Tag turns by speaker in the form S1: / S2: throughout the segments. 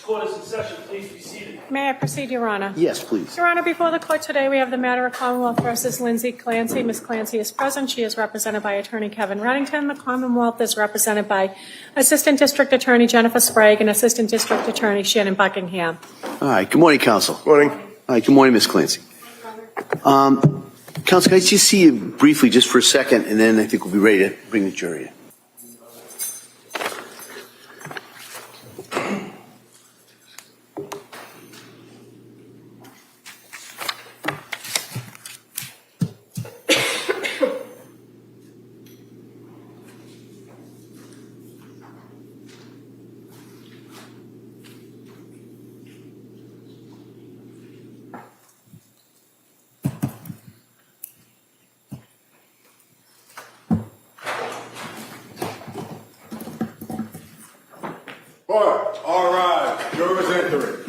S1: Court is in session. Please be seated.
S2: May I proceed, Your Honor?
S3: Yes, please.
S2: Your Honor, before the court today, we have the matter of Commonwealth versus Lindsay Clancy. Ms. Clancy is present. She is represented by Attorney Kevin Reddington. The Commonwealth is represented by Assistant District Attorney Jennifer Sprague and Assistant District Attorney Shannon Buckingham.
S3: All right. Good morning, counsel.
S4: Good morning.
S3: All right. Good morning, Ms. Clancy. Counsel, can I just see you briefly just for a second, and then I think we'll be ready to bring the jury in.
S4: All right, jurors entering.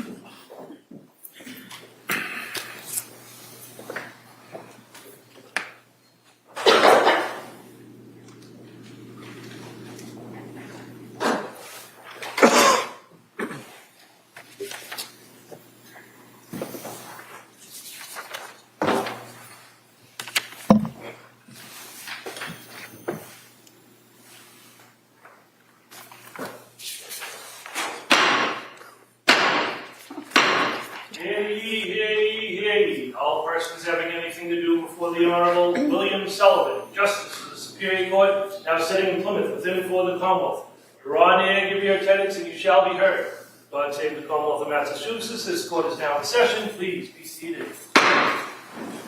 S1: All persons having anything to do before the Honorable William Sullivan, Justice of the Superior Court, now sitting in Plymouth, within for the Commonwealth. Draw near, give your attendance, and you shall be heard. God save the Commonwealth of Massachusetts. This court is now in session. Please be seated.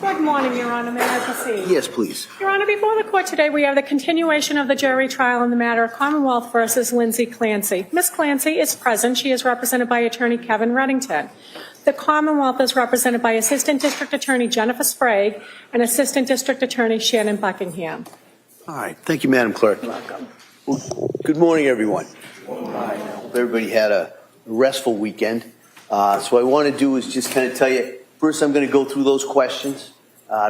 S2: Good morning, Your Honor. May I proceed?
S3: Yes, please.
S2: Your Honor, before the court today, we have the continuation of the jury trial in the matter of Commonwealth versus Lindsay Clancy. Ms. Clancy is present. She is represented by Attorney Kevin Reddington. The Commonwealth is represented by Assistant District Attorney Jennifer Sprague and Assistant District Attorney Shannon Buckingham.
S3: All right. Thank you, Madam Clerk.
S2: Welcome.
S3: Well, good morning, everyone. I hope everybody had a restful weekend. So what I want to do is just kind of tell you, first I'm going to go through those questions,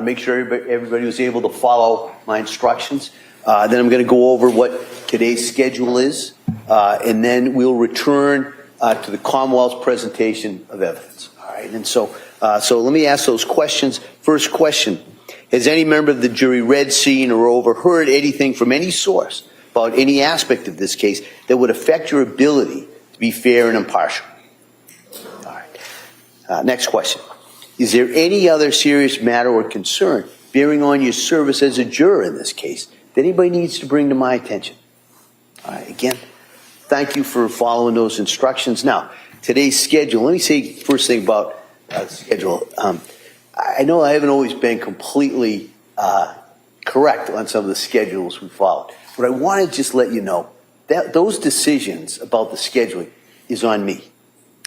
S3: make sure everybody was able to follow my instructions. Then I'm going to go over what today's schedule is, and then we'll return to the Commonwealth's presentation of evidence. All right. And so let me ask those questions. First question: has any member of the jury read, seen, or overheard anything from any source about any aspect of this case that would affect your ability to be fair and impartial? All right. Next question: is there any other serious matter or concern bearing on your service as a juror in this case that anybody needs to bring to my attention? All right. Again, thank you for following those instructions. Now, today's schedule. Let me say first thing about the schedule. I know I haven't always been completely correct on some of the schedules we followed, but I want to just let you know that those decisions about the scheduling is on me.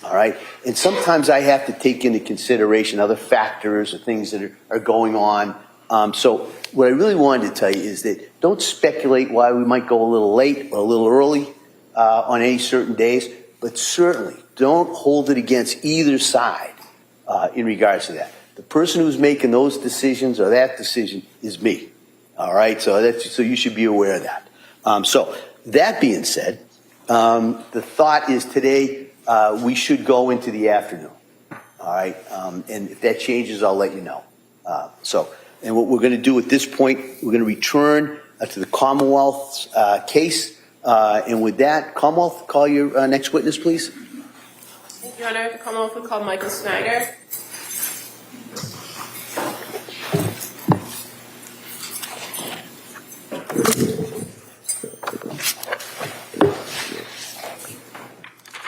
S3: All right. And sometimes I have to take into consideration other factors or things that are going on. So what I really wanted to tell you is that don't speculate why we might go a little late or a little early on any certain days, but certainly don't hold it against either side in regards to that. The person who's making those decisions or that decision is me. All right. So you should be aware of that. So that being said, the thought is today we should go into the afternoon. All right. And if that changes, I'll let you know. And what we're going to do at this point, we're going to return to the Commonwealth's case. And with that, Commonwealth, call your next witness, please.
S5: Your Honor, the Commonwealth will call Michael Snyder.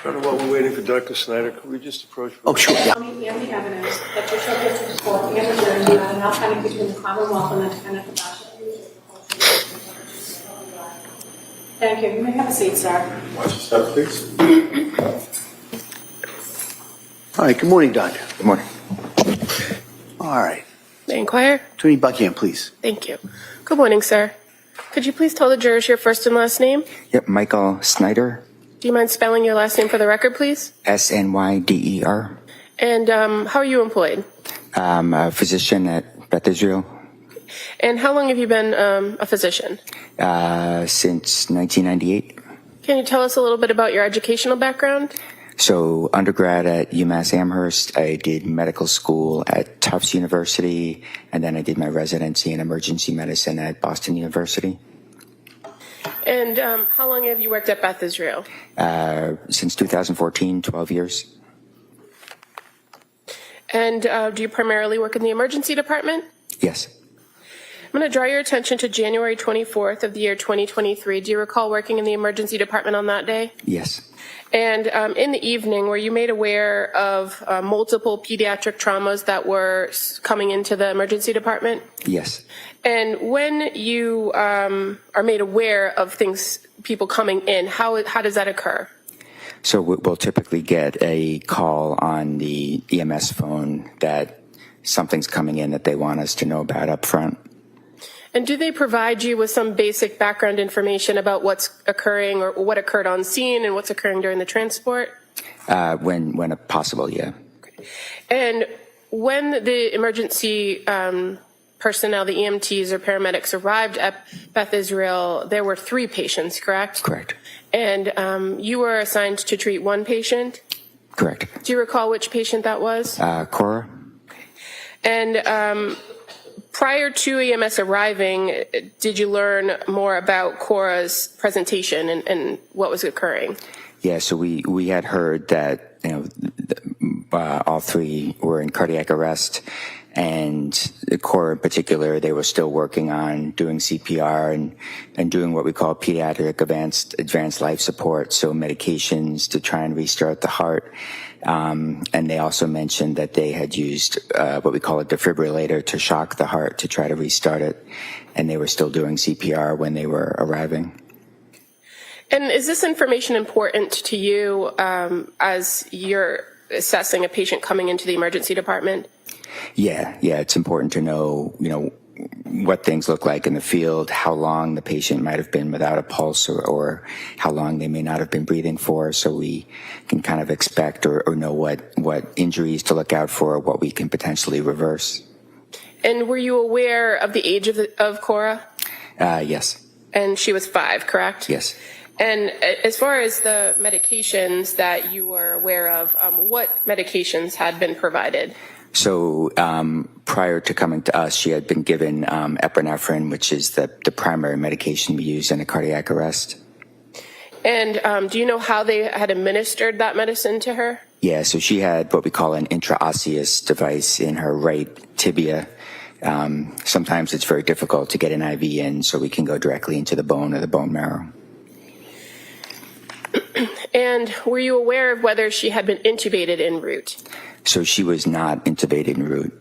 S4: While we're waiting for Dr. Snyder, could we just approach?
S3: Oh, sure. Yeah.
S2: And the evidence that you're subject to the court and the jury, you have an outstanding between the Commonwealth and the defendant Sebastian. Thank you. You may have a seat, sir.
S4: Watch your step, please.
S3: All right. Good morning, Doctor.
S6: Good morning.
S3: All right.
S5: May I inquire?
S3: Attorney Buckingham, please.
S5: Thank you. Good morning, sir. Could you please tell the jurors your first and last name?
S6: Yep, Michael Snyder.
S5: Do you mind spelling your last name for the record, please?
S6: Snyder.
S5: And how are you employed?
S6: I'm a physician at Beth Israel.
S5: And how long have you been a physician?
S6: Since 1998.
S5: Can you tell us a little bit about your educational background?
S6: So undergrad at UMass Amherst, I did medical school at Tufts University, and then I did my residency in emergency medicine at Boston University.
S5: And how long have you worked at Beth Israel?
S6: Since 2014, 12 years.
S5: And do you primarily work in the emergency department?
S6: Yes.
S5: I'm going to draw your attention to January 24th of the year 2023. Do you recall working in the emergency department on that day?
S6: Yes.
S5: And in the evening, were you made aware of multiple pediatric traumas that were coming into the emergency department?
S6: Yes.
S5: And when you are made aware of people coming in, how does that occur?
S6: So we'll typically get a call on the EMS phone that something's coming in that they want us to know about up front.
S5: And do they provide you with some basic background information about what's occurring or what occurred on scene and what's occurring during the transport?
S6: When possible, yeah.
S5: And when the emergency personnel, the EMTs or paramedics arrived at Beth Israel, there were 3 patients, correct?
S6: Correct.
S5: And you were assigned to treat 1 patient?
S6: Correct.
S5: Do you recall which patient that was?
S6: Cora?
S5: And prior to EMS arriving, did you learn more about Cora's presentation and what was occurring?
S6: Yeah, so we had heard that all 3 were in cardiac arrest, and Cora in particular, they were still working on doing CPR and doing what we call pediatric advanced life support, so medications to try and restart the heart. And they also mentioned that they had used what we call a defibrillator to shock the heart to try to restart it, and they were still doing CPR when they were arriving.
S5: And is this information important to you as you're assessing a patient coming into the emergency department?
S6: Yeah, it's important to know, what things look like in the field, how long the patient might have been without a pulse or how long they may not have been breathing for, so we can kind of expect or know what injuries to look out for, what we can potentially reverse.
S5: And were you aware of the age of Cora?
S6: Yes.
S5: And she was 5, correct?
S6: Yes.
S5: And as far as the medications that you were aware of, what medications had been provided?
S6: So prior to coming to us, she had been given epinephrine, which is the primary medication we use in a cardiac arrest.
S5: And do you know how they had administered that medicine to her?
S6: Yeah, so she had what we call an intraosseous device in her right tibia. Sometimes it's very difficult to get an IV in, so we can go directly into the bone or the bone marrow.
S5: And were you aware of whether she had been intubated en route?
S6: So she was not intubated en route.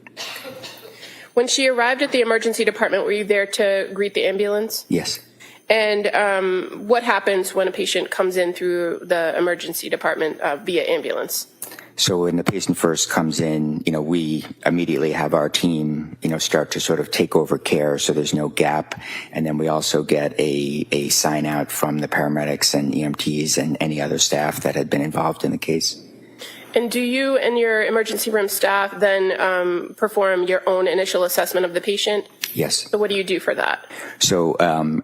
S5: When she arrived at the emergency department, were you there to greet the ambulance?
S6: Yes.
S5: And what happens when a patient comes in through the emergency department via ambulance?
S6: So when the patient first comes in, we immediately have our team, start to sort of take over care so there's no gap. And then we also get a sign out from the paramedics and EMTs and any other staff that had been involved in the case.
S5: And do you and your emergency room staff then perform your own initial assessment of the patient?
S6: Yes.
S5: So what do you do for that?
S6: So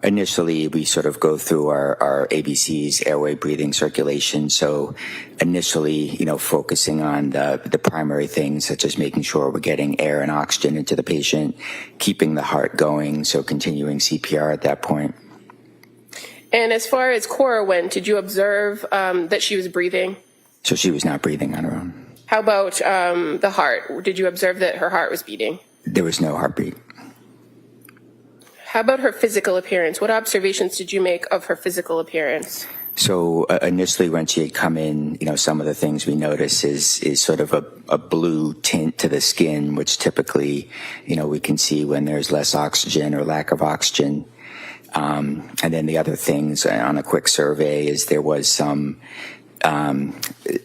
S6: initially we sort of go through our ABCs, airway, breathing, circulation. So initially, focusing on the primary things such as making sure we're getting air and oxygen into the patient, keeping the heart going, so continuing CPR at that point.
S5: And as far as Cora went, did you observe that she was breathing?
S6: So she was not breathing on her own.
S5: How about the heart? Did you observe that her heart was beating?
S6: There was no heartbeat.
S5: How about her physical appearance? What observations did you make of her physical appearance?
S6: So initially when she had come in, some of the things we notice is sort of a blue tint to the skin, which typically, we can see when there's less oxygen or lack of oxygen. And then the other things on a quick survey is there was some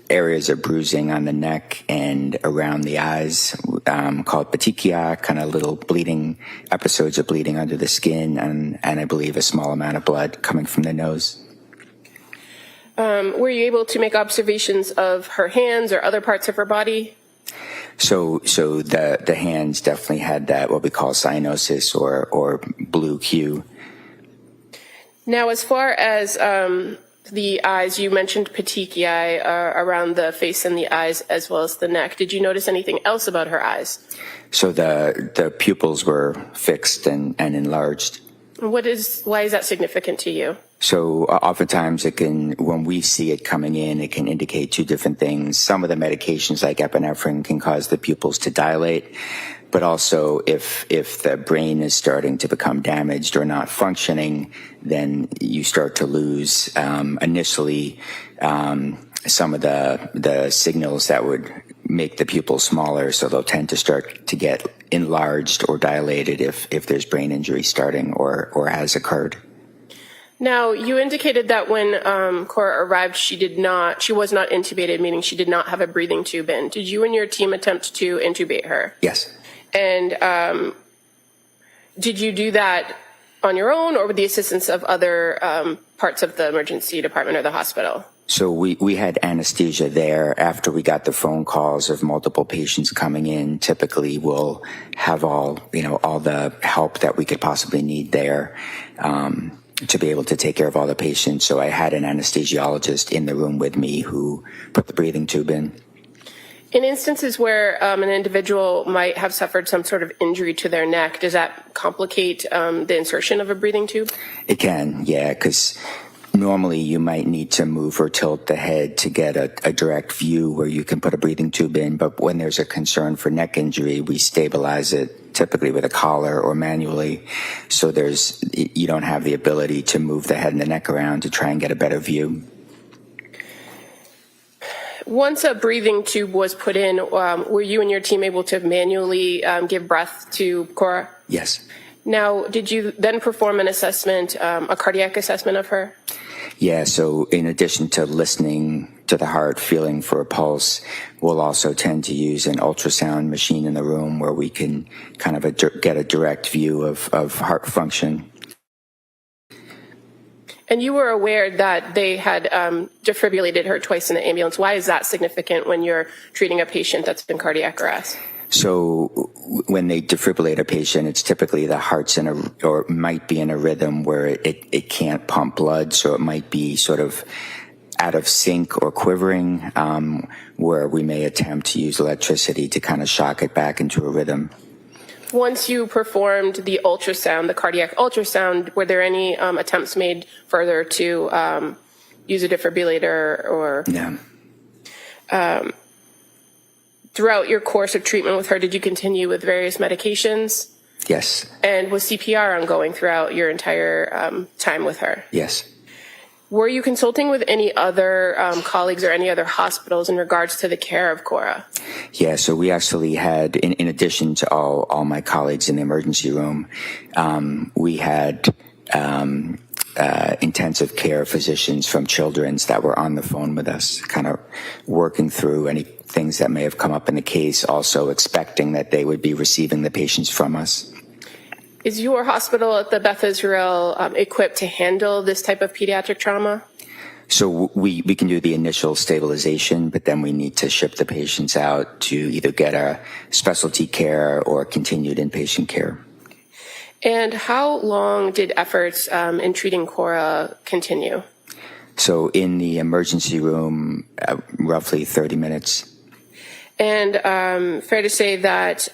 S6: areas of bruising on the neck and around the eyes, called petechia, kind of little bleeding, episodes of bleeding under the skin, and I believe a small amount of blood coming from the nose.
S5: Were you able to make observations of her hands or other parts of her body?
S6: So the hands definitely had that, what we call cyanosis or blue hue.
S5: Now, as far as the eyes, you mentioned petechiae around the face and the eyes as well as the neck. Did you notice anything else about her eyes?
S6: So the pupils were fixed and enlarged.
S5: Why is that significant to you?
S6: So oftentimes when we see it coming in, it can indicate two different things. Some of the medications like epinephrine can cause the pupils to dilate, but also if the brain is starting to become damaged or not functioning, then you start to lose initially some of the signals that would make the pupils smaller, so they'll tend to start to get enlarged or dilated if there's brain injury starting or has occurred.
S5: Now, you indicated that when Cora arrived, she was not intubated, meaning she did not have a breathing tube in. Did you and your team attempt to intubate her?
S6: Yes.
S5: And did you do that on your own or with the assistance of other parts of the emergency department or the hospital?
S6: So we had anesthesia there. After we got the phone calls of multiple patients coming in, typically we'll have all the help that we could possibly need there to be able to take care of all the patients. So I had an anesthesiologist in the room with me who put the breathing tube in.
S5: In instances where an individual might have suffered some sort of injury to their neck, does that complicate the insertion of a breathing tube?
S6: It can, yeah, because normally you might need to move or tilt the head to get a direct view where you can put a breathing tube in. But when there's a concern for neck injury, we stabilize it typically with a collar or manually. So you don't have the ability to move the head and the neck around to try and get a better view.
S5: Once a breathing tube was put in, were you and your team able to manually give breath to Cora?
S6: Yes.
S5: Now, did you then perform an assessment, a cardiac assessment of her?
S6: Yeah, so in addition to listening to the heart, feeling for a pulse, we'll also tend to use an ultrasound machine in the room where we can kind of get a direct view of heart function.
S5: And you were aware that they had defibrillated her twice in the ambulance. Why is that significant when you're treating a patient that's in cardiac arrest?
S6: So when they defibrillate a patient, it's typically the heart's or might be in a rhythm where it can't pump blood. So it might be sort of out of sync or quivering, where we may attempt to use electricity to kind of shock it back into a rhythm.
S5: Once you performed the ultrasound, the cardiac ultrasound, were there any attempts made further to use a defibrillator or?
S6: Yeah.
S5: Throughout your course of treatment with her, did you continue with various medications?
S6: Yes.
S5: And was CPR ongoing throughout your entire time with her?
S6: Yes.
S5: Were you consulting with any other colleagues or any other hospitals in regards to the care of Cora?
S6: Yeah, so we actually had, in addition to all my colleagues in the emergency room, we had intensive care physicians from Children's that were on the phone with us, kind of working through any things that may have come up in the case, also expecting that they would be receiving the patients from us.
S5: Is your hospital at the Beth Israel equipped to handle this type of pediatric trauma?
S6: So we can do the initial stabilization, but then we need to ship the patients out to either get a specialty care or continued inpatient care.
S5: And how long did efforts in treating Cora continue?
S6: So in the emergency room, roughly 30 minutes.
S5: And fair to say that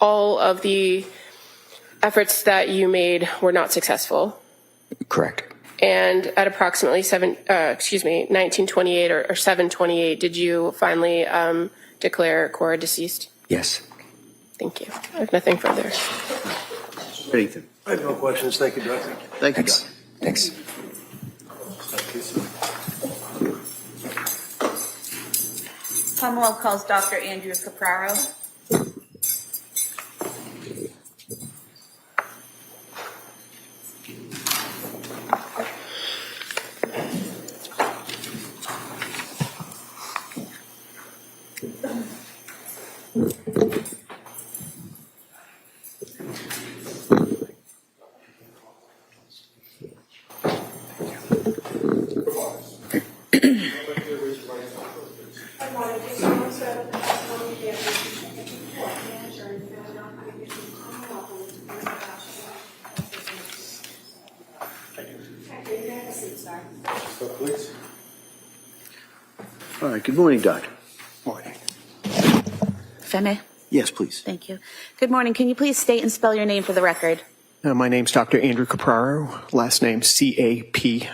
S5: all of the efforts that you made were not successful?
S6: Correct.
S5: And at approximately 1928 or 7:28, did you finally declare Cora deceased?
S6: Yes.
S5: Thank you. I have nothing further.
S3: Anything?
S4: I have no questions. Thank you, Doctor.
S3: Thank you,
S6: Thanks.
S3: Doc.
S6: Thanks.
S7: Commonwealth calls Dr. Andrew Capraro.
S3: All right, good morning, Doctor.
S6: Morning.
S7: If I may.
S3: Yes, please.
S7: Thank you. Good morning. Can you please state and spell your name for the record?
S8: My name's Dr. Andrew Capraro, last name Capraro.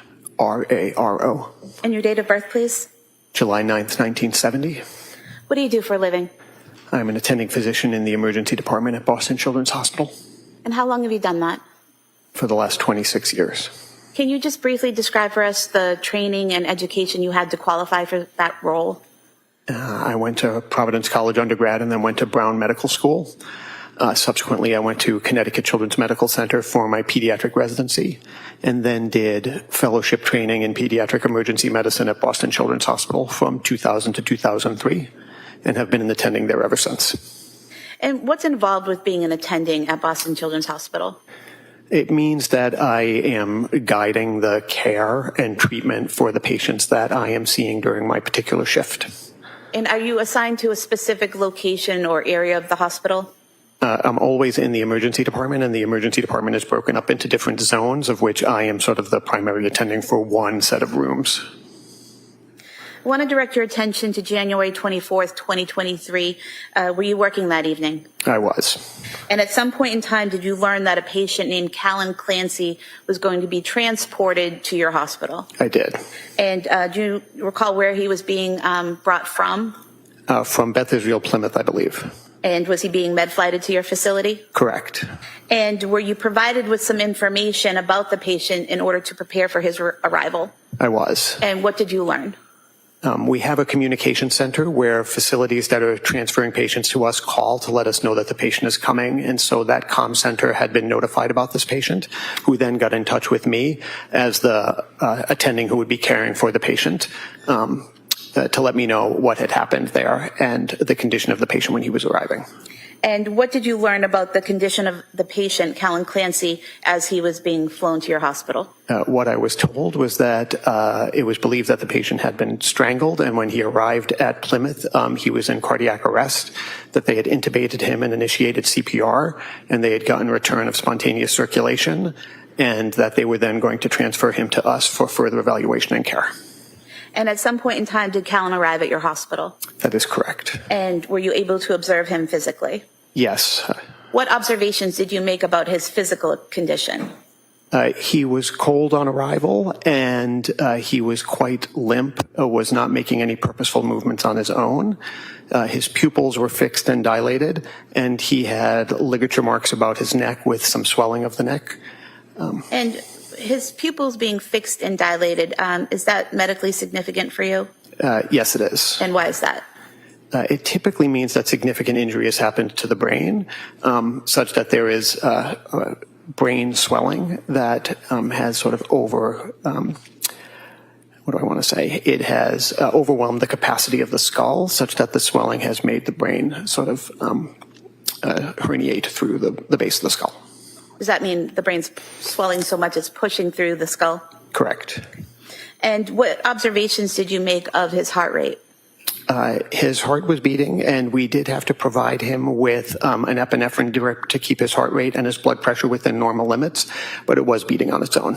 S7: And your date of birth, please?
S8: July 9th, 1970.
S7: What do you do for a living?
S8: I'm an attending physician in the emergency department at Boston Children's Hospital
S7: And how long have you done that?
S8: for the last 26 years.
S7: Can you just briefly describe for us the training and education you had to qualify for that role?
S8: I went to Providence College undergrad and then went to Brown Medical School. Subsequently, I went to Connecticut Children's Medical Center for my pediatric residency and then did fellowship training in pediatric emergency medicine at Boston Children's Hospital from 2000 to 2003 and have been attending there ever since.
S7: And what's involved with being an attending at Boston Children's Hospital?
S8: It means that I am guiding the care and treatment for the patients that I am seeing during my particular shift.
S7: And are you assigned to a specific location or area of the hospital?
S8: I'm always in the emergency department, and the emergency department is broken up into different zones, of which I am sort of the primary attending for one set of rooms.
S7: I want to direct your attention to January 24th, 2023. Were you working that evening?
S8: I was.
S7: And at some point in time, did you learn that a patient named Callan Clancy was going to be transported to your hospital?
S8: I did.
S7: And do you recall where he was being brought from?
S8: From Beth Israel Plymouth, I believe.
S7: And was he being med-flighted to your facility?
S8: Correct.
S7: And were you provided with some information about the patient in order to prepare for his arrival?
S8: I was.
S7: And what did you learn?
S8: We have a communication center where facilities that are transferring patients to us call to let us know that the patient is coming. And so that comm center had been notified about this patient, who then got in touch with me as the attending who would be caring for the patient to let me know what had happened there and the condition of the patient when he was arriving.
S7: And what did you learn about the condition of the patient, Callan Clancy, as he was being flown to your hospital?
S8: What I was told was that it was believed that the patient had been strangled, and when he arrived at Plymouth, he was in cardiac arrest, that they had intubated him and initiated CPR, and they had gotten return of spontaneous circulation, and that they were then going to transfer him to us for further evaluation and care.
S7: And at some point in time, did Callan arrive at your hospital?
S8: That is correct.
S7: And were you able to observe him physically?
S8: Yes.
S7: What observations did you make about his physical condition?
S8: He was cold on arrival, and he was quite limp, was not making any purposeful movements on his own. His pupils were fixed and dilated, and he had ligature marks about his neck with some swelling of the neck.
S7: And his pupils being fixed and dilated, is that medically significant for you?
S8: Yes, it is.
S7: And why is that?
S8: It typically means that significant injury has happened to the brain, such that there is brain swelling that has sort of it has overwhelmed the capacity of the skull, such that the swelling has made the brain sort of herniate through the base of the skull.
S7: Does that mean the brain's swelling so much it's pushing through the skull?
S8: Correct.
S7: And what observations did you make of his heart rate?
S8: His heart was beating, and we did have to provide him with an epinephrine drip to keep his heart rate and his blood pressure within normal limits, but it was beating on its own.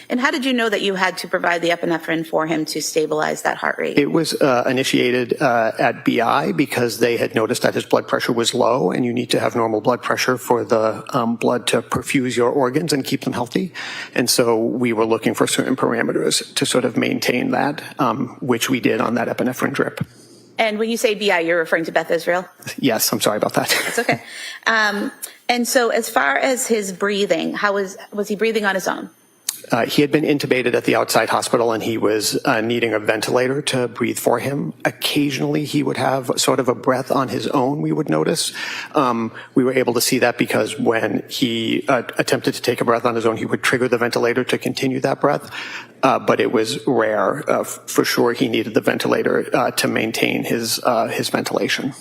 S7: And how did you know that you had to provide the epinephrine for him to stabilize that heart rate?
S8: It was initiated at BI because they had noticed that his blood pressure was low, and you need to have normal blood pressure for the blood to perfuse your organs and keep them healthy. And so we were looking for certain parameters to sort of maintain that, which we did on that epinephrine drip.
S7: And when you say BI, you're referring to Beth Israel?
S8: Yes, I'm sorry about that.
S7: That's okay. And so as far as his breathing, how was he breathing on his own?
S8: He had been intubated at the outside hospital, and he was needing a ventilator to breathe for him. Occasionally, he would have sort of a breath on his own, we would notice. We were able to see that because when he attempted to take a breath on his own, he would trigger the ventilator to continue that breath. But it was rare. For sure, he needed the ventilator to maintain his ventilation.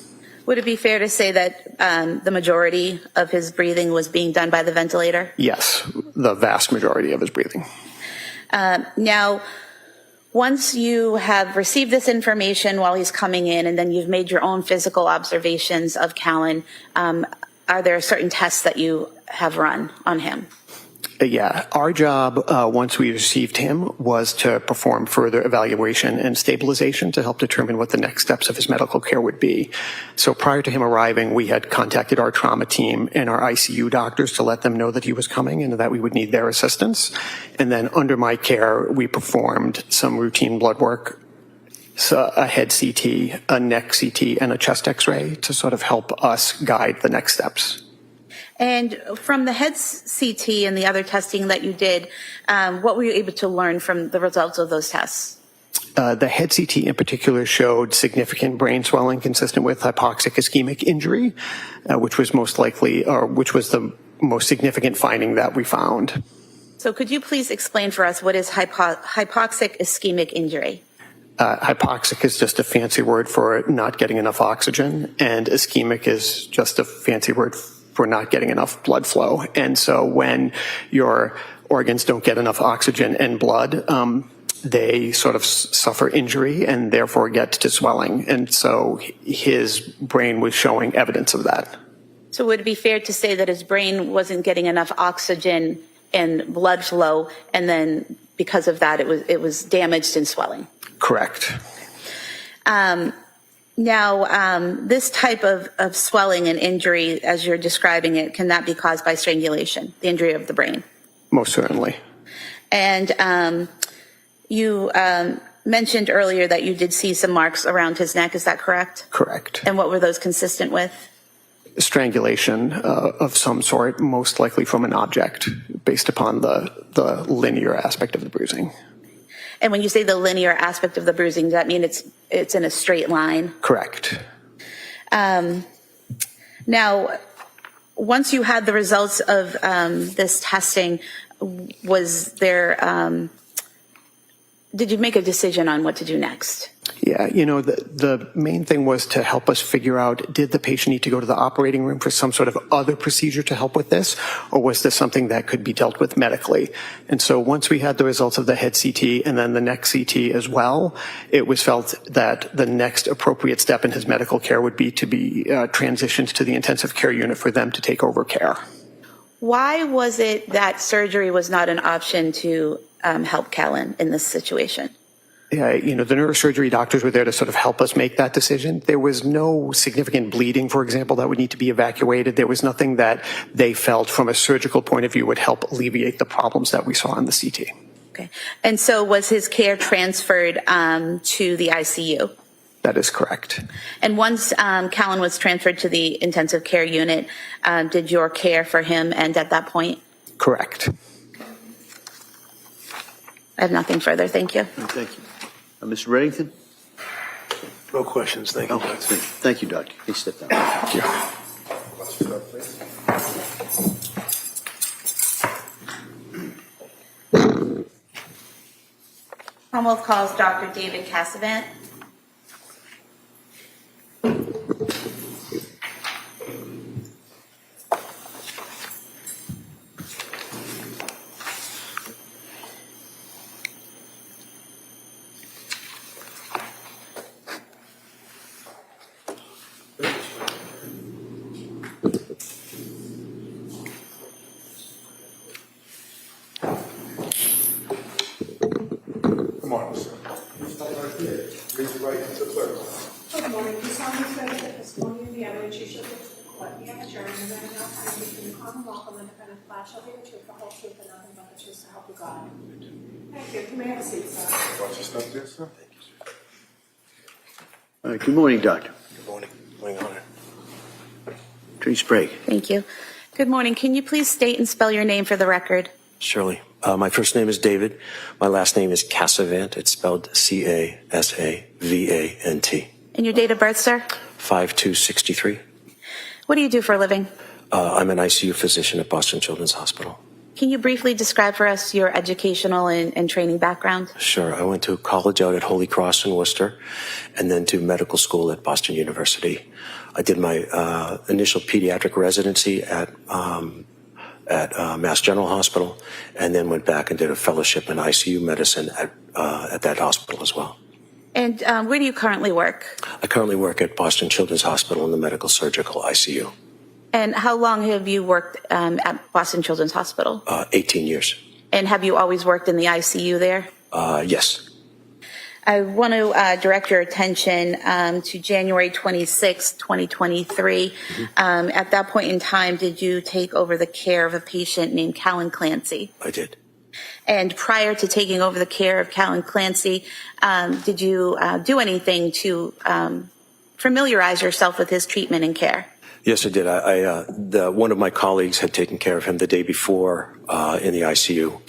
S7: Would it be fair to say that the majority of his breathing was being done by the ventilator?
S8: Yes, the vast majority of his breathing.
S7: Now, once you have received this information while he's coming in, and then you've made your own physical observations of Callan, are there certain tests that you have run on him?
S8: Yeah, our job, once we received him, was to perform further evaluation and stabilization to help determine what the next steps of his medical care would be. So prior to him arriving, we had contacted our trauma team and our ICU doctors to let them know that he was coming and that we would need their assistance. And then under my care, we performed some routine blood work, so a head CT, a neck CT, and a chest X-ray to sort of help us guide the next steps.
S7: And from the head CT and the other testing that you did, what were you able to learn from the results of those tests?
S8: The head CT in particular showed significant brain swelling consistent with hypoxic ischemic injury, which was most likely, or which was the most significant finding that we found.
S7: So could you please explain for us what is hypoxic ischemic injury?
S8: Hypoxic is just a fancy word for not getting enough oxygen, and ischemic is just a fancy word for not getting enough blood flow. And so when your organs don't get enough oxygen and blood, they sort of suffer injury and therefore get to swelling. And so his brain was showing evidence of that.
S7: So would it be fair to say that his brain wasn't getting enough oxygen and blood flow, and then because of that, it was damaged and swelling?
S8: Correct.
S7: Now, this type of swelling and injury, as you're describing it, can that be caused by strangulation, the injury of the brain?
S8: Most certainly.
S7: And you mentioned earlier that you did see some marks around his neck. Is that correct?
S8: Correct.
S7: And what were those consistent with?
S8: Strangulation of some sort, most likely from an object, based upon the linear aspect of the bruising.
S7: And when you say the linear aspect of the bruising, does that mean it's in a straight line?
S8: Correct.
S7: Now, once you had the results of this testing, was there, did you make a decision on what to do next?
S8: Yeah, the main thing was to help us figure out, did the patient need to go to the operating room for some sort of other procedure to help with this, or was this something that could be dealt with medically? And so once we had the results of the head CT and then the neck CT as well, it was felt that the next appropriate step in his medical care would be to be transitioned to the intensive care unit for them to take over care.
S7: Why was it that surgery was not an option to help Callan in this situation?
S8: Yeah, the neurosurgery doctors were there to sort of help us make that decision. There was no significant bleeding, for example, that would need to be evacuated. There was nothing that they felt from a surgical point of view would help alleviate the problems that we saw in the CT.
S7: Okay. And so was his care transferred to the ICU?
S8: That is correct.
S7: And once Callan was transferred to the intensive care unit, did your care for him end at that point?
S8: Correct.
S7: I have nothing further. Thank you.
S3: Thank you. Mr. Reddington?
S4: No questions, thank you.
S3: Thank you, Doctor. Please step down.
S8: Thank you.
S7: Commonwealth calls Dr. David Casavant.
S9: Come on, sir. Stand right here. Raise your right hand to the clerk.
S2: Good morning. You solemnly swear that the testimony and the evidence you shall give to the court, the adjourned, and that no time between the Commonwealth and the defendant flash shall be the truth, the whole truth, and nothing but the truth, so help you God. Thank you. You may have a seat, sir.
S9: Watch your step there, sir. Thank you, sir.
S3: All right, good morning, Doctor.
S4: Good morning. Good morning, Honor.
S3: Attorney Sprague.
S7: Thank you. Good morning. Can you please state and spell your name for the record?
S10: Surely. My first name is David. My last name is Casavant. It's spelled C-A-S-A-V-A-N-T.
S7: And your date of birth, sir?
S10: 5263.
S7: What do you do for a living?
S10: I'm an ICU physician at Boston Children's Hospital.
S7: Can you briefly describe for us your educational and training background?
S10: Sure. I went to college out at Holy Cross in Worcester and then to medical school at Boston University. I did my initial pediatric residency at Mass General Hospital, and then went back and did a fellowship in ICU medicine at that hospital as well.
S7: And where do you currently work?
S10: I currently work at Boston Children's Hospital in the medical surgical ICU.
S7: And how long have you worked at Boston Children's Hospital?
S10: 18 years.
S7: And have you always worked in the ICU there?
S10: Yes.
S7: I want to direct your attention to January 26, 2023. At that point in time, did you take over the care of a patient named Callan Clancy?
S10: I did.
S7: And prior to taking over the care of Callan Clancy, did you do anything to familiarize yourself with his treatment and care?
S10: Yes, I did. One of my colleagues had taken care of him the day before in the ICU,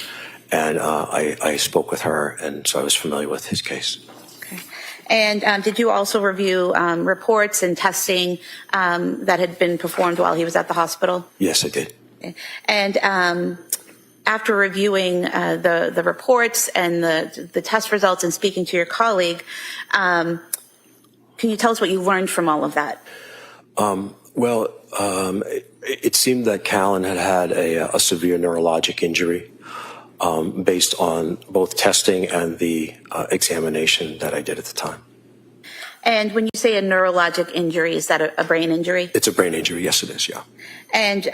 S10: and I spoke with her, and so I was familiar with his case.
S7: Okay. And did you also review reports and testing that had been performed while he was at the hospital?
S10: Yes, I did.
S7: Okay. And after reviewing the reports and the test results and speaking to your colleague, can you tell us what you learned from all of that?
S10: It seemed that Callan had a severe neurologic injury based on both testing and the examination that I did at the time.
S7: And when you say a neurologic injury, is that a brain injury?
S10: It's a brain injury, yes it is, yeah.
S7: And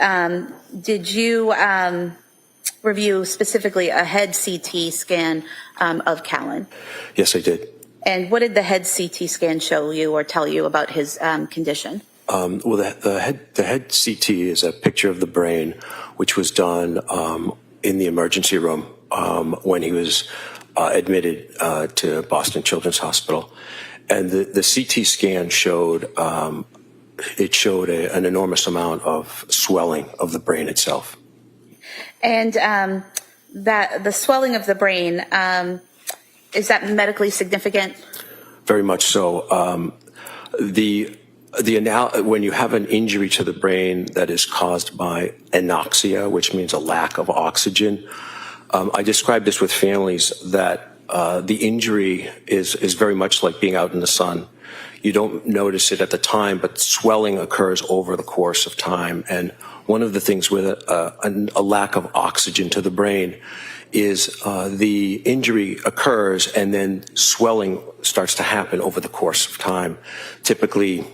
S7: did you review specifically a head CT scan of Callan?
S10: Yes, I did.
S7: And what did the head CT scan show you or tell you about his condition?
S10: The head CT is a picture of the brain, which was done in the emergency room when he was admitted to Boston Children's Hospital, and the CT scan showed an enormous amount of swelling of the brain itself. And
S7: that the swelling of the brain, is that medically significant?
S10: Very much so. When you have an injury to the brain that is caused by anoxia, which means a lack of oxygen, I describe this with families that the injury is very much like being out in the sun. You don't notice it at the time, but swelling occurs over the course of time. And one of the things with a lack of oxygen to the brain is the injury occurs and then swelling starts to happen over the course of time, typically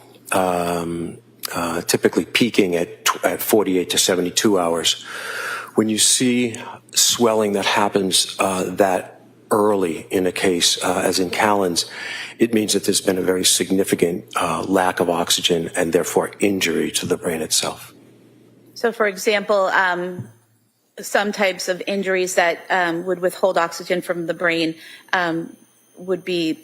S10: peaking at 48 to 72 hours. When you see swelling that happens that early in a case, as in Callan's, it means that there's been a very significant lack of oxygen and therefore injury to the brain itself.
S7: So, for example, some types of injuries that would withhold oxygen from the brain would be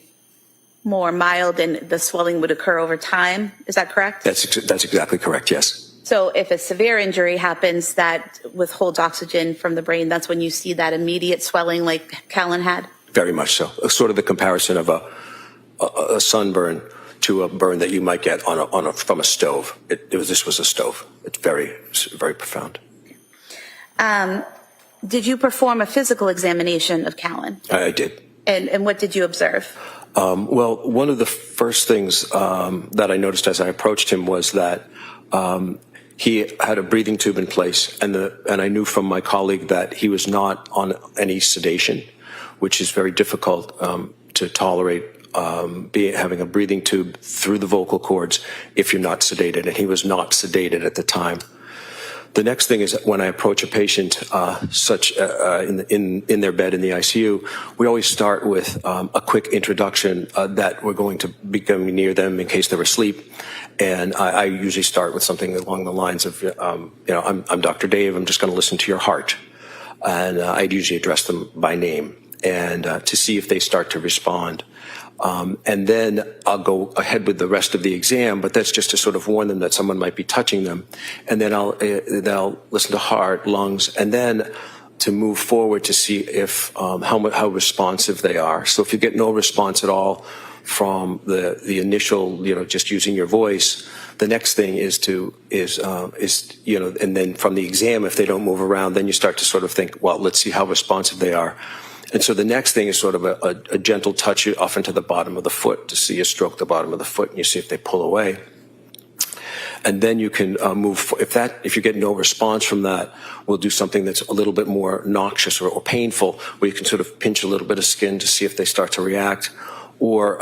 S7: more mild and the swelling would occur over time. Is that correct?
S10: That's exactly correct, yes.
S7: So if a severe injury happens that withholds oxygen from the brain, that's when you see that immediate swelling like Callan had?
S10: Very much so. Sort of the comparison of a sunburn to a burn that you might get from a stove. This was a stove. It's very, very profound.
S7: Did you perform a physical examination of Callan?
S10: I did.
S7: And what did you observe?
S10: One of the first things that I noticed as I approached him was that he had a breathing tube in place, and I knew from my colleague that he was not on any sedation, which is very difficult to tolerate, having a breathing tube through the vocal cords if you're not sedated, and he was not sedated at the time. The next thing is that when I approach a patient in their bed in the ICU, we always start with a quick introduction that we're going to be going near them in case they're asleep. And I usually start with something along the lines of, I'm Dr. Dave, I'm just going to listen to your heart. And I'd usually address them by name and to see if they start to respond. And then I'll go ahead with the rest of the exam, but that's just to sort of warn them that someone might be touching them. And then I'll listen to heart, lungs, and then to move forward to see if how responsive they are. So if you get no response at all from the initial, just using your voice, the next thing is and then from the exam, if they don't move around, then you start to sort of think, well, let's see how responsive they are. And so the next thing is sort of a gentle touch off into the bottom of the foot to see you stroke the bottom of the foot and you see if they pull away. And then you can move. If you get no response from that, we'll do something that's a little bit more noxious or painful, where you can sort of pinch a little bit of skin to see if they start to react, or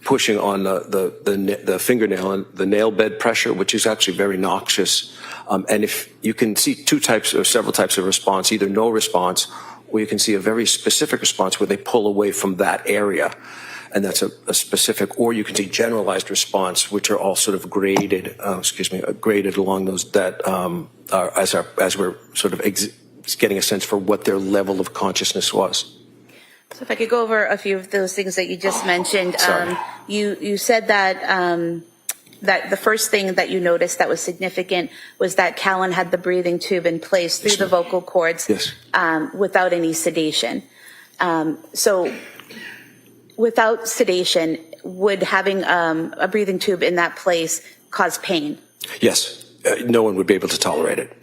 S10: pushing on the fingernail and the nail bed pressure, which is actually very noxious. And if you can see two types or several types of response, either no response, or you can see a very specific response where they pull away from that area. And that's a specific, or you can see generalized response, which are all sort of graded, graded along those that are as we're sort of getting a sense for what their level of consciousness was.
S7: So if I could go over a few of those things that you just mentioned. You said that that the first thing that you noticed that was significant was that Callan had the breathing tube in place through the vocal cords without any sedation. So without sedation, would having a breathing tube in that place cause pain?
S10: Yes. No one would be able to tolerate it.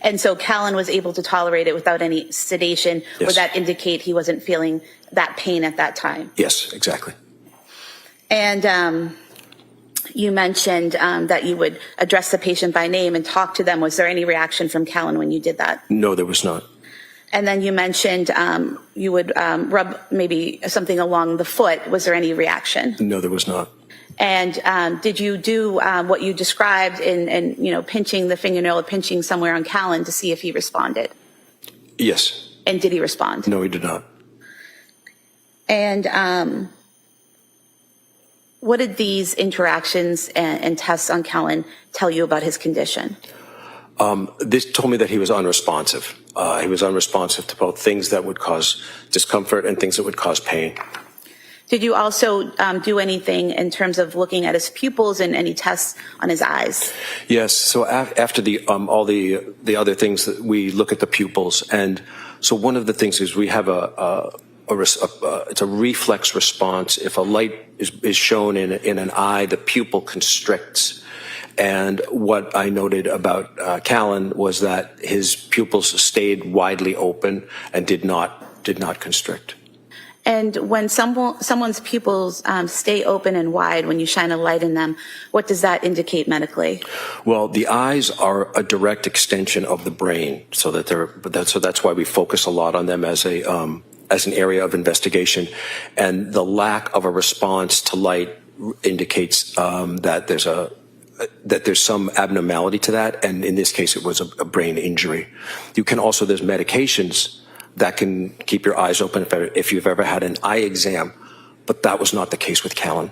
S7: And so Callan was able to tolerate it without any sedation.
S10: Yes.
S7: Would that indicate he wasn't feeling that pain at that time?
S10: Yes, exactly.
S7: And you mentioned that you would address the patient by name and talk to them. Was there any reaction from Callan when you did that?
S10: No, there was not.
S7: And then you mentioned you would rub maybe something along the foot. Was there any reaction?
S10: No, there was not.
S7: And did you do what you described in pinching the fingernail or pinching somewhere on Callan to see if he responded?
S10: Yes.
S7: And did he respond?
S10: No, he did not.
S7: And what did these interactions and tests on Callan tell you about his condition?
S10: This told me that he was unresponsive. He was unresponsive to both things that would cause discomfort and things that would cause pain.
S7: Did you also do anything in terms of looking at his pupils and any tests on his eyes?
S10: Yes. So after all the other things, that we look at the pupils, and so one of the things is we have it's a reflex response. If a light is shown in an eye, the pupil constricts. And what I noted about Callan was that his pupils stayed widely open and did not constrict.
S7: And when someone's pupils stay open and wide when you shine a light in them, what does that indicate medically?
S10: Well, the eyes are a direct extension of the brain, so that's why we focus a lot on them as an area of investigation. And the lack of a response to light indicates that there's some abnormality to that, and in this case, it was a brain injury. There's medications that can keep your eyes open if you've ever had an eye exam, but that was not the case with Callan.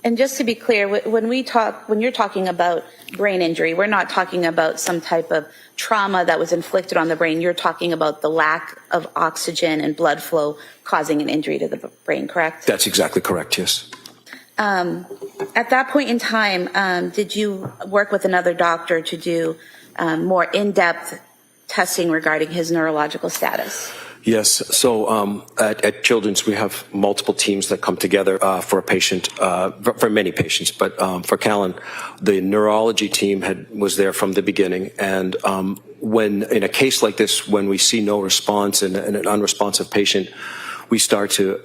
S7: And just to be clear, when you're talking about brain injury, we're not talking about some type of trauma that was inflicted on the brain. You're talking about the lack of oxygen and blood flow causing an injury to the brain, correct?
S10: That's exactly correct, yes.
S7: At that point in time, did you work with another doctor to do more in-depth testing regarding his neurological status?
S10: Yes. So at Children's, we have multiple teams that come together for a patient, for many patients. But for Callan, the neurology team was there from the beginning. And when in a case like this, when we see no response in an unresponsive patient, we start to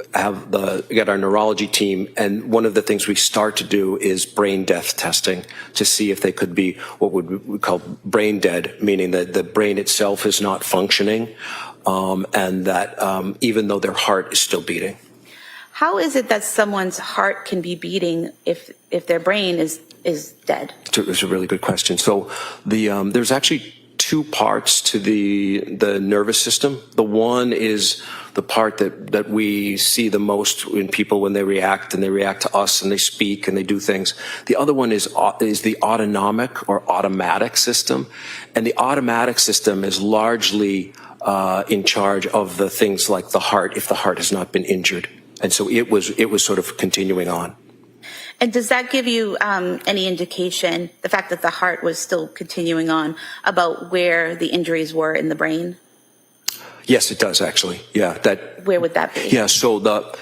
S10: get our neurology team, and one of the things we start to do is brain death testing to see if they could be what we call brain dead, meaning that the brain itself is not functioning, and that even though their heart is still beating.
S7: How is it that someone's heart can be beating if their brain is dead?
S10: It's a really good question. So there's actually two parts to the nervous system. The one is the part that we see the most in people when they react, and they react to us and they speak and they do things. The other one is the autonomic or automatic system. And the automatic system is largely in charge of the things like the heart, if the heart has not been injured. And so it was sort of continuing on.
S7: And does that give you any indication, the fact that the heart was still continuing on, about where the injuries were in the brain?
S10: Yes, it does actually. Yeah,
S7: Where would that be?
S10: Yeah, so the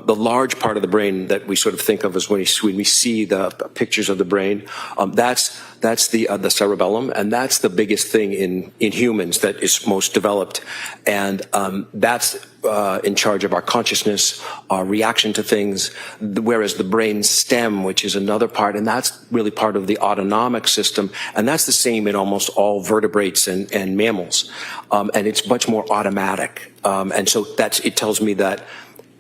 S10: large part of the brain that we sort of think of as when we see the pictures of the brain, that's the cerebellum, and that's the biggest thing in humans that is most developed, and that's in charge of our consciousness, our reaction to things, whereas the brain stem, which is another part, and that's really part of the autonomic system, and that's the same in almost all vertebrates and mammals, and it's much more automatic, and so it tells me that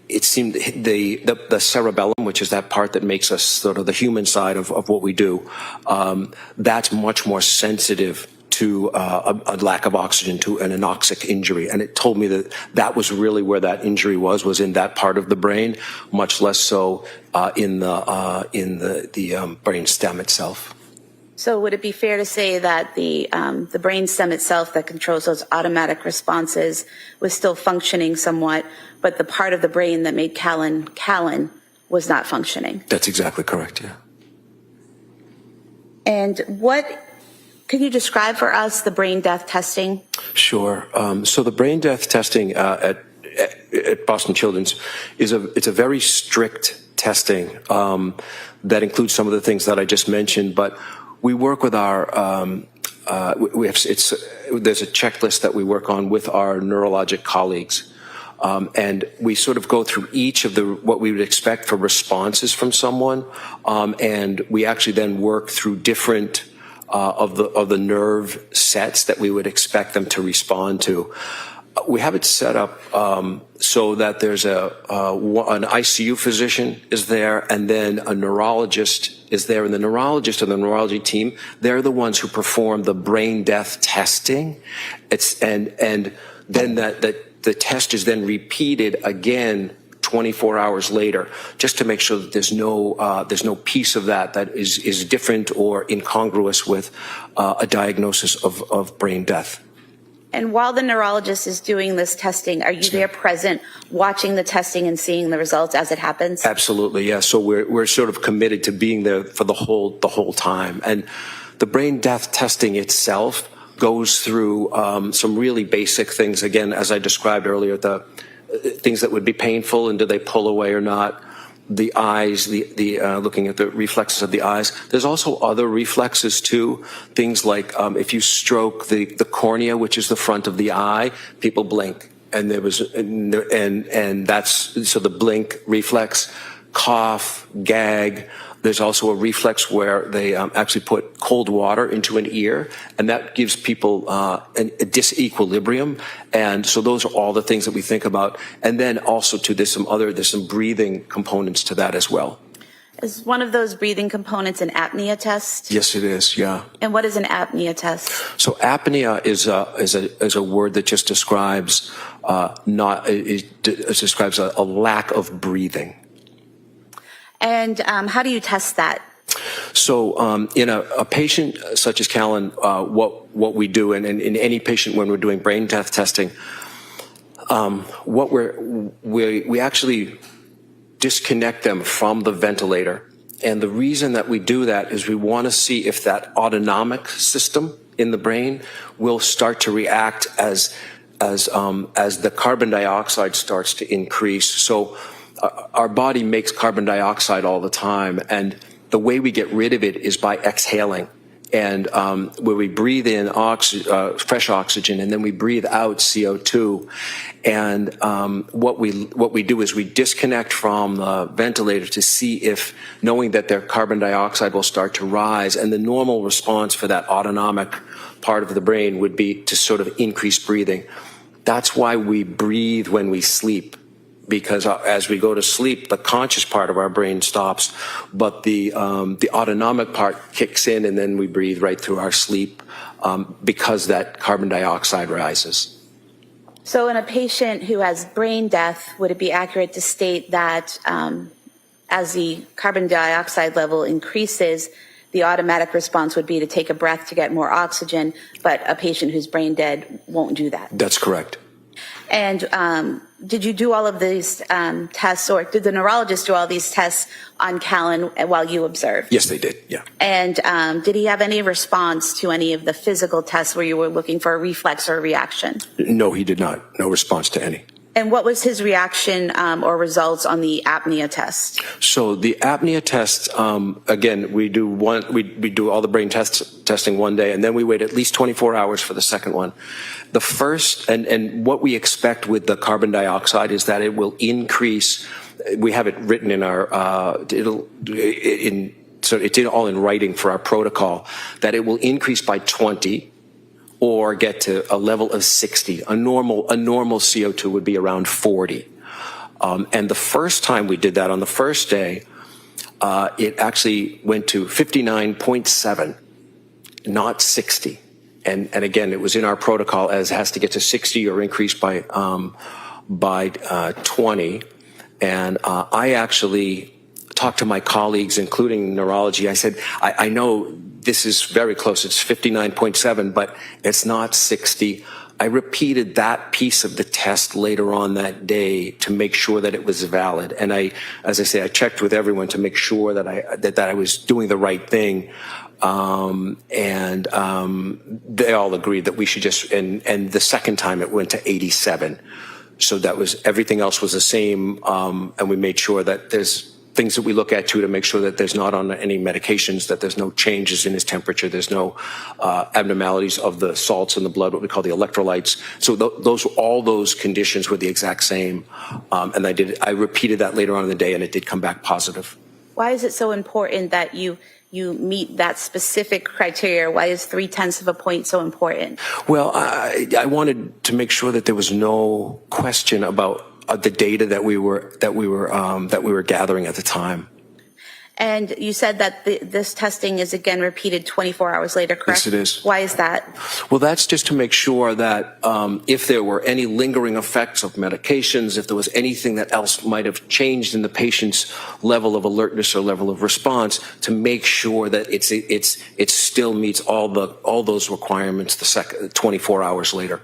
S10: it seemed the cerebellum, which is that part that makes us sort of the human side of what we do, that's much more sensitive to a lack of oxygen, to an anoxic injury. And it told me that that was really where that injury was in that part of the brain, much less so in the brain stem itself.
S7: So would it be fair to say that the brain stem itself that controls those automatic responses was still functioning somewhat, but the part of the brain that made Callan was not functioning?
S10: That's exactly correct, yeah.
S7: And can you describe for us the brain death testing?
S10: Sure. So the brain death testing at Boston Children's it's a very strict testing that includes some of the things that I just mentioned, but we work with our, there's a checklist that we work on with our neurologic colleagues. And we sort of go through each of what we would expect for responses from someone. And we actually then work through different of the nerve sets that we would expect them to respond to. We have it set up so that there's an ICU physician is there, and then a neurologist is there, and the neurologist and the neurology team, they're the ones who perform the brain death testing. And then the test is then repeated again 24 hours later, just to make sure that there's no piece of that is different or incongruous with a diagnosis of brain death.
S7: And while the neurologist is doing this testing, are you there present, watching the testing and seeing the results as it happens?
S10: Absolutely, yeah. So we're sort of committed to being there for the whole time. And the brain death testing itself goes through some really basic things. Again, as I described earlier, the things that would be painful and do they pull away or not. The eyes, looking at the reflexes of the eyes. There's also other reflexes too. Things like if you stroke the cornea, which is the front of the eye, people blink, and that's so the blink reflex, cough, gag. There's also a reflex where they actually put cold water into an ear, and that gives people a disequilibrium. And so those are all the things that we think about. And then also too, there's some breathing components to that as well.
S7: Is one of those breathing components an apnea test?
S10: Yes, it is. Yeah.
S7: And what is an apnea test?
S10: So apnea is a word that just describes describes a lack of breathing.
S7: And how do you test that?
S10: So in a patient such as Callan, what we do, and in any patient when we're doing brain death testing, we actually disconnect them from the ventilator. And the reason that we do that is we want to see if that autonomic system in the brain will start to react as the carbon dioxide starts to increase. So our body makes carbon dioxide all the time, and the way we get rid of it is by exhaling. And where we breathe in fresh oxygen, and then we breathe out CO2. And what we do is we disconnect from the ventilator to see if, knowing that their carbon dioxide will start to rise, and the normal response for that autonomic part of the brain would be to sort of increase breathing. That's why we breathe when we sleep, because as we go to sleep, the conscious part of our brain stops, but the autonomic part kicks in, and then we breathe right through our sleep because that carbon dioxide rises.
S7: So in a patient who has brain death, would it be accurate to state that as the carbon dioxide level increases, the automatic response would be to take a breath to get more oxygen, but a patient who's brain dead won't do that?
S10: That's correct.
S7: And did you do all of these tests, or did the neurologist do all these tests on Callan while you observed?
S10: Yes, they did, yeah.
S7: And did he have any response to any of the physical tests where you were looking for a reflex or a reaction?
S10: No, he did not. No response to any.
S7: And what was his reaction or results on the apnea test?
S10: So the apnea test, again, we do all the brain testing one day, and then we wait at least 24 hours for the second one. The first, and what we expect with the carbon dioxide is that it will increase. We have it written in our, so it's all in writing for our protocol, that it will increase by 20 or get to a level of 60. A normal CO2 would be around 40. And the first time we did that, on the first day, it actually went to 59.7, not 60. And again, it was in our protocol as has to get to 60 or increase by 20. And I actually talked to my colleagues, including neurology. I said, I know this is very close. It's 59.7, but it's not 60. I repeated that piece of the test later on that day to make sure that it was valid. And as I say, I checked with everyone to make sure that I was doing the right thing. They all agreed that we should just, and the second time it went to 87. So that was, everything else was the same. And we made sure that there's things that we look at too to make sure that there's not on any medications, that there's no changes in his temperature, there's no abnormalities of the salts in the blood, what we call the electrolytes. So all those conditions were the exact same. And I repeated that later on in the day, and it did come back positive.
S7: Why is it so important that you meet that specific criteria? Why is 0.3 of a point so important?
S10: Well, I wanted to make sure that there was no question about the data that we were gathering at the time.
S7: And you said that this testing is again repeated 24 hours later, correct?
S10: Yes, it is.
S7: Why is that?
S10: Well, that's just to make sure that if there were any lingering effects of medications, if there was anything that else might have changed in the patient's level of alertness or level of response, to make sure that it still meets all those requirements 24 hours later.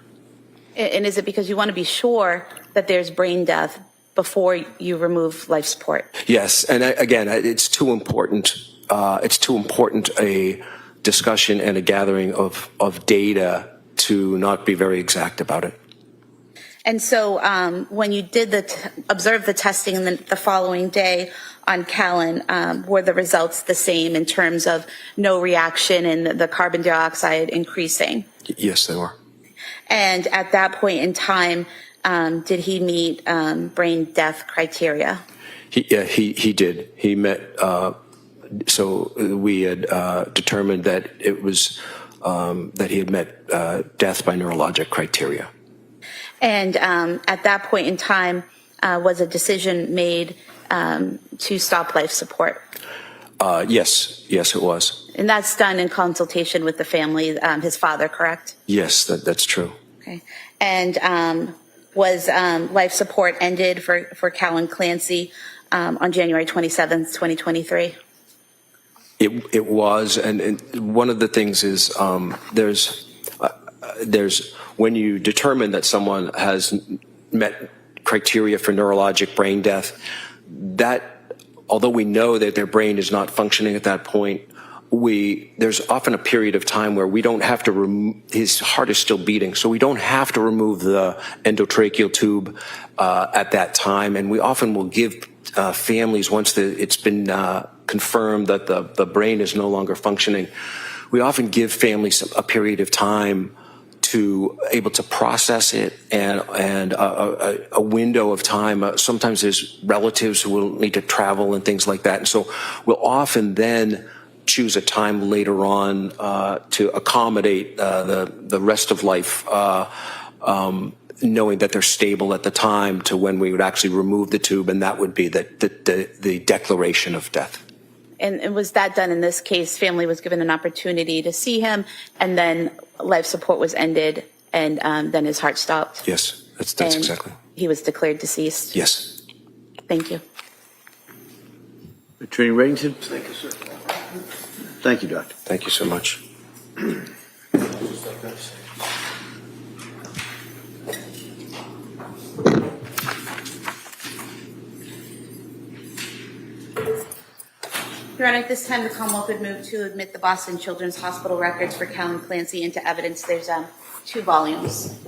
S7: And is it because you want to be sure that there's brain death before you remove life support?
S10: Yes, and again, it's too important. It's too important a discussion and a gathering of data to not be very exact about it.
S7: And so, when you did observe the testing and the following day on Callan, were the results the same in terms of no reaction and the carbon dioxide increasing?
S10: Yes, they were.
S7: And at that point in time, did he meet brain death criteria?
S10: He did. He met. So we had determined that it was that he had met death by neurologic criteria.
S7: And at that point in time, was a decision made to stop life support?
S10: Yes, it was.
S7: And that's done in consultation with the family, his father, correct?
S10: Yes, that's true.
S7: Okay. And was life support ended for Callan Clancy on January 27th, 2023?
S10: It was, and one of the things is there's when you determine that someone has met criteria for neurologic brain death, that although we know that their brain is not functioning at that point, there's often a period of time where we don't have to remove, his heart is still beating, so we don't have to remove the endotracheal tube at that time, and we often will give families, once it's been confirmed that the brain is no longer functioning, we often give families a period of time to able to process it and a window of time. Sometimes there's relatives who will need to travel and things like that. And so we'll often then choose a time later on to accommodate the rest of life, knowing that they're stable at the time to when we would actually remove the tube, and that would be the declaration of death.
S7: And was that done in this case? Family was given an opportunity to see him, and then life support was ended, and then his heart stopped.
S10: Yes, that's exactly.
S7: He was declared deceased.
S10: Yes.
S7: Thank you.
S3: Attorney Reddington? Thank you, sir. Thank you, Doctor.
S10: Thank you so much.
S7: Your Honor, at this time, the Commonwealth would move to admit the Boston Children's Hospital records for Callan Clancy into evidence. There's 2 volumes.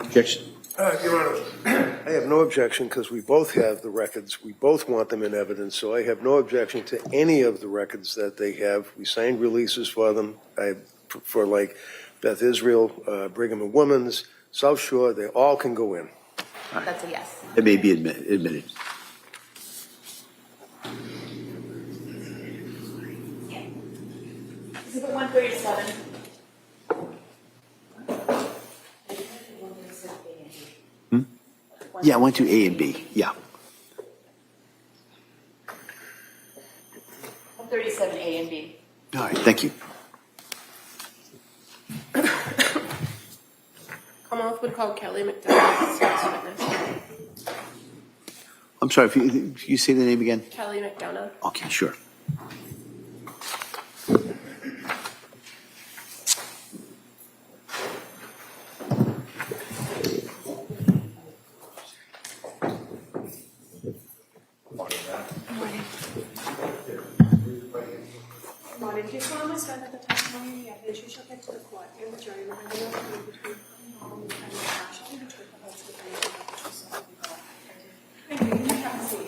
S3: Objection.
S4: Your Honor, I have no objection because we both have the records. We both want them in evidence, so I have no objection to any of the records that they have. We signed releases for them. For like Beth Israel, Brigham and Women's, South Shore, they all can go in.
S7: That's a yes.
S3: It may be admitted.
S7: Exhibit 137.
S3: Yeah, I went to A and B, yeah.
S7: 37A and B.
S3: All right, thank you.
S5: Commonwealth would call Kelly McDonough as witness.
S3: I'm sorry, if you say the name again?
S5: Kelly McDonough.
S3: Okay, sure.
S2: Morning. Do you solemnly swear that the testimony you give that you shall give to the court and the jury will be between all and the truth the whole truth and nothing but the truth, so help you God. Thank you. You may have a seat.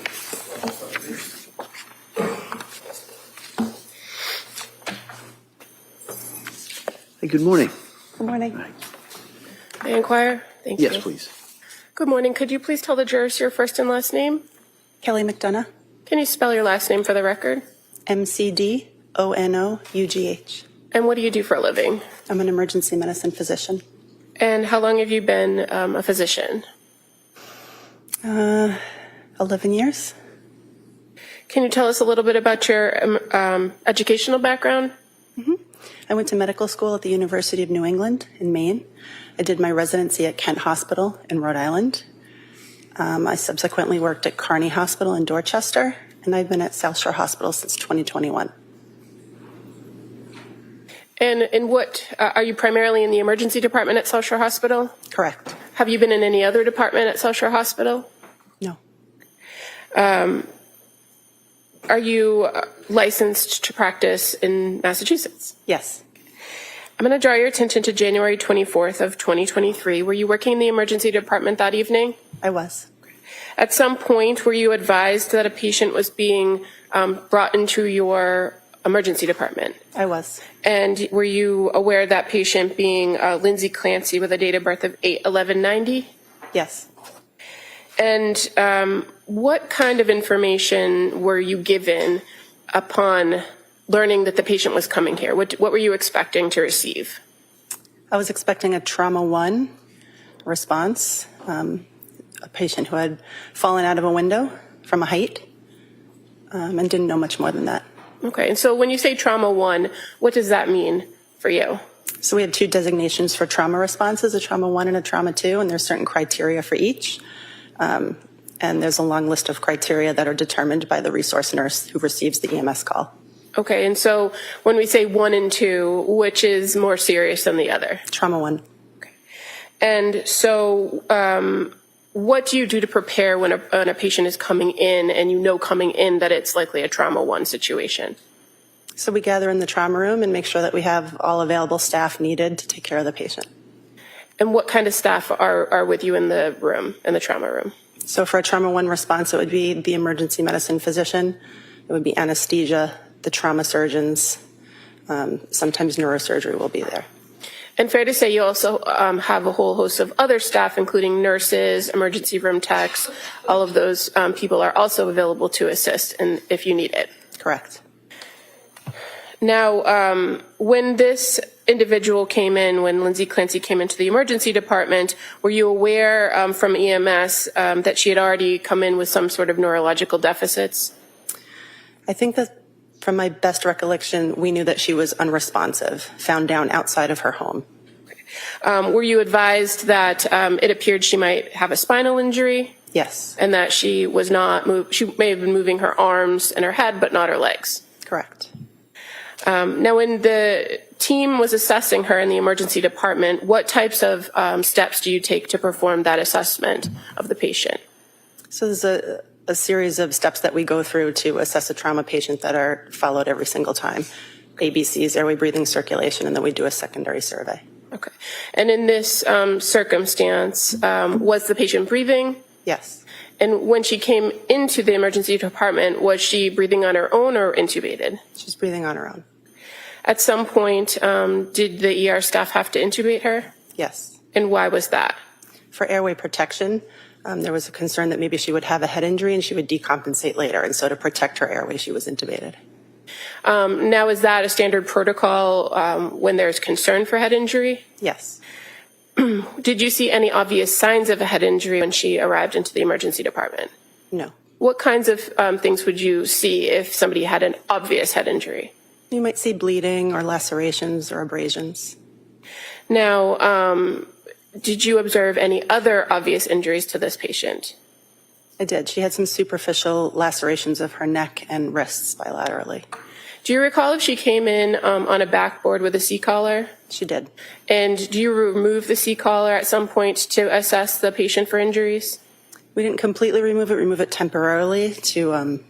S3: Hey, good morning.
S7: Good morning.
S5: May I inquire? Thank you.
S3: Yes, please.
S5: Good morning. Could you please tell the jurors your first and last name?
S11: Kelly McDonough,
S5: Can you spell your last name for the record?
S11: McDonough.
S5: And what do you do for a living?
S11: I'm an emergency medicine physician.
S5: And how long have you been a physician?
S11: 11 years.
S5: Can you tell us a little bit about your educational background?
S11: I went to medical school at the University of New England in Maine. I did my residency at Kent Hospital in Rhode Island. I subsequently worked at Kearney Hospital in Dorchester, and I've been at South Shore Hospital since 2021.
S5: And in what, are you primarily in the emergency department at South Shore Hospital?
S11: Correct.
S5: Have you been in any other department at South Shore Hospital?
S11: No.
S5: Are you licensed to practice in Massachusetts?
S11: Yes.
S5: I'm going to draw your attention to January 24th of 2023. Were you working in the emergency department that evening?
S11: I was.
S5: At some point, were you advised that a patient was being brought into your emergency department?
S11: I was.
S5: And were you aware of that patient being Lindsay Clancy with a date of birth of 8/11/90?
S11: Yes.
S5: And what kind of information were you given upon learning that the patient was coming here? What were you expecting to receive?
S11: I was expecting a trauma 1 response, a patient who had fallen out of a window from a height, and didn't know much more than that.
S5: Okay, and so when you say trauma 1, what does that mean for you?
S11: So we had 2 designations for trauma responses, a trauma 1 and a trauma 2, and there's certain criteria for each. And there's a long list of criteria that are determined by the resource nurse who receives the EMS call.
S5: Okay, and so when we say 1 and 2, which is more serious than the other?
S11: Trauma 1.
S5: Okay. And so what do you do to prepare when a patient is coming in and you know coming in that it's likely a trauma 1 situation?
S11: So we gather in the trauma room and make sure that we have all available staff needed to take care of the patient.
S5: And what kind of staff are with you in the room, in the trauma room?
S11: So for a trauma 1 response, it would be the emergency medicine physician, it would be anesthesia, the trauma surgeons, sometimes neurosurgery will be there.
S5: And fair to say you also have a whole host of other staff, including nurses, emergency room techs, all of those people are also available to assist if you need it.
S11: Correct.
S5: Now, when this individual came in, when Lindsay Clancy came into the emergency department, were you aware from EMS that she had already come in with some sort of neurological deficits?
S11: I think that from my best recollection, we knew that she was unresponsive, found down outside of her home.
S5: Were you advised that it appeared she might have a spinal injury?
S11: Yes.
S5: And that she was not she may have been moving her arms and her head, but not her legs?
S11: Correct.
S5: Now, when the team was assessing her in the emergency department, what types of steps do you take to perform that assessment of the patient?
S11: So there's a series of steps that we go through to assess a trauma patient that are followed every single time. ABCs, airway, breathing, circulation, and then we do a secondary survey.
S5: Okay. And in this circumstance, was the patient breathing?
S11: Yes.
S5: And when she came into the emergency department, was she breathing on her own or intubated?
S11: She's breathing on her own.
S5: At some point, did the ER staff have to intubate her?
S11: Yes.
S5: And why was that?
S11: For airway protection, there was a concern that maybe she would have a head injury and she would decompensate later. And so to protect her airway, she was intubated.
S5: Now, is that a standard protocol when there's concern for head injury?
S11: Yes.
S5: Did you see any obvious signs of a head injury when she arrived into the emergency department?
S11: No.
S5: What kinds of things would you see if somebody had an obvious head injury?
S11: You might see bleeding or lacerations or abrasions.
S5: Now, did you observe any other obvious injuries to this patient?
S11: I did. She had some superficial lacerations of her neck and wrists bilaterally.
S5: Do you recall if she came in on a backboard with a C-collar?
S11: She did.
S5: And do you remove the C-collar at some point to assess the patient for injuries?
S11: We didn't completely remove it temporarily to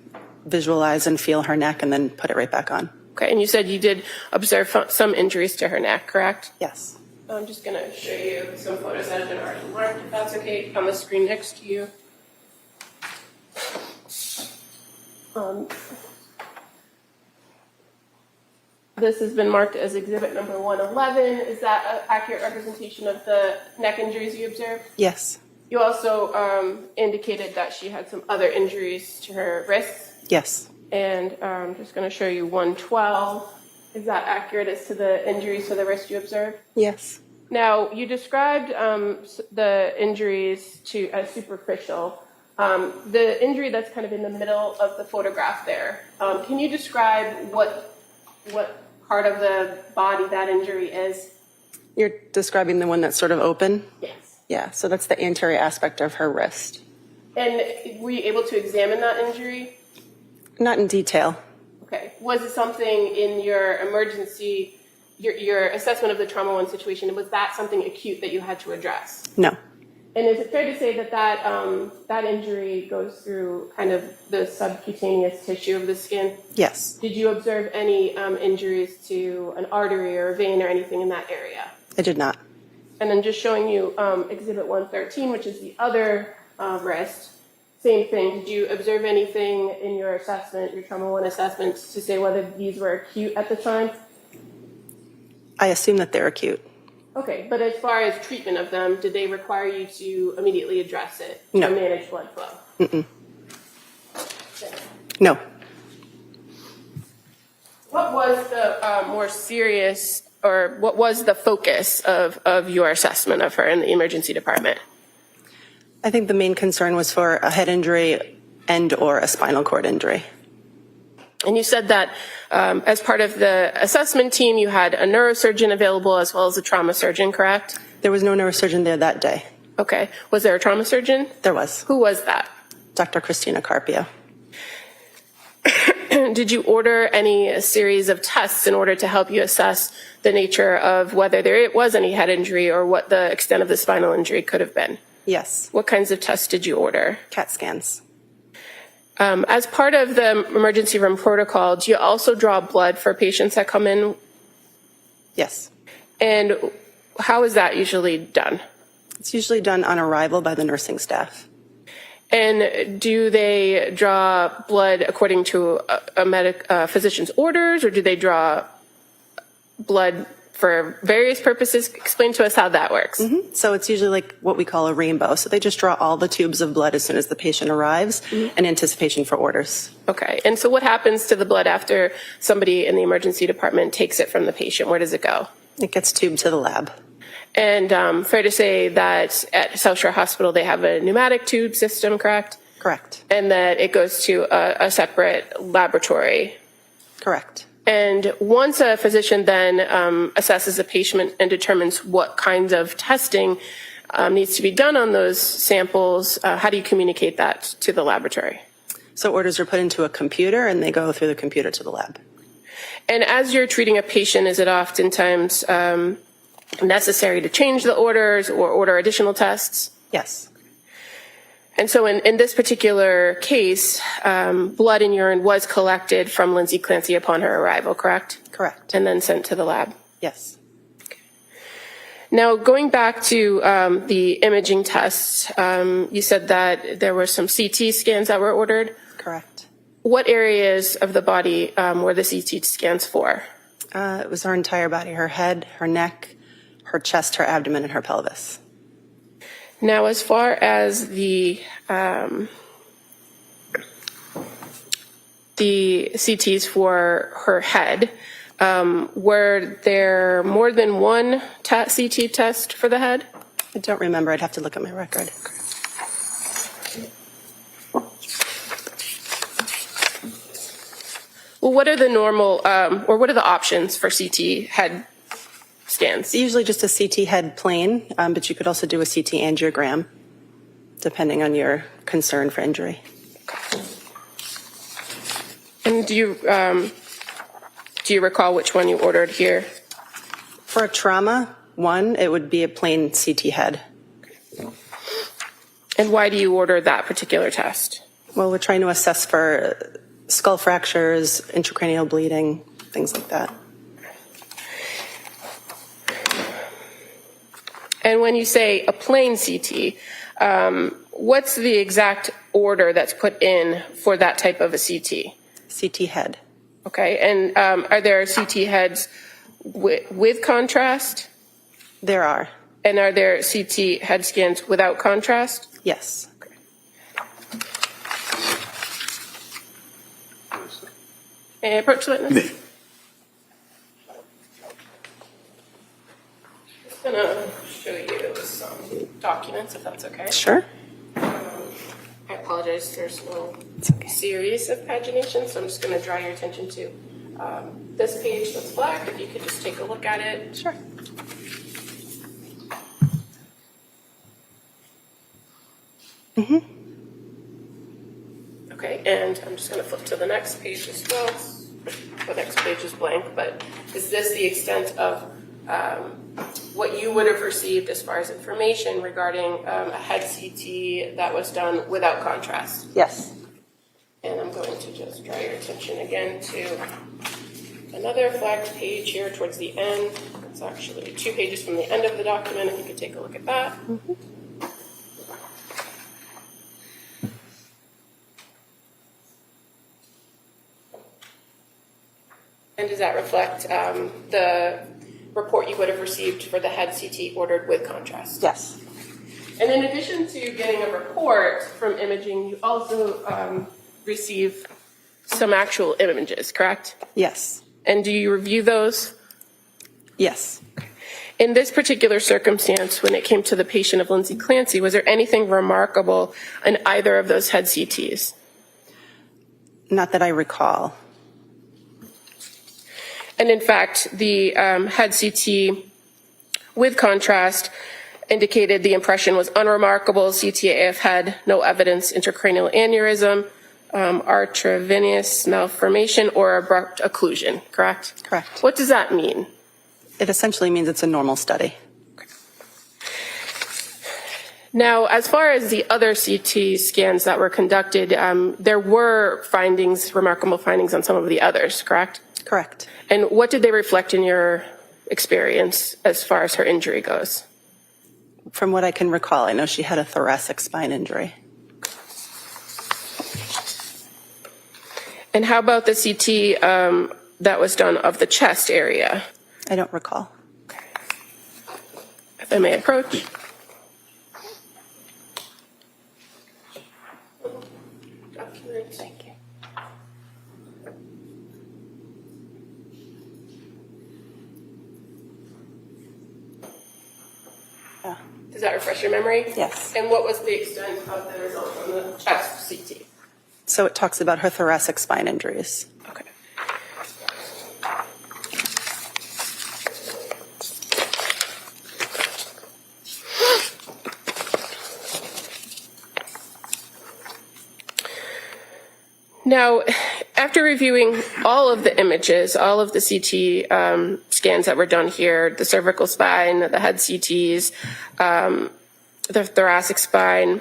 S11: visualize and feel her neck and then put it right back on.
S5: Okay, and you said you did observe some injuries to her neck, correct?
S11: Yes.
S5: I'm just going to show you some photos that have been already marked, if that's okay, on the screen next to you. This has been marked as exhibit number 111. Is that an accurate representation of the neck injuries you observed?
S11: Yes.
S5: You also indicated that she had some other injuries to her wrists.
S11: Yes.
S5: And I'm just going to show you 112. Is that accurate as to the injuries to the wrist you observed?
S11: Yes.
S5: Now, you described the injuries as superficial. The injury that's kind of in the middle of the photograph there, can you describe what part of the body that injury is?
S11: You're describing the one that's sort of open?
S5: Yes.
S11: Yeah, so that's the anterior aspect of her wrist.
S5: And were you able to examine that injury?
S11: Not in detail.
S5: Okay. Was it something in your emergency, your assessment of the trauma 1 situation, was that something acute that you had to address?
S11: No.
S5: And is it fair to say that that injury goes through kind of the subcutaneous tissue of the skin?
S11: Yes.
S5: Did you observe any injuries to an artery or a vein or anything in that area?
S11: I did not.
S5: And then just showing you exhibit 113, which is the other wrist. Same thing. Did you observe anything in your assessment, your trauma 1 assessment, to say whether these were acute at the time?
S11: I assume that they're acute.
S5: Okay, but as far as treatment of them, did they require you to immediately address it
S11: No.
S5: or manage blood flow?
S11: Mm-mm. No.
S5: What was the more serious, or what was the focus of your assessment of her in the emergency department?
S11: I think the main concern was for a head injury and or a spinal cord injury.
S5: And you said that as part of the assessment team, you had a neurosurgeon available as well as a trauma surgeon, correct?
S11: There was no neurosurgeon there that day.
S5: Okay. Was there a trauma surgeon?
S11: There was.
S5: Who was that?
S11: Dr. Christina Carpio.
S5: Did you order any series of tests in order to help you assess the nature of whether there was any head injury or what the extent of the spinal injury could have been?
S11: Yes.
S5: What kinds of tests did you order?
S11: CAT scans.
S5: As part of the emergency room protocol, do you also draw blood for patients that come in?
S11: Yes.
S5: And how is that usually done?
S11: It's usually done on arrival by the nursing staff.
S5: And do they draw blood according to a physician's orders, or do they draw blood for various purposes? Explain to us how that works.
S11: Mm-hmm. So it's usually like what we call a rainbow. So they just draw all the tubes of blood as soon as the patient arrives in anticipation for orders.
S5: Okay. And so what happens to the blood after somebody in the emergency department takes it from the patient? Where does it go?
S11: It gets tubed to the lab.
S5: And fair to say that at South Shore Hospital, they have a pneumatic tube system, correct?
S11: Correct.
S5: And that it goes to a separate laboratory.
S11: Correct.
S5: And once a physician then assesses a patient and determines what kinds of testing needs to be done on those samples, how do you communicate that to the laboratory?
S11: So orders are put into a computer and they go through the computer to the lab.
S5: And as you're treating a patient, is it oftentimes necessary to change the orders or order additional tests?
S11: Yes.
S5: And so in this particular case, blood and urine was collected from Lindsay Clancy upon her arrival, correct?
S11: Correct.
S5: And then sent to the lab?
S11: Yes.
S5: Okay. Now, going back to the imaging tests, you said that there were some CT scans that were ordered?
S11: Correct.
S5: What areas of the body were the CT scans for?
S11: It was her entire body, her head, her neck, her chest, her abdomen, and her pelvis.
S5: Now, as far as the CTs for her head, Were there more than one CT test for the head?
S11: I don't remember. I'd have to look at my record.
S5: Well, what are the normal, or what are the options for CT head scans?
S11: It's usually just a CT head plane, but you could also do a CT angiogram, depending on your concern for injury.
S5: And do you recall which one you ordered here?
S11: For a trauma one, it would be a plain CT head.
S5: And why do you order that particular test?
S11: Well, we're trying to assess for skull fractures, intracranial bleeding, things like that.
S5: And when you say a plain CT, what's the exact order that's put in for that type of a CT?
S11: CT head.
S5: Okay, and are there CT heads with contrast?
S11: There are.
S5: And are there CT head scans without contrast?
S11: Yes.
S5: Okay. May I approach the witness? I'm just going to show you some documents, if that's okay.
S11: Sure.
S5: I apologize, there's no series of pagination, so I'm just going to draw your attention to this page that's black. If you could just take a look at it.
S11: Sure. Mm-hmm.
S5: Okay, and I'm just going to flip to the next page as well. The next page is blank, but is this the extent of what you would have received as far as information regarding a head CT that was done without contrast?
S11: Yes.
S5: And I'm going to just draw your attention again to another flagged page here towards the end. It's actually 2 pages from the end of the document, if you could take a look at that.
S11: Mm-hmm.
S5: And does that reflect the report you would have received for the head CT ordered with contrast?
S11: Yes.
S5: And in addition to getting a report from imaging, you also receive some actual images, correct?
S11: Yes.
S5: And do you review those?
S11: Yes.
S5: In this particular circumstance, when it came to the patient of Lindsay Clancy, was there anything remarkable in either of those head CTs?
S11: Not that I recall.
S5: And in fact, the head CT with contrast indicated the impression was unremarkable. CTAF had no evidence intracranial aneurysm, arteriovenous malformation, or abrupt occlusion, correct?
S11: Correct.
S5: What does that mean?
S11: It essentially means it's a normal study.
S5: Now, as far as the other CT scans that were conducted, there were findings, remarkable findings on some of the others, correct?
S11: Correct.
S5: And what did they reflect in your experience as far as her injury goes?
S11: From what I can recall, I know she had a thoracic spine injury.
S5: And how about the CT that was done of the chest area?
S11: I don't recall.
S5: If I may approach. Document. Thank you.
S11: Yeah.
S5: Does that refresh your memory?
S11: Yes.
S5: And what was the extent of the result from the chest CT?
S11: So it talks about her thoracic spine injuries.
S5: Okay. Now, after reviewing all of the images, all of the CT scans that were done here, the cervical spine, the head CTs, the thoracic spine,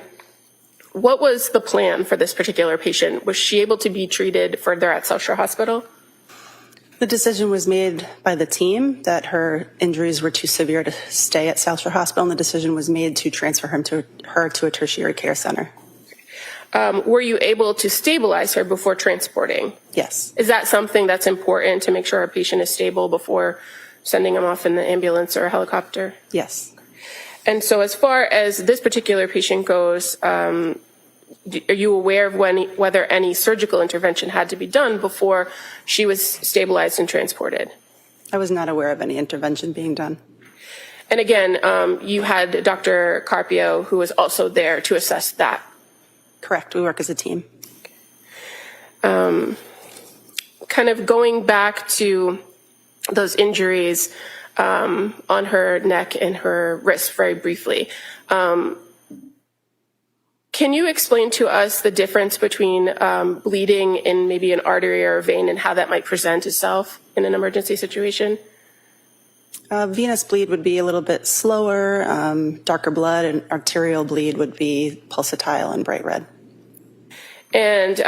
S5: what was the plan for this particular patient? Was she able to be treated further at Sejal Shah Hospital?
S11: The decision was made by the team that her injuries were too severe to stay at Sejal Shah Hospital, and the decision was made to transfer her to a tertiary care center.
S5: Were you able to stabilize her before transporting?
S11: Yes.
S5: Is that something that's important to make sure a patient is stable before sending them off in the ambulance or a helicopter?
S11: Yes.
S5: And so as far as this particular patient goes, are you aware of whether any surgical intervention had to be done before she was stabilized and transported?
S11: I was not aware of any intervention being done.
S5: And again, you had Dr. Carpio, who was also there to assess that.
S11: Correct. We work as a team.
S5: Kind of going back to those injuries on her neck and her wrist very briefly. Can you explain to us the difference between bleeding in maybe an artery or a vein and how that might present itself in an emergency situation?
S11: Venous bleed would be a little bit slower, darker blood, and arterial bleed would be pulsatile and bright red.
S5: And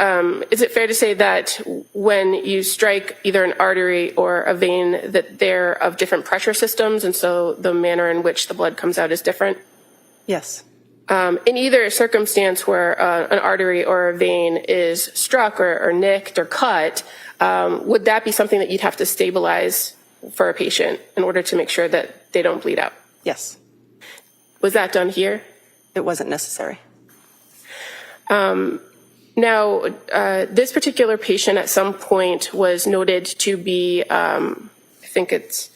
S5: is it fair to say that when you strike either an artery or a vein that they're of different pressure systems and so the manner in which the blood comes out is different?
S11: Yes.
S5: In either circumstance where an artery or a vein is struck or nicked or cut, would that be something that you'd have to stabilize for a patient in order to make sure that they don't bleed out?
S11: Yes.
S5: Was that done here?
S11: It wasn't necessary.
S5: Now, this particular patient at some point was noted to be, I think it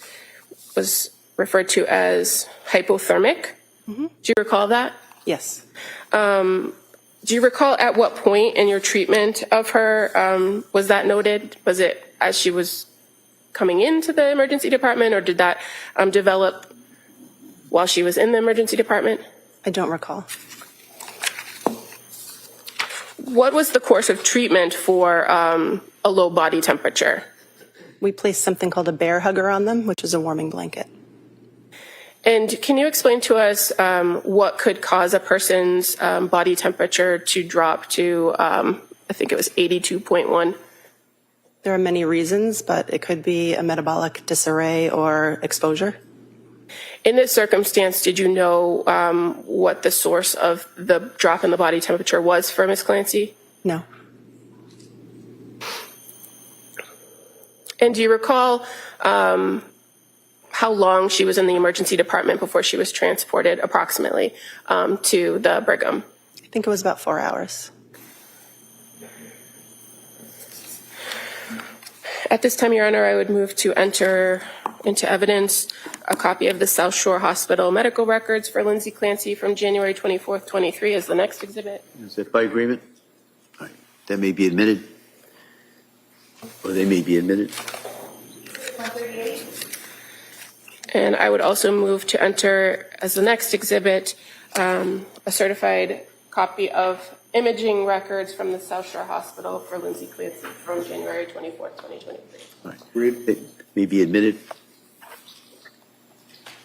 S5: was referred to as hypothermic. Mm-hmm. Do you recall that?
S11: Yes.
S5: Do you recall at what point in your treatment of her was that noted? Was it as she was coming into the emergency department, or did that develop while she was in the emergency department?
S11: I don't recall.
S5: What was the course of treatment for a low body temperature?
S11: We placed something called a bear hugger on them, which is a warming blanket.
S5: And can you explain to us what could cause a person's body temperature to drop to, I think it was 82.1?
S11: There are many reasons, but it could be a metabolic disarray or exposure.
S5: In this circumstance, did you know what the source of the drop in the body temperature was for Ms. Clancy?
S11: No.
S5: And do you recall how long she was in the emergency department before she was transported approximately to the Brigham?
S11: I think it was about 4 hours.
S5: At this time, Your Honor, I would move to enter into evidence a copy of the South Shore Hospital medical records for Lindsay Clancy from January 24th, 23 as the next exhibit.
S3: Is that by agreement? All right. That may be admitted. Or they may be admitted.
S7: 138.
S5: And I would also move to enter as the next exhibit a certified copy of imaging records from the South Shore Hospital for Lindsay Clancy from January 24th, 2023.
S3: All right. It may be admitted.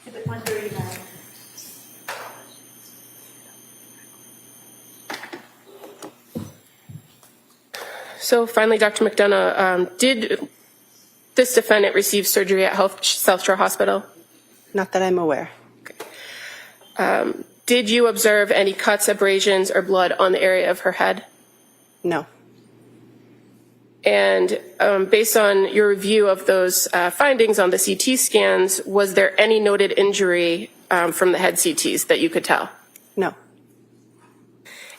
S7: Exhibit 139.
S5: So finally, Dr. McDonough, did this defendant receive surgery at South Shore Hospital?
S11: Not that I'm aware.
S5: Did you observe any cuts, abrasions, or blood on the area of her head?
S11: No.
S5: And based on your review of those findings on the CT scans, was there any noted injury from the head CTs that you could tell?
S11: No.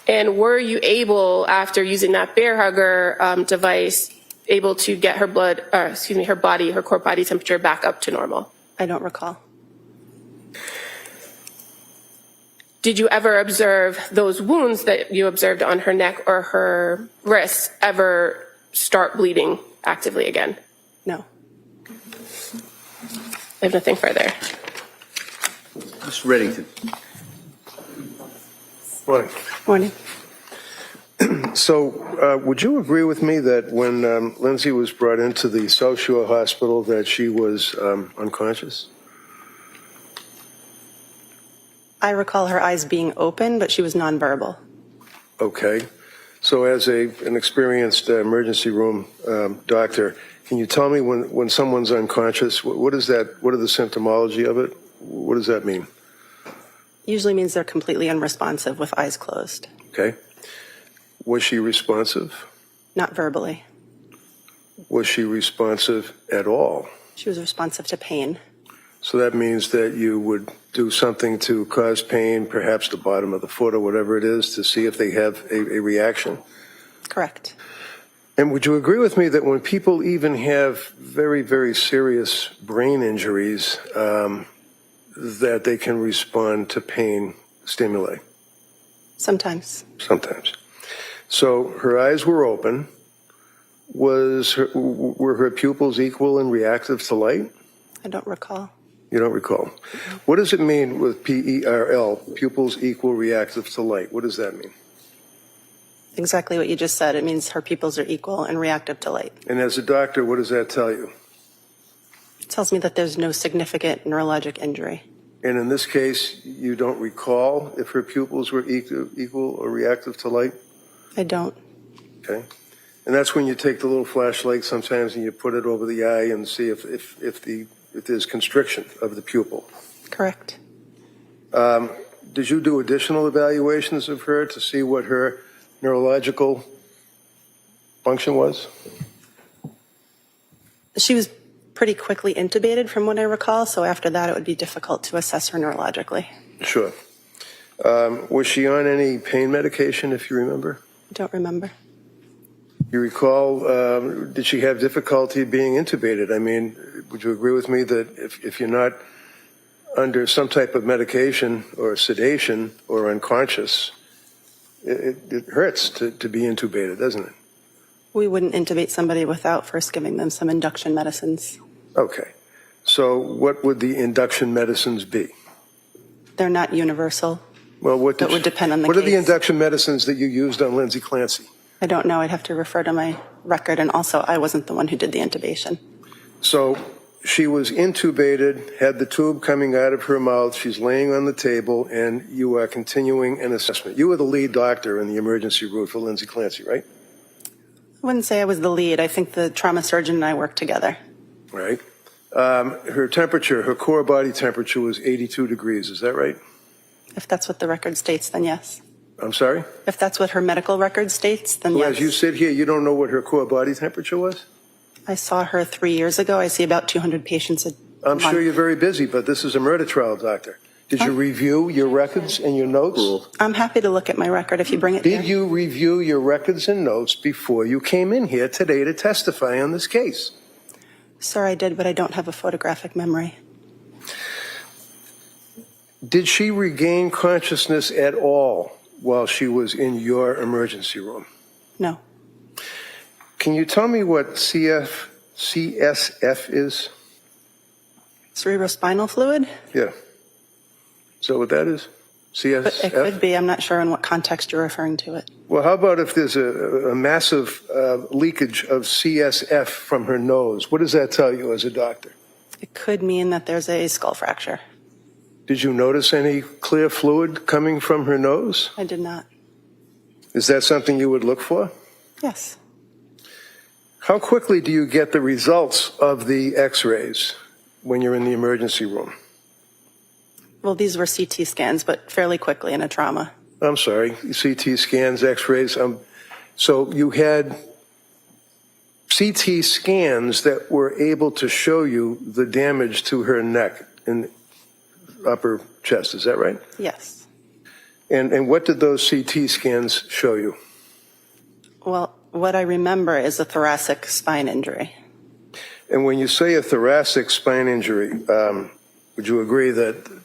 S5: And were you able, after using that bear hugger device, able to get her her core body temperature back up to normal?
S11: I don't recall.
S5: Did you ever observe those wounds that you observed on her neck or her wrists ever start bleeding actively again?
S11: No.
S5: I have nothing further.
S3: Mr. Reddington.
S4: Morning.
S11: Morning.
S4: So would you agree with me that when Lindsay was brought into the South Shore Hospital that she was unconscious?
S11: I recall her eyes being open, but she was nonverbal.
S4: Okay. So as an experienced emergency room doctor, can you tell me when someone's unconscious, what is that? What are the symptomology of it? What does that mean?
S11: Usually means they're completely unresponsive with eyes closed.
S4: Okay. Was she responsive?
S11: Not verbally.
S4: Was she responsive at all?
S11: She was responsive to pain.
S4: So that means that you would do something to cause pain, perhaps the bottom of the foot or whatever it is, to see if they have a reaction?
S11: Correct.
S4: And would you agree with me that when people even have very, very serious brain injuries, that they can respond to pain stimuli?
S11: Sometimes.
S4: Sometimes. So her eyes were open. Were her pupils equal and reactive to light?
S11: I don't recall.
S4: You don't recall. What does it mean with PERL, pupils equal reactive to light? What does that mean?
S11: Exactly what you just said. It means her pupils are equal and reactive to light.
S4: And as a doctor, what does that tell you?
S11: It tells me that there's no significant neurologic injury.
S4: And in this case, you don't recall if her pupils were equal or reactive to light?
S11: I don't.
S4: Okay. And that's when you take the little flashlight sometimes and you put it over the eye and see if there's constriction of the pupil.
S11: Correct.
S4: Did you do additional evaluations of her to see what her neurological function was?
S11: She was pretty quickly intubated from what I recall, so after that it would be difficult to assess her neurologically.
S4: Sure. Was she on any pain medication, if you remember?
S11: I don't remember.
S4: You recall, did she have difficulty being intubated? I mean, would you agree with me that if you're not under some type of medication or sedation or unconscious, it hurts to be intubated, doesn't it?
S11: We wouldn't intubate somebody without first giving them some induction medicines.
S4: Okay. So what would the induction medicines be?
S11: They're not universal.
S4: Well,
S11: That would depend on the
S4: What are the
S11: case.
S4: induction medicines that you used on Lindsay Clancy?
S11: I don't know. I'd have to refer to my record, and also I wasn't the one who did the intubation.
S4: So she was intubated, had the tube coming out of her mouth, she's laying on the table, and you are continuing an assessment. You were the lead doctor in the emergency room for Lindsay Clancy, right?
S11: I wouldn't say I was the lead. I think the trauma surgeon and I worked together.
S4: Right. Her temperature, her core body temperature was 82 degrees, is that right?
S11: If that's what the record states, then yes.
S4: I'm sorry?
S11: If that's what her medical record states, then
S4: Well,
S11: yes.
S4: as you sit here, you don't know what her core body temperature was?
S11: I saw her 3 years ago. I see about 200 patients a
S4: I'm
S11: month.
S4: sure you're very busy, but this is a murder trial, doctor. Did you review your records and your notes?
S11: I'm happy to look at my record if you bring it
S4: Did
S11: here.
S4: you review your records and notes before you came in here today to testify on this case?
S11: Sir, I did, but I don't have a photographic memory.
S4: Did she regain consciousness at all while she was in your emergency room?
S11: No.
S4: Can you tell me what CSF is?
S11: Cerebrospinal fluid?
S4: Yeah. Is that what that is? CSF?
S11: But it could be. I'm not sure in what context you're referring to it.
S4: Well, how about if there's a massive leakage of CSF from her nose? What does that tell you as a doctor?
S11: It could mean that there's a skull fracture.
S4: Did you notice any clear fluid coming from her nose?
S11: I did not.
S4: Is that something you would look for?
S11: Yes.
S4: How quickly do you get the results of the x-rays when you're in the emergency room?
S11: Well, these were CT scans, but fairly quickly in a trauma.
S4: I'm sorry, CT scans, x-rays. So you had CT scans that were able to show you the damage to her neck and upper chest, is that right?
S11: Yes.
S4: And what did those CT scans show you?
S11: Well, what I remember is a thoracic spine injury.
S4: And when you say a thoracic spine injury, would you agree that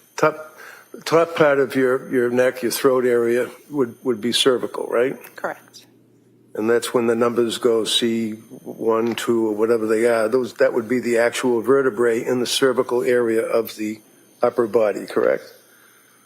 S4: top part of your neck, your throat area, would be cervical, right?
S11: Correct.
S4: And that's when the numbers go C1, 2, or whatever they are. That would be the actual vertebrae in the cervical area of the upper body, correct?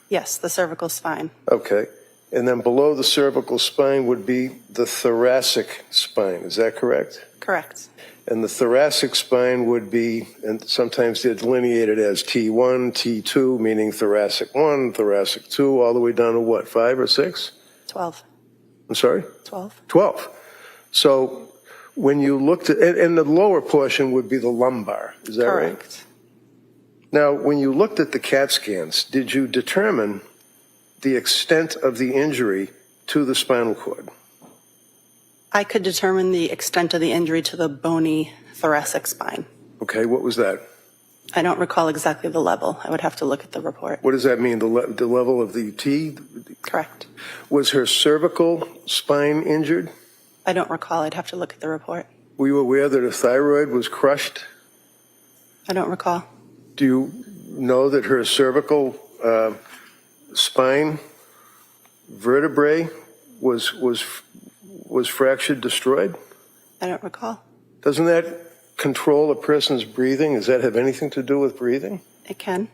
S11: Yes, the cervical spine.
S4: Okay. And then below the cervical spine would be the thoracic spine, is that correct?
S11: Correct.
S4: And the thoracic spine would be, and sometimes they're delineated as T1, T2, meaning thoracic 1, thoracic 2, all the way down to what, 5 or 6?
S11: 12.
S4: I'm sorry?
S11: 12.
S4: 12. So when you looked at, and the lower portion would be the lumbar, is that right?
S11: Correct.
S4: Now, when you looked at the CAT scans, did you determine the extent of the injury to the spinal cord?
S11: I could determine the extent of the injury to the bony thoracic spine.
S4: Okay, what was that?
S11: I don't recall exactly the level. I would have to look at the report.
S4: What does that mean, the level of the T?
S11: Correct.
S4: Was her cervical spine injured?
S11: I don't recall. I'd have to look at the report.
S4: Were you aware that her thyroid was crushed?
S11: I don't recall.
S4: Do you know that her cervical spine vertebrae was fractured, destroyed?
S11: I don't recall.
S4: Doesn't that control a person's breathing? Does that have anything to do with breathing?
S11: It can.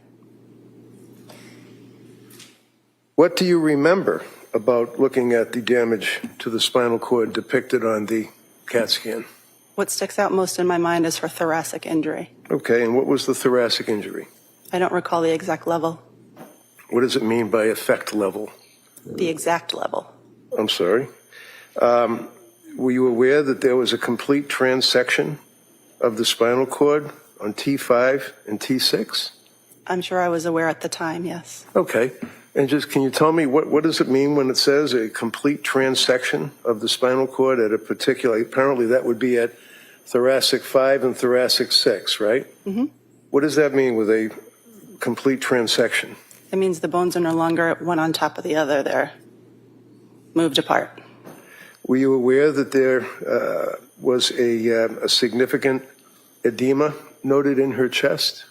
S4: What do you remember about looking at the damage to the spinal cord depicted on the CAT scan?
S11: What sticks out most in my mind is her thoracic injury.
S4: Okay, and what was the thoracic injury?
S11: I don't recall the exact level.
S4: What does it mean by effect level?
S11: The exact level.
S4: I'm sorry. Were you aware that there was a complete transection of the spinal cord on T5 and T6?
S11: I'm sure I was aware at the time, yes.
S4: Okay. And just, can you tell me what does it mean when it says a complete transection of the spinal cord at a particular, apparently that would be at thoracic 5 and thoracic 6, right?
S11: Mm-hmm.
S4: What does that mean with a complete transection?
S11: It means the bones are no longer one on top of the other. They're moved apart.
S4: Were you aware that there was a significant edema noted in her chest?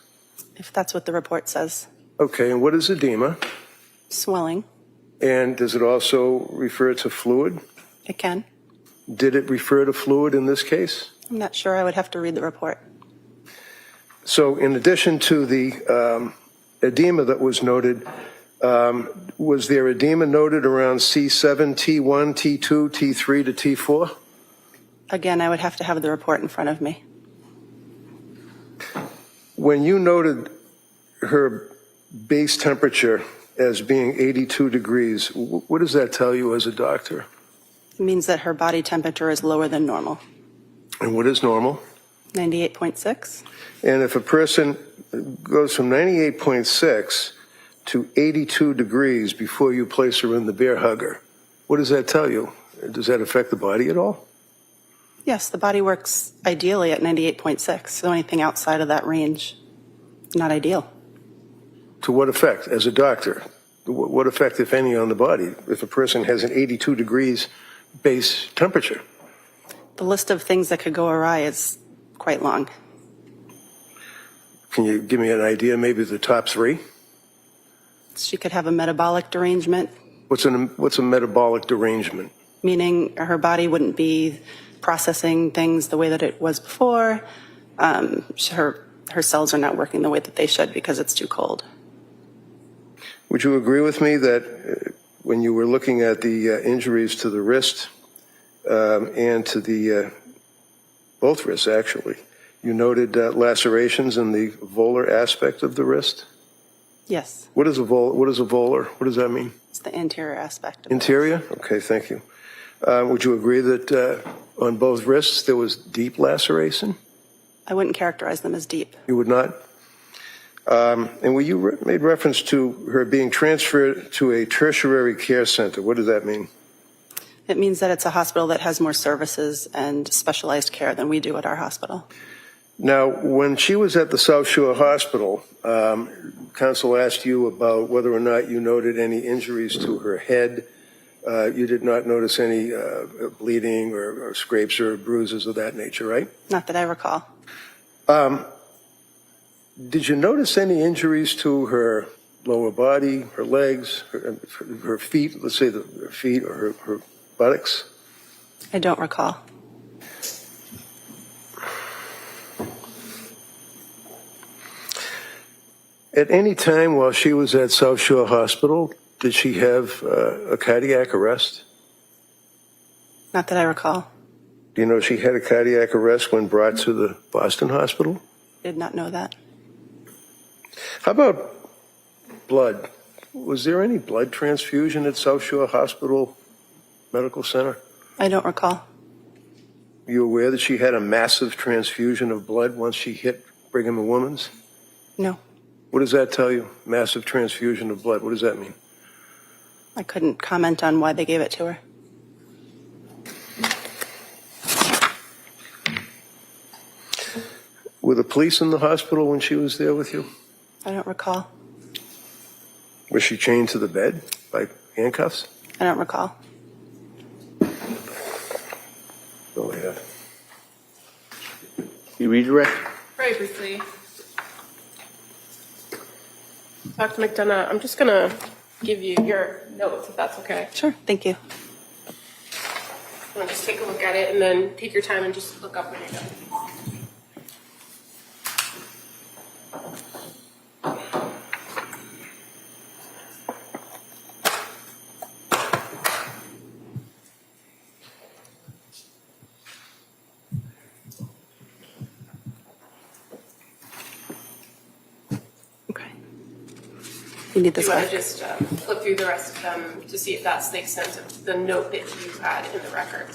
S11: If that's what the report says.
S4: Okay, and what is edema?
S11: Swelling.
S4: And does it also refer to fluid?
S11: It can.
S4: Did it refer to fluid in this case?
S11: I'm not sure. I would have to read the report.
S4: So in addition to the edema that was noted, was there edema noted around C7, T1, T2, T3 to T4?
S11: Again, I would have to have the report in front of me.
S4: When you noted her base temperature as being 82 degrees, what does that tell you as a doctor?
S11: It means that her body temperature is lower than normal.
S4: And what is normal?
S11: 98.6.
S4: And if a person goes from 98.6 to 82 degrees before you place her in the bear hugger, what does that tell you? Does that affect the body at all?
S11: Yes, the body works ideally at 98.6. So anything outside of that range, not ideal.
S4: To what effect, as a doctor? What effect, if any, on the body if a person has an 82 degrees base temperature?
S11: The list of things that could go awry is quite long.
S4: Can you give me an idea, maybe the top three?
S11: She could have a metabolic derangement,
S4: What's a metabolic derangement?
S11: meaning her body wouldn't be processing things the way that it was before. Her cells are not working the way that they should because it's too cold.
S4: Would you agree with me that when you were looking at the injuries to the wrist and to the both wrists, actually, you noted lacerations in the volar aspect of the wrist?
S11: Yes,
S4: What is a volar? What does that mean?
S11: it's the anterior aspect of it.
S4: Interior? Okay, thank you. Would you agree that on both wrists there was deep laceration?
S11: I wouldn't characterize them as deep.
S4: You would not? And when you made reference to her being transferred to a tertiary care center, what does that mean?
S11: It means that it's a hospital that has more services and specialized care than we do at our hospital.
S4: Now, when she was at the South Shore Hospital, counsel asked you about whether or not you noted any injuries to her head. You did not notice any bleeding or scrapes or bruises of that nature, right?
S11: Not that I recall.
S4: Did you notice any injuries to her lower body, her legs, her feet, let's say her feet or her buttocks?
S11: I don't recall.
S4: At any time while she was at South Shore Hospital, did she have a cardiac arrest?
S11: Not that I recall.
S4: Do you know she had a cardiac arrest when brought to the Boston Hospital?
S11: Did not know that.
S4: How about blood? Was there any blood transfusion at South Shore Hospital Medical Center?
S11: I don't recall.
S4: Are you aware that she had a massive transfusion of blood once she hit Brigham and Women's?
S11: No,
S4: What does that tell you? Massive transfusion of blood. What does that mean?
S11: I couldn't comment on why they gave it to her.
S4: Were the police in the hospital when she was there with you?
S11: I don't recall.
S4: Was she chained to the bed by handcuffs?
S11: I don't recall.
S3: You redirect?
S5: Very briefly. Dr. McDonough, I'm just going to give you your notes, if that's okay.
S11: Sure, thank you.
S5: I'm going to just take a look at it and then take your time and just look up when you're done.
S11: Okay. You need this
S5: Do you want
S11: back?
S5: to just flip through the rest of them to see if that's the extent of the note that you had in the record?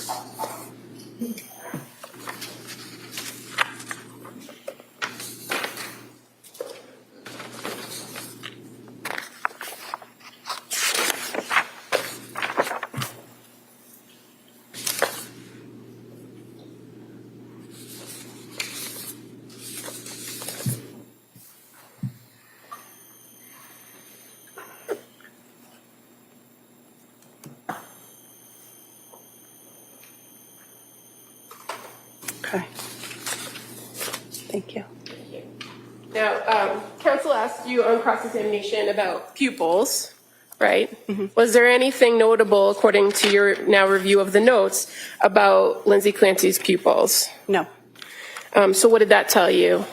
S11: Okay. Thank you.
S5: Now, counsel asked you on cross-examination about pupils, right? Was there anything notable, according to your now review of the notes, about Lindsay Clancy's pupils?
S11: No.
S5: So what did that tell you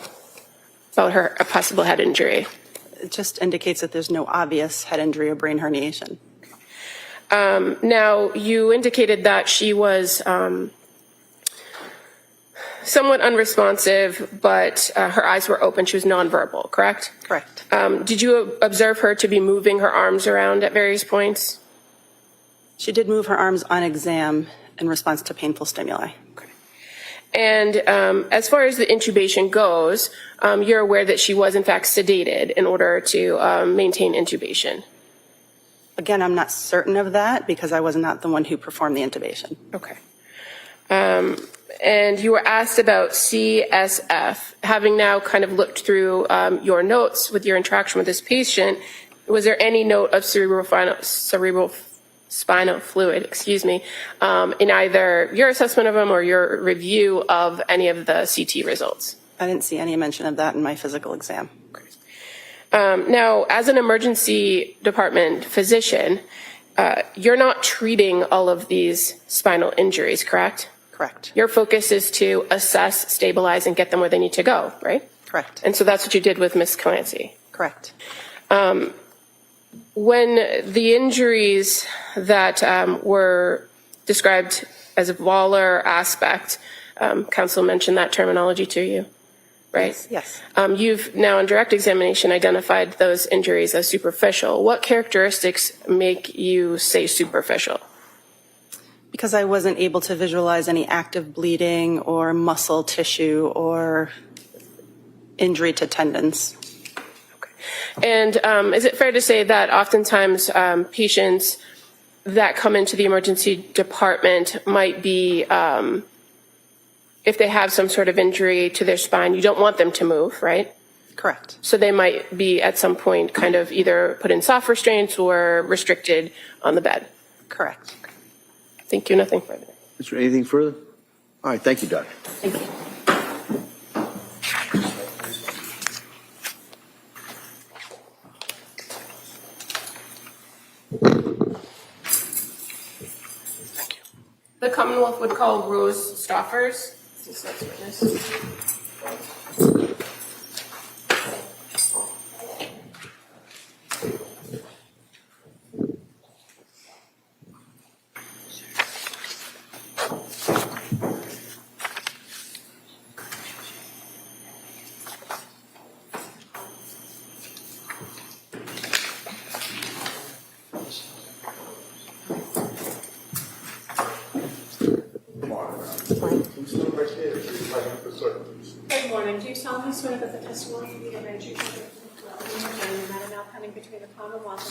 S5: about her a possible head injury?
S11: It just indicates that there's no obvious head injury or brain herniation.
S5: Now, you indicated that she was somewhat unresponsive, but her eyes were open. She was nonverbal, correct?
S11: Correct.
S5: Did you observe her to be moving her arms around at various points?
S11: She did move her arms on exam in response to painful stimuli.
S5: And as far as the intubation goes, you're aware that she was in fact sedated in order to maintain intubation.
S11: Again, I'm not certain of that because I was not the one who performed the intubation.
S5: Okay. And you were asked about CSF. Having now kind of looked through your notes with your interaction with this patient, was there any note of cerebral spinal fluid, in either your assessment of them or your review of any of the CT results?
S11: I didn't see any mention of that in my physical exam.
S5: Now, as an emergency department physician, you're not treating all of these spinal injuries, correct?
S11: Correct.
S5: Your focus is to assess, stabilize, and get them where they need to go, right?
S11: Correct.
S5: And so that's what you did with Miss Clancy.
S11: Correct.
S5: When the injuries that were described as a volar aspect, counsel mentioned that terminology to you, right?
S11: Yes.
S5: You've now, in direct examination, identified those injuries as superficial. What characteristics make you say superficial?
S11: Because I wasn't able to visualize any active bleeding or muscle tissue or injury to tendons.
S5: And is it fair to say that oftentimes patients that come into the emergency department might be, if they have some sort of injury to their spine, you don't want them to move, right?
S11: Correct.
S5: So they might be at some point kind of either put in soft restraints or restricted on the bed.
S11: Correct.
S5: Thank you. Nothing further.
S3: Is there anything further? All right, thank you, Doctor.
S11: Thank you.
S5: The Commonwealth would call Rose Stoffers. This next witness.
S2: Good morning. Do you solemnly swear that the testimony you give and the matter now pending between the Commonwealth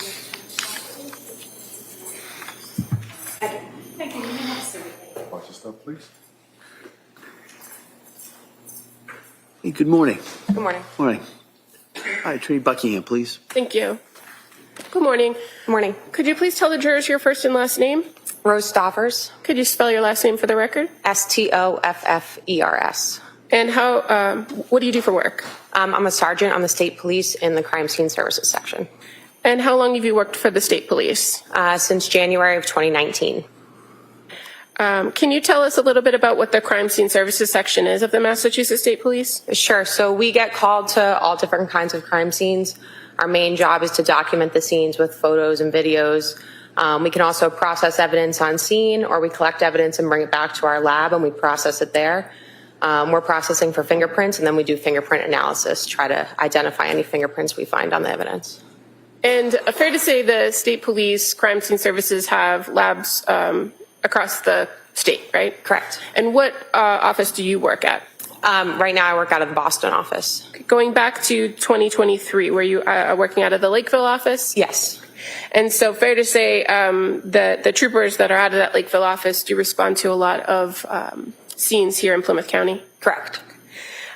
S2: and the Thank you. You may have a seat.
S9: Watch your stuff, please.
S3: Hey, good morning.
S5: Good morning.
S3: Morning. All right, Attorney Buckingham, please.
S5: Thank you. Good morning.
S12: Good morning.
S5: Could you please tell the jurors your first and last name?
S12: Rose Stoffers,
S5: Could you spell your last name for the record?
S12: Stoffers.
S5: And what do you do for work?
S12: I'm a sergeant on the state police in the crime scene services section.
S5: And how long have you worked for the state police?
S12: Since January of 2019.
S5: Can you tell us a little bit about what the crime scene services section is of the Massachusetts State Police?
S12: Sure. So we get called to all different kinds of crime scenes. Our main job is to document the scenes with photos and videos. We can also process evidence on scene, or we collect evidence and bring it back to our lab and we process it there. We're processing for fingerprints, and then we do fingerprint analysis, try to identify any fingerprints we find on the evidence.
S5: And fair to say the state police crime scene services have labs across the state, right?
S12: Correct.
S5: And what office do you work at?
S12: Right now I work out of the Boston office.
S5: Going back to 2023, were you working out of the Lakeville office?
S12: Yes.
S5: And so fair to say the troopers that are out of that Lakeville office do respond to a lot of scenes here in Plymouth County?
S12: Correct.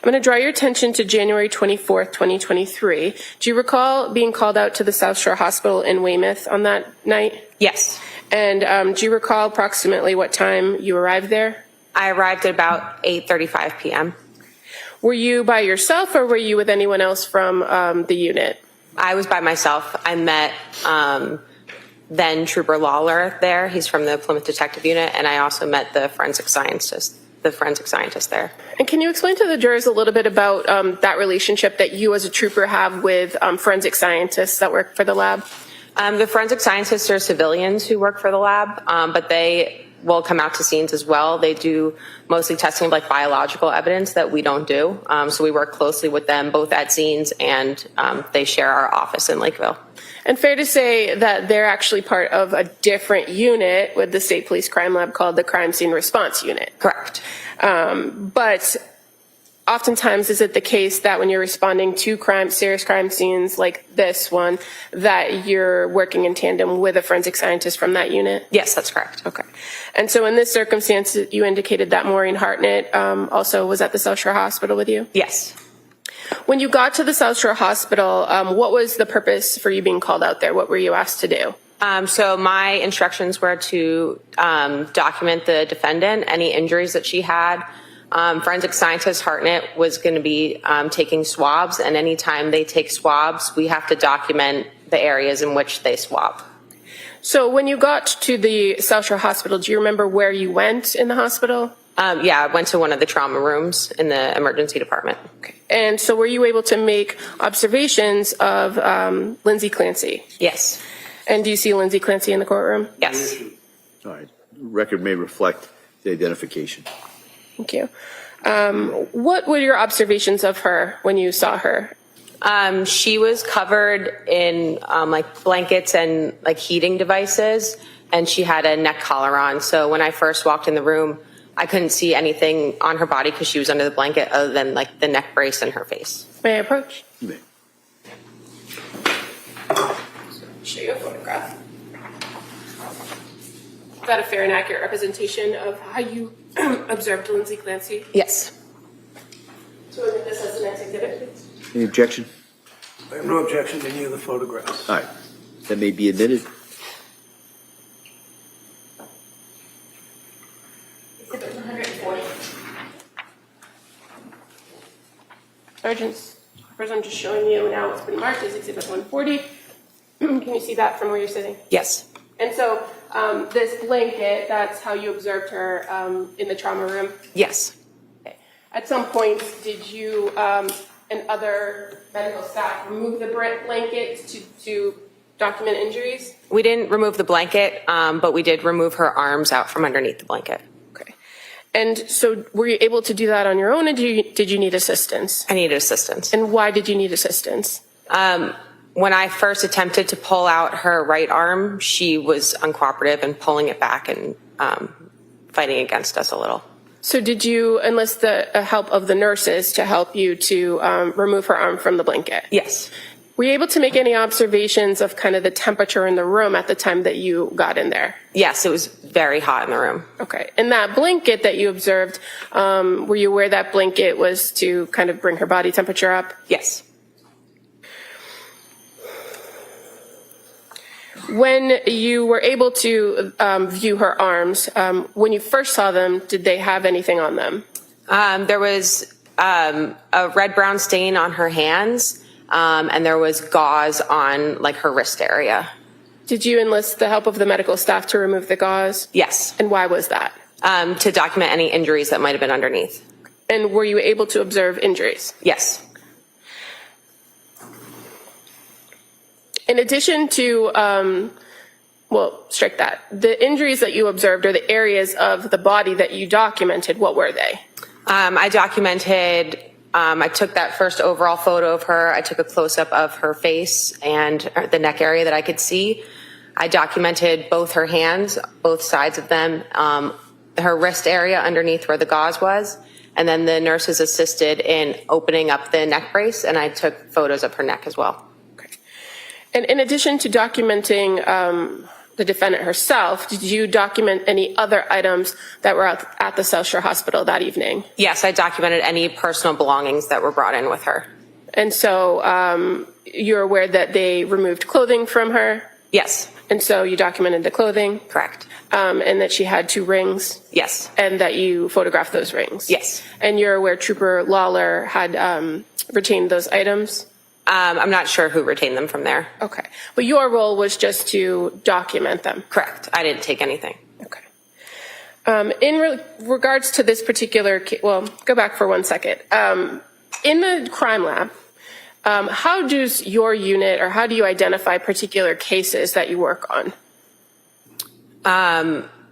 S5: I'm going to draw your attention to January 24th, 2023. Do you recall being called out to the South Shore Hospital in Weymouth on that night?
S12: Yes.
S5: And do you recall approximately what time you arrived there?
S12: I arrived at about 8:35 p.m.
S5: Were you by yourself or were you with anyone else from the unit?
S12: I was by myself. I met then Trooper Lawler there. He's from the Plymouth Detective Unit, and I also met the forensic scientist there.
S5: And can you explain to the jurors a little bit about that relationship that you as a trooper have with forensic scientists that work for the lab?
S12: The forensic scientists are civilians who work for the lab, but they will come out to scenes as well. They do mostly testing of like biological evidence that we don't do. So we work closely with them both at scenes, and they share our office in Lakeville.
S5: And fair to say that they're actually part of a different unit with the State Police Crime Lab called the Crime Scene Response Unit.
S12: Correct.
S5: But oftentimes is it the case that when you're responding to serious crime scenes like this one, that you're working in tandem with a forensic scientist from that unit?
S12: Yes, that's correct.
S5: Okay. And so in this circumstance, you indicated that Maureen Hartnett also was at the South Shore Hospital with you?
S12: Yes.
S5: When you got to the South Shore Hospital, what was the purpose for you being called out there? What were you asked to do?
S12: So my instructions were to document the defendant, any injuries that she had. Forensic scientist Hartnett was going to be taking swabs, and anytime they take swabs, we have to document the areas in which they swab.
S5: So when you got to the South Shore Hospital, do you remember where you went in the hospital?
S12: Yeah, I went to one of the trauma rooms in the emergency department.
S5: Okay. And so were you able to make observations of Lindsay Clancy?
S12: Yes.
S5: And do you see Lindsay Clancy in the courtroom?
S12: Yes.
S13: All right. Record may reflect the identification.
S5: Thank you. What were your observations of her when you saw her?
S12: She was covered in like blankets and like heating devices, and she had a neck collar on. So when I first walked in the room, I couldn't see anything on her body because she was under the blanket other than like the neck brace and her face.
S5: May I approach?
S13: You may.
S5: Show you a photograph. Is that a fair and accurate representation of how you observed Lindsay Clancy?
S12: Yes.
S5: So we'll get this as the next exhibit, please.
S13: Any objection?
S4: I have no objection to any of the photographs.
S13: All right. That may be admitted.
S5: Exhibit 140. Sergeants, first I'm just showing you now what's been marked as Exhibit 140. Can you see that from where you're sitting?
S12: Yes.
S5: And so this blanket, that's how you observed her in the trauma room?
S12: Yes.
S5: Okay. At some point, did you and other medical staff remove the blanket to document injuries?
S12: We didn't remove the blanket, but we did remove her arms out from underneath the blanket.
S5: Okay. And so were you able to do that on your own, or did you need assistance?
S12: I needed assistance.
S5: And why did you need assistance?
S12: When I first attempted to pull out her right arm, she was uncooperative and pulling it back and fighting against us a little.
S5: So did you enlist the help of the nurses to help you to remove her arm from the blanket?
S12: Yes.
S5: Were you able to make any observations of kind of the temperature in the room at the time that you got in there?
S12: Yes, it was very hot in the room.
S5: Okay. And that blanket that you observed, were you aware that blanket was to kind of bring her body temperature up?
S12: Yes.
S5: When you were able to view her arms, when you first saw them, did they have anything on them?
S12: There was a red-brown stain on her hands, and there was gauze on like her wrist area.
S5: Did you enlist the help of the medical staff to remove the gauze?
S12: Yes.
S5: And why was that?
S12: To document any injuries that might have been underneath.
S5: And were you able to observe injuries?
S12: Yes.
S5: In addition to, well, strike that. The injuries that you observed or the areas of the body that you documented, what were they?
S12: I documented, I took that first overall photo of her. I took a close-up of her face and the neck area that I could see. I documented both her hands, both sides of them, her wrist area underneath where the gauze was, and then the nurses assisted in opening up the neck brace, and I took photos of her neck as well.
S5: Okay. And in addition to documenting the defendant herself, did you document any other items that were at the Sejal Shah Hospital that evening?
S12: Yes, I documented any personal belongings that were brought in with her.
S5: And so you're aware that they removed clothing from her?
S12: Yes.
S5: And so you documented the clothing?
S12: Correct.
S5: And that she had 2 rings?
S12: Yes.
S5: And that you photographed those rings?
S12: Yes.
S5: And you're aware Trooper Lawler had retained those items?
S12: I'm not sure who retained them from there.
S5: Okay. But your role was just to document them?
S12: Correct. I didn't take anything.
S5: Okay. In regards to this particular case, well, go back for 1 second. In the crime lab, how does your unit, or how do you identify particular cases that you work on?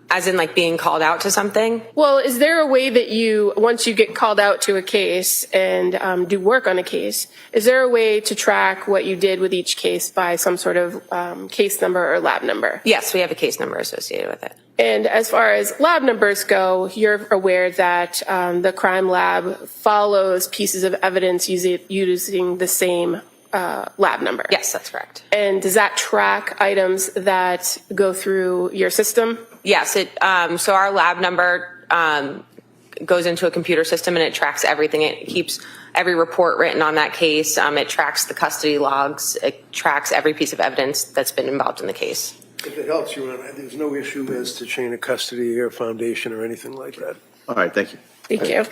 S12: As in like being called out to something?
S5: Well, is there a way that you, once you get called out to a case and do work on a case, is there a way to track what you did with each case by some sort of case number or lab number?
S12: Yes, we have a case number associated with it.
S5: And as far as lab numbers go, you're aware that the crime lab follows pieces of evidence using the same lab number?
S12: Yes, that's correct.
S5: And does that track items that go through your system?
S12: Yes, so our lab number goes into a computer system and it tracks everything. It keeps every report written on that case. It tracks the custody logs. It tracks every piece of evidence that's been involved in the case.
S4: If it helps you, there's no issue as to chain of custody or foundation or anything like that.
S13: All right, thank you.
S5: Thank you.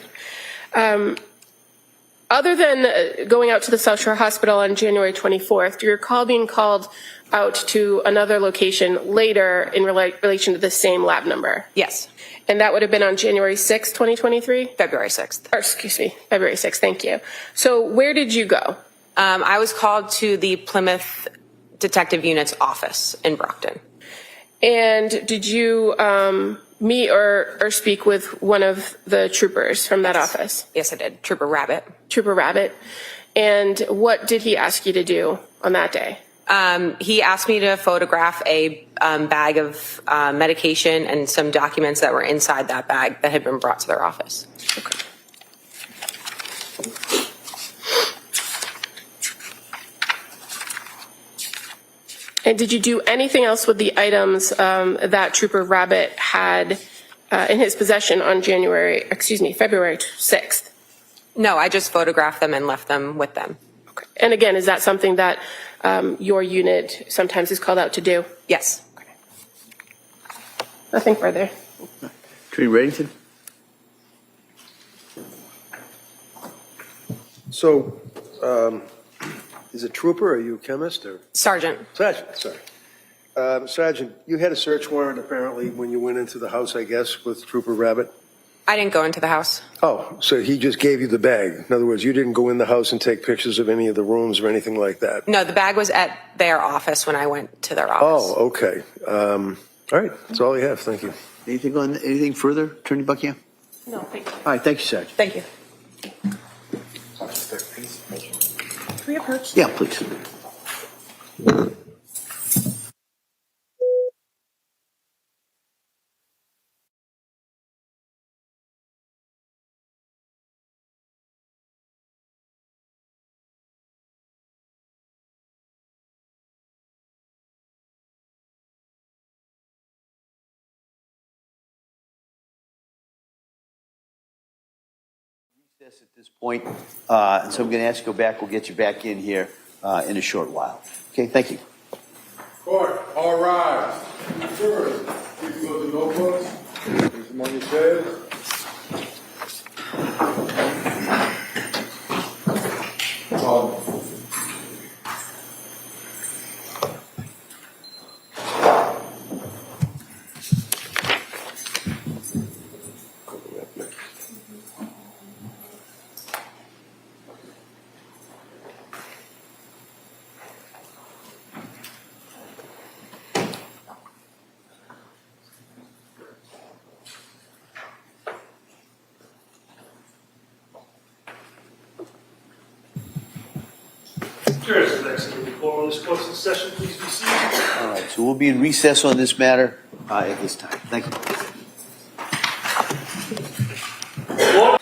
S5: Other than going out to the Sejal Shah Hospital on January 24th, do you recall being called out to another location later in relation to the same lab number?
S12: Yes.
S5: And that would have been on January 6th, 2023?
S12: February 6th.
S5: Or, excuse me, February 6th, thank you. So where did you go?
S12: I was called to the Plymouth Detective Unit's office in Brockton.
S5: And did you meet or speak with one of the troopers from that office?
S12: Yes, I did. Trooper Rabbit.
S5: Trooper Rabbit. And what did he ask you to do on that day?
S12: He asked me to photograph a bag of medication and some documents that were inside that bag that had been brought to their office.
S5: Okay. And did you do anything else with the items that Trooper Rabbit had in his possession on February 6th?
S12: No, I just photographed them and left them with them.
S5: Okay. And again, is that something that your unit sometimes is called out to do?
S12: Yes.
S5: Okay. Nothing further.
S13: Attorney Reddington?
S4: So, is it trooper or are you a chemist or?
S12: Sergeant.
S4: Sergeant, sorry. Sergeant, you had a search warrant apparently when you went into the house, I guess, with Trooper Rabbit?
S12: I didn't go into the house.
S4: Oh, so he just gave you the bag. In other words, you didn't go in the house and take pictures of any of the rooms or anything like that?
S12: No, the bag was at their office when I went to their office.
S4: Oh, okay. All right, that's all I have. Thank you.
S13: Anything further, Attorney Buckingham?
S5: No, thank you.
S13: All right, thank you, Sergeant.
S12: Thank you.
S5: Can we approach?
S13: Yeah, please.
S3: At this point, and so I'm going to ask you to go back. We'll get you back in here in a short while. Okay, thank you.
S9: Court, all rise. First, please go to the notebooks. Please among yourselves. call.
S1: Jurors have exited the court. This court's in session. Please be seated.
S3: All right, so we'll be in recess on this matter at this time. Thank you.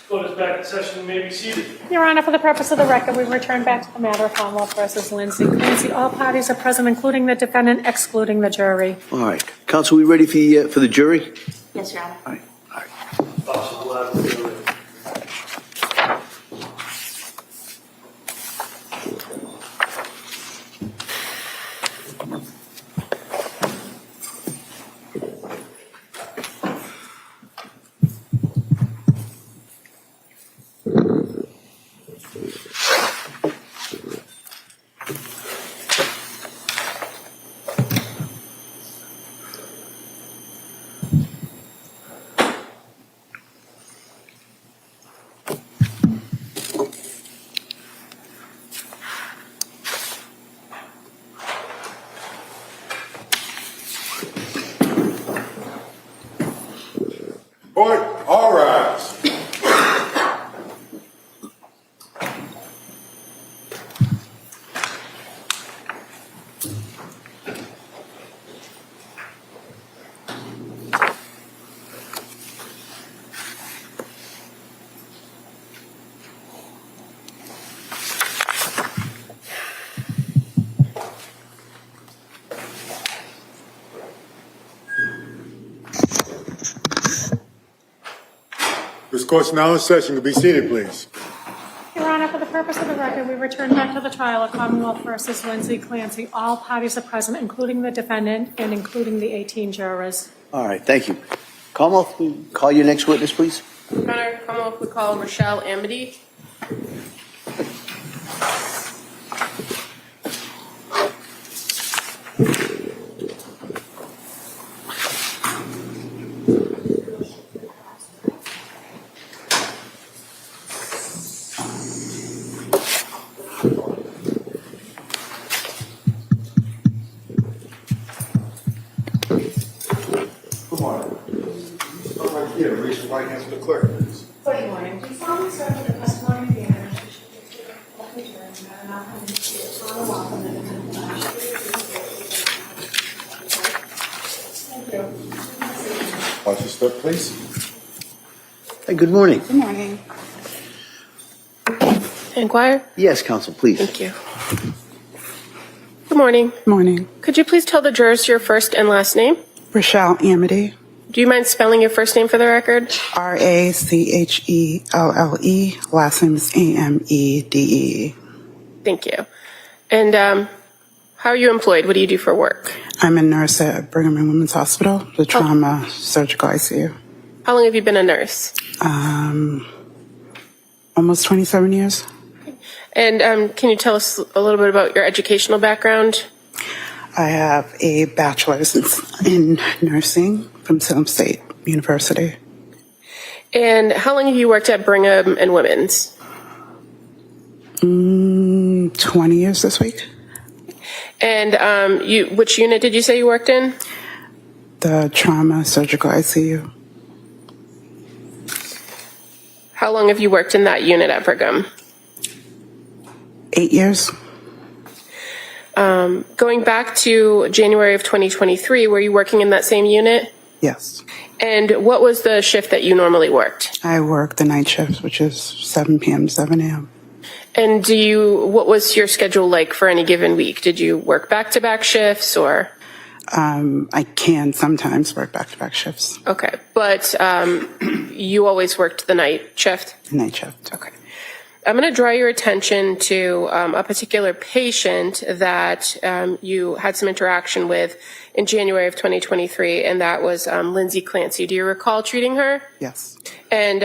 S1: Court is back in session. You may be seated.
S2: Your Honor, for the purpose of the record, we return back to the matter of Commonwealth versus Lindsay Clancy. All parties are present, including the defendant, excluding the jury.
S3: All right, counsel, we ready for the jury?
S7: Yes, Your Honor.
S3: All right.
S1: Officer will have the jury.
S9: Court, all rise. This court's now in session. Be seated, please.
S2: Your Honor, for the purpose of the record, we return back to the trial of Commonwealth versus Lindsay Clancy. All parties are present, including the defendant and including the 18 jurors.
S3: All right, thank you. Commonwealth, call your next witness, please.
S5: Your Honor, Commonwealth would call Rachelle Amede.
S9: Here, raise your right hand to the clerk, please.
S2: Good morning. Do you solemnly swear that the testimony of the evidence you should give to the jury and not having to see it on the law and then Thank you.
S9: Watch your step, please.
S3: Hey, good morning.
S11: Good morning.
S5: Inquire?
S3: Yes, counsel, please.
S5: Thank you. Good morning.
S11: Morning.
S5: Could you please tell the jurors your first and last name?
S11: Rachelle Amede,
S5: Do you mind spelling your first name for the record?
S11: R-A-C-H-E-L-L-E. Last name is A-M-E-D-E.
S5: Thank you. And how are you employed? What do you do for work?
S11: I'm a nurse at Brigham and Women's Hospital, the trauma surgical ICU.
S5: How long have you been a nurse?
S11: Almost 27 years.
S5: And can you tell us a little bit about your educational background?
S11: I have a bachelor's in nursing from Salem State University.
S5: And how long have you worked at Brigham and Women's?
S11: 20 years this week.
S5: And which unit did you say you worked in?
S11: The trauma surgical ICU.
S5: How long have you worked in that unit at Brigham?
S11: 8 years.
S5: Going back to January of 2023, were you working in that same unit?
S11: Yes.
S5: And what was the shift that you normally worked?
S11: I work the night shift, which is 7 p.m. to 7 a.m.
S5: And what was your schedule like for any given week? Did you work back-to-back shifts or?
S11: I can sometimes work back-to-back shifts.
S5: Okay, but you always worked the night shift?
S11: Night shift.
S5: Okay. I'm going to draw your attention to a particular patient that you had some interaction with in January of 2023, and that was Lindsay Clancy. Do you recall treating her?
S11: Yes.
S5: And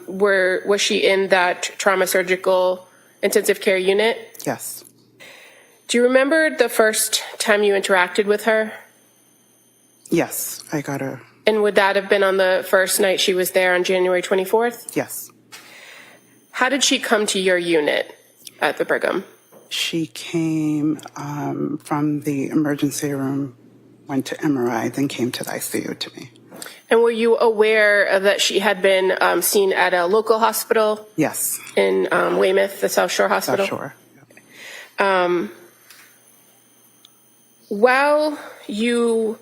S5: was she in that trauma surgical intensive care unit?
S11: Yes.
S5: Do you remember the first time you interacted with her?
S11: Yes, I got her.
S5: And would that have been on the first night she was there on January 24th?
S11: Yes.
S5: How did she come to your unit at the Brigham?
S11: She came from the emergency room, went to MRI, then came to the ICU to me.
S5: And were you aware that she had been seen at a local hospital?
S11: Yes.
S5: In Weymouth, the South Shore Hospital?
S11: South Shore.
S5: While you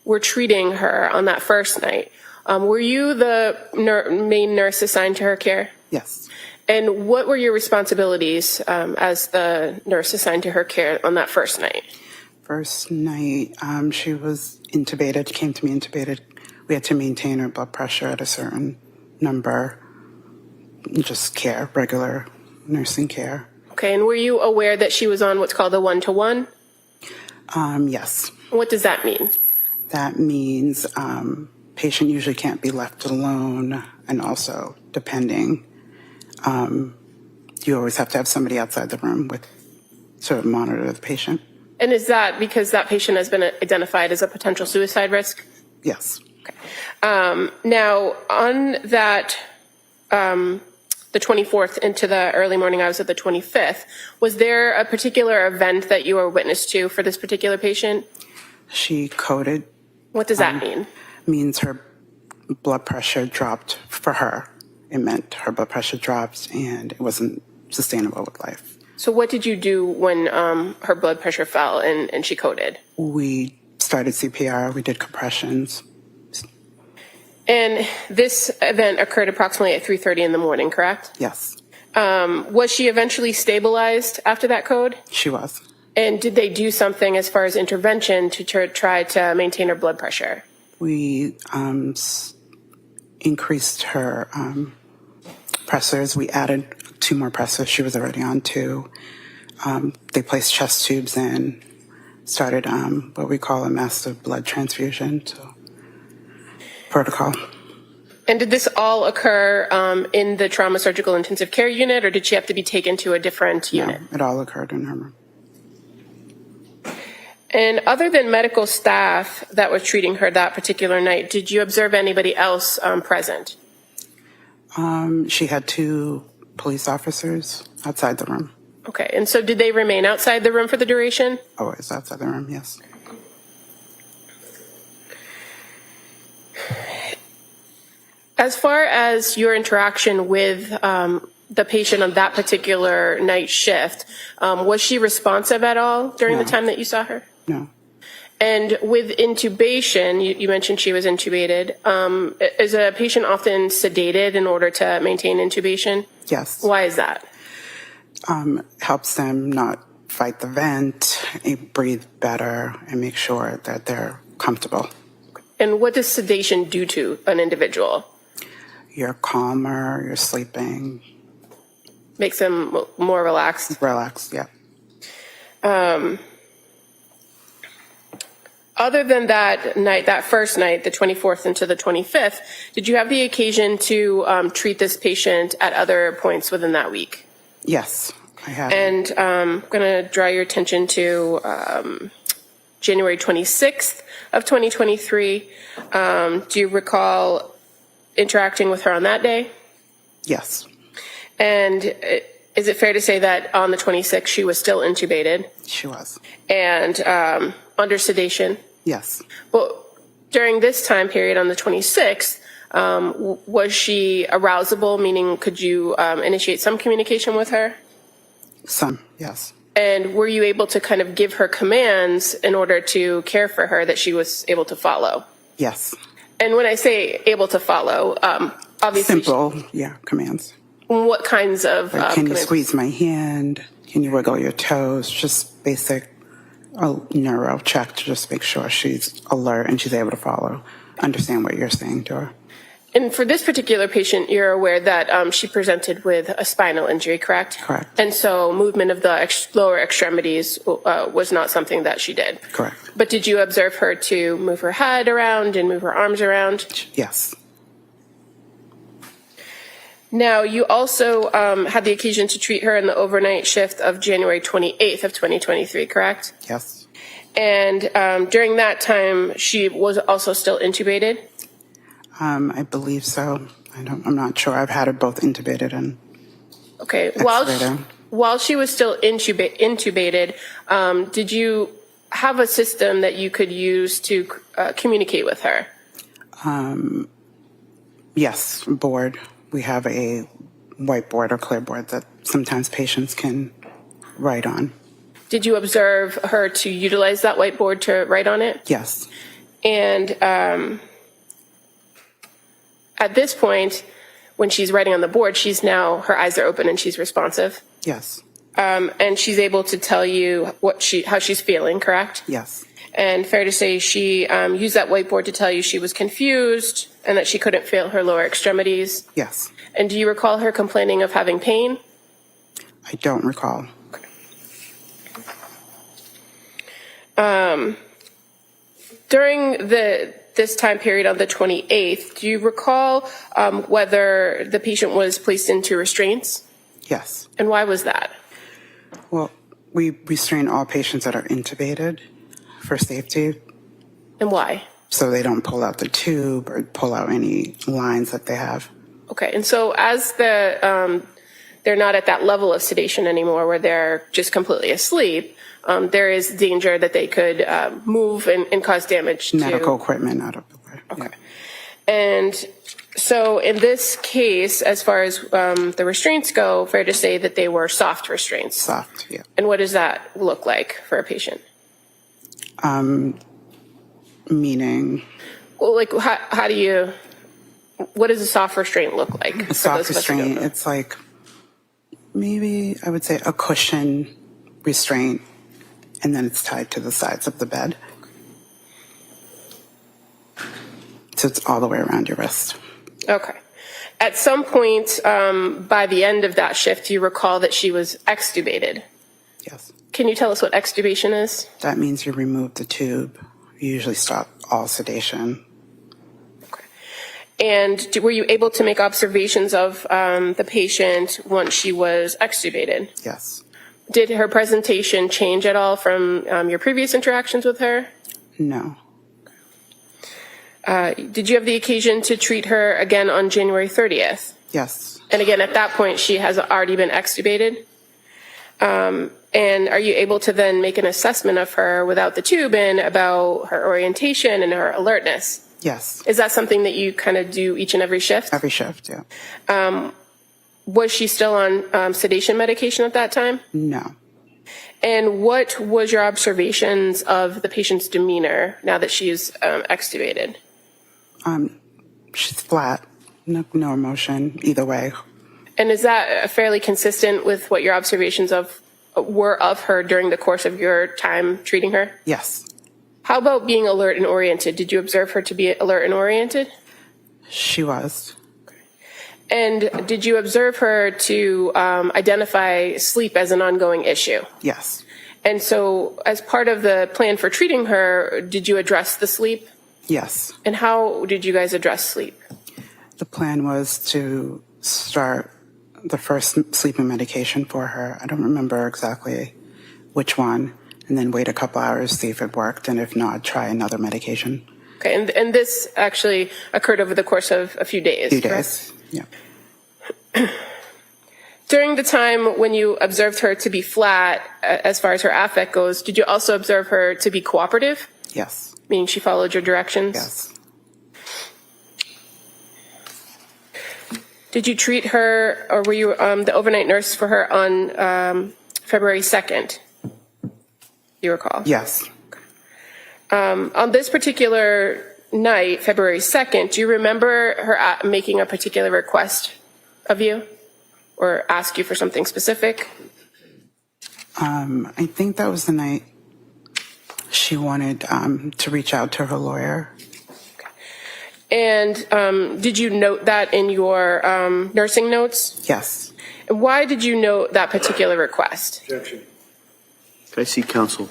S5: were treating her on that first night, were you the main nurse assigned to her care?
S11: Yes.
S5: And what were your responsibilities as the nurse assigned to her care on that first night?
S11: First night, she was intubated, came to me intubated. We had to maintain her blood pressure at a certain number, just care, regular nursing care.
S5: Okay, and were you aware that she was on what's called a 1-to-1?
S11: Yes.
S5: What does that mean?
S11: That means patient usually can't be left alone, and also depending, you always have to have somebody outside the room with sort of monitor the patient.
S5: And is that because that patient has been identified as a potential suicide risk?
S11: Yes.
S5: Okay. Now, on that, the 24th into the early morning hours of the 25th, was there a particular event that you were witness to for this particular patient?
S11: She coded.
S5: What does that mean?
S11: Means her blood pressure dropped for her. It meant her blood pressure dropped and it wasn't sustainable with life.
S5: So what did you do when her blood pressure fell and she coded?
S11: We started CPR, we did compressions.
S5: And this event occurred approximately at 3:30 in the morning, correct?
S11: Yes.
S5: Was she eventually stabilized after that code?
S11: She was.
S5: And did they do something as far as intervention to try to maintain her blood pressure?
S11: We increased her pressors. We added 2 more pressors. She was already on 2. They placed chest tubes in, started what we call a massive blood transfusion protocol.
S5: And did this all occur in the trauma surgical intensive care unit, or did she have to be taken to a different unit?
S11: No, it all occurred in her room.
S5: And other than medical staff that was treating her that particular night, did you observe anybody else present?
S11: She had 2 police officers outside the room.
S5: Okay, and so did they remain outside the room for the duration?
S11: Always outside the room, yes.
S5: As far as your interaction with the patient on that particular night shift, was she responsive at all during the time that you saw her?
S11: No.
S5: And with intubation, you mentioned she was intubated. Is a patient often sedated in order to maintain intubation?
S11: Yes.
S5: Why is that?
S11: Helps them not fight the vent, breathe better, and make sure that they're comfortable.
S5: And what does sedation do to an individual?
S11: You're calmer, you're sleeping.
S5: Makes them more relaxed?
S11: Relaxed, yeah.
S5: Other than that night, that first night, the 24th into the 25th, did you have the occasion to treat this patient at other points within that week?
S11: Yes, I have.
S5: And I'm going to draw your attention to January 26th of 2023. Do you recall interacting with her on that day?
S11: Yes.
S5: And is it fair to say that on the 26th she was still intubated?
S11: She was.
S5: And under sedation?
S11: Yes.
S5: Well, during this time period on the 26th, was she arousable, meaning could you initiate some communication with her?
S11: Some, yes.
S5: And were you able to kind of give her commands in order to care for her that she was able to follow?
S11: Yes.
S5: And when I say able to follow, obviously...
S11: Simple, commands.
S5: What kinds of
S11: like, can you
S5: commands?
S11: squeeze my hand? Can you wiggle your toes? Just basic neuro check to just make sure she's alert and she's able to follow, understand what you're saying to her.
S5: And for this particular patient, you're aware that she presented with a spinal injury, correct?
S11: Correct.
S5: And so movement of the lower extremities was not something that she did?
S11: Correct.
S5: But did you observe her to move her head around and move her arms around?
S11: Yes.
S5: Now, you also had the occasion to treat her in the overnight shift of January 28th of 2023, correct?
S11: Yes.
S5: And during that time, she was also still intubated?
S11: I believe so. I'm not sure. I've had her both intubated and
S5: Okay.
S11: extubated.
S5: While she was still intubated, did you have a system that you could use to communicate with her?
S11: Yes, board. We have a whiteboard or clipboard that sometimes patients can write on.
S5: Did you observe her to utilize that whiteboard to write on it?
S11: Yes.
S5: And at this point, when she's writing on the board, her eyes are open and she's responsive.
S11: Yes.
S5: And she's able to tell you how she's feeling, correct?
S11: Yes.
S5: And fair to say she used that whiteboard to tell you she was confused and that she couldn't feel her lower extremities.
S11: Yes.
S5: And do you recall her complaining of having pain?
S11: I don't recall.
S5: During this time period on the 28th, do you recall whether the patient was placed into restraints?
S11: Yes.
S5: And why was that?
S11: Well, we restrain all patients that are intubated for safety,
S5: And why?
S11: so they don't pull out the tube or pull out any lines that they have.
S5: Okay, and so as they're not at that level of sedation anymore where they're just completely asleep, there is danger that they could move and cause damage to
S11: Medical equipment out of the way.
S5: Okay. And so in this case, as far as the restraints go, fair to say that they were soft restraints.
S11: Soft, yeah.
S5: And what does that look like for a patient?
S11: Meaning,
S5: Well, like what does a soft restraint look like?
S11: a soft restraint, it's like maybe I would say a cushion restraint, and then it's tied to the sides of the bed. So it's all the way around your wrist.
S5: Okay. At some point by the end of that shift, you recall that she was extubated.
S11: Yes.
S5: Can you tell us what extubation is?
S11: That means you remove the tube. You usually stop all sedation.
S5: And were you able to make observations of the patient once she was extubated?
S11: Yes.
S5: Did her presentation change at all from your previous interactions with her?
S11: No.
S5: Did you have the occasion to treat her again on January 30th?
S11: Yes.
S5: And again, at that point, she has already been extubated? And are you able to then make an assessment of her without the tube in about her orientation and her alertness?
S11: Yes.
S5: Is that something that you kind of do each and every shift?
S11: Every shift, yeah.
S5: Was she still on sedation medication at that time?
S11: No.
S5: And what was your observations of the patient's demeanor now that she's extubated?
S11: She's flat. No emotion either way.
S5: And is that fairly consistent with what your observations were of her during the course of your time treating her?
S11: Yes.
S5: How about being alert and oriented? Did you observe her to be alert and oriented?
S11: She was.
S5: And did you observe her to identify sleep as an ongoing issue?
S11: Yes.
S5: And so as part of the plan for treating her, did you address the sleep?
S11: Yes.
S5: And how did you guys address sleep?
S11: The plan was to start the first sleeping medication for her. I don't remember exactly which one. And then wait a couple hours, see if it worked. And if not, try another medication.
S5: Okay, and this actually occurred over the course of a few days,
S11: Few
S5: correct?
S11: days, yeah.
S5: During the time when you observed her to be flat, as far as her affect goes, did you also observe her to be cooperative?
S11: Yes.
S5: Meaning she followed your directions?
S11: Yes.
S5: Did you treat her, or were you the overnight nurse for her on February 2nd? You recall?
S11: Yes.
S5: On this particular night, February 2nd, do you remember her making a particular request of you or ask you for something specific?
S11: I think that was the night she wanted to reach out to her lawyer.
S5: And did you note that in your nursing notes?
S11: Yes.
S5: And why did you note that particular request?
S4: Objection.
S3: Can I see counsel?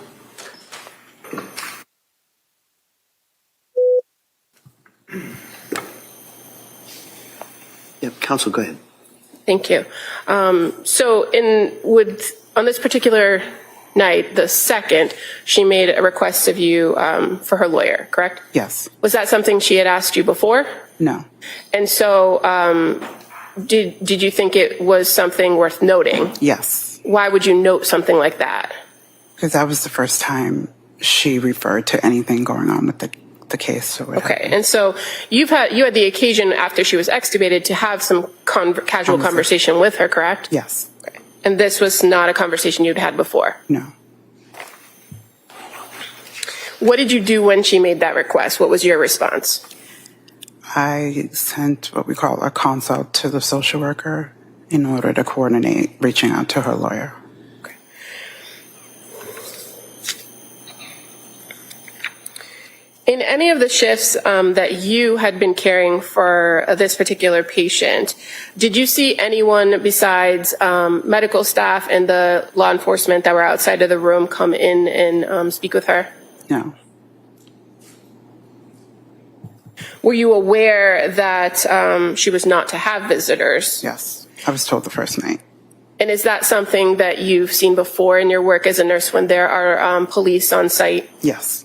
S3: Yeah, counsel, go ahead.
S5: Thank you. So on this particular night, the 2nd, she made a request of you for her lawyer, correct?
S14: Yes.
S5: Was that something she had asked you before?
S14: No.
S5: And so did you think it was something worth noting?
S14: Yes.
S5: Why would you note something like that?
S14: Because that was the first time she referred to anything going on with the case. So
S5: okay, and so you had the occasion after she was extubated to have some casual conversation with her, correct?
S14: Yes.
S5: Okay. And this was not a conversation you'd had before?
S14: No.
S5: What did you do when she made that request? What was your response?
S14: I sent what we call a consult to the social worker in order to coordinate reaching out to her lawyer.
S5: In any of the shifts that you had been caring for this particular patient, did you see anyone besides medical staff and the law enforcement that were outside of the room come in and speak with her?
S14: No.
S5: Were you aware that she was not to have visitors?
S14: Yes. I was told the first night.
S5: And is that something that you've seen before in your work as a nurse when there are police on site?
S14: Yes.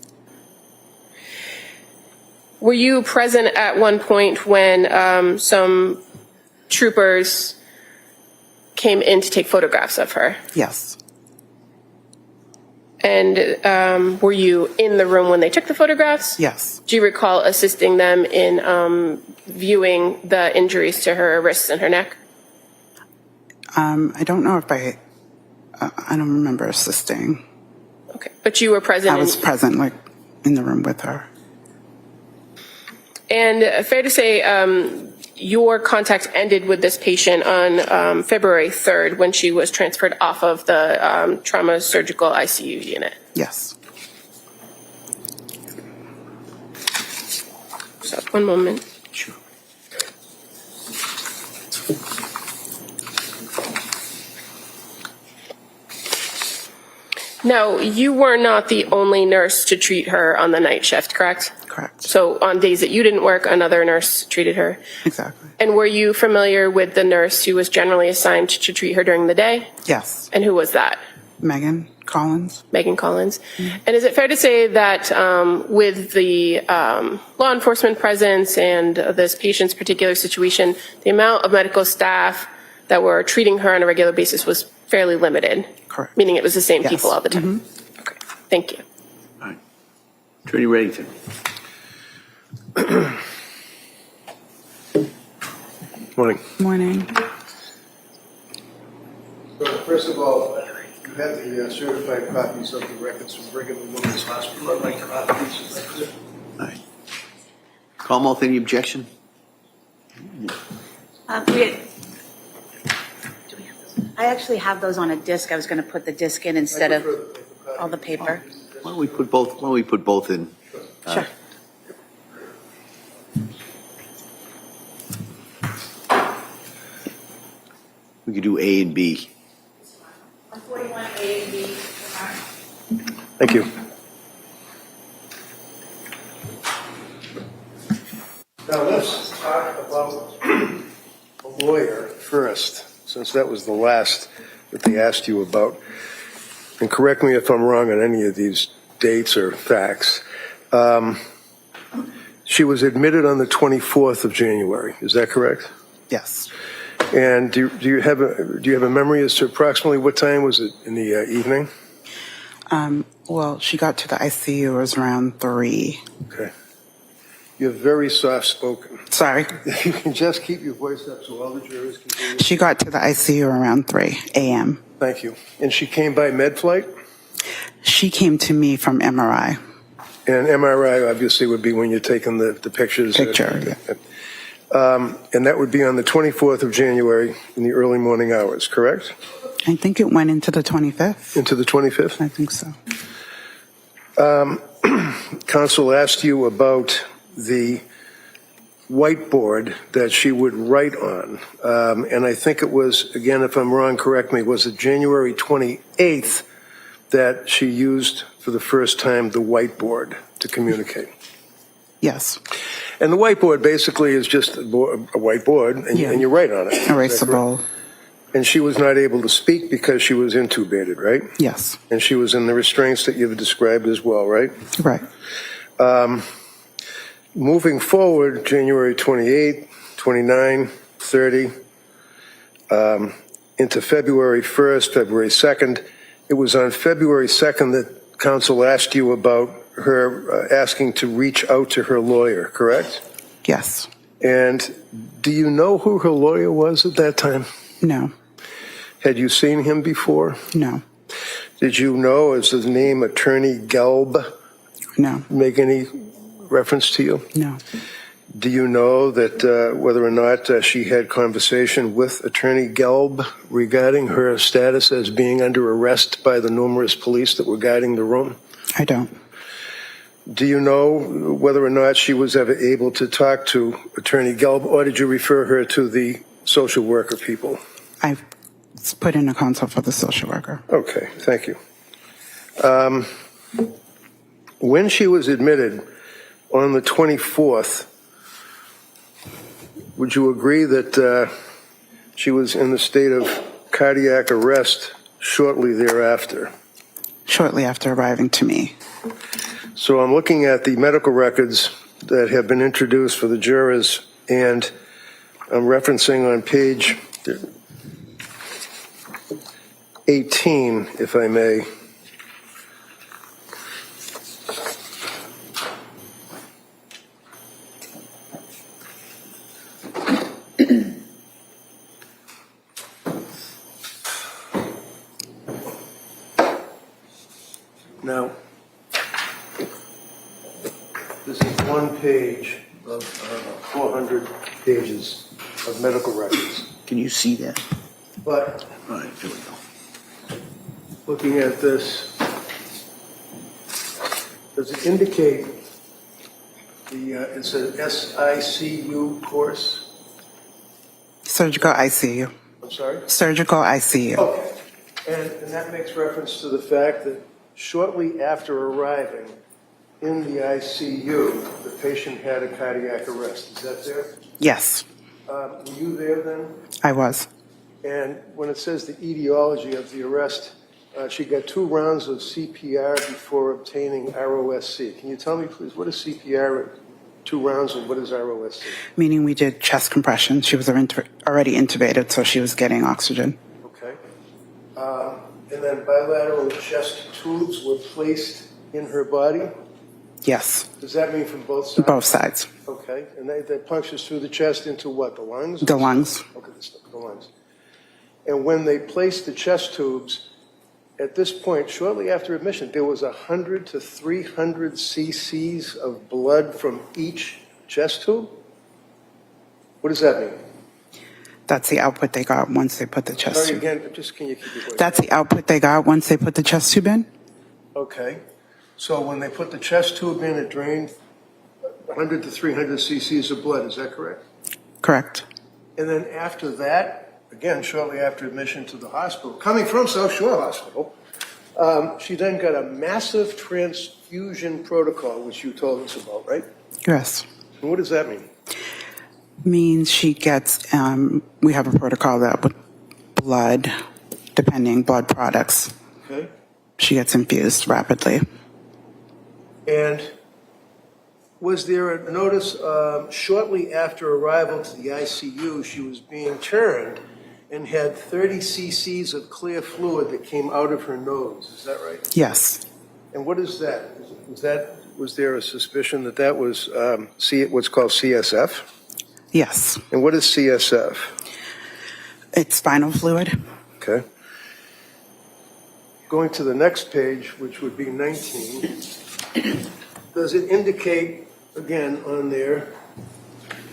S5: Were you present at one point when some troopers came in to take photographs of her?
S14: Yes.
S5: And were you in the room when they took the photographs?
S14: Yes.
S5: Do you recall assisting them in viewing the injuries to her wrists and her neck?
S14: I don't know if I don't remember assisting.
S5: Okay, but you were present.
S14: I was present, like, in the room with her.
S5: And fair to say, your contact ended with this patient on February 3rd when she was transferred off of the trauma surgical ICU unit.
S14: Yes.
S5: So, one moment.
S14: Sure.
S5: Now, you were not the only nurse to treat her on the night shift, correct?
S14: Correct.
S5: So on days that you didn't work, another nurse treated her?
S14: Exactly.
S5: And were you familiar with the nurse who was generally assigned to treat her during the day?
S14: Yes.
S5: And who was that?
S14: Meghan Collins.
S5: Meghan Collins. Mm-hmm. And is it fair to say that with the law enforcement presence and this patient's particular situation, the amount of medical staff that were treating her on a regular basis was fairly limited?
S14: Correct.
S5: Meaning it was the same
S14: Yes.
S5: people all the time?
S14: Mm-hmm.
S5: Okay, thank you.
S13: All right. Attorney Reddington.
S4: Morning.
S14: Morning.
S4: So first of all, you have the certified copies of the records from Brigham and Women's Hospital. I'd like copies.
S3: All right. Commonwealth, any objection?
S7: I actually have those on a disc. I was going to put the disc in instead of all the paper.
S3: Why don't we put both in?
S7: Sure.
S3: We could do A and B.
S7: 141 A and B.
S4: Thank you. Now let's talk about a lawyer first, since that was the last that they asked you about. And correct me if I'm wrong on any of these dates or facts. She was admitted on the 24th of January. Is that correct?
S14: Yes.
S4: And do you have a memory as to approximately what time was it in the evening?
S14: Well, she got to the ICU, it was around 3.
S4: Okay. You're very soft-spoken.
S14: Sorry.
S4: If you can just keep your voice up so all the jurors can hear you.
S14: She got to the ICU around 3 a.m.
S4: Thank you. And she came by med flight?
S14: She came to me from MRI.
S4: And MRI obviously would be when you're taking the pictures.
S14: Picture,
S4: yeah. And that would be on the 24th of January in the early morning hours, correct?
S14: I think it went into the 25th.
S4: Into the 25th?
S14: I think so.
S4: Counsel asked you about the whiteboard that she would write on. And I think it was, again, if I'm wrong, correct me, was it January 28th that she used for the first time the whiteboard to communicate?
S14: Yes.
S4: And the whiteboard basically is just a whiteboard, and,
S14: Yeah.
S4: and you write on it. Is that correct?
S14: Erasable.
S4: And she was not able to speak because she was intubated, right?
S14: Yes.
S4: And she was in the restraints that you've described as well, right?
S14: Right.
S4: Moving forward, January 28, 29, 30, into February 1st, February 2nd. It was on February 2nd that counsel asked you about her asking to reach out to her lawyer, correct?
S14: Yes.
S4: And do you know who her lawyer was at that time?
S14: No.
S4: Had you seen him before?
S14: No.
S4: Did you know, is his name Attorney Gelb?
S14: No.
S4: Make any reference to you?
S14: No.
S4: Do you know that whether or not she had conversation with Attorney Gelb regarding her status as being under arrest by the numerous police that were guarding the room?
S14: I don't.
S4: Do you know whether or not she was ever able to talk to Attorney Gelb, or did you refer her to the social worker people?
S14: I put in a consult for the social worker.
S4: Okay, thank you. When she was admitted on the 24th, would you agree that she was in the state of cardiac arrest shortly thereafter?
S14: Shortly after arriving to me.
S4: So I'm looking at the medical records that have been introduced for the jurors, and I'm referencing on page 18, if I may. Now, this is one page of 400 pages of medical records.
S3: Can you see that?
S4: But
S3: All right, here we go.
S4: looking at this, does it indicate it's an SICU course?
S14: Surgical ICU.
S4: I'm sorry?
S14: Surgical ICU.
S4: Okay. And that makes reference to the fact that shortly after arriving in the ICU, the patient had a cardiac arrest. Is that fair?
S14: Yes,
S4: Were you there then?
S14: I was.
S4: And when it says the etiology of the arrest, she got 2 rounds of CPR before obtaining ROSC. Can you tell me, please, what is CPR, 2 rounds, and what is ROSC?
S14: Meaning we did chest compression. She was already intubated, so she was getting oxygen.
S4: Okay. And then bilateral chest tubes were placed in her body?
S14: Yes,
S4: Does that mean from both sides?
S14: both sides.
S4: Okay. And that punctures through the chest into what, the lungs?
S14: The lungs.
S4: Okay, the lungs. And when they placed the chest tubes, at this point, shortly after admission, there was 100 to 300 cc's of blood from each chest tube? What does that mean?
S14: That's the output they got once they put the chest
S4: Sorry,
S14: tube.
S4: again, just can you keep your voice?
S14: That's the output they got once they put the chest tube in?
S4: Okay. So when they put the chest tube in, it drained 100 to 300 cc's of blood. Is that correct?
S14: Correct.
S4: And then after that, again, shortly after admission to the hospital, coming from South Shore Hospital, she then got a massive transfusion protocol, which you told us about, right?
S14: Yes.
S4: And what does that mean?
S14: Means she gets, we have a protocol that with blood, depending, blood products,
S4: Okay.
S14: she gets infused rapidly.
S4: And was there a notice shortly after arrival to the ICU, she was being turned and had 30 cc's of clear fluid that came out of her nose? Is that right?
S14: Yes.
S4: And what is that? Was there a suspicion that that was what's called CSF?
S14: Yes.
S4: And what is CSF?
S14: It's spinal fluid.
S4: Okay. Going to the next page, which would be 19, does it indicate, again, on there,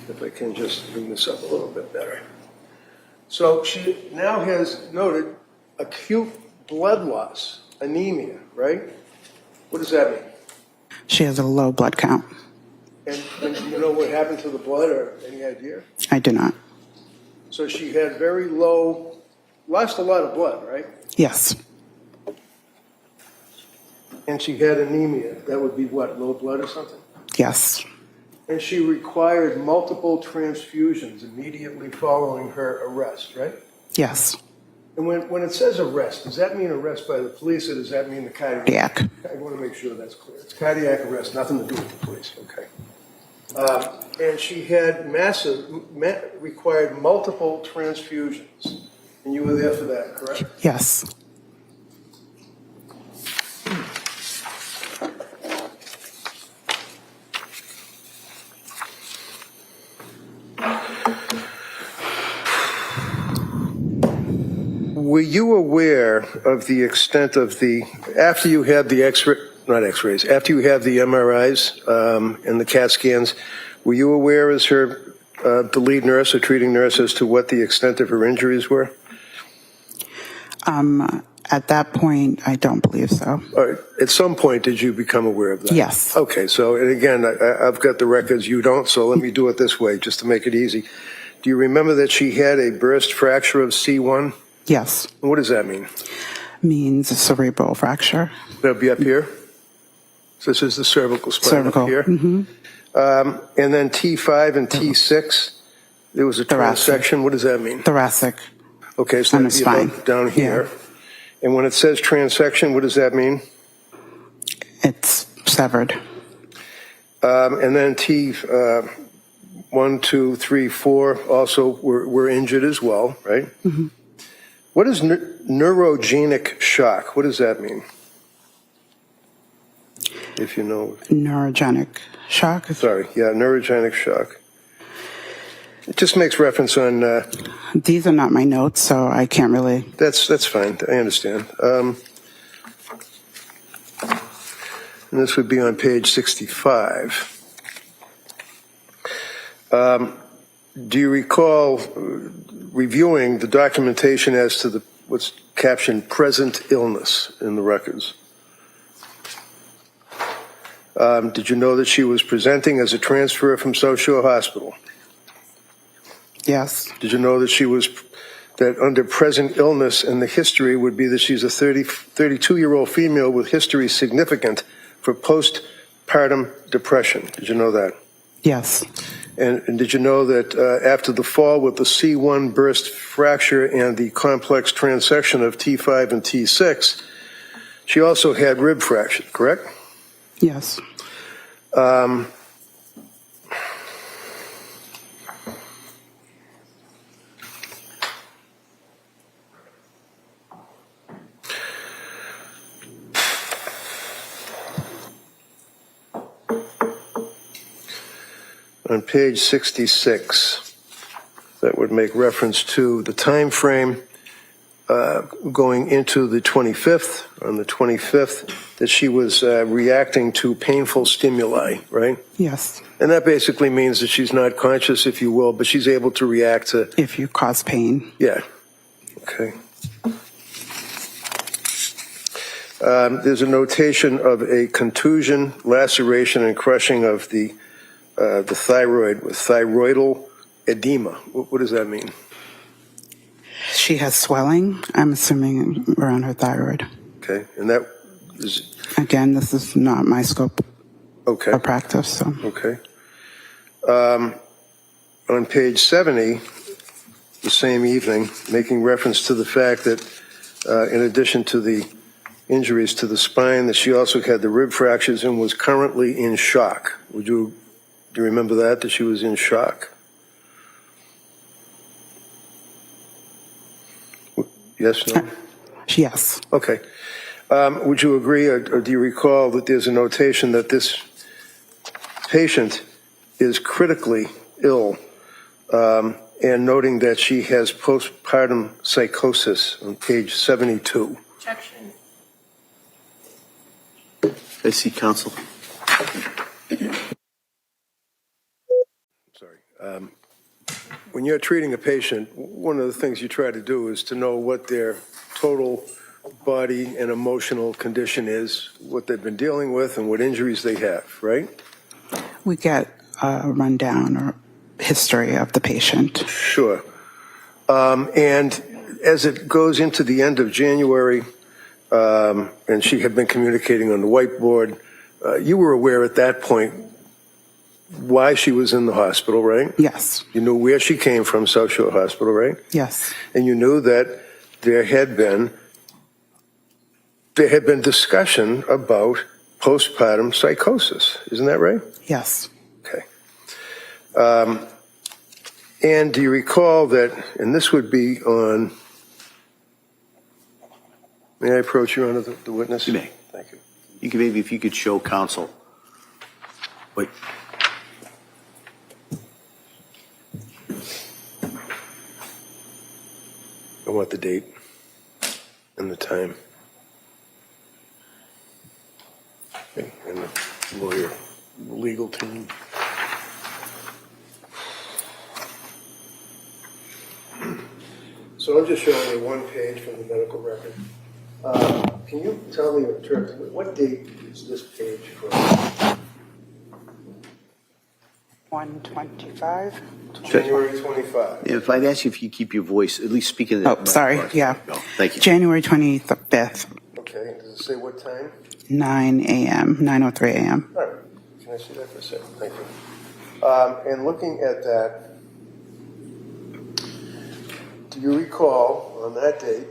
S4: if I can just bring this up a little bit better. So she now has noted acute blood loss, anemia, right? What does that mean?
S14: She has a low blood count.
S4: And you know what happened to the blood, or any idea?
S14: I do not.
S4: So she had very low, lost a lot of blood, right?
S14: Yes.
S4: And she had anemia. That would be what, low blood or something?
S14: Yes.
S4: And she required multiple transfusions immediately following her arrest, right?
S14: Yes.
S4: And when it says arrest, does that mean arrest by the police or does that mean the cardiac? I want to make sure that's clear. It's cardiac arrest, nothing to do with the police, okay. And she had required multiple transfusions. And you were there for that, correct?
S14: Yes.
S4: Were you aware of the extent of after you had the after you had the MRIs and the CAT scans, were you aware as the lead nurse or treating nurse as to what the extent of her injuries were?
S14: At that point, I don't believe so.
S4: At some point, did you become aware of that?
S14: Yes.
S4: Okay, so, and again, I've got the records, you don't, so let me do it this way, just to make it easy. Do you remember that she had a burst fracture of C1?
S14: Yes.
S4: What does that mean?
S14: Means a cerebral fracture.
S4: That'll be up here? So this is the cervical spine up here?
S14: Mm-hmm.
S4: And then T5 and T6, there was a transection. What does that mean?
S14: Thoracic.
S4: Okay, so that'd be about down here. Yeah. And when it says transection, what does that mean?
S14: It's severed.
S4: And then T1, 2, 3, 4 also were injured as well, right?
S14: Mm-hmm.
S4: What is neurogenic shock? What does that mean? If you know.
S14: Neurogenic shock?
S4: Sorry, yeah, neurogenic shock. It just makes reference on...
S14: These are not my notes, so I can't really...
S4: That's fine, I understand. And this would be on page 65. Do you recall reviewing the documentation as to what's captioned present illness in the records? Did you know that she was presenting as a transfer from South Shore Hospital?
S14: Yes.
S4: Did you know that that under present illness and the history would be that she's a 32-year-old female with history significant for postpartum depression? Did you know that?
S14: Yes.
S4: And did you know that after the fall with the C1 burst fracture and the complex transection of T5 and T6, she also had rib fracture, correct?
S14: Yes.
S4: On page 66, that would make reference to the time frame going into the 25th, on the 25th, that she was reacting to painful stimuli, right?
S14: Yes.
S4: And that basically means that she's not conscious, if you will, but she's able to react to...
S14: If you cause pain.
S4: Yeah. Okay. There's a notation of a contusion, laceration, and crushing of the thyroid with thyroidal edema. What does that mean?
S14: She has swelling, I'm assuming, around her thyroid.
S4: Okay, and that is...
S14: Again, this is not my scope
S4: of
S14: practice. So.
S4: Okay. On page 70, the same evening, making reference to the fact that in addition to the injuries to the spine, that she also had the rib fractures and was currently in shock. Do you remember that she was in shock? Yes, no?
S14: Yes.
S4: Okay. Would you agree, or do you recall that there's a notation that this patient is critically ill, and noting that she has postpartum psychosis on page 72?
S5: Objection.
S13: I see counsel.
S4: Sorry. When you're treating a patient, one of the things you try to do is to know what their total body and emotional condition is, what they've been dealing with, and what injuries they have, right?
S14: We get a rundown or history of the patient.
S4: Sure. And as it goes into the end of January, and she had been communicating on the whiteboard, you were aware at that point why she was in the hospital, right?
S14: Yes.
S4: You knew where she came from, South Shore Hospital, right?
S14: Yes.
S4: And you knew that there had been discussion about postpartum psychosis. Isn't that right?
S14: Yes.
S4: Okay. And do you recall that, and this would be on, may I approach you, Honor, the witness?
S3: You may.
S4: Thank you.
S3: You can maybe, if you could show counsel. Wait.
S4: I want the date and the time. Okay, and the lawyer, legal team. So I'm just showing you one page from the medical record. Can you tell me in terms of what date is this page from?
S14: 125.
S4: January 25.
S3: If I'd ask you if you keep your voice, at least speak in the.
S14: Oh, sorry. Yeah.
S3: No, thank you.
S14: January 25th,
S4: Okay, does it say what time?
S14: 9 a.m., 9:03 a.m.
S4: All right, can I see that for a second? Thank you. And looking at that, do you recall on that date,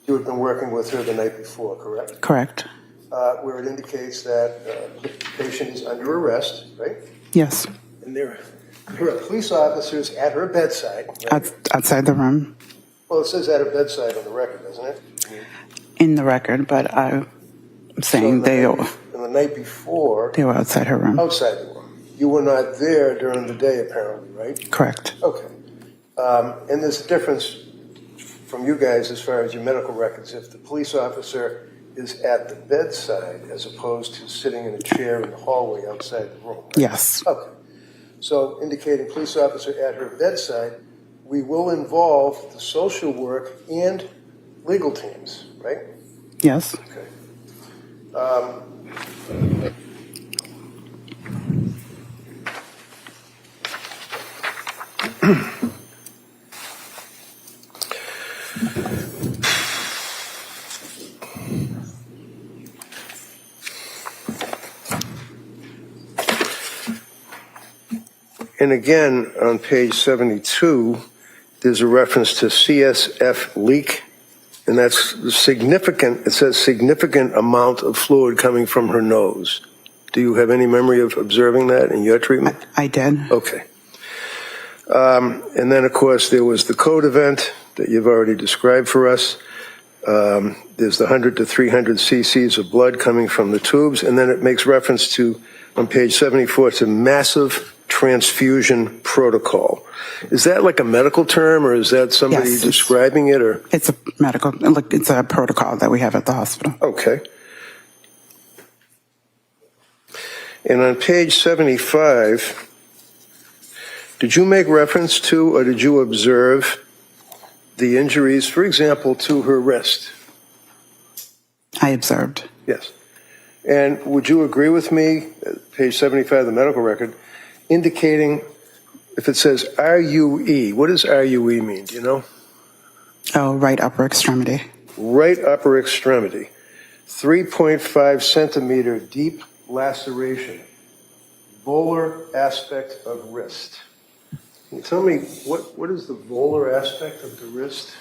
S4: you had been working with her the night before, correct?
S14: Correct.
S4: Where it indicates that the patient is under arrest, right?
S14: Yes.
S4: And there are police officers at her bedside. Right?
S14: Outside the room.
S4: Well, it says at her bedside on the record, doesn't it?
S14: In the record, but I'm saying
S4: And the night before,
S14: they were outside her room.
S4: outside the room. You were not there during the day, apparently, right?
S14: Correct.
S4: Okay. And there's a difference from you guys as far as your medical records. If the police officer is at the bedside as opposed to sitting in a chair in the hallway outside the room. Right?
S14: Yes.
S4: Okay. So indicating police officer at her bedside, we will involve the social work and legal teams, right?
S14: Yes.
S4: Okay. And again, on page 72, there's a reference to CSF leak, and that's significant. It says significant amount of fluid coming from her nose. Do you have any memory of observing that in your treatment?
S14: I did.
S4: Okay. And then, of course, there was the code event that you've already described for us. There's the 100 to 300 cc's of blood coming from the tubes, and then it makes reference to, on page 74, to massive transfusion protocol. Is that like a medical term, or is that somebody describing it, or?
S14: It's a medical, it's a protocol that we have at the hospital.
S4: Okay. And on page 75, did you make reference to, or did you observe the injuries, for example, to her wrist?
S14: I observed.
S4: Yes. And would you agree with me, page 75 of the medical record, indicating if it says RUE, what does RUE mean? Do you know?
S14: Oh, right upper extremity.
S4: Right upper extremity. 3.5 centimeter deep laceration. Volar aspect of wrist. Can you tell me what is the volar aspect of the wrist?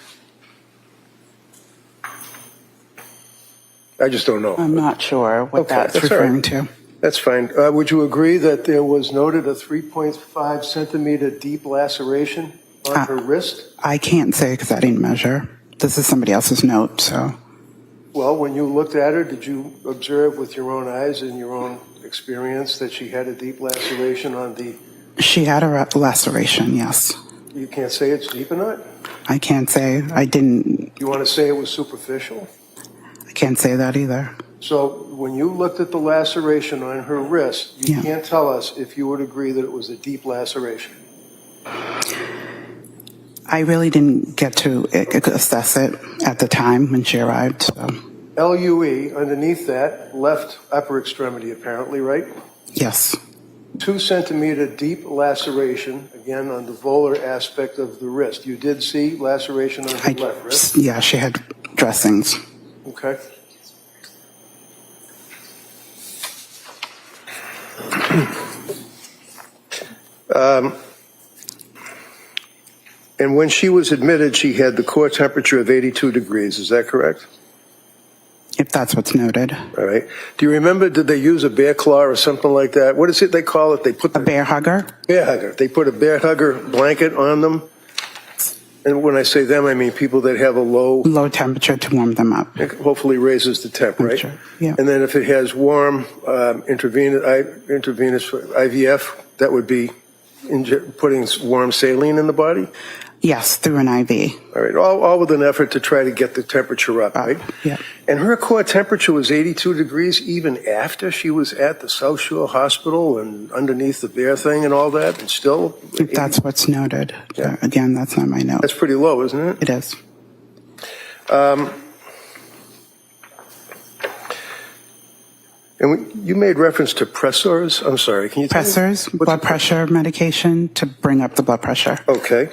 S4: I just don't know.
S14: I'm not sure what that's referring to.
S4: That's fine. Would you agree that there was noted a 3.5 centimeter deep laceration on her wrist?
S14: I can't say because I didn't measure. This is somebody else's note, so.
S4: Well, when you looked at her, did you observe with your own eyes and your own experience that she had a deep laceration on the...
S14: She had a laceration, yes.
S4: You can't say it's deep or not?
S14: I can't say. I didn't.
S4: You want to say it was superficial?
S14: I can't say that either.
S4: So when you looked at the laceration on her wrist, you can't tell us if you would agree that it was a deep laceration.
S14: I really didn't get to assess it at the time when she arrived. So.
S4: LUE, underneath that, left upper extremity apparently, right?
S14: Yes.
S4: 2 centimeter deep laceration, again, on the volar aspect of the wrist. You did see laceration on her left wrist?
S14: Yeah, she had dressings.
S4: Okay. And when she was admitted, she had the core temperature of 82 degrees. Is that correct?
S14: If that's what's noted.
S4: All right. Do you remember, did they use a bear claw or something like that? What is it they call it? They put
S14: A bear hugger?
S4: Bear hugger. They put a bear hugger blanket on them. And when I say them, I mean people that have a
S14: Low temperature to warm them up.
S4: it hopefully raises the temp, right?
S14: Yeah.
S4: And then if it has warm intravenous IVF, that would be putting warm saline in the body?
S14: Yes, through an IV.
S4: All right, all with an effort to try to get the temperature up, right?
S14: Yeah.
S4: And her core temperature was 82 degrees even after she was at the South Shore Hospital and underneath the bear thing and all that, and still?
S14: If that's what's noted.
S4: Yeah.
S14: Again, that's not my note.
S4: That's pretty low, isn't it?
S14: It is.
S4: And you made reference to pressors. I'm sorry, can you tell me?
S14: Pressors, blood pressure medication to bring up the blood pressure.
S4: Okay.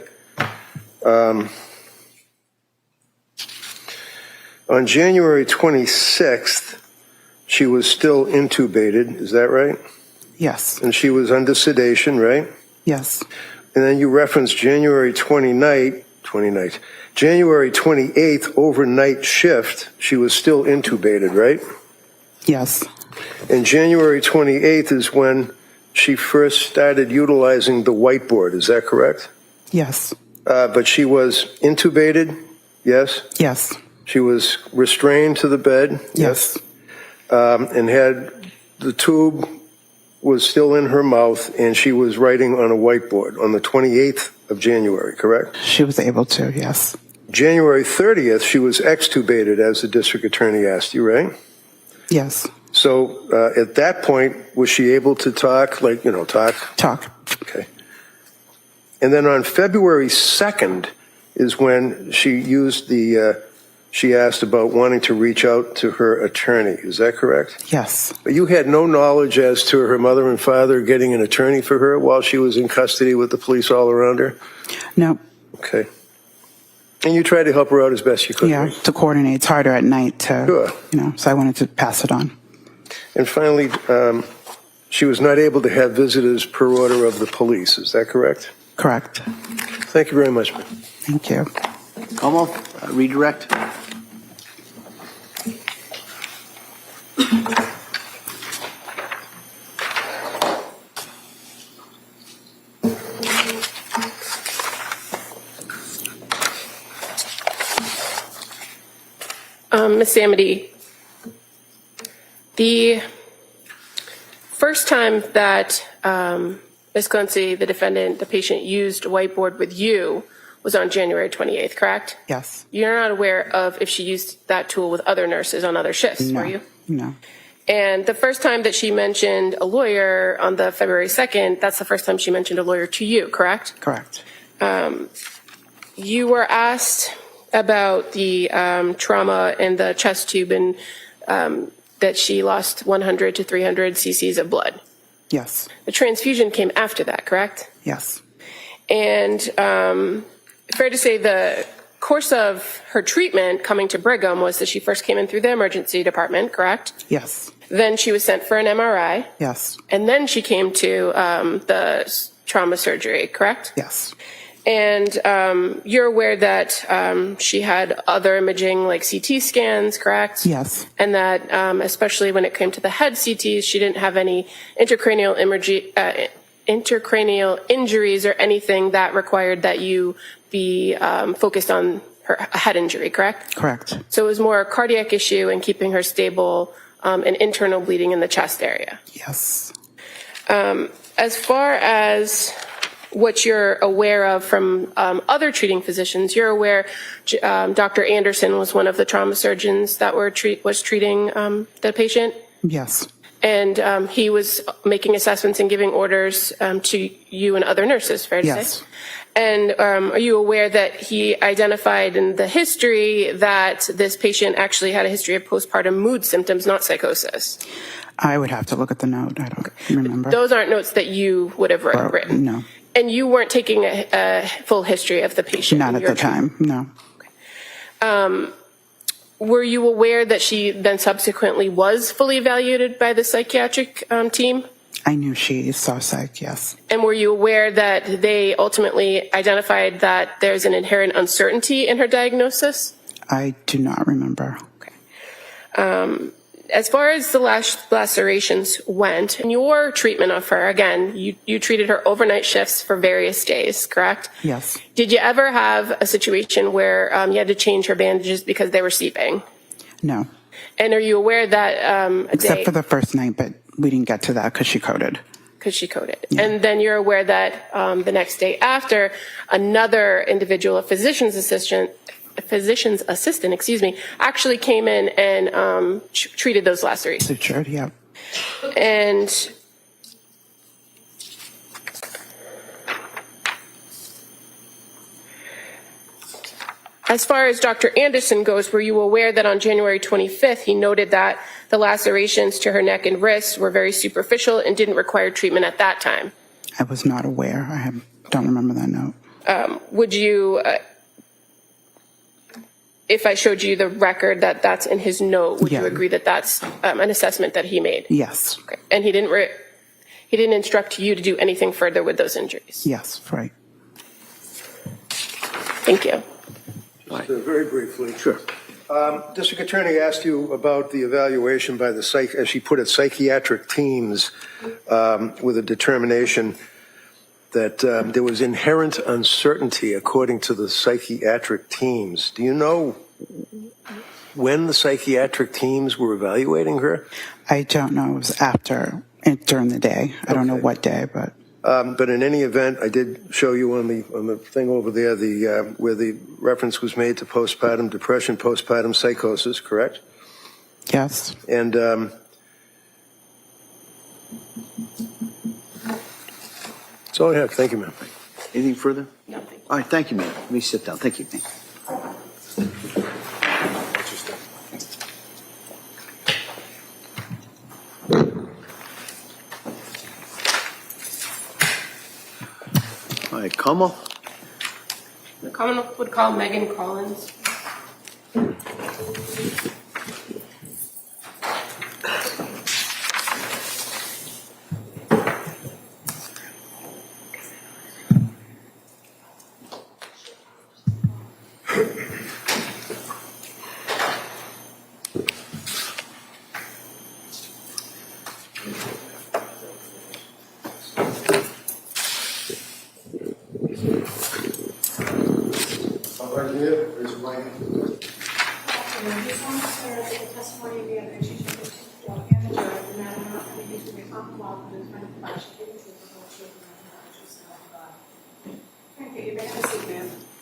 S4: On January 26th, she was still intubated, is that right?
S14: Yes.
S4: And she was under sedation, right?
S14: Yes.
S4: And then you referenced January 28th overnight shift, she was still intubated, right?
S14: Yes.
S4: And January 28th is when she first started utilizing the whiteboard, is that correct?
S14: Yes.
S4: But she was intubated, yes?
S14: Yes.
S4: She was restrained to the bed,
S14: Yes.
S4: and had the tube was still in her mouth, and she was writing on a whiteboard on the 28th of January, correct?
S14: She was able to, yes.
S4: January 30th, she was extubated, as the district attorney asked you, right?
S14: Yes.
S4: So at that point, was she able to talk, talk?
S14: Talk.
S4: Okay. And then on February 2nd is when she used she asked about wanting to reach out to her attorney. Is that correct?
S14: Yes.
S4: But you had no knowledge as to her mother and father getting an attorney for her while she was in custody with the police all around her?
S14: No.
S4: Okay. And you tried to help her out as best you could?
S14: Yeah,
S4: right?
S14: to coordinate. It's harder at night to,
S4: Sure.
S14: So I wanted to pass it on.
S4: And finally, she was not able to have visitors per order of the police. Is that correct?
S14: Correct.
S4: Thank you very much, ma'am.
S14: Thank you.
S3: Como, redirect.
S5: Ms. Amede, the first time that Ms. Clancy, the defendant, the patient, used a whiteboard with you was on January 28th, correct?
S14: Yes.
S5: You're not aware of if she used that tool with other nurses on other shifts,
S14: No.
S5: were you?
S14: No.
S5: And the first time that she mentioned a lawyer on the February 2nd, that's the first time she mentioned a lawyer to you, correct?
S14: Correct.
S5: You were asked about the trauma in the chest tube and that she lost 100 to 300 cc's of blood.
S14: Yes.
S5: The transfusion came after that, correct?
S14: Yes.
S5: And fair to say the course of her treatment coming to Brigham was that she first came in through the emergency department, correct?
S14: Yes.
S5: Then she was sent for an MRI.
S14: Yes.
S5: And then she came to the trauma surgery, correct?
S14: Yes.
S5: And you're aware that she had other imaging like CT scans, correct?
S14: Yes.
S5: And that especially when it came to the head CTs, she didn't have any intracranial injuries or anything that required that you be focused on her head injury, correct?
S14: Correct.
S5: So it was more a cardiac issue and keeping her stable and internal bleeding in the chest area.
S14: Yes.
S5: As far as what you're aware of from other treating physicians, you're aware Dr. Anderson was one of the trauma surgeons that was treating the patient?
S14: Yes.
S5: And he was making assessments and giving orders to you and other nurses, fair to say?
S14: Yes.
S5: And are you aware that he identified in the history that this patient actually had a history of postpartum mood symptoms, not psychosis?
S14: I would have to look at the note. I don't remember.
S5: Those aren't notes that you would have written?
S14: No.
S5: And you weren't taking a full history of the patient?
S14: Not at the time, no.
S5: Were you aware that she then subsequently was fully evaluated by the psychiatric team?
S14: I knew she saw psych, yes.
S5: And were you aware that they ultimately identified that there's an inherent uncertainty in her diagnosis?
S14: I do not remember.
S5: As far as the lacerations went, in your treatment of her, again, you treated her overnight shifts for various days, correct?
S14: Yes.
S5: Did you ever have a situation where you had to change her bandages because they were seeping?
S14: No.
S5: And are you aware that
S14: Except for the first night, but we didn't get to that because she coded.
S5: Because she coded. Yeah. And then you're aware that the next day after, another individual, a physician's assistant, actually came in and treated those lacerations.
S14: Sutured, yeah.
S5: And as far as Dr. Anderson goes, were you aware that on January 25th, he noted that the lacerations to her neck and wrists were very superficial and didn't require treatment at that time?
S14: I was not aware. Don't remember that note.
S5: Would you, if I showed you the record that's in his note, would you agree that that's an assessment that he made?
S14: Yes.
S5: Okay. And he didn't instruct you to do anything further with those injuries?
S14: Yes, right.
S5: Thank you.
S4: Very briefly.
S13: Sure.
S4: District Attorney asked you about the evaluation by the as she put it, psychiatric teams with a determination that there was inherent uncertainty according to the psychiatric teams. Do you know when the psychiatric teams were evaluating her?
S14: I don't know. It was during the day. I don't know what day, but.
S4: But in any event, I did show you on the thing over there where the reference was made to postpartum depression, postpartum psychosis, correct?
S14: Yes.
S4: And that's all I have. Thank you, ma'am.
S13: Anything further?
S5: No, thank you.
S13: All right, thank you, ma'am. Let me sit down. Thank you, ma'am. All right, Como.
S5: The Commonwealth would call Meghan Collins.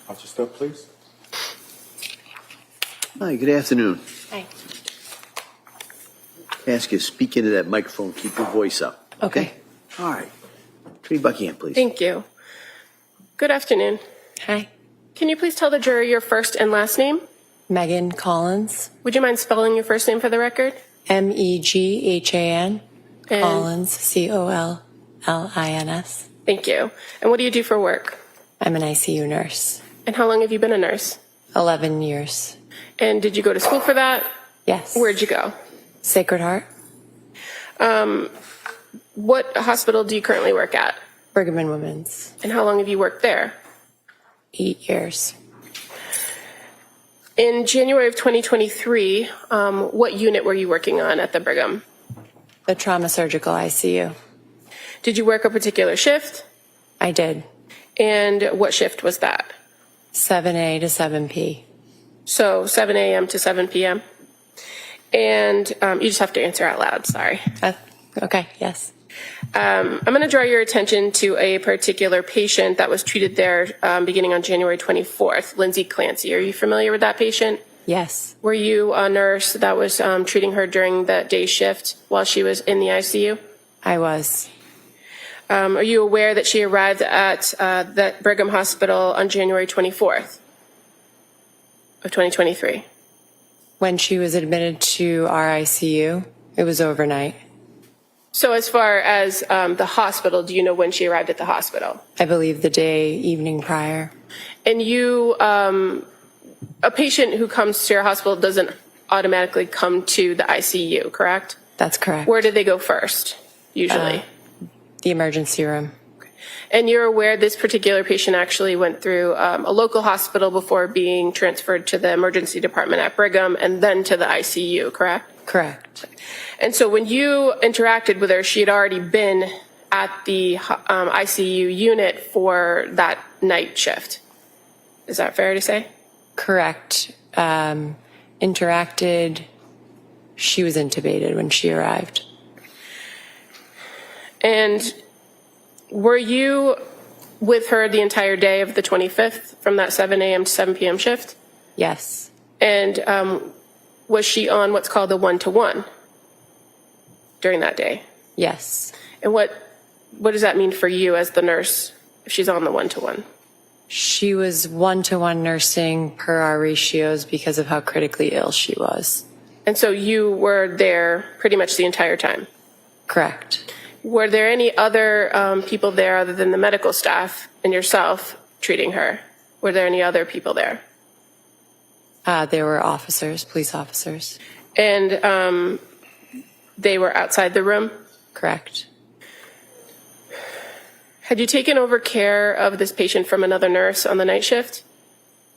S9: I'll just step, please.
S13: Hi, good afternoon.
S12: Hi.
S13: Ask you to speak into that microphone. Keep your voice up.
S12: Okay.
S13: All right. Tree Buckingham, please.
S5: Thank you. Good afternoon.
S12: Hi.
S5: Can you please tell the jury your first and last name?
S12: Meghan Collins.
S5: Would you mind spelling your first name for the record?
S12: Meghan.
S5: And-
S12: Collins. Collins.
S5: Thank you. And what do you do for work?
S12: I'm an ICU nurse.
S5: And how long have you been a nurse?
S12: 11 years.
S5: And did you go to school for that?
S12: Yes.
S5: Where'd you go?
S12: Sacred Heart.
S5: What hospital do you currently work at?
S12: Brigham and Women's.
S5: And how long have you worked there?
S12: 8 years.
S5: In January of 2023, what unit were you working on at the Brigham?
S12: The trauma surgical ICU.
S5: Did you work a particular shift?
S12: I did.
S5: And what shift was that?
S12: 7A to 7P.
S5: So 7 a.m. to 7 p.m.? And you just have to answer out loud, sorry.
S12: Okay, yes.
S5: I'm going to draw your attention to a particular patient that was treated there beginning on January 24th, Lindsay Clancy. Are you familiar with that patient?
S12: Yes.
S5: Were you a nurse that was treating her during the day shift while she was in the ICU?
S12: I was.
S5: Are you aware that she arrived at that Brigham Hospital on January 24th of 2023?
S12: When she was admitted to our ICU, it was overnight.
S5: So as far as the hospital, do you know when she arrived at the hospital?
S12: I believe the evening prior.
S5: And you, a patient who comes to your hospital doesn't automatically come to the ICU, correct?
S12: That's correct.
S5: Where do they go first, usually?
S12: The emergency room.
S5: And you're aware this particular patient actually went through a local hospital before being transferred to the emergency department at Brigham and then to the ICU, correct?
S12: Correct.
S5: And so when you interacted with her, she had already been at the ICU unit for that night shift. Is that fair to say?
S12: Correct. Interacted. She was intubated when she arrived.
S5: And were you with her the entire day of the 25th from that 7 a.m. to 7 p.m. shift?
S12: Yes.
S5: And was she on what's called a 1-to-1 during that day?
S12: Yes.
S5: And what does that mean for you as the nurse if she's on the 1-to-1?
S12: She was 1-to-1 nursing per our ratios because of how critically ill she was.
S5: And so you were there pretty much the entire time?
S12: Correct.
S5: Were there any other people there other than the medical staff and yourself treating her? Were there any other people there?
S12: There were officers, police officers.
S5: And they were outside the room?
S12: Correct.
S5: Had you taken over care of this patient from another nurse on the night shift?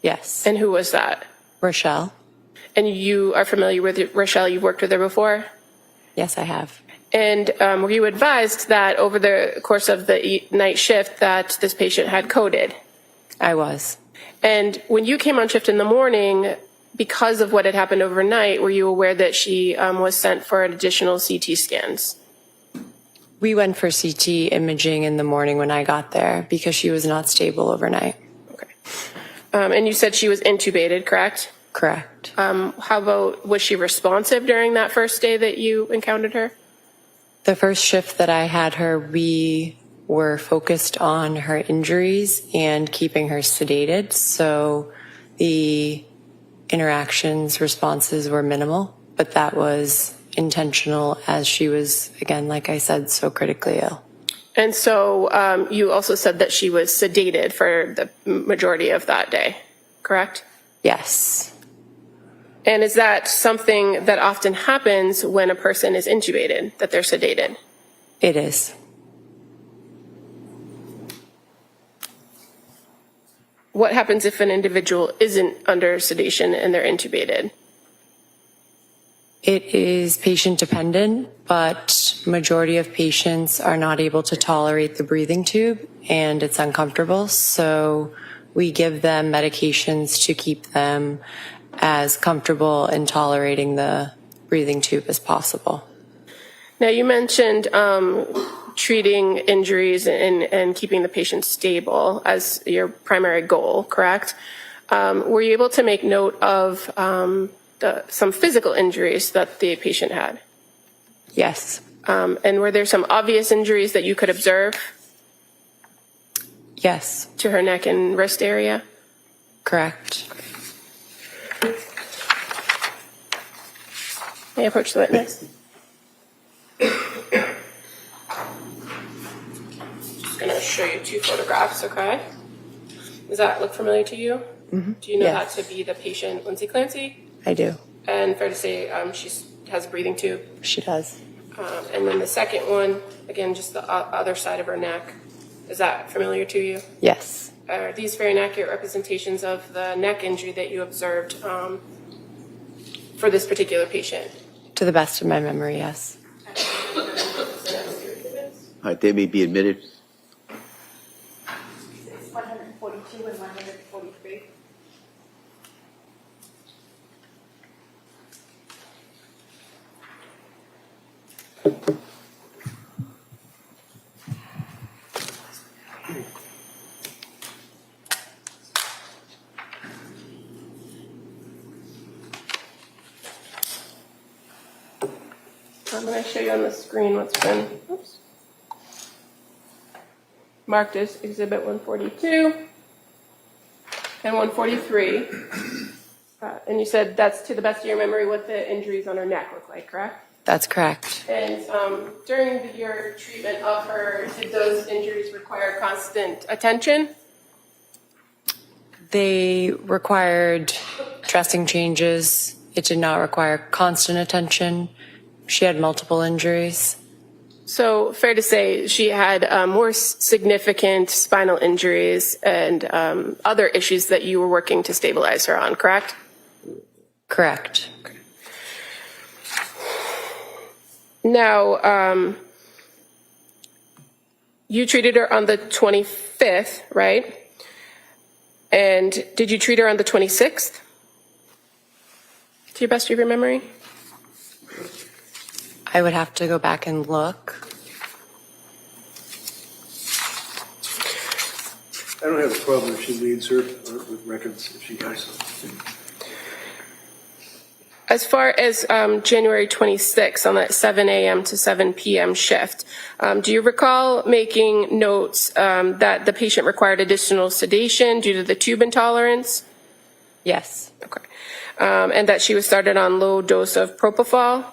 S12: Yes.
S5: And who was that?
S12: Rachelle.
S5: And you are familiar with Rachelle? You've worked with her before?
S12: Yes, I have.
S5: And were you advised that over the course of the night shift that this patient had coded?
S12: I was.
S5: And when you came on shift in the morning, because of what had happened overnight, were you aware that she was sent for additional CT scans?
S12: We went for CT imaging in the morning when I got there because she was not stable overnight.
S5: Okay. And you said she was intubated, correct?
S12: Correct.
S5: How about, was she responsive during that first day that you encountered her?
S12: The first shift that I had her, we were focused on her injuries and keeping her sedated. So the interactions, responses were minimal, but that was intentional as she was, again, like I said, so critically ill.
S5: And so you also said that she was sedated for the majority of that day, correct?
S12: Yes.
S5: And is that something that often happens when a person is intubated, that they're sedated?
S12: It is.
S5: What happens if an individual isn't under sedation and they're intubated?
S12: It is patient dependent, but majority of patients are not able to tolerate the breathing tube and it's uncomfortable. So we give them medications to keep them as comfortable in tolerating the breathing tube as possible.
S5: Now you mentioned treating injuries and keeping the patient stable as your primary goal, correct? Were you able to make note of some physical injuries that the patient had?
S12: Yes.
S5: And were there some obvious injuries that you could observe?
S12: Yes.
S5: To her neck and wrist area?
S12: Correct.
S5: May I approach the witness? Just going to show you two photographs, okay? Does that look familiar to you?
S12: Mm-hmm.
S5: Do you know
S12: Yes.
S5: that to be the patient, Lindsay Clancy?
S12: I do.
S5: And fair to say she has a breathing tube?
S12: She does.
S5: And then the second one, again, just the other side of her neck. Is that familiar to you?
S12: Yes.
S5: Are these very inaccurate representations of the neck injury that you observed for this particular patient?
S12: To the best of my memory, yes.
S13: All right, they may be admitted.
S7: It's 142 and 143.
S5: I'm going to show you on the screen what's been marked as Exhibit 142 and 143. And you said that's, to the best of your memory, what the injuries on her neck look like, correct?
S12: That's correct.
S5: And during your treatment of her, did those injuries require constant attention?
S12: They required dressing changes. It did not require constant attention. She had multiple injuries.
S5: So fair to say she had more significant spinal injuries and other issues that you were working to stabilize her on, correct?
S12: Correct.
S5: Now, you treated her on the 25th, right? And did you treat her on the 26th? To your best of your memory?
S12: I would have to go back and look.
S4: I don't have a problem if she leads her with records, if she does.
S5: As far as January 26th on that 7 a.m. to 7 p.m. shift, do you recall making notes that the patient required additional sedation due to the tube intolerance?
S12: Yes.
S5: Okay. And that she was started on low dose of propofol?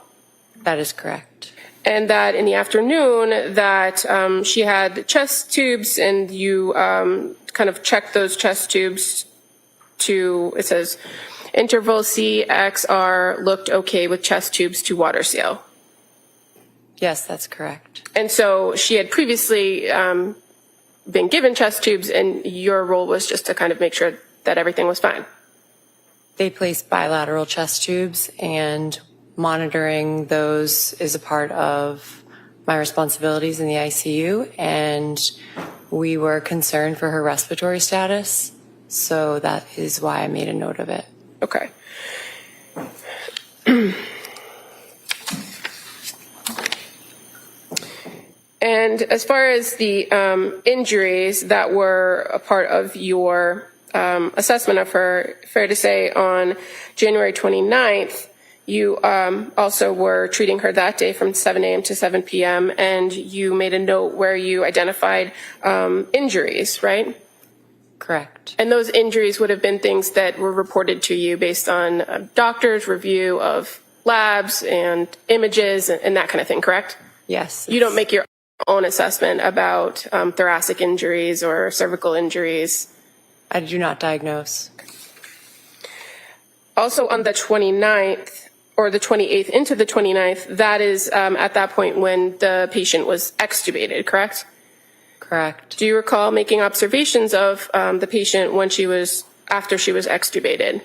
S12: That is correct.
S5: And that in the afternoon that she had chest tubes and you kind of checked those chest tubes to, it says, interval CXR looked okay with chest tubes to water seal.
S12: Yes, that's correct.
S5: And so she had previously been given chest tubes and your role was just to kind of make sure that everything was fine.
S12: They placed bilateral chest tubes, and monitoring those is a part of my responsibilities in the ICU, and we were concerned for her respiratory status, so that is why I made a note of it.
S5: Okay. And as far as the injuries that were a part of your assessment of her, fair to say on January 29th, you also were treating her that day from 7 a.m. to 7 p.m. and you made a note where you identified injuries, right?
S12: Correct.
S5: And those injuries would have been things that were reported to you based on a doctor's review of labs and images and that kind of thing, correct?
S12: Yes.
S5: You don't make your own assessment about thoracic injuries or cervical injuries?
S12: I do not diagnose.
S5: Also on the 29th or the 28th into the 29th, that is at that point when the patient was extubated, correct?
S12: Correct.
S5: Do you recall making observations of the patient when after she was extubated?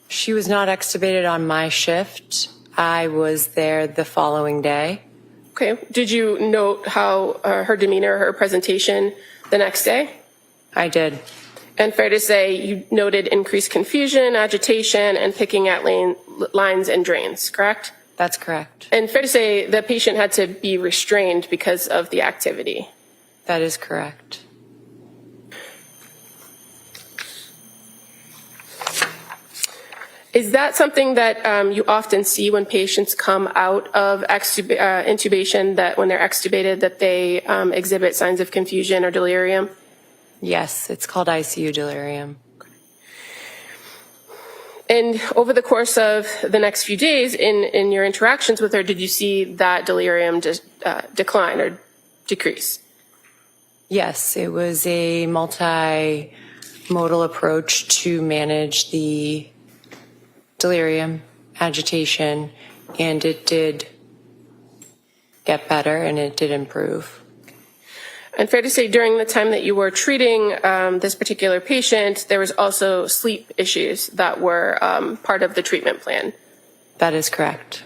S12: She was not extubated on my shift. I was there the following day.
S5: Okay. Did you note how her demeanor, her presentation the next day?
S12: I did.
S5: And fair to say you noted increased confusion, agitation, and picking at lines and drains, correct?
S12: That's correct.
S5: And fair to say the patient had to be restrained because of the activity?
S12: That is correct.
S5: Is that something that you often see when patients come out of intubation, that when they're extubated that they exhibit signs of confusion or delirium?
S12: Yes, it's called ICU delirium.
S5: And over the course of the next few days in your interactions with her, did you see that delirium decline or decrease?
S12: Yes, it was a multimodal approach to manage the delirium, agitation, and it did get better and it did improve.
S5: And fair to say during the time that you were treating this particular patient, there was also sleep issues that were part of the treatment plan?
S12: That is correct.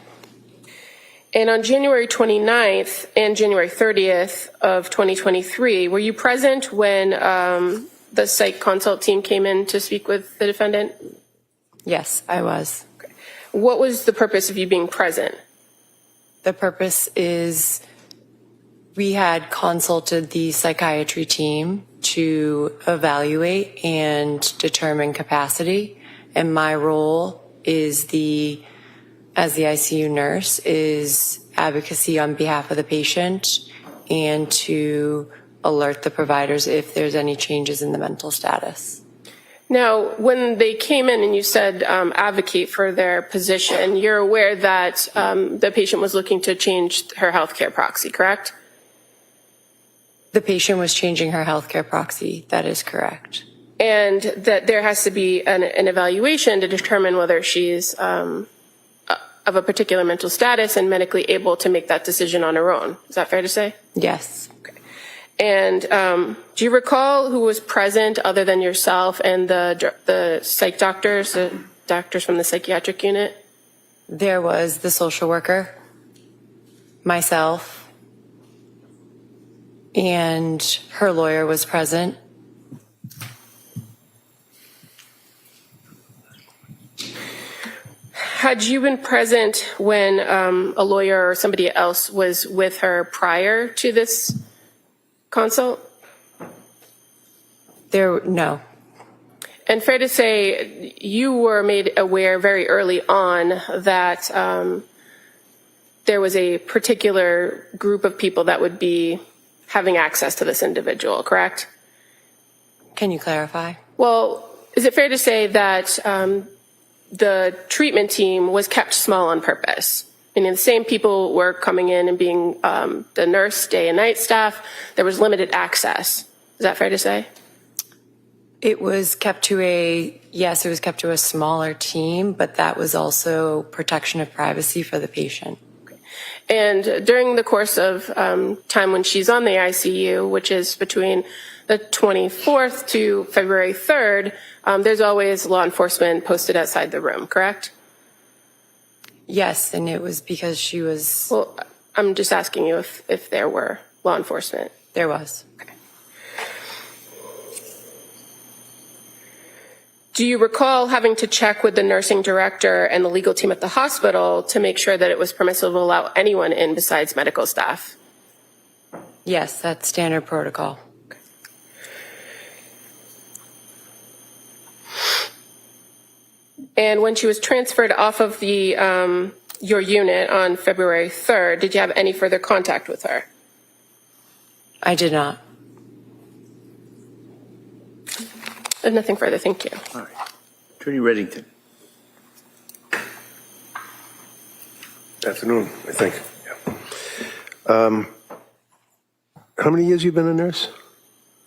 S5: And on January 29th and January 30th of 2023, were you present when the psych consult team came in to speak with the defendant?
S12: Yes, I was.
S5: Okay. What was the purpose of you being present?
S12: The purpose is we had consulted the psychiatry team to evaluate and determine capacity, and my role is as the ICU nurse is advocacy on behalf of the patient and to alert the providers if there's any changes in the mental status.
S5: Now, when they came in and you said advocate for their position, you're aware that the patient was looking to change her healthcare proxy, correct?
S12: The patient was changing her healthcare proxy. That is correct.
S5: And that there has to be an evaluation to determine whether she's of a particular mental status and medically able to make that decision on her own. Is that fair to say?
S12: Yes.
S5: And do you recall who was present other than yourself and the psych doctors, the doctors from the psychiatric unit?
S12: There was the social worker, myself, and her lawyer was present.
S5: Had you been present when a lawyer or somebody else was with her prior to this consult?
S12: No.
S5: And fair to say, you were made aware very early on that there was a particular group of people that would be having access to this individual, correct?
S12: Can you clarify?
S5: Well, is it fair to say that the treatment team was kept small on purpose? Meaning the same people were coming in and being the nurse, day and night staff. There was limited access. Is that fair to say?
S12: It was kept to a smaller team, but that was also protection of privacy for the patient.
S5: And during the course of time when she's on the ICU, which is between the 24th to February 3rd, there's always law enforcement posted outside the room, correct?
S12: Yes, and it was because she was...
S5: Well, I'm just asking you if there were law enforcement.
S12: There was.
S5: Okay. Do you recall having to check with the nursing director and the legal team at the hospital to make sure that it was permissible to allow anyone in besides medical staff?
S12: Yes, that's standard protocol.
S5: Okay. And when she was transferred off of the your unit on February 3rd, did you have any further contact with her?
S12: I did not.
S5: Nothing further, thank you.
S13: All right. Attorney Reddington.
S4: Afternoon, I think. Yeah. How many years you been a nurse?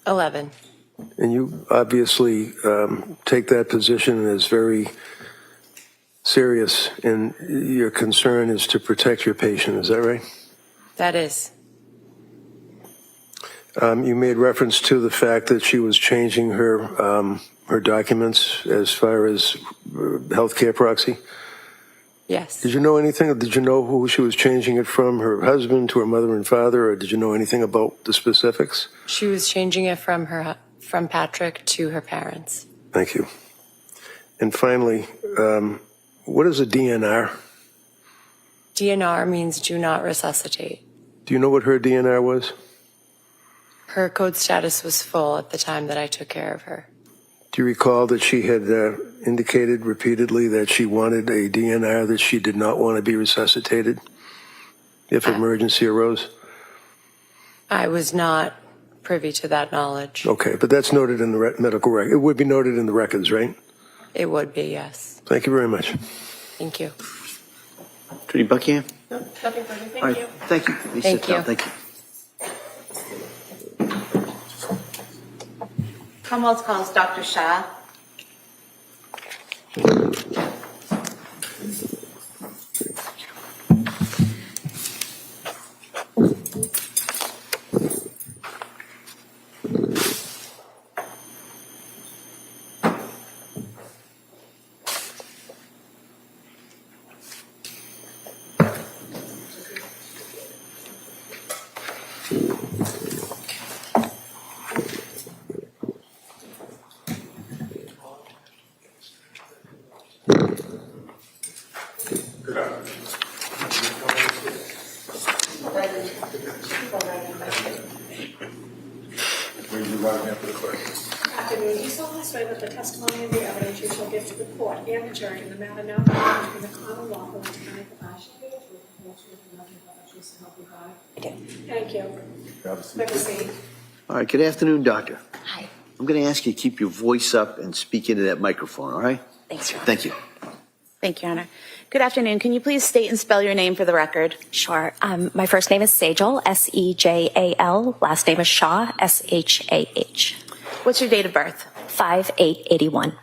S12: 11.
S4: And you obviously take that position as very serious, and your concern is to protect your patient, is that right?
S12: That is.
S4: You made reference to the fact that she was changing her documents as far as healthcare proxy.
S12: Yes.
S4: Did you know anything? Did you know who she was changing it from, her husband to her mother and father, or did you know anything about the specifics?
S12: She was changing it from Patrick to her parents.
S4: Thank you. And finally, what is a DNR?
S12: DNR means do not resuscitate.
S4: Do you know what her DNR was?
S12: Her code status was full at the time that I took care of her.
S4: Do you recall that she had indicated repeatedly that she wanted a DNR, that she did not want to be resuscitated if emergency arose?
S12: I was not privy to that knowledge.
S4: Okay, but that's noted in the medical record. It would be noted in the records, right?
S12: It would be, yes.
S4: Thank you very much.
S12: Thank you.
S13: Attorney Buckingham.
S5: No, nothing further, thank
S13: All right.
S5: you.
S13: Thank you. Please
S12: Thank
S13: sit down.
S12: you.
S13: Thank you.
S7: Commonwealth calls Dr. Shah.
S2: Afternoon, you solemnly swear that the testimony and the evidence you shall give to the court and the jury in the matter now before in the Commonwealth will be tonight the last year, with the whole truth and nothing but the truth, so help you God. I do. Thank you. Have a seat.
S13: All right. Good afternoon, doctor.
S7: Hi.
S13: I'm going to ask you to keep your voice up and speak into that microphone, all right?
S7: Thanks, Your Honor.
S13: Thank you.
S7: Thank you, Your Honor. Good afternoon. Can you please state and spell your name for the record?
S15: Sure. My first name is Sejal, S-E-J-A-L. Last name is Shah, S-H-A-H.
S7: What's your date of birth?
S15: 5/8/81.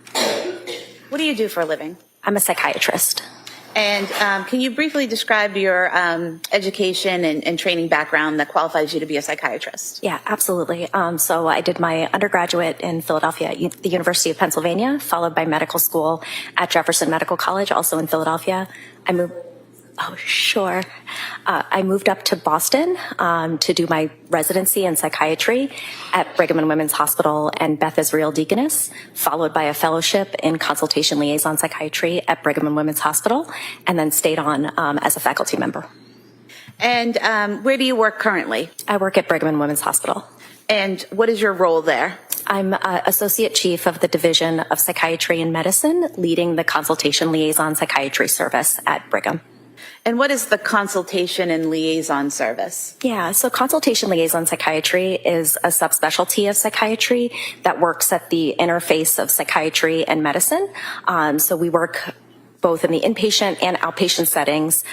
S7: What do you do for a living?
S15: I'm a psychiatrist.
S7: And can you briefly describe your education and training background that qualifies you to be a psychiatrist?
S15: Yeah, absolutely. So I did my undergraduate in Philadelphia at the University of Pennsylvania, followed by medical school at Jefferson Medical College, also in Philadelphia. I moved up to Boston to do my residency in psychiatry at Brigham and Women's Hospital and Beth Israel Deaconess, followed by a fellowship in consultation liaison psychiatry at Brigham and Women's Hospital, and then stayed on as a faculty member.
S7: And where do you work currently?
S15: I work at Brigham and Women's Hospital.
S7: And what is your role there?
S15: I'm Associate Chief of the Division of Psychiatry and Medicine, leading the consultation liaison psychiatry service at Brigham.
S7: And what is the consultation and liaison service?
S15: Yeah, so consultation liaison psychiatry is a subspecialty of psychiatry that works at the interface of psychiatry and medicine. So we work both in the inpatient and outpatient settings.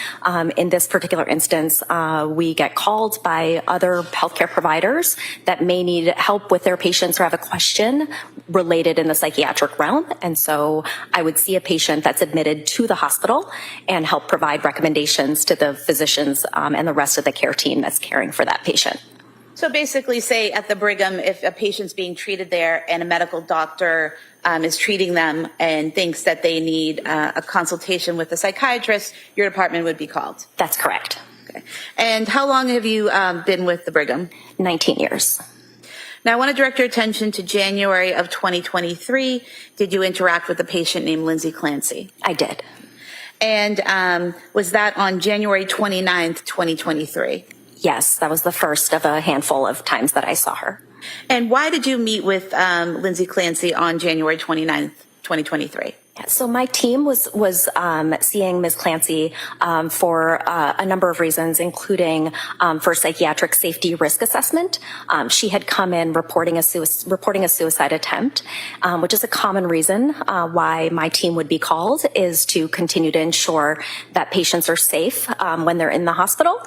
S15: In this particular instance, we get called by other healthcare providers that may need help with their patients or have a question related in the psychiatric realm. And so I would see a patient that's admitted to the hospital and help provide recommendations to the physicians and the rest of the care team that's caring for that patient.
S7: So basically, say at the Brigham, if a patient's being treated there and a medical doctor is treating them and thinks that they need a consultation with a psychiatrist, your department would be called.
S15: That's correct.
S7: Okay. And how long have you been with the Brigham?
S15: 19 years.
S7: Now, I want to direct your attention to January of 2023. Did you interact with a patient named Lindsay Clancy?
S15: I did.
S7: And was that on January 29th, 2023?
S15: Yes, that was the first of a handful of times that I saw her.
S7: And why did you meet with Lindsay Clancy on January 29th, 2023?
S15: Yeah, so my team was seeing Ms. Clancy for a number of reasons, including for psychiatric safety risk assessment. She had come in reporting a suicide attempt, which is a common reason why my team would be called, is to continue to ensure that patients are safe when they're in the hospital.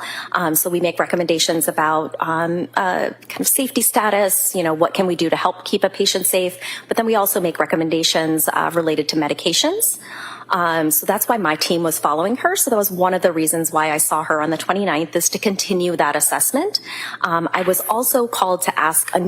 S15: So we make recommendations about kind of safety status, what can we do to help keep a patient safe, but then we also make recommendations related to medications. So that's why my team was following her. So that was one of the reasons why I saw her on the 29th, is to continue that assessment. I was also called to ask I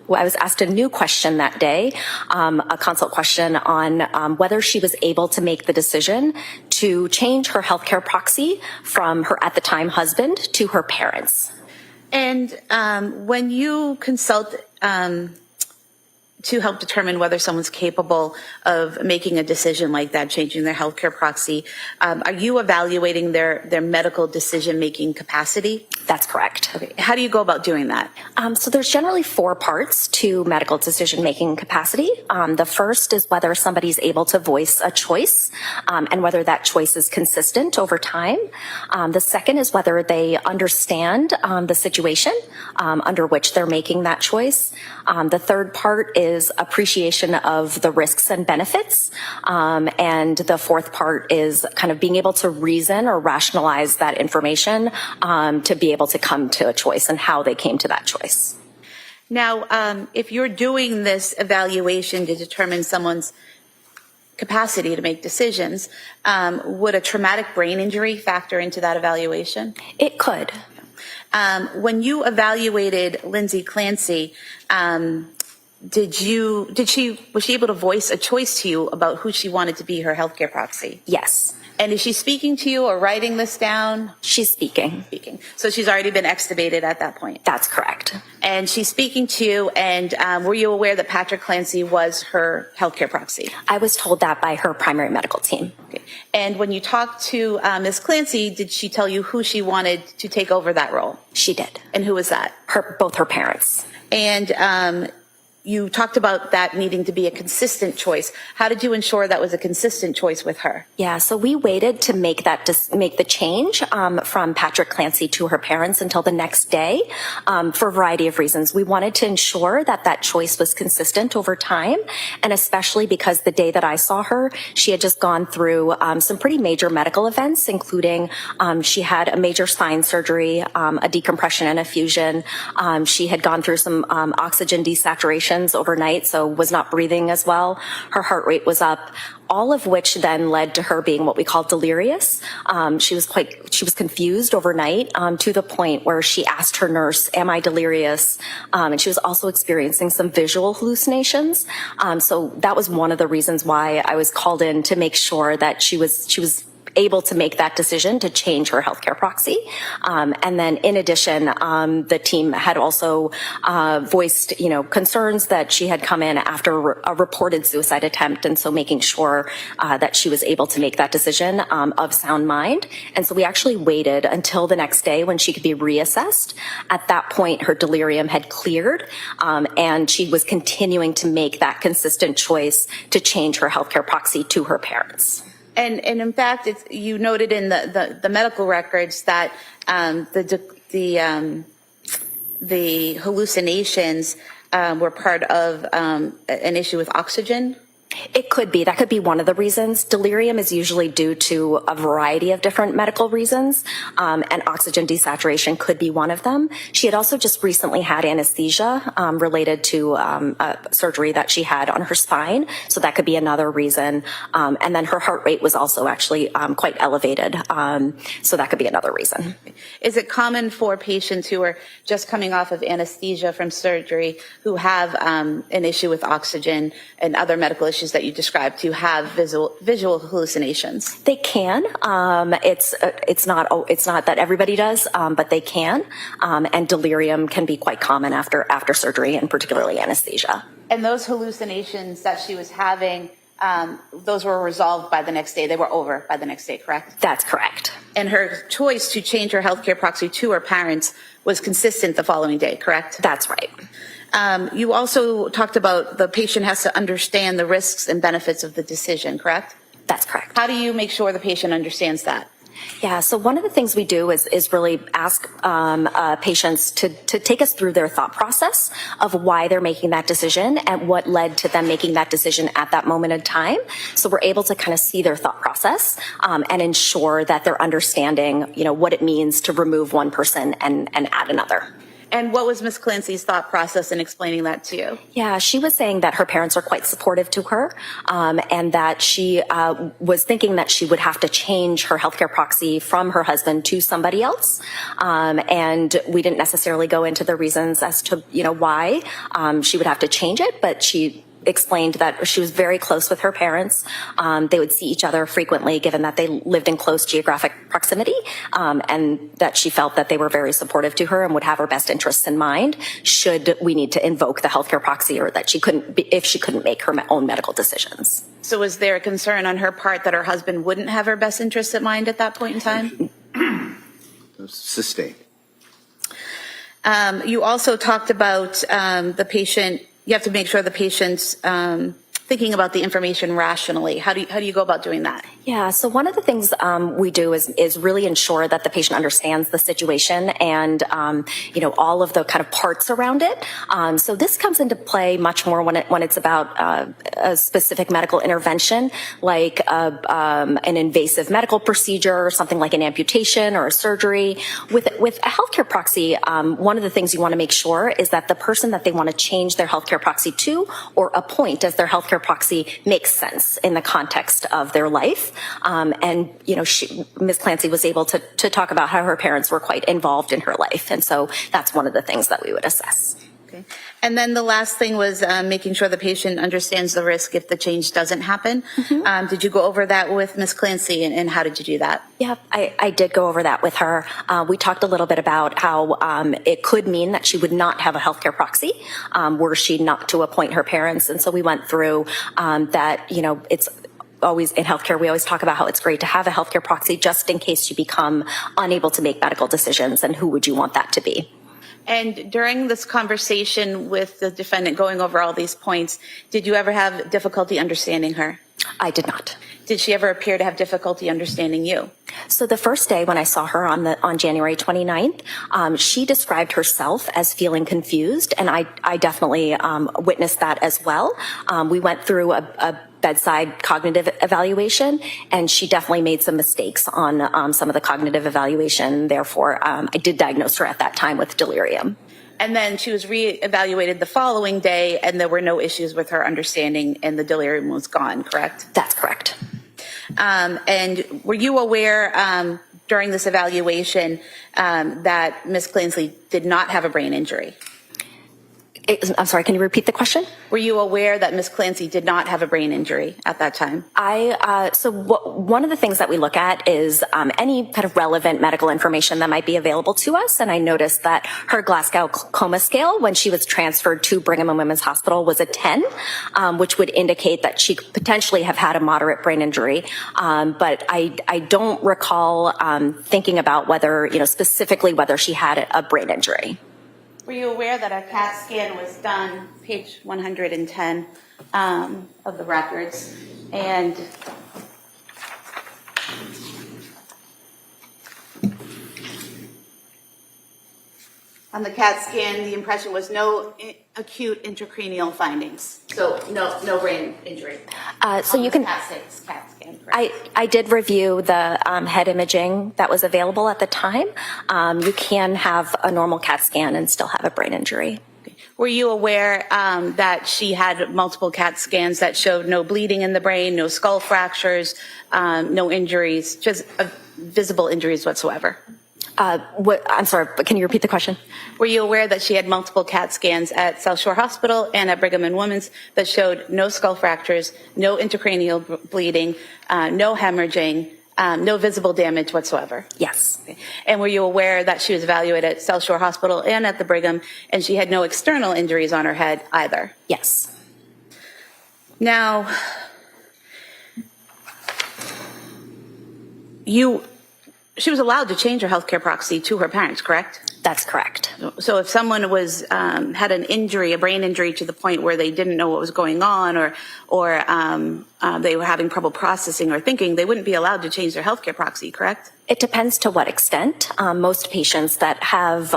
S15: was asked a new question that day, a consult question on whether she was able to make the decision to change her healthcare proxy from her, at the time, husband to her parents.
S7: And when you consult to help determine whether someone's capable of making a decision like that, changing their healthcare proxy, are you evaluating their medical decision-making capacity?
S15: That's correct.
S7: Okay. How do you go about doing that?
S15: So there's generally 4 parts to medical decision-making capacity. The first is whether somebody's able to voice a choice and whether that choice is consistent over time. The second is whether they understand the situation under which they're making that choice. The third part is appreciation of the risks and benefits. And the fourth part is kind of being able to reason or rationalize that information to be able to come to a choice and how they came to that choice.
S7: Now, if you're doing this evaluation to determine someone's capacity to make decisions, would a traumatic brain injury factor into that evaluation?
S15: It could.
S7: When you evaluated Lindsay Clancy, was she able to voice a choice to you about who she wanted to be her healthcare proxy?
S15: Yes.
S7: And is she speaking to you or writing this down?
S15: She's speaking.
S7: So she's already been extubated at that point?
S15: That's correct.
S7: And she's speaking to you, and were you aware that Patrick Clancy was her healthcare proxy?
S15: I was told that by her primary medical team.
S7: Okay. And when you talked to Ms. Clancy, did she tell you who she wanted to take over that role?
S15: She did.
S7: And who was that?
S15: Both her parents.
S7: And you talked about that needing to be a consistent choice. How did you ensure that was a consistent choice with her?
S15: Yeah, so we waited to make the change from Patrick Clancy to her parents until the next day for a variety of reasons. We wanted to ensure that that choice was consistent over time, and especially because the day that I saw her, she had just gone through some pretty major medical events, including she had a major spine surgery, a decompression and a fusion. She had gone through some oxygen desaturation hallucinations overnight, so was not breathing as well. Her heart rate was up, all of which then led to her being what we call delirious. She was confused overnight to the point where she asked her nurse, "Am I delirious?" And she was also experiencing some visual hallucinations. So that was one of the reasons why I was called in, to make sure that she was able to make that decision to change her healthcare proxy. And then in addition, the team had also voiced, concerns that she had come in after a reported suicide attempt. And so making sure that she was able to make that decision of sound mind. And so we actually waited until the next day when she could be reassessed. At that point, her delirium had cleared, and she was continuing to make that consistent choice to change her healthcare proxy to her parents.
S7: And in fact, you noted in the medical records that the hallucinations were part of an issue with oxygen.
S15: It could be. That could be one of the reasons. Delirium is usually due to a variety of different medical reasons, and oxygen desaturation could be one of them. She had also just recently had anesthesia related to a surgery that she had on her spine, so that could be another reason. And then her heart rate was also actually quite elevated, so that could be another reason.
S7: Is it common for patients who are just coming off of anesthesia from surgery, who have an issue with oxygen and other medical issues that you described, to have visual hallucinations?
S15: They can. It's not that everybody does, but they can. And delirium can be quite common after surgery, and particularly anesthesia.
S7: And those hallucinations that she was having, those were resolved by the next day. They were over by the next day, correct?
S15: That's correct.
S7: And her choice to change her healthcare proxy to her parents was consistent the following day, correct?
S15: That's right.
S7: You also talked about the patient has to understand the risks and benefits of the decision, correct?
S15: That's correct.
S7: How do you make sure the patient understands that?
S15: Yeah, so one of the things we do is really ask patients to take us through their thought process of why they're making that decision and what led to them making that decision at that moment in time. So we're able to kind of see their thought process and ensure that they're understanding, what it means to remove one person and add another.
S7: And what was Ms. Clancy's thought process in explaining that to you?
S15: Yeah, she was saying that her parents were quite supportive to her, and that she was thinking that she would have to change her healthcare proxy from her husband to somebody else. And we didn't necessarily go into the reasons as to, why she would have to change it, but she explained that she was very close with her parents. They would see each other frequently, given that they lived in close geographic proximity, and that she felt that they were very supportive to her and would have her best interests in mind should we need to invoke the healthcare proxy, or that if she couldn't make her own medical decisions.
S7: So was there a concern on her part that her husband wouldn't have her best interests in mind at that point in time?
S13: Sustained.
S7: You also talked about the patient. You have to make sure the patient's thinking about the information rationally. How do you go about doing that?
S15: Yeah, so one of the things we do is really ensure that the patient understands the situation and all of the kind of parts around it. So this comes into play much more when it's about a specific medical intervention, like an invasive medical procedure, or something like an amputation or a surgery. With a healthcare proxy, one of the things you want to make sure is that the person that they want to change their healthcare proxy to or appoint as their healthcare proxy makes sense in the context of their life. And Ms. Clancy was able to talk about how her parents were quite involved in her life. And so that's one of the things that we would assess.
S7: Okay. And then the last thing was making sure the patient understands the risk if the change doesn't happen. Mm-hmm. Did you go over that with Ms. Clancy, and how did you do that?
S15: Yeah, I did go over that with her. We talked a little bit about how it could mean that she would not have a healthcare proxy were she not to appoint her parents. And so we went through that, it's always in healthcare, we always talk about how it's great to have a healthcare proxy just in case you become unable to make medical decisions, and who would you want that to be?
S7: And during this conversation with the defendant going over all these points, did you ever have difficulty understanding her?
S15: I did not.
S7: Did she ever appear to have difficulty understanding you?
S15: So the first day when I saw her on January 29th, she described herself as feeling confused, and I definitely witnessed that as well. We went through a bedside cognitive evaluation, and she definitely made some mistakes on some of the cognitive evaluation. Therefore, I did diagnose her at that time with delirium.
S7: And then she was re-evaluated the following day, and there were no issues with her understanding, and the delirium was gone, correct?
S15: That's correct.
S7: And were you aware during this evaluation that Ms. Clancy did not have a brain injury?
S15: I'm sorry, can you repeat the question?
S7: Were you aware that Ms. Clancy did not have a brain injury at that time?
S15: One of the things that we look at is any kind of relevant medical information that might be available to us. And I noticed that her Glasgow coma scale, when she was transferred to Brigham and Women's Hospital, was a 10, which would indicate that she could potentially have had a moderate brain injury. But I don't recall thinking about whether, specifically whether she had a brain injury.
S7: Were you aware that a CAT scan was done, page 110 of the records, and on the CAT scan, the impression was no acute intracranial findings, so no brain injury.
S15: So you can.
S7: CAT scan, correct?
S15: I did review the head imaging that was available at the time. You can have a normal CAT scan and still have a brain injury.
S7: Were you aware that she had multiple CAT scans that showed no bleeding in the brain, no skull fractures, no injuries, just visible injuries whatsoever?
S15: I'm sorry, but can you repeat the question?
S7: Were you aware that she had multiple CAT scans at South Shore Hospital and at Brigham and Women's that showed no skull fractures, no intracranial bleeding, no hemorrhaging, no visible damage whatsoever?
S15: Yes.
S7: Okay. And were you aware that she was evaluated at South Shore Hospital and at the Brigham, and she had no external injuries on her head either?
S15: Yes.
S7: Now, she was allowed to change her healthcare proxy to her parents, correct?
S15: That's correct.
S7: So if someone was had an injury, a brain injury, to the point where they didn't know what was going on, or they were having trouble processing or thinking, they wouldn't be allowed to change their healthcare proxy, correct?
S15: It depends to what extent. Most patients that have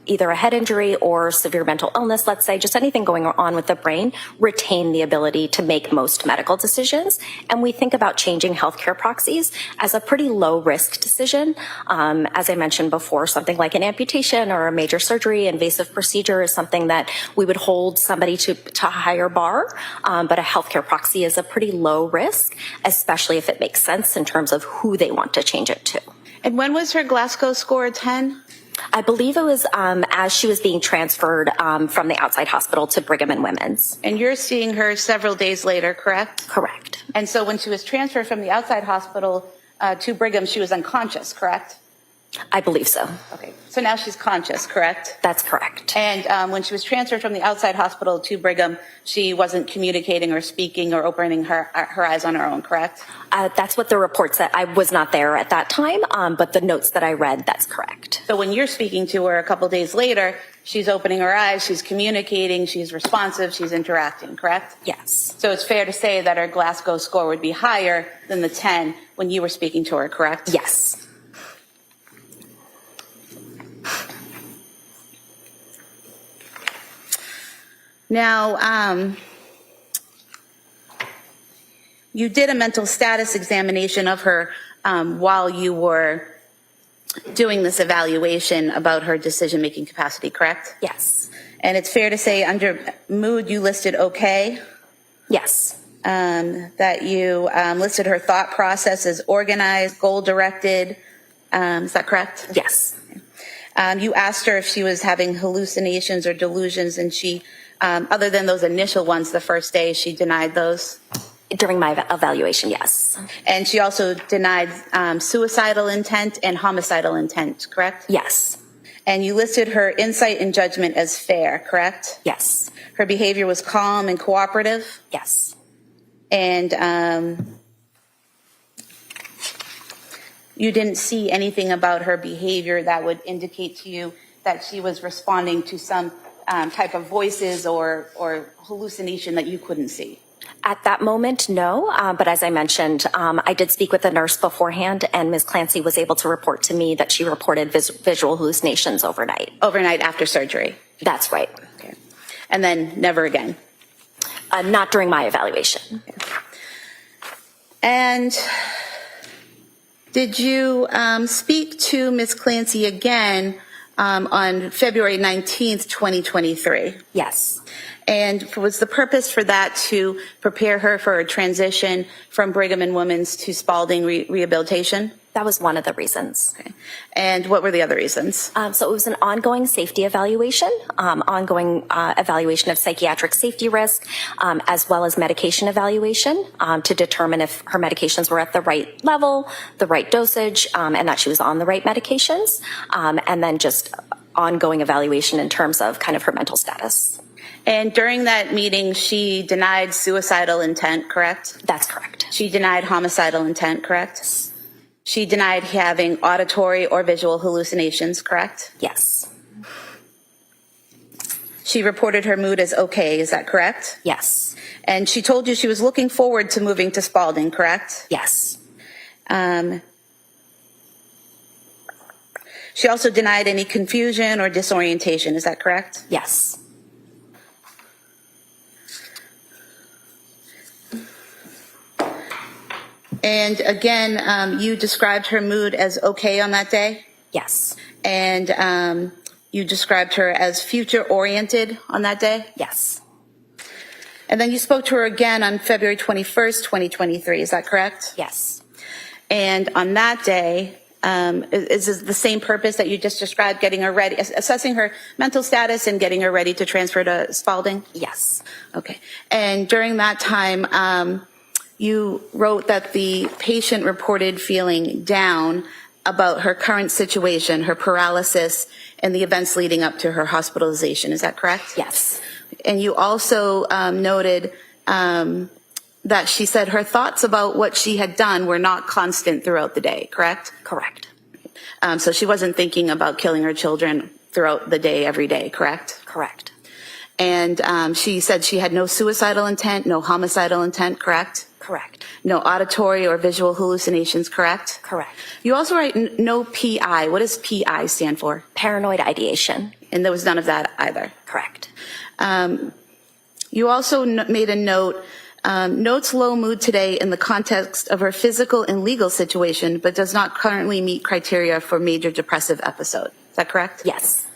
S15: either a head injury or severe mental illness, let's say, just anything going on with the brain, retain the ability to make most medical decisions. And we think about changing healthcare proxies as a pretty low risk decision. As I mentioned before, something like an amputation or a major surgery, invasive procedure is something that we would hold somebody to a higher bar. But a healthcare proxy is a pretty low risk, especially if it makes sense in terms of who they want to change it to.
S7: And when was her Glasgow score 10?
S15: I believe it was as she was being transferred from the outside hospital to Brigham and Women's.
S7: And you're seeing her several days later, correct?
S15: Correct.
S7: And so when she was transferred from the outside hospital to Brigham, she was unconscious, correct?
S15: I believe so.
S7: Okay. So now she's conscious, correct?
S15: That's correct.
S7: And when she was transferred from the outside hospital to Brigham, she wasn't communicating or speaking or opening her eyes on her own, correct?
S15: That's what the report said. I was not there at that time, but the notes that I read, that's correct.
S7: So when you're speaking to her a couple days later, she's opening her eyes, she's communicating, she's responsive, she's interacting, correct?
S15: Yes.
S7: So it's fair to say that her Glasgow score would be higher than the 10 when you were speaking to her, correct?
S15: Yes.
S7: Now, you did a mental status examination of her while you were doing this evaluation about her decision-making capacity, correct?
S15: Yes.
S7: And it's fair to say under mood you listed okay?
S15: Yes.
S7: That you listed her thought process as organized, goal-directed. Is that correct?
S15: Yes.
S7: You asked her if she was having hallucinations or delusions, and she, other than those initial ones the first day, she denied those?
S15: During my evaluation, yes.
S7: And she also denied suicidal intent and homicidal intent, correct?
S15: Yes.
S7: And you listed her insight and judgment as fair, correct?
S15: Yes.
S7: Her behavior was calm and cooperative?
S15: Yes.
S7: And you didn't see anything about her behavior that would indicate to you that she was responding to some type of voices or hallucination that you couldn't see?
S15: At that moment, no. But as I mentioned, I did speak with the nurse beforehand, and Ms. Clancy was able to report to me that she reported visual hallucinations overnight.
S7: Overnight after surgery?
S15: That's right.
S7: Okay. And then never again?
S15: Not during my evaluation.
S7: Okay. And did you speak to Ms. Clancy again on February 19th, 2023.
S15: Yes.
S7: And was the purpose for that to prepare her for a transition from Brigham and Women's to Spalding Rehabilitation?
S15: That was one of the reasons.
S7: Okay. And what were the other reasons?
S15: So it was an ongoing safety evaluation, ongoing evaluation of psychiatric safety risk, as well as medication evaluation to determine if her medications were at the right level, the right dosage, and that she was on the right medications, and then just ongoing evaluation in terms of kind of her mental status.
S7: And during that meeting, she denied suicidal intent, correct?
S15: That's correct.
S7: She denied homicidal intent, correct? She denied having auditory or visual hallucinations, correct?
S15: Yes.
S7: She reported her mood as okay, is that correct?
S15: Yes.
S7: And she told you she was looking forward to moving to Spalding, correct?
S15: Yes.
S7: She also denied any confusion or disorientation, is that correct?
S15: Yes.
S7: And again, you described her mood as okay on that day?
S15: Yes.
S7: And you described her as future-oriented on that day?
S15: Yes.
S7: And then you spoke to her again on February 21st, 2023, is that correct?
S15: Yes.
S7: And on that day, is this the same purpose that you just described, getting her ready, assessing her mental status and getting her ready to transfer to Spalding?
S15: Yes.
S7: Okay. And during that time, you wrote that the patient reported feeling down about her current situation, her paralysis, and the events leading up to her hospitalization. Is that correct?
S15: Yes.
S7: And you also noted that she said her thoughts about what she had done were not constant throughout the day, correct?
S15: Correct.
S7: So she wasn't thinking about killing her children throughout the day, every day, correct?
S15: Correct.
S7: And she said she had no suicidal intent, no homicidal intent, correct?
S15: Correct.
S7: No auditory or visual hallucinations, correct?
S15: Correct.
S7: You also write no PI. What does PI stand for?
S15: Paranoid ideation.
S7: And there was none of that either.
S15: Correct.
S7: You also made a note, notes low mood today in the context of her physical and legal situation, but does not currently meet criteria for major depressive episode. Is that correct?
S15: Yes.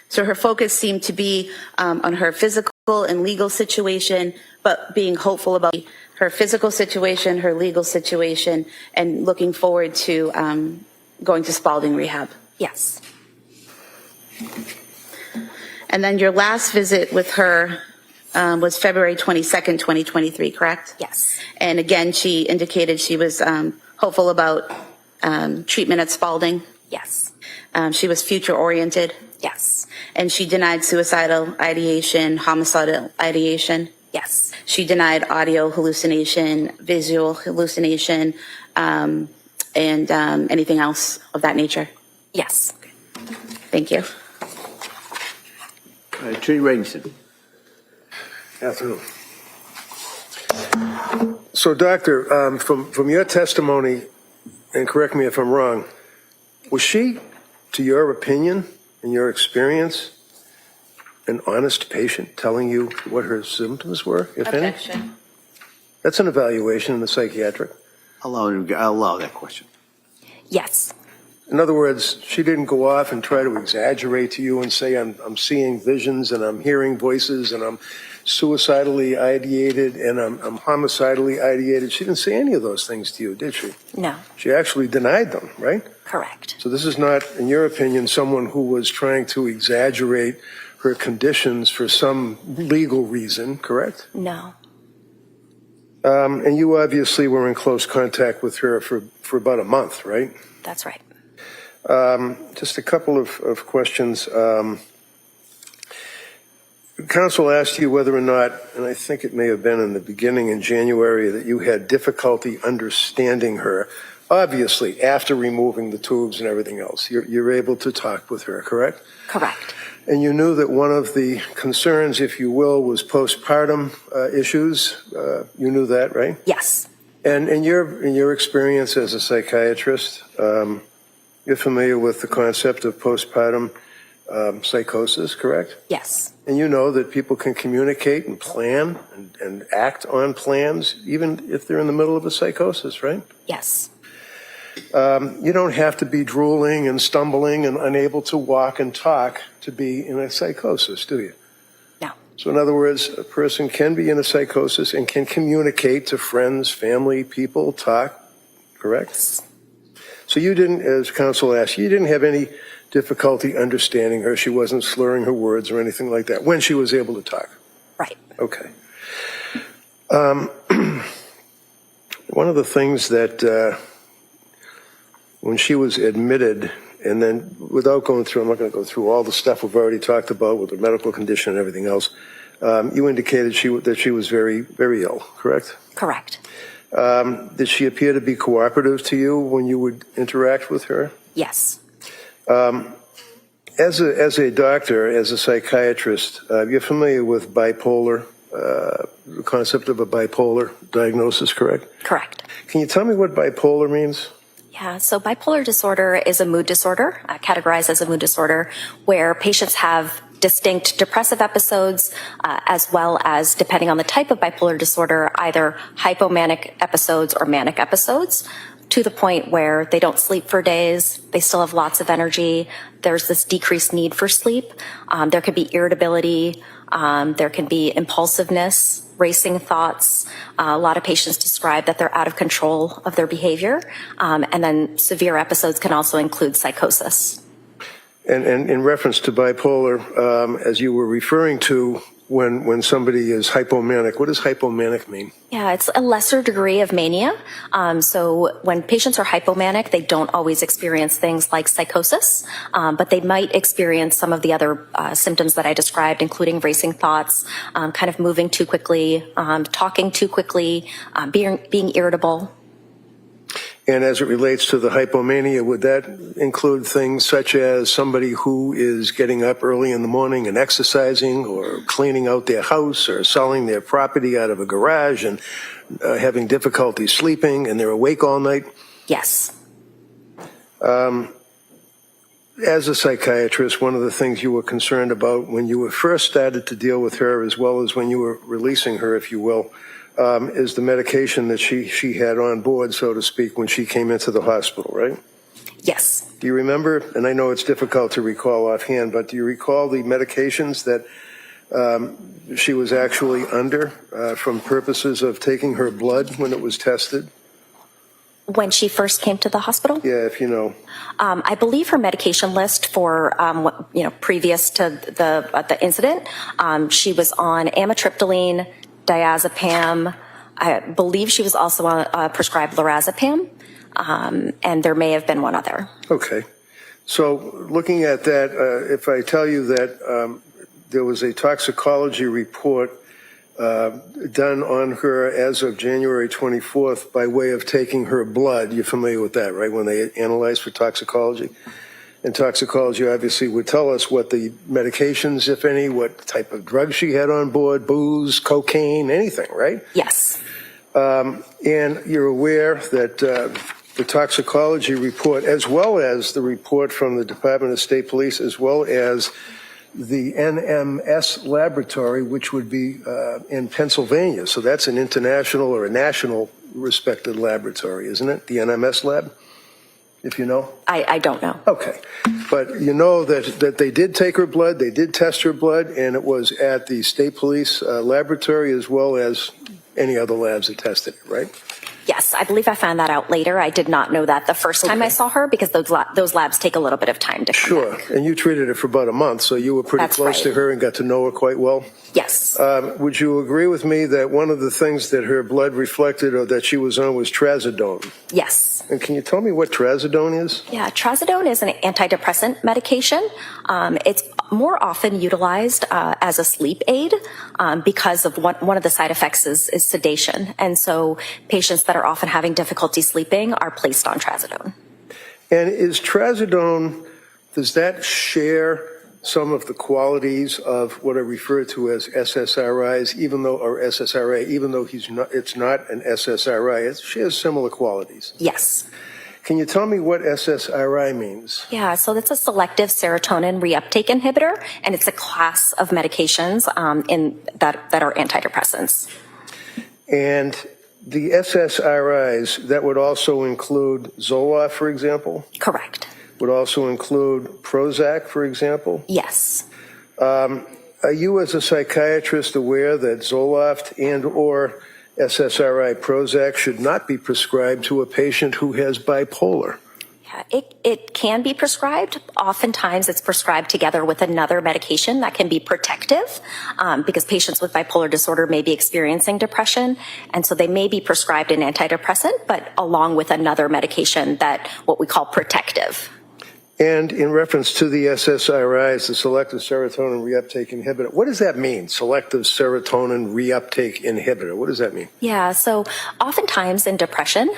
S7: So her focus seemed to be on her physical and legal situation, but being hopeful about her physical situation, her legal situation, and looking forward to going to Spalding Rehab.
S15: Yes.
S7: And then your last visit with her was February 22nd, 2023, correct?
S15: Yes.
S7: And again, she indicated she was hopeful about treatment at Spalding.
S15: Yes.
S7: She was future-oriented.
S15: Yes.
S7: And she denied suicidal ideation, homicidal ideation.
S15: Yes.
S7: She denied audio hallucination, visual hallucination, and anything else of that nature.
S15: Yes.
S7: Thank you.
S3: Attorney Reddington.
S4: Afternoon. So, Doctor, from your testimony, and correct me if I'm wrong, was she, to your opinion and your experience, an honest patient telling you what her symptoms were, if any?
S7: Objection.
S4: That's an evaluation in the psychiatric.
S3: I'll allow that question.
S15: Yes.
S4: In other words, she didn't go off and try to exaggerate to you and say, I'm seeing visions and I'm hearing voices and I'm suicidally ideated and I'm homicidally ideated. She didn't say any of those things to you, did she?
S15: No.
S4: She actually denied them, right?
S15: Correct.
S4: So this is not, in your opinion, someone who was trying to exaggerate her conditions for some legal reason, correct?
S15: No.
S4: And you obviously were in close contact with her for about a month, right?
S15: That's right.
S4: Just a couple of questions. Counsel asked you whether or not, and I think it may have been in the beginning in January, that you had difficulty understanding her. Obviously, after removing the tubes and everything else, you're able to talk with her, correct?
S15: Correct.
S4: And you knew that one of the concerns, if you will, was postpartum issues. You knew that, right?
S15: Yes.
S4: And in your experience as a psychiatrist, you're familiar with the concept of postpartum psychosis, correct?
S15: Yes.
S4: And you know that people can communicate and plan and act on plans, even if they're in the middle of a psychosis, right?
S15: Yes.
S4: You don't have to be drooling and stumbling and unable to walk and talk to be in a psychosis, do you?
S15: No.
S4: So in other words, a person can be in a psychosis and can communicate to friends, family, people, talk, correct? So you didn't, as counsel asked, you didn't have any difficulty understanding her. She wasn't slurring her words or anything like that when she was able to talk.
S15: Right.
S4: Okay. One of the things that when she was admitted, and then without going through, I'm not going to go through all the stuff we've already talked about with her medical condition and everything else, you indicated that she was very, very ill, correct?
S15: Correct.
S4: Did she appear to be cooperative to you when you would interact with her?
S15: Yes.
S4: As a doctor, as a psychiatrist, you're familiar with bipolar, the concept of a bipolar diagnosis, correct?
S15: Correct.
S4: Can you tell me what bipolar means?
S15: Yeah, so bipolar disorder is a mood disorder, categorized as a mood disorder, where patients have distinct depressive episodes, as well as, depending on the type of bipolar disorder, either hypomanic episodes or manic episodes, to the point where they don't sleep for days, they still have lots of energy, there's this decreased need for sleep, there could be irritability, there can be impulsiveness, racing thoughts. A lot of patients describe that they're out of control of their behavior, and then severe episodes can also include psychosis.
S4: And in reference to bipolar, as you were referring to, when somebody is hypomanic, what does hypomanic mean?
S15: Yeah, it's a lesser degree of mania. So when patients are hypomanic, they don't always experience things like psychosis, but they might experience some of the other symptoms that I described, including racing thoughts, kind of moving too quickly, talking too quickly, being irritable.
S4: And as it relates to the hypomania, would that include things such as somebody who is getting up early in the morning and exercising, or cleaning out their house, or selling their property out of a garage and having difficulty sleeping, and they're awake all night?
S15: Yes.
S4: As a psychiatrist, one of the things you were concerned about when you were first started to deal with her, as well as when you were releasing her, if you will, is the medication that she had on board, so to speak, when she came into the hospital, right?
S15: Yes.
S4: Do you remember, and I know it's difficult to recall offhand, but do you recall the medications that she was actually under from purposes of taking her blood when it was tested?
S15: When she first came to the hospital?
S4: Yeah, if you know.
S15: I believe her medication list for, previous to the incident, she was on amitriptyline, diazepam. I believe she was also on prescribed lorazepam, and there may have been one other.
S4: Okay. So looking at that, if I tell you that there was a toxicology report done on her as of January 24th by way of taking her blood, you're familiar with that, right, when they analyze for toxicology? And toxicology obviously would tell us what the medications, if any, what type of drugs she had on board, booze, cocaine, anything, right?
S15: Yes.
S4: And you're aware that the toxicology report, as well as the report from the Department of State Police, as well as the NMS laboratory, which would be in Pennsylvania. So that's an international or a national respected laboratory, isn't it? The NMS lab? If you know?
S15: I don't know.
S4: Okay. But you know that they did take her blood, they did test her blood, and it was at the state police laboratory as well as any other labs that tested it, right?
S15: Yes, I believe I found that out later. I did not know that the first time I saw her, because those labs take a little bit of time to come back.
S4: And you treated her for about a month, so you were pretty close to her and got to know her quite well?
S15: Yes.
S4: Would you agree with me that one of the things that her blood reflected or that she was on was trazodone?
S15: Yes.
S4: And can you tell me what trazodone is?
S15: Yeah, trazodone is an antidepressant medication. It's more often utilized as a sleep aid because of one of the side effects is sedation. And so patients that are often having difficulty sleeping are placed on trazodone.
S4: And is trazodone, does that share some of the qualities of what I refer to as SSRIs, or SSRI, even though it's not an SSRI, it shares similar qualities?
S15: Yes.
S4: Can you tell me what SSRI means?
S15: Yeah, so that's a selective serotonin reuptake inhibitor, and it's a class of medications that are antidepressants.
S4: And The SSRIs, that would also include Zoloft, for example?
S15: Correct.
S4: Would also include Prozac, for example?
S15: Yes.
S4: Are you as a psychiatrist aware that Zoloft and or SSRI Prozac should not be prescribed to a patient who has bipolar?
S15: It can be prescribed. Oftentimes it's prescribed together with another medication that can be protective because patients with bipolar disorder may be experiencing depression. And so they may be prescribed an antidepressant, but along with another medication that what we call protective.
S4: And in reference to the SSRIs, the selective serotonin reuptake inhibitor, what does that mean? Selective serotonin reuptake inhibitor, what does that mean?
S15: Yeah, so oftentimes in depression,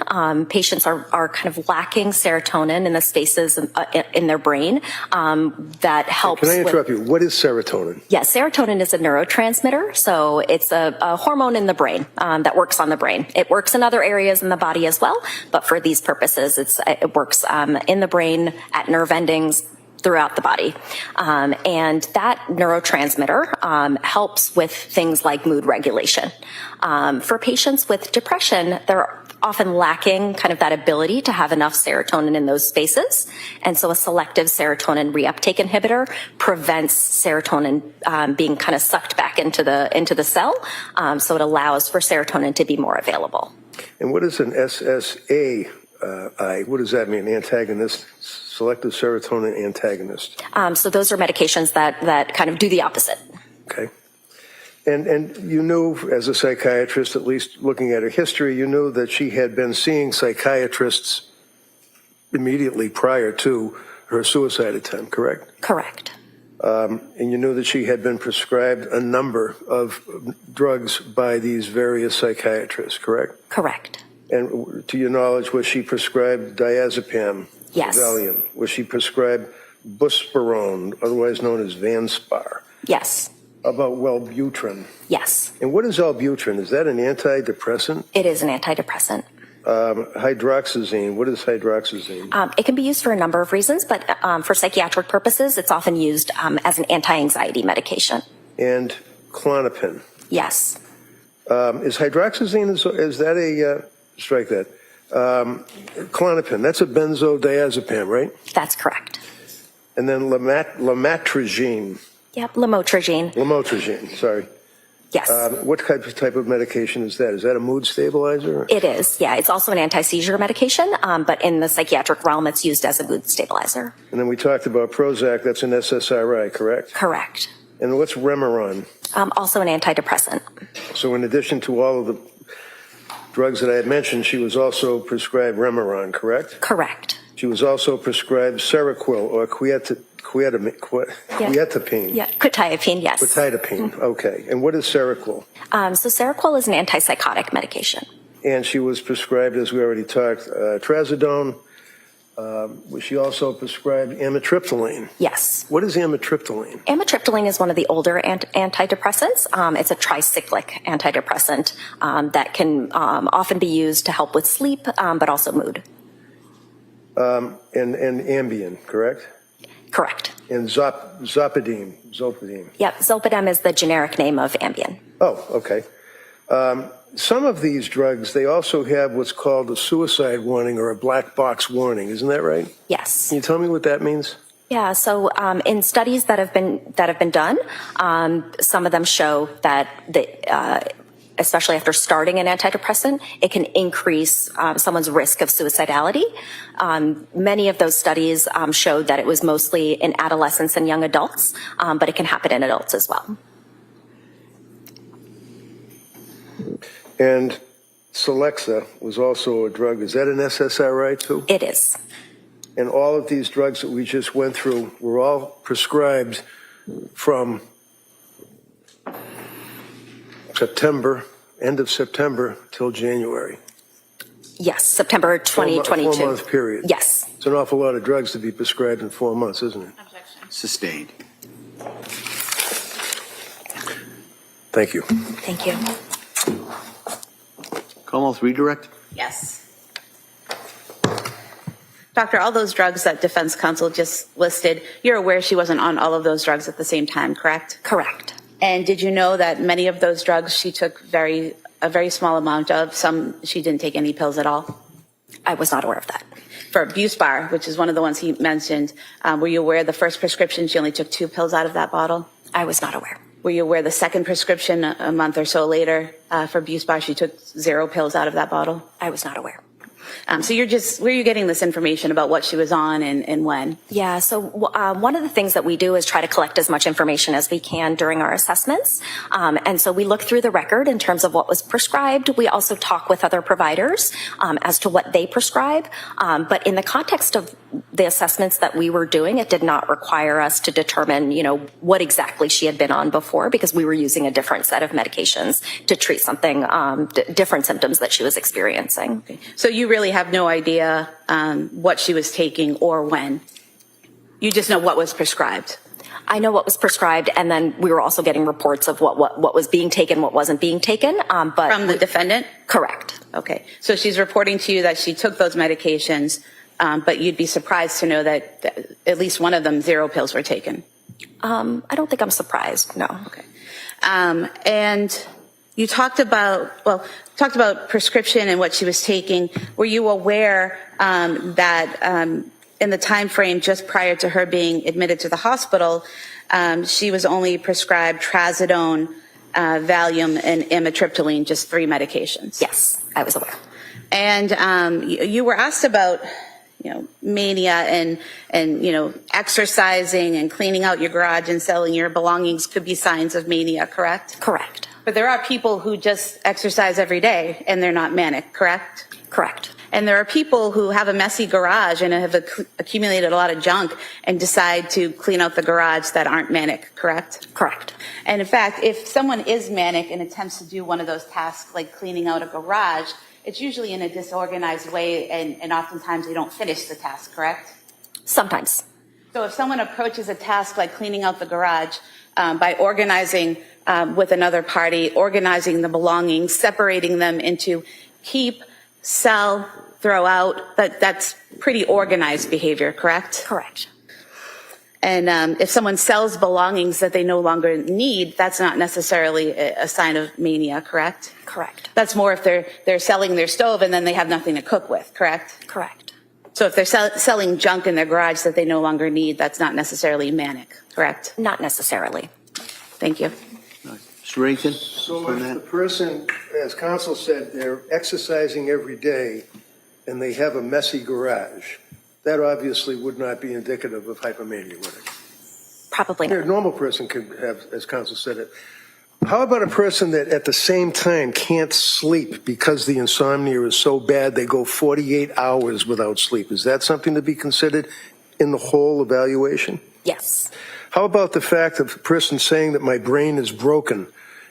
S15: patients are kind of lacking serotonin in the spaces in their brain that helps.
S4: Can I interrupt you? What is serotonin?
S15: Yeah, serotonin is a neurotransmitter, so it's a hormone in the brain that works on the brain. It works in other areas in the body as well, but for these purposes, it works in the brain at nerve endings throughout the body. And that neurotransmitter helps with things like mood regulation. For patients with depression, they're often lacking kind of that ability to have enough serotonin in those spaces. And so a selective serotonin reuptake inhibitor prevents serotonin being kind of sucked back into the cell. So it allows for serotonin to be more available.
S4: And what is an SSAI? What does that mean? Antagonist? Selective serotonin antagonist.
S15: So those are medications that kind of do the opposite.
S4: Okay. And you knew, as a psychiatrist, at least looking at her history, you knew that she had been seeing psychiatrists immediately prior to her suicide attempt, correct?
S15: Correct.
S4: And you knew that she had been prescribed a number of drugs by these various psychiatrists, correct?
S15: Correct.
S4: And to your knowledge, was she prescribed diazepam?
S15: Yes.
S4: Valium? Was she prescribed buspirone, otherwise known as Vanspar?
S15: Yes.
S4: About Wellbutrin?
S15: Yes.
S4: And what is Wellbutrin? Is that an antidepressant?
S15: It is an antidepressant.
S4: Hydroxyzine. What is hydroxyzine?
S15: It can be used for a number of reasons, but for psychiatric purposes, it's often used as an anti-anxiety medication.
S4: And Klonopin?
S15: Yes.
S4: Is hydroxyzine, is that a, strike that. Klonopin, that's a benzodiazepam, right?
S15: That's correct.
S4: And then lamotrigine.
S15: Yep, lamotrigine.
S4: Lamotrigine, sorry.
S15: Yes.
S4: What type of medication is that? Is that a mood stabilizer?
S15: It is, yeah. It's also an anti-seizure medication, but in the psychiatric realm, it's used as a mood stabilizer.
S4: And then we talked about Prozac, that's an SSRI, correct?
S15: Correct.
S4: And what's Remeron?
S15: Also an antidepressant.
S4: So in addition to all of the drugs that I had mentioned, she was also prescribed Remeron, correct?
S15: Correct.
S4: She was also prescribed Seroquel or quetiapine.
S15: Yeah, quetiapine, yes.
S4: Quetiapine, okay. And what is Seroquel?
S15: So Seroquel is an antipsychotic medication.
S4: And she was prescribed, as we already talked, trazodone. Was she also prescribed amitriptyline?
S15: Yes.
S4: What is amitriptyline?
S15: Amitriptyline is one of the older antidepressants. It's a tricyclic antidepressant that can often be used to help with sleep, but also mood.
S4: And Ambien, correct?
S15: Correct.
S4: And Zolpidem.
S15: Yep, Zolpidem is the generic name of Ambien.
S4: Oh, okay. Some of these drugs, they also have what's called a suicide warning or a black box warning. Isn't that right?
S15: Yes.
S4: Can you tell me what that means?
S15: Yeah. So in studies that have been done, some of them show that especially after starting an antidepressant, it can increase someone's risk of suicidality. Many of those studies showed that it was mostly in adolescents and young adults, but it can happen in adults as well.
S4: And Celexa was also a drug. Is that an SSRI too?
S15: It is.
S4: And all of these drugs that we just went through were all prescribed from September, end of September till January.
S15: Yes, September 2022.
S4: 4-month period.
S15: Yes.
S4: It's an awful lot of drugs to be prescribed in 4 months, isn't it?
S13: Objection. Sustained.
S4: Thank you.
S15: Thank you.
S13: Commonwealth redirect?
S7: Yes. Doctor, all those drugs that defense counsel just listed, you're aware she wasn't on all of those drugs at the same time, correct?
S15: Correct.
S7: And did you know that many of those drugs she took very a very small amount of. Some she didn't take any pills at all.
S15: I was not aware of that.
S7: For Busbar, which is one of the ones he mentioned, were you aware the first prescription she only took 2 pills out of that bottle?
S15: I was not aware.
S7: Were you aware the second prescription a month or so later for Busbar, she took 0 pills out of that bottle?
S15: I was not aware.
S7: So where are you getting this information about what she was on and when?
S15: Yeah, so one of the things that we do is try to collect as much information as we can during our assessments. And so we look through the record in terms of what was prescribed. We also talk with other providers as to what they prescribe. But in the context of the assessments that we were doing, it did not require us to determine, what exactly she had been on before, because we were using a different set of medications to treat something, different symptoms that she was experiencing.
S7: Okay. So you really have no idea what she was taking or when? You just know what was prescribed?
S15: I know what was prescribed, and then we were also getting reports of what was being taken, what wasn't being taken. But
S7: from the defendant?
S15: Correct.
S7: Okay. So she's reporting to you that she took those medications, but you'd be surprised to know that at least one of them, 0 pills were taken.
S15: I don't think I'm surprised, no.
S7: Okay. And you talked about prescription and what she was taking. Were you aware that in the time frame just prior to her being admitted to the hospital, she was only prescribed trazodone, Valium, and amitriptyline, just 3 medications?
S15: Yes, I was aware.
S7: And you were asked about mania and exercising and cleaning out your garage and selling your belongings could be signs of mania, correct?
S15: Correct.
S7: But there are people who just exercise every day and they're not manic, correct?
S15: Correct.
S7: And there are people who have a messy garage and have accumulated a lot of junk and decide to clean out the garage that aren't manic, correct?
S15: Correct.
S7: And in fact, if someone is manic and attempts to do one of those tasks like cleaning out a garage, it's usually in a disorganized way and oftentimes they don't finish the task, correct?
S15: Sometimes.
S7: So if someone approaches a task like cleaning out the garage by organizing with another party, organizing the belongings, separating them into keep, sell, throw out, that's pretty organized behavior, correct?
S15: Correct.
S7: And if someone sells belongings that they no longer need, that's not necessarily a sign of mania, correct?
S15: Correct.
S7: That's more if they're selling their stove and then they have nothing to cook with, correct?
S15: Correct.
S7: So if they're selling junk in their garage that they no longer need, that's not necessarily manic, correct?
S15: Not necessarily.
S7: Thank you.
S3: Mr. Rington?
S4: So if the person, as counsel said, they're exercising every day and they have a messy garage, that obviously would not be indicative of hypomania, would it?
S15: Probably not.
S4: A normal person could have, as counsel said it. How about a person that at the same time can't sleep because the insomnia is so bad they go 48 hours without sleep? Is that something to be considered in the whole evaluation?
S15: Yes.
S4: How about the fact of a person saying that my brain is broken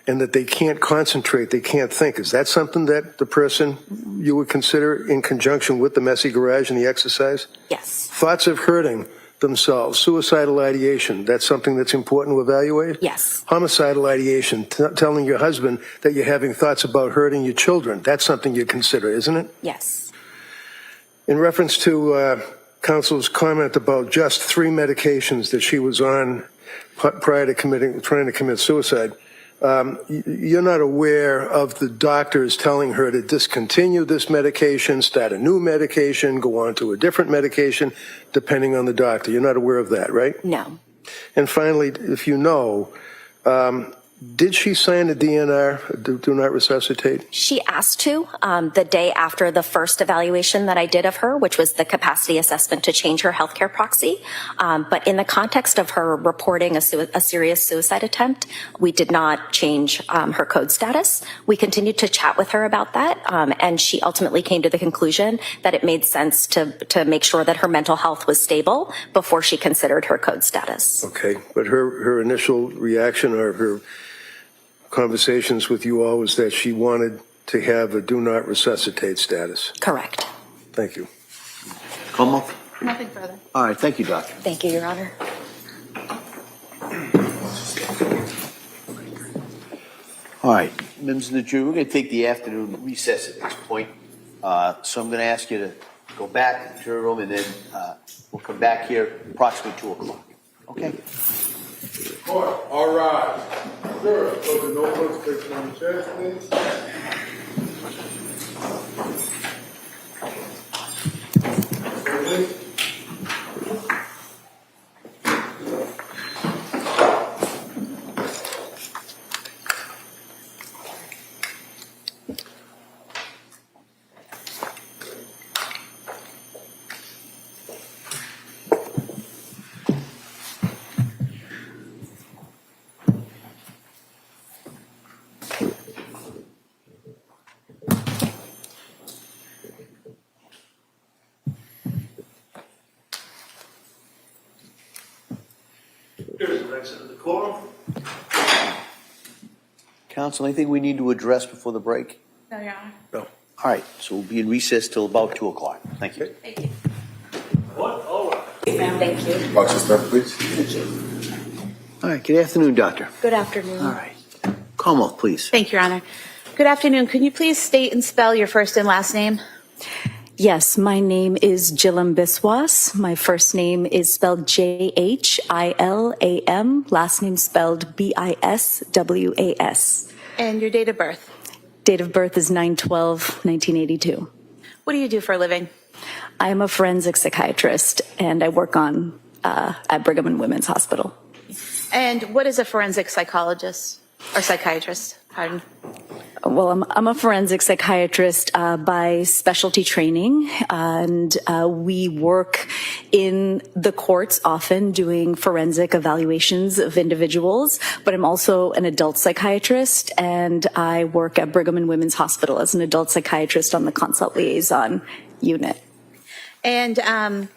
S4: and that they can't concentrate, they can't think? Is that something that the person you would consider in conjunction with the messy garage and the exercise?
S15: Yes.
S4: Thoughts of hurting themselves, suicidal ideation, that's something that's important to evaluate?
S15: Yes.
S4: Homicidal ideation, telling your husband that you're having thoughts about hurting your children, that's something you consider, isn't it?
S15: Yes.
S4: In reference to counsel's comment about just 3 medications that she was on prior to trying to commit suicide, you're not aware of the doctors telling her to discontinue this medication, start a new medication, go on to a different medication, depending on the doctor. You're not aware of that, right?
S15: No.
S4: And finally, if you know, did she sign a DNR, do not resuscitate?
S15: She asked to the day after the first evaluation that I did of her, which was the capacity assessment to change her healthcare proxy. But in the context of her reporting a serious suicide attempt, we did not change her code status. We continued to chat with her about that, and she ultimately came to the conclusion that it made sense to make sure that her mental health was stable before she considered her code status.
S4: Okay, but her initial reaction or her conversations with you all was that she wanted to have a do not resuscitate status.
S15: Correct.
S4: Thank you.
S3: Como?
S7: Nothing further.
S3: All right, thank you, Doctor.
S15: Thank you, Your Honor.
S3: All right, members of the jury, we're going to take the afternoon recess at this point. So I'm going to ask you to go back to the jury room and then we'll come back here approximately 2 o'clock. Okay?
S9: Court, all rise. Sure, so the notebooks taken on the chairs, please.
S1: have exited the courtroom.
S3: Counsel, anything we need to address before the break?
S7: No, Your Honor.
S4: No.
S3: All right, so we'll be in recess till about 2 o'clock. Thank you.
S7: Thank you.
S1: What? All right.
S15: Thank you.
S9: Watch your step, please.
S3: All right, good afternoon, doctor.
S7: Good afternoon.
S3: All right. Commonwealth, please.
S7: Thank you, Your Honor. Good afternoon. Can you please state and spell your first and last name?
S16: Yes, my name is Jhilam Biswas. My first name is spelled Jhilam, last name spelled Biswas.
S7: And your date of birth?
S16: Date of birth is 9/12/1982.
S7: What do you do for a living?
S16: I am a forensic psychiatrist and I work at Brigham and Women's Hospital.
S7: And what is a forensic psychologist or psychiatrist? Pardon.
S16: Well, I'm a forensic psychiatrist by specialty training, and we work in the courts often doing forensic evaluations of individuals, but I'm also an adult psychiatrist, and I work at Brigham and Women's Hospital as an adult psychiatrist on the consult liaison unit.
S7: And can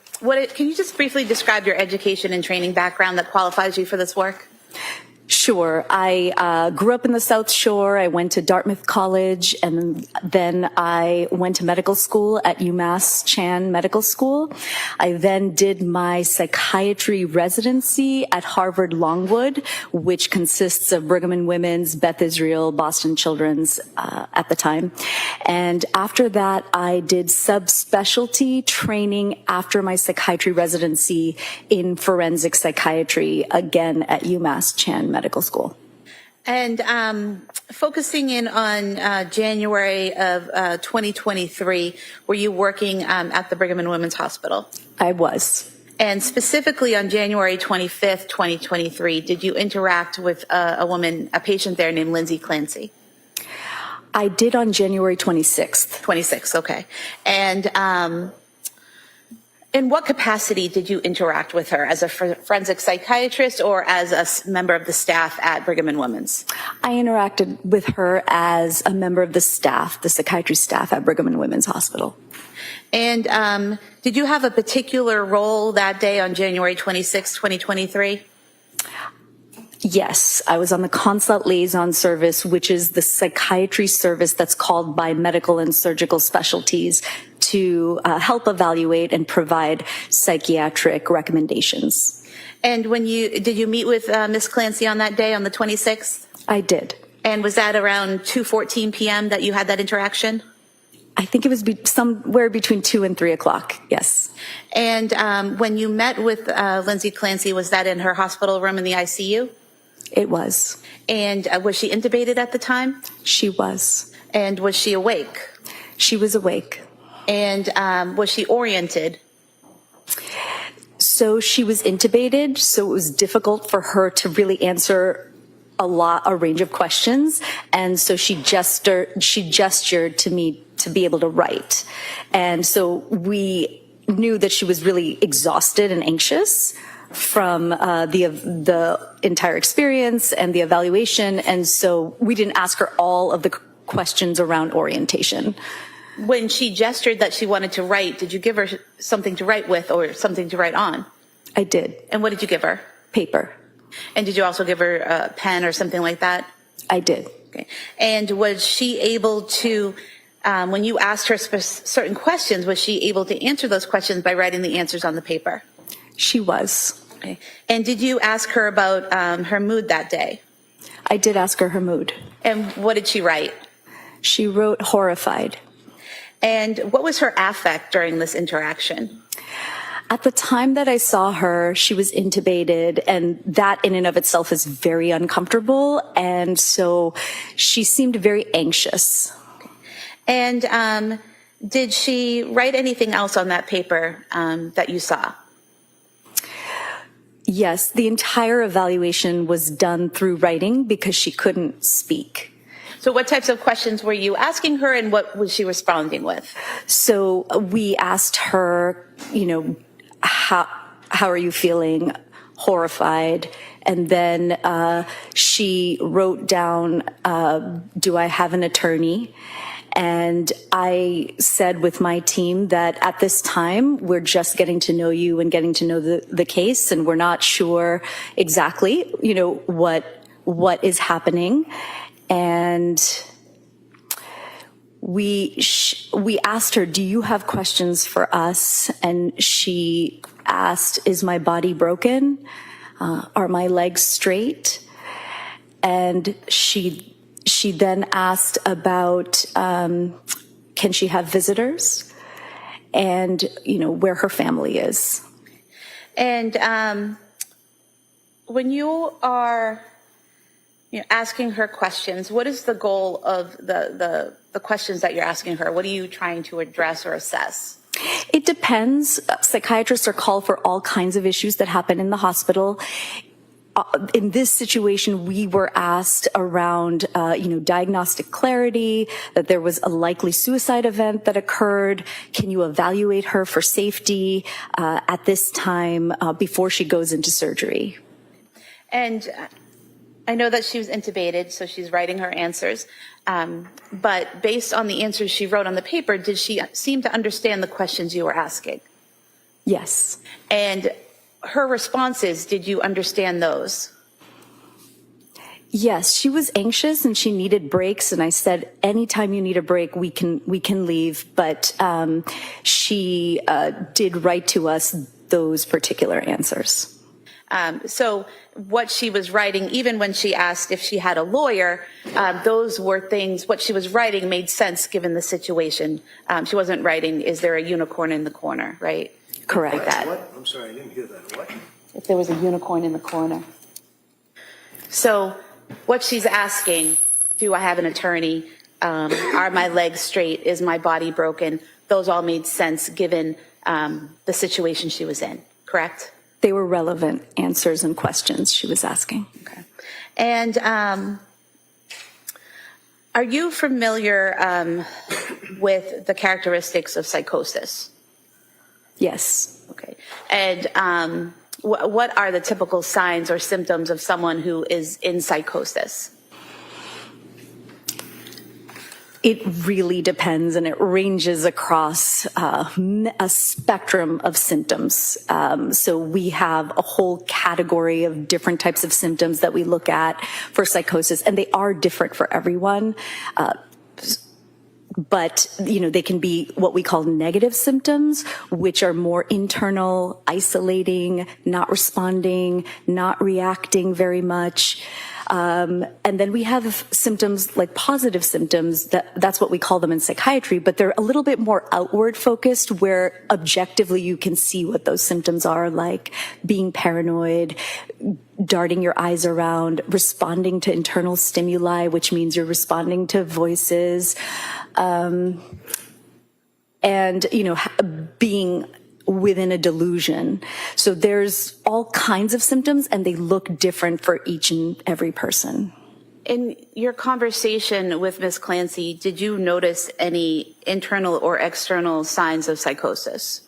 S7: you just briefly describe your education and training background that qualifies you for this work?
S16: Sure. I grew up in the South Shore. I went to Dartmouth College, and then I went to medical school at UMass Chan Medical School. I then did my psychiatry residency at Harvard Longwood, which consists of Brigham and Women's, Beth Israel, Boston Children's at the time. And after that, I did subspecialty training after my psychiatry residency in forensic psychiatry, again at UMass Chan Medical School.
S7: And focusing in on January of 2023, were you working at the Brigham and Women's Hospital?
S16: I was.
S7: And specifically on January 25th, 2023, did you interact with a patient there named Lindsay Clancy?
S16: I did on January 26th.
S7: 26th, okay. And in what capacity did you interact with her? As a forensic psychiatrist or as a member of the staff at Brigham and Women's?
S16: I interacted with her as a member of the staff, the psychiatry staff at Brigham and Women's Hospital.
S7: And did you have a particular role that day on January 26, 2023?
S16: Yes, I was on the consult liaison service, which is the psychiatry service that's called by medical and surgical specialties to help evaluate and provide psychiatric recommendations.
S7: And did you meet with Ms. Clancy on that day, on the 26th?
S16: I did.
S7: And was that around 2:14 p.m. that you had that interaction?
S16: I think it was somewhere between 2 and 3 o'clock, yes.
S7: And when you met with Lindsay Clancy, was that in her hospital room in the ICU?
S16: It was.
S7: And was she intubated at the time?
S16: She was.
S7: And was she awake?
S16: She was awake.
S7: And was she oriented?
S16: So she was intubated, so it was difficult for her to really answer a range of questions, and so she gestured to me to be able to write. And so we knew that she was really exhausted and anxious from the entire experience and the evaluation, and so we didn't ask her all of the questions around orientation.
S7: When she gestured that she wanted to write, did you give her something to write with or something to write on?
S16: I did.
S7: And what did you give her?
S16: Paper.
S7: And did you also give her a pen or something like that?
S16: I did.
S7: Okay. And was she able to, when you asked her certain questions, was she able to answer those questions by writing the answers on the paper?
S16: She was.
S7: Okay. And did you ask her about her mood that day?
S16: I did ask her her mood.
S7: And what did she write?
S16: She wrote horrified.
S7: And what was her affect during this interaction?
S16: At the time that I saw her, she was intubated, and that in and of itself is very uncomfortable. And so she seemed very anxious.
S7: And did she write anything else on that paper that you saw?
S16: Yes, the entire evaluation was done through writing because she couldn't speak.
S7: So what types of questions were you asking her, and what was she responding with?
S16: So we asked her, how are you feeling? Horrified. And then she wrote down, do I have an attorney? And I said with my team that at this time, we're just getting to know you and getting to know the case, and we're not sure exactly, what is happening. And we asked her, do you have questions for us? And she asked, is my body broken? Are my legs straight? And she then asked about, can she have visitors? And, where her family is.
S7: And when you are asking her questions, what is the goal of the questions that you're asking her? What are you trying to address or assess?
S16: It depends. Psychiatrists are called for all kinds of issues that happen in the hospital. In this situation, we were asked around, diagnostic clarity, that there was a likely suicide event that occurred. Can you evaluate her for safety at this time before she goes into surgery?
S7: And I know that she was intubated, so she's writing her answers. But based on the answers she wrote on the paper, did she seem to understand the questions you were asking?
S16: Yes.
S7: And her responses, did you understand those?
S16: Yes, she was anxious and she needed breaks. And I said, anytime you need a break, we can leave. But she did write to us those particular answers.
S7: So what she was writing, even when she asked if she had a lawyer, those were things, what she was writing made sense given the situation. She wasn't writing, is there a unicorn in the corner, right?
S16: Correct.
S7: Like that.
S4: What? I'm sorry, I didn't hear that. What?
S7: If there was a unicorn in the corner. So what she's asking, do I have an attorney? Are my legs straight? Is my body broken? Those all made sense given the situation she was in, correct?
S16: They were relevant answers and questions she was asking.
S7: Okay. And are you familiar with the characteristics of psychosis?
S16: Yes.
S7: Okay. And what are the typical signs or symptoms of someone who is in psychosis?
S16: It really depends, and it ranges across a spectrum of symptoms. So we have a whole category of different types of symptoms that we look at for psychosis, and they are different for everyone. But, they can be what we call negative symptoms, which are more internal, isolating, not responding, not reacting very much. And then we have symptoms like positive symptoms, that's what we call them in psychiatry, but they're a little bit more outward focused, where objectively you can see what those symptoms are, like being paranoid, darting your eyes around, responding to internal stimuli, which means you're responding to voices, and, being within a delusion. So there's all kinds of symptoms, and they look different for each and every person.
S7: In your conversation with Ms. Clancy, did you notice any internal or external signs of psychosis?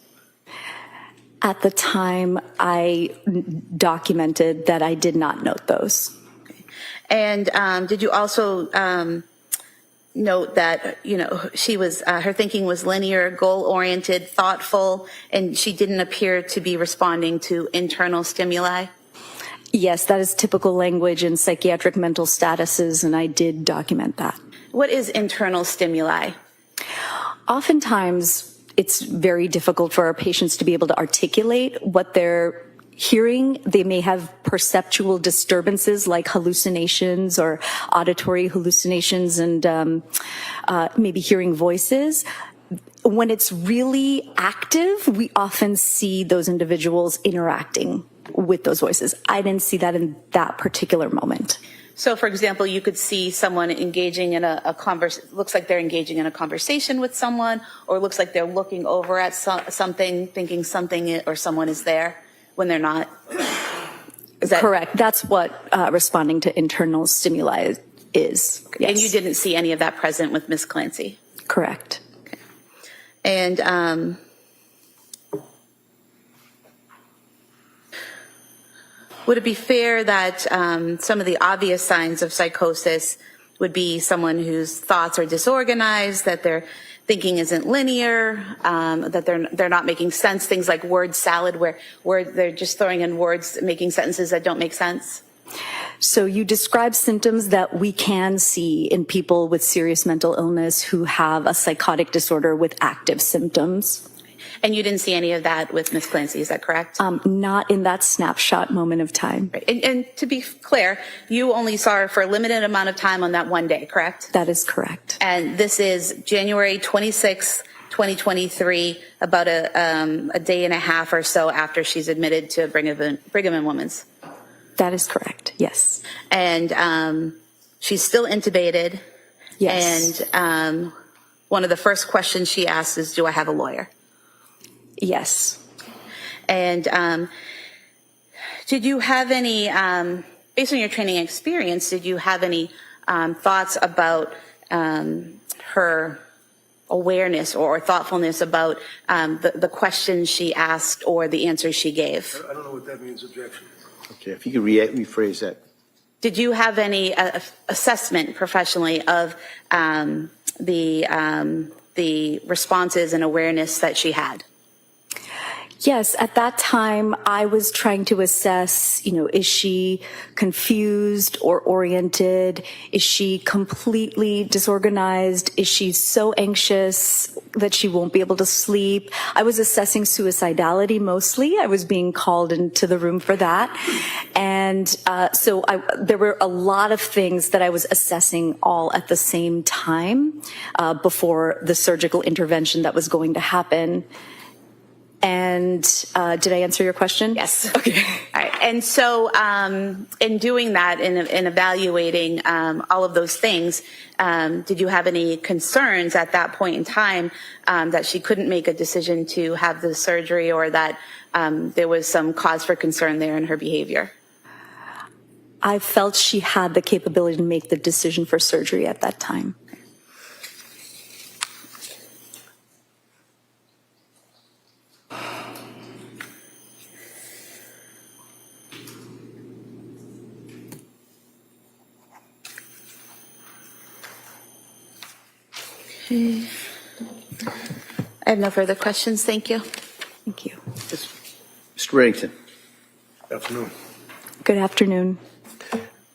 S16: At the time, I documented that I did not note those.
S7: Okay. And did you also note that, she was, her thinking was linear, goal-oriented, thoughtful, and she didn't appear to be responding to internal stimuli?
S16: Yes, that is typical language in psychiatric mental statuses, and I did document that.
S7: What is internal stimuli?
S16: Oftentimes, it's very difficult for our patients to be able to articulate what they're hearing. They may have perceptual disturbances like hallucinations or auditory hallucinations, and maybe hearing voices. When it's really active, we often see those individuals interacting with those voices. I didn't see that in that particular moment.
S7: So, for example, you could see someone engaging in a conversation, looks like they're engaging in a conversation with someone, or looks like they're looking over at something, thinking something or someone is there when they're not. Is that
S16: correct? That's what responding to internal stimuli is. Yes.
S7: And you didn't see any of that present with Ms. Clancy?
S16: Correct.
S7: Okay. And would it be fair that some of the obvious signs of psychosis would be someone whose thoughts are disorganized, that their thinking isn't linear, that they're not making sense. Things like word salad, where they're just throwing in words, making sentences that don't make sense.
S16: So you describe symptoms that we can see in people with serious mental illness who have a psychotic disorder with active symptoms.
S7: And you didn't see any of that with Ms. Clancy, is that correct?
S16: Not in that snapshot moment of time.
S7: Right. And to be clear, you only saw her for a limited amount of time on that one day, correct?
S16: That is correct.
S7: And this is January 26th, 2023, about a day and a half or so after she's admitted to Brigham and Women's.
S16: That is correct, yes.
S7: And she's still intubated.
S16: Yes.
S7: And one of the first questions she asks is, do I have a lawyer?
S16: Yes.
S7: And did you have any, based on your training experience, did you have any thoughts about her awareness or thoughtfulness about the questions she asked or the answers she gave?
S4: I don't know what that means, objection.
S13: Okay, if you could rephrase that.
S7: Did you have any assessment professionally of the responses and awareness that she had?
S16: Yes, at that time, I was trying to assess, is she confused or oriented? Is she completely disorganized? Is she so anxious that she won't be able to sleep? I was assessing suicidality mostly. I was being called into the room for that. And so there were a lot of things that I was assessing all at the same time before the surgical intervention that was going to happen. And did I answer your question?
S7: Yes. Okay. All right. And so in doing that, in evaluating all of those things, did you have any concerns at that point in time that she couldn't make a decision to have the surgery, or that there was some cause for concern there in her behavior?
S16: I felt she had the capability to make the decision for surgery at that time.
S7: I have no further questions. Thank you.
S16: Thank you.
S13: Mr. Reddington.
S4: Good afternoon.
S16: Good afternoon.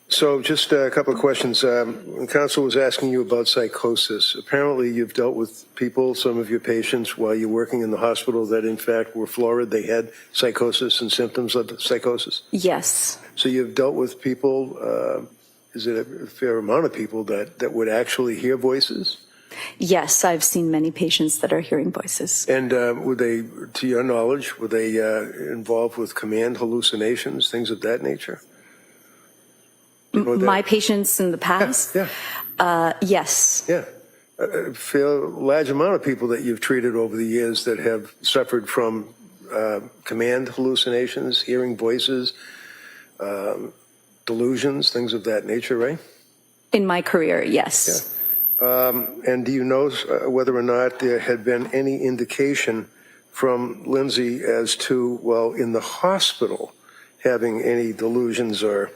S4: So just a couple of questions. Counsel was asking you about psychosis. Apparently you've dealt with people, some of your patients, while you're working in the hospital that in fact were florid. They had psychosis and symptoms of psychosis?
S16: Yes.
S4: So you've dealt with people, is it a fair amount of people that would actually hear voices?
S16: Yes, I've seen many patients that are hearing voices.
S4: And were they, to your knowledge, were they involved with command hallucinations, things of that nature?
S16: My patients in the past?
S4: Yeah.
S16: Yes.
S4: Yeah. A fair large amount of people that you've treated over the years that have suffered from command hallucinations, hearing voices, delusions, things of that nature, right?
S16: In my career, yes.
S4: Yeah. And do you know whether or not there had been any indication from Lindsay as to, well, in the hospital, having any delusions or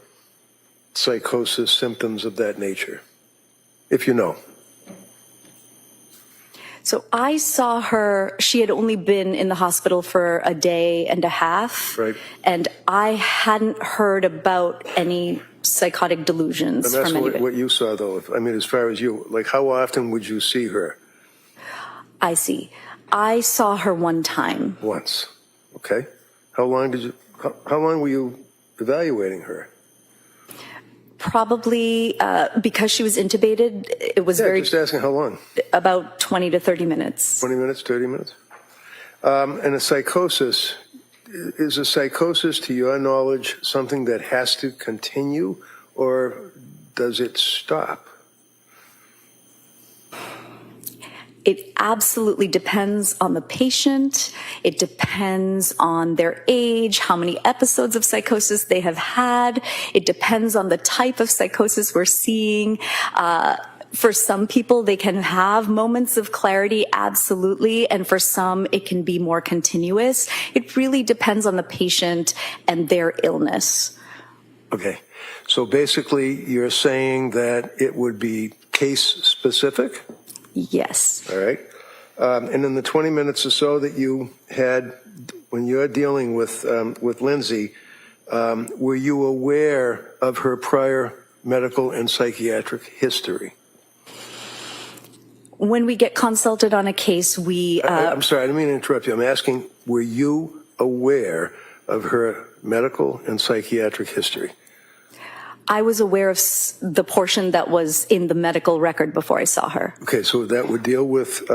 S4: psychosis symptoms of that nature, if you know?
S16: So I saw her, she had only been in the hospital for a day and a half.
S4: Right.
S16: And I hadn't heard about any psychotic delusions
S4: And that's
S16: from anybody.
S4: what you saw, though. I mean, as far as you, like, how often would you see her?
S16: I see. I saw her one time.
S4: Once. Okay. How long were you evaluating her?
S16: Probably because she was intubated, it was
S4: just asking how long.
S16: About 20 to 30 minutes.
S4: 20 minutes, 30 minutes? And a psychosis, is a psychosis, to your knowledge, something that has to continue, or does it stop?
S16: It absolutely depends on the patient. It depends on their age, how many episodes of psychosis they have had. It depends on the type of psychosis we're seeing. For some people, they can have moments of clarity, absolutely. And for some, it can be more continuous. It really depends on the patient and their illness.
S4: Okay. So basically, you're saying that it would be case-specific?
S16: Yes.
S4: All right. And in the 20 minutes or so that you had when you're dealing with Lindsay, were you aware of her prior medical and psychiatric history?
S16: When we get consulted on a case, we...
S4: I'm sorry, I didn't mean to interrupt you. I'm asking, were you aware of her medical and psychiatric history?
S16: I was aware of the portion that was in the medical record before I saw her.
S4: Okay, so that would deal with,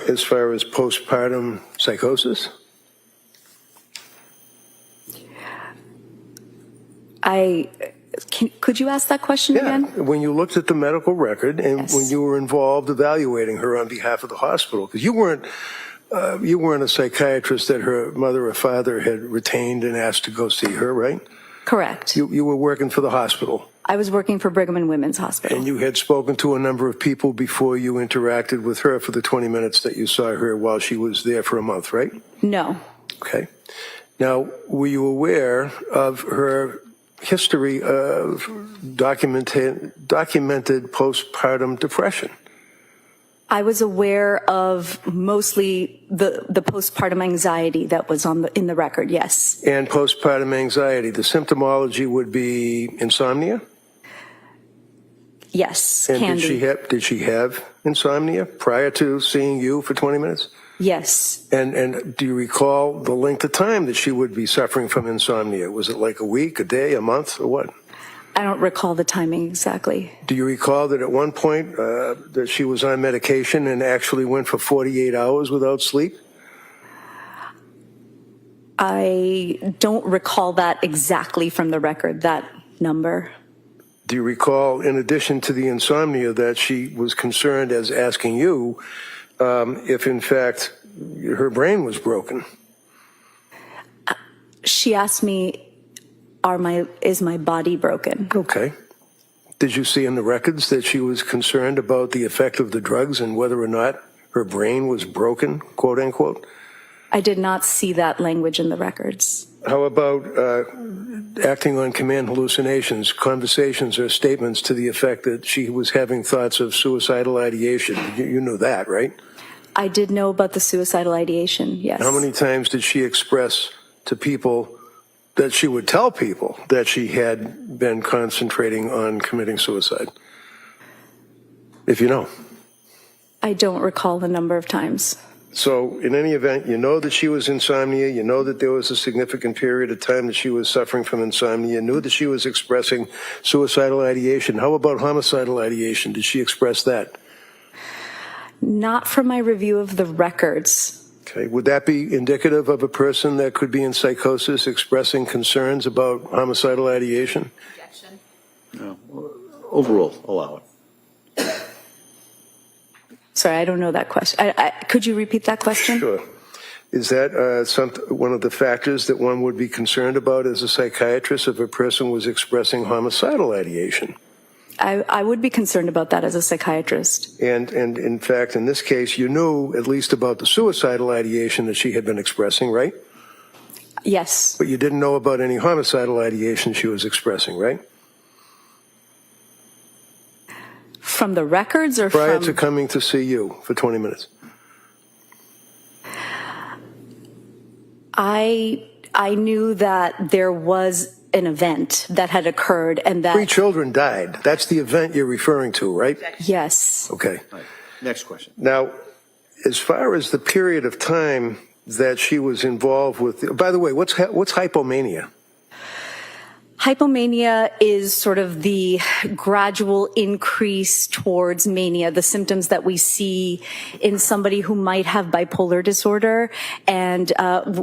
S4: as far as postpartum psychosis?
S16: Could you ask that question again?
S4: When you looked at the medical record and
S16: Yes.
S4: when you were involved evaluating her on behalf of the hospital, because you weren't a psychiatrist that her mother or father had retained and asked to go see her, right?
S16: Correct.
S4: You were working for the hospital.
S16: I was working for Brigham and Women's Hospital.
S4: And you had spoken to a number of people before you interacted with her for the 20 minutes that you saw her while she was there for a month, right?
S16: No.
S4: Okay. Now, were you aware of her history of documented postpartum depression?
S16: I was aware of mostly the postpartum anxiety that was in the record, yes.
S4: And postpartum anxiety, the symptomology would be insomnia?
S16: Yes,
S4: And
S16: candy.
S4: did she have insomnia prior to seeing you for 20 minutes?
S16: Yes.
S4: And do you recall the length of time that she would be suffering from insomnia? Was it like a week, a day, a month, or what?
S16: I don't recall the timing exactly.
S4: Do you recall that at one point that she was on medication and actually went for 48 hours without sleep?
S16: I don't recall that exactly from the record, that number.
S4: Do you recall, in addition to the insomnia, that she was concerned as asking you if, in fact, her brain was broken?
S16: She asked me, is my body broken?
S4: Okay. Did you see in the records that she was concerned about the effect of the drugs and whether or not her brain was broken, quote unquote?
S16: I did not see that language in the records.
S4: How about acting on command hallucinations, conversations or statements to the effect that she was having thoughts of suicidal ideation? You knew that, right?
S16: I did know about the suicidal ideation, yes.
S4: How many times did she express to people that she would tell people that she had been concentrating on committing suicide? If you know.
S16: I don't recall the number of times.
S4: So in any event, you know that she was insomnia, you know that there was a significant period of time that she was suffering from insomnia, you knew that she was expressing suicidal ideation. How about homicidal ideation? Did she express that?
S16: Not from my review of the records.
S4: Okay, would that be indicative of a person that could be in psychosis expressing concerns about homicidal ideation?
S13: Objection. No. Overall, allow it.
S16: Sorry, I don't know that question. Could you repeat that question?
S4: Sure. Is that one of the factors that one would be concerned about as a psychiatrist if a person was expressing homicidal ideation?
S16: I would be concerned about that as a psychiatrist.
S4: And in fact, in this case, you knew at least about the suicidal ideation that she had been expressing, right?
S16: Yes.
S4: But you didn't know about any homicidal ideation she was expressing, right?
S16: From the records or
S4: prior
S16: from...
S4: to coming to see you for 20 minutes?
S16: I knew that there was an event that had occurred and that...
S4: 3 children died. That's the event you're referring to, right?
S16: Yes.
S4: Okay.
S13: Right. Next question.
S4: Now, as far as the period of time that she was involved with... By the way, what's hypomania?
S16: Hypomania is sort of the gradual increase towards mania, the symptoms that we see in somebody who might have bipolar disorder. And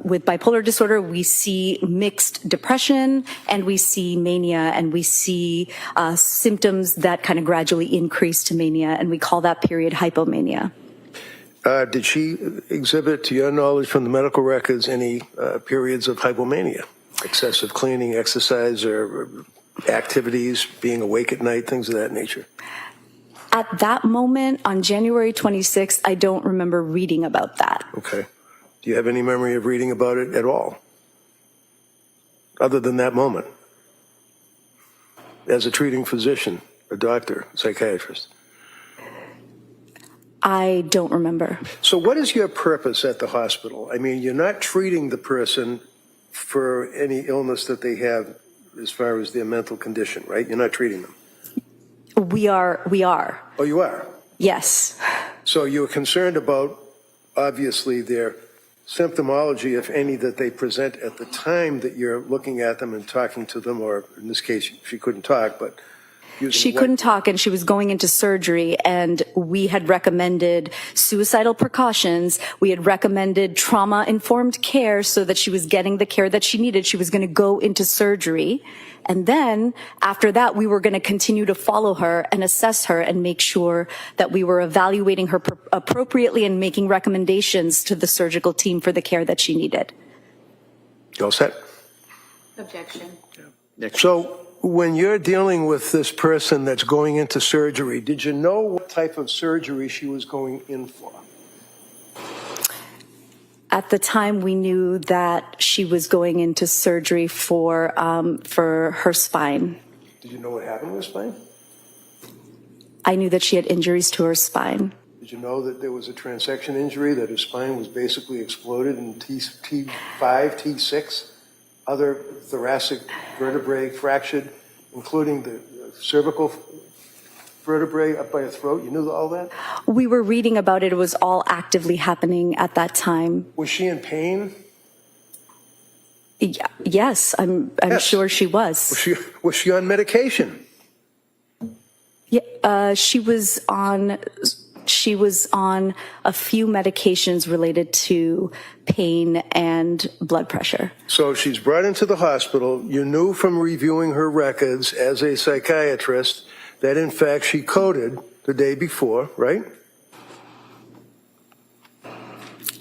S16: with bipolar disorder, we see mixed depression and we see mania and we see symptoms that kind of gradually increase to mania. And we call that period hypomania.
S4: Did she exhibit, to your knowledge from the medical records, any periods of hypomania? Excessive cleaning, exercise, or activities, being awake at night, things of that nature?
S16: At that moment, on January 26th, I don't remember reading about that.
S4: Okay. Do you have any memory of reading about it at all? Other than that moment? as a treating physician, a doctor, psychiatrist?
S16: I don't remember.
S4: So what is your purpose at the hospital? I mean, you're not treating the person for any illness that they have as far as their mental condition, right? You're not treating them.
S16: We are.
S4: Oh, you are?
S16: Yes.
S4: So you're concerned about, obviously, their symptomology, if any, that they present at the time that you're looking at them and talking to them, or in this case, she couldn't talk, but
S16: she couldn't talk and she was going into surgery, and we had recommended suicidal precautions. We had recommended trauma-informed care so that she was getting the care that she needed. She was going to go into surgery. And then after that, we were going to continue to follow her and assess her and make sure that we were evaluating her appropriately and making recommendations to the surgical team for the care that she needed.
S4: You all set?
S7: Objection.
S4: So when you're dealing with this person that's going into surgery, did you know what type of surgery she was going in for?
S16: At the time, we knew that she was going into surgery for her spine.
S4: Did you know what happened with her spine?
S16: I knew that she had injuries to her spine.
S4: Did you know that there was a transection injury, that her spine was basically exploded in T5, T6, other thoracic vertebrae fractured, including the cervical vertebrae up by her throat? You knew all that?
S16: We were reading about it. It was all actively happening at that time.
S4: Was she in pain?
S16: Yes, I'm sure she was.
S4: Was she on medication?
S16: Yeah, she was on a few medications related to pain and blood pressure.
S4: So she's brought into the hospital. You knew from reviewing her records as a psychiatrist that in fact she coded the day before, right?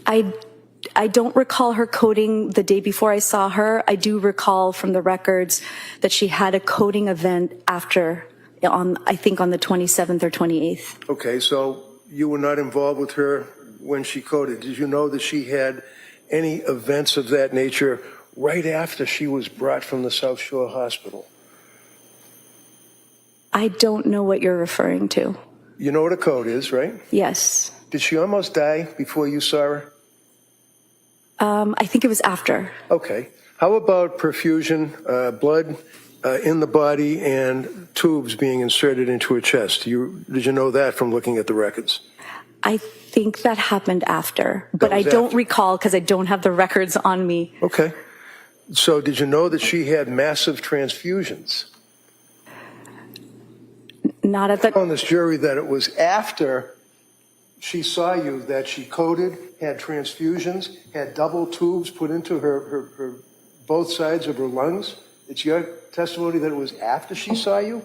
S16: I don't recall her coding the day before I saw her. I do recall from the records that she had a coding event after, I think on the 27th or 28th.
S4: Okay, so you were not involved with her when she coded. Did you know that she had any events of that nature right after she was brought from the South Shore Hospital?
S16: I don't know what you're referring to.
S4: You know what a code is, right?
S16: Yes.
S4: Did she almost die before you saw her?
S16: I think it was after.
S4: Okay. How about perfusion, blood in the body and tubes being inserted into her chest? Did you know that from looking at the records?
S16: I think that happened after, but I don't recall because I don't have the records on me.
S4: Okay. So did you know that she had massive transfusions?
S16: Not at the...
S4: On this jury that it was after she saw you that she coded, had transfusions, had double tubes put into her both sides of her lungs. It's your testimony that it was after she saw you?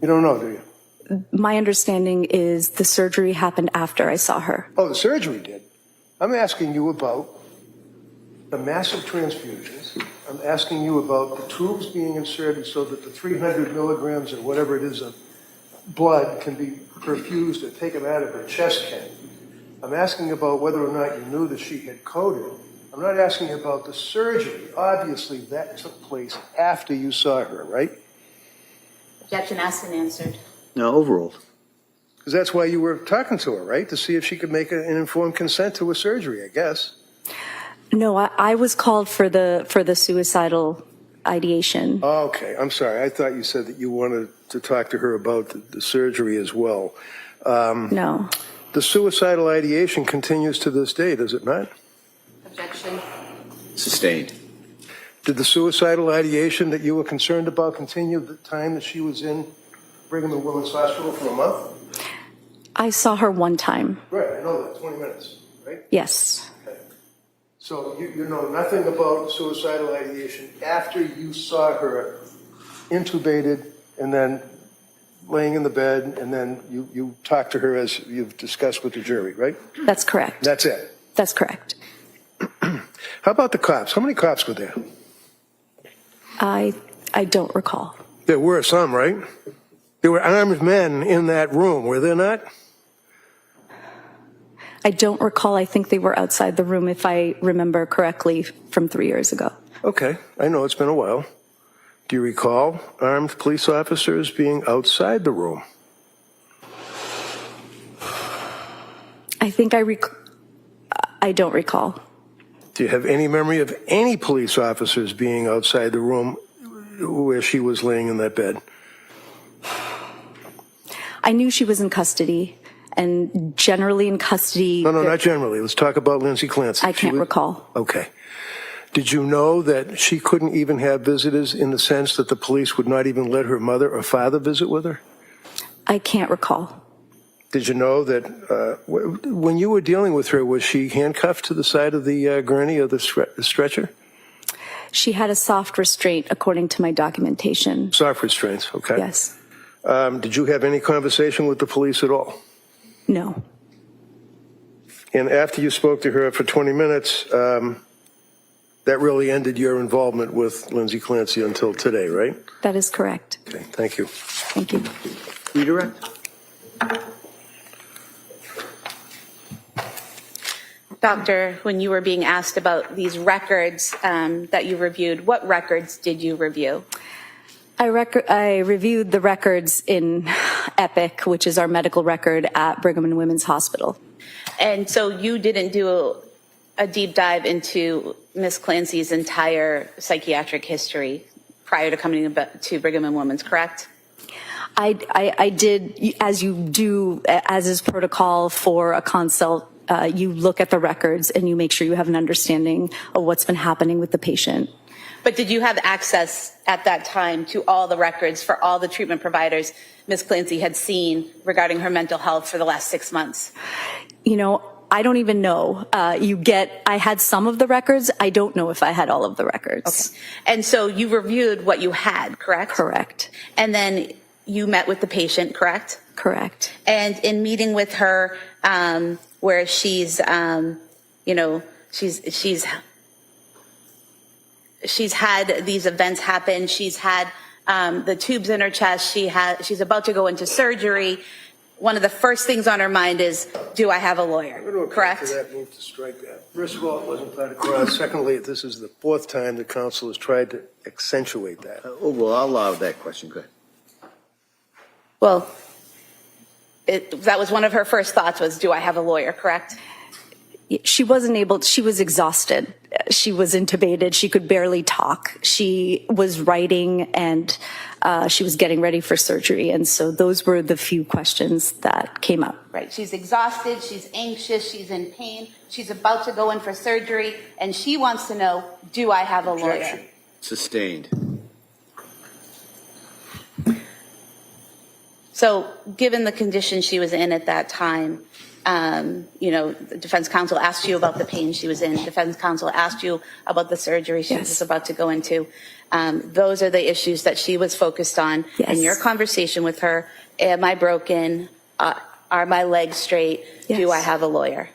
S4: You don't know, do you?
S16: My understanding is the surgery happened after I saw her.
S4: Oh, the surgery did. I'm asking you about the massive transfusions. I'm asking you about the tubes being inserted so that the 300 milligrams or whatever it is of blood can be perfused or taken out of her chest can. I'm asking about whether or not you knew that she had coded. I'm not asking about the surgery. Obviously, that took place after you saw her, right?
S7: Objection asked and answered.
S13: No, overruled.
S4: Because that's why you were talking to her, right? To see if she could make an informed consent to a surgery, I guess.
S16: No, I was called for the suicidal ideation.
S4: Oh, okay, I'm sorry. I thought you said that you wanted to talk to her about the surgery as well.
S16: No.
S4: The suicidal ideation continues to this day, does it not?
S7: Objection.
S13: Sustained.
S4: Did the suicidal ideation that you were concerned about continue the time that she was in Brigham and Women's Hospital for a month?
S16: I saw her one time.
S4: Right, I know that, 20 minutes, right?
S16: Yes.
S4: Okay. So you know nothing about suicidal ideation after you saw her intubated and then laying in the bed, and then you talked to her as you've discussed with the jury, right?
S16: That's correct.
S4: That's it?
S16: That's correct.
S4: How about the cops? How many cops were there?
S16: I don't recall.
S4: There were some, right? There were armed men in that room, were there not?
S16: I don't recall. I think they were outside the room, if I remember correctly, from 3 years ago.
S4: Okay, I know it's been a while. Do you recall armed police officers being outside the room?
S16: I think I don't recall.
S4: Do you have any memory of any police officers being outside the room where she was laying in that bed?
S16: I knew she was in custody, and generally in custody.
S4: No, not generally. Let's talk about Lindsay Clancy.
S16: I can't recall.
S4: Okay. Did you know that she couldn't even have visitors in the sense that the police would not even let her mother or father visit with her?
S16: I can't recall.
S4: Did you know that when you were dealing with her, was she handcuffed to the side of the gurney or the stretcher?
S16: She had a soft restraint, according to my documentation.
S4: Soft restraints, okay.
S16: Yes.
S4: Did you have any conversation with the police at all?
S16: No.
S4: And after you spoke to her for 20 minutes, that really ended your involvement with Lindsay Clancy until today, right?
S16: That is correct.
S4: Okay, thank you.
S16: Thank you.
S3: Redirect.
S7: Doctor, when you were being asked about these records that you reviewed, what records did you review?
S16: I reviewed the records in EPIC, which is our medical record at Brigham and Women's Hospital.
S7: And so you didn't do a deep dive into Ms. Clancy's entire psychiatric history prior to coming to Brigham and Women's, correct?
S16: I did, as you do, as is protocol for a consult, you look at the records and you make sure you have an understanding of what's been happening with the patient.
S7: But did you have access at that time to all the records for all the treatment providers Ms. Clancy had seen regarding her mental health for the last 6 months?
S16: You know, I don't even know. I had some of the records. I don't know if I had all of the records.
S7: Okay. And so you reviewed what you had, correct?
S16: Correct.
S7: And then you met with the patient, correct?
S16: Correct.
S7: And in meeting with her, where she's had these events happen. She's had the tubes in her chest. She's about to go into surgery. One of the first things on her mind is, do I have a lawyer? Correct?
S4: That move to strike that. First of all, it wasn't part of cross. Secondly, this is the fourth time the council has tried to accentuate that.
S13: Well, I'll allow that question. Go ahead.
S7: Well, that was one of her first thoughts was, do I have a lawyer? Correct?
S16: She wasn't able, she was exhausted. She was intubated. She could barely talk. She was writing and she was getting ready for surgery. And so those were the few questions that came up.
S7: Right. She's exhausted. She's anxious. She's in pain. She's about to go in for surgery. And she wants to know, do I have a lawyer?
S13: Sustained.
S7: So given the condition she was in at that time, the defense counsel asked you about the pain she was in. Defense counsel asked you about the surgery she was about to go into. Those are the issues that she was focused on.
S16: Yes.
S7: In your conversation with her, am I broken? Are my legs straight?
S16: Yes.
S7: Do I have a lawyer?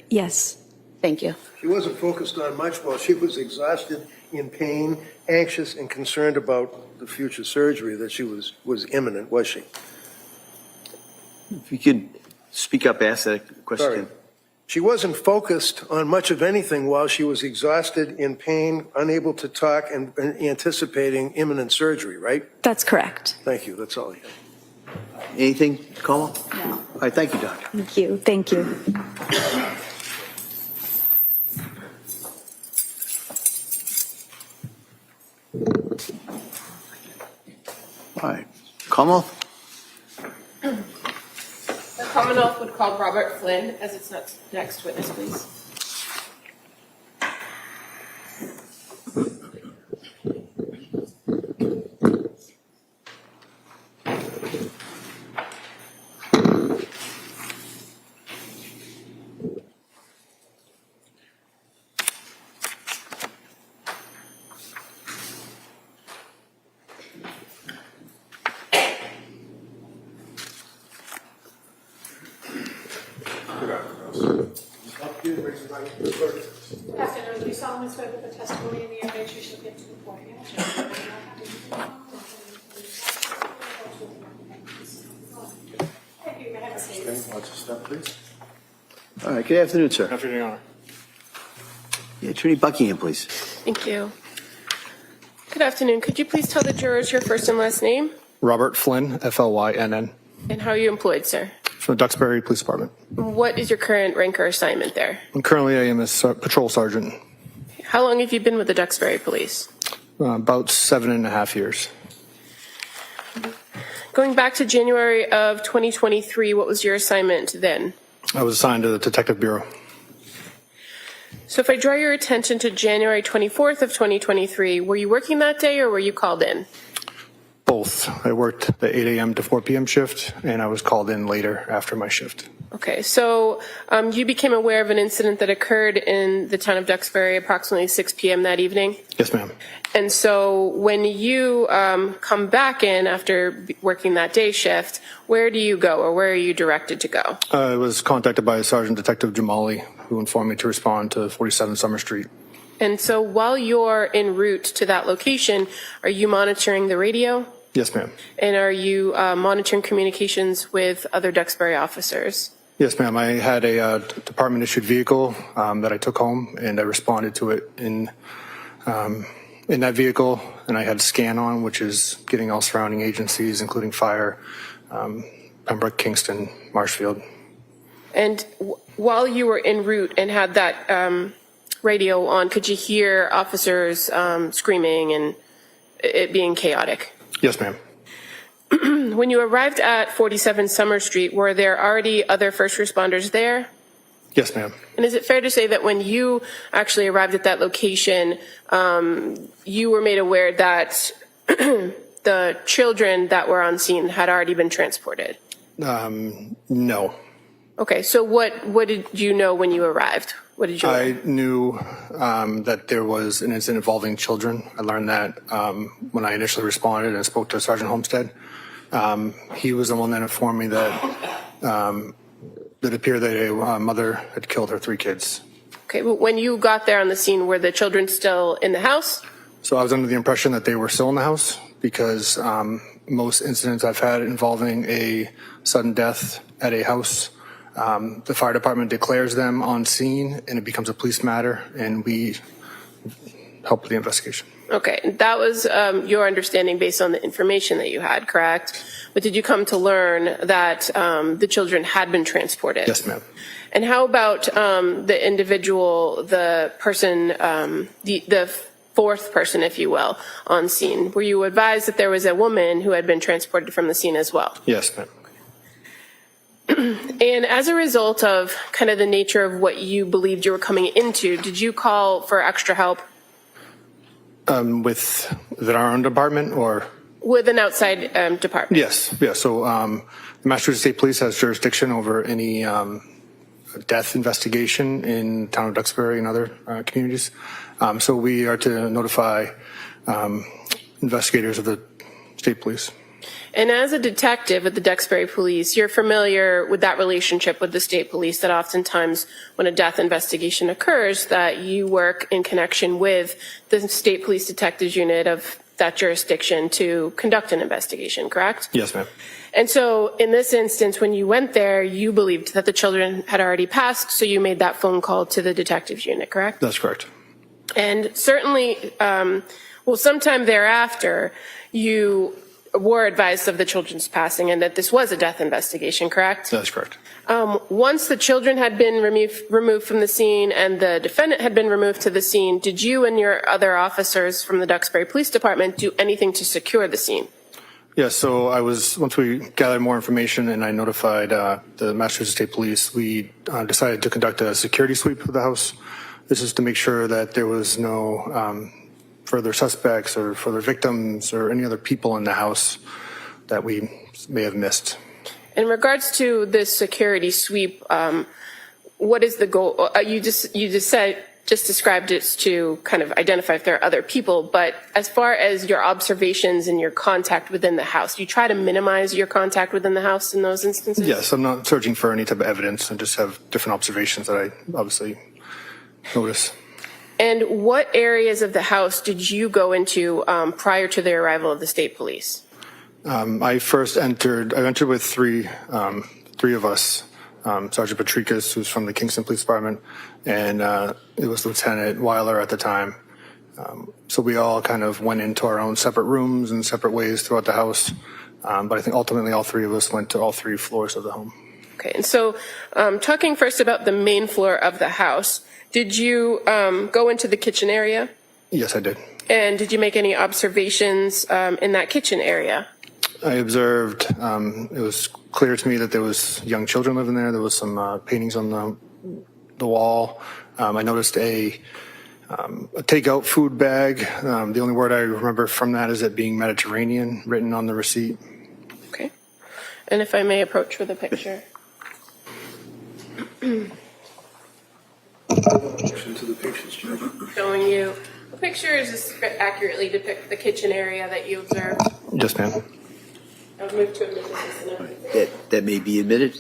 S16: Yes.
S7: Thank you.
S4: She wasn't focused on much while she was exhausted, in pain, anxious, and concerned about the future surgery that she was imminent, was she?
S13: If you could speak up, ask that question.
S4: Sorry. She wasn't focused on much of anything while she was exhausted, in pain, unable to talk, and anticipating imminent surgery, right?
S16: That's correct.
S4: Thank you. That's all I have.
S13: Anything, Como?
S7: No.
S13: All right, thank you, Doctor.
S16: Thank you. Thank you.
S13: All right. Como?
S5: The Commonwealth would call Robert Flynn as its next witness, please.
S2: Afternoon, do you solemnly swear that the testimony in the evidence you shall give to the court Thank you. May I have a seat?
S13: Watch your step, please. All right, good afternoon, sir.
S17: Good afternoon, Your Honor.
S13: Yeah, Attorney Buckingham, please.
S5: Thank you. Good afternoon. Could you please tell the jurors your first and last name?
S8: Robert Flynn, Flynn.
S5: And how are you employed, sir?
S8: From the Duxbury Police Department.
S5: What is your current rank or assignment there?
S8: Currently, I am a patrol sergeant.
S5: How long have you been with the Duxbury Police?
S8: About 7.5 years.
S5: Going back to January of 2023, what was your assignment then?
S8: I was assigned to the Detective Bureau.
S5: So if I draw your attention to January 24th of 2023, were you working that day or were you called in?
S8: Both. I worked the 8 a.m. to 4 p.m. shift, and I was called in later after my shift.
S5: Okay, so you became aware of an incident that occurred in the town of Duxbury approximately 6 p.m. that evening?
S8: Yes, ma'am.
S5: And so when you come back in after working that day shift, where do you go or where are you directed to go?
S8: I was contacted by Sergeant Detective Jamali, who informed me to respond to 47 Summer Street.
S5: And so while you're en route to that location, are you monitoring the radio?
S8: Yes, ma'am.
S5: And are you monitoring communications with other Duxbury officers?
S8: Yes, ma'am. I had a department-issued vehicle that I took home, and I responded to it in that vehicle, and I had scan on, which is getting all surrounding agencies, including fire, Pembroke, Kingston, Marshfield.
S5: And while you were en route and had that radio on, could you hear officers screaming and it being chaotic?
S8: Yes, ma'am.
S5: When you arrived at 47 Summer Street, were there already other first responders there?
S8: Yes, ma'am.
S5: And is it fair to say that when you actually arrived at that location, you were made aware that the children that were on scene had already been transported?
S8: No.
S5: Okay, so what did you know when you arrived? What did you know?
S8: I knew that there was an incident involving children. I learned that when I initially responded and spoke to Sergeant Homestead. He was the one that informed me that it appeared that a mother had killed her 3 kids.
S5: Okay, but when you got there on the scene, were the children still in the house?
S8: So I was under the impression that they were still in the house because most incidents I've had involving a sudden death at a house, the fire department declares them on scene and it becomes a police matter and we help with the investigation.
S5: Okay, that was your understanding based on the information that you had, correct? But did you come to learn that the children had been transported?
S8: Yes, ma'am.
S5: And how about the individual, the person, the fourth person, if you will, on scene? Were you advised that there was a woman who had been transported from the scene as well?
S8: Yes, ma'am.
S5: And as a result of kind of the nature of what you believed you were coming into, did you call for extra help?
S8: With our own department or?
S5: With an outside department?
S8: Yes. So the Massachusetts State Police has jurisdiction over any death investigation in town of Duxbury and other communities. So we are to notify investigators of the state police.
S5: And as a detective at the Duxbury Police, you're familiar with that relationship with the state police, that oftentimes when a death investigation occurs, that you work in connection with the state police detectives unit of that jurisdiction to conduct an investigation, correct?
S8: Yes, ma'am.
S5: And so in this instance, when you went there, you believed that the children had already passed, so you made that phone call to the detectives unit, correct?
S8: That's correct.
S5: And certainly, sometime thereafter, you were advised of the children's passing and that this was a death investigation, correct?
S8: That's correct.
S5: Once the children had been removed from the scene and the defendant had been removed to the scene, did you and your other officers from the Duxbury Police Department do anything to secure the scene?
S8: Yes, so once we gathered more information and I notified the Massachusetts State Police, we decided to conduct a security sweep of the house. This is to make sure that there was no further suspects or further victims or any other people in the house that we may have missed.
S5: In regards to this security sweep, what is the goal? You just described it to kind of identify if there are other people, but as far as your observations and your contact within the house, do you try to minimize your contact within the house in those instances?
S8: Yes, I'm not searching for any type of evidence. I just have different observations that I obviously notice.
S5: And what areas of the house did you go into prior to the arrival of the state police?
S8: I entered with three of us, Sergeant Patrikas, who's from the Kingston Police Department, and it was Lieutenant Weiler at the time,
S17: So we all kind of went into our own separate rooms and separate ways throughout the house. But I think ultimately all three of us went to all 3 floors of the home.
S5: Okay, and so talking first about the main floor of the house, did you go into the kitchen area?
S17: Yes, I did.
S5: And did you make any observations in that kitchen area?
S17: I observed, it was clear to me that there was young children living there. There was some paintings on the wall. I noticed a takeout food bag. The only word I remember from that is it being Mediterranean, written on the receipt.
S5: Okay. And if I may approach with a picture. Showing you the pictures just accurately depict the kitchen area that you observed.
S17: Yes, ma'am.
S5: I'll move to admit this and everything.
S3: That may be admitted.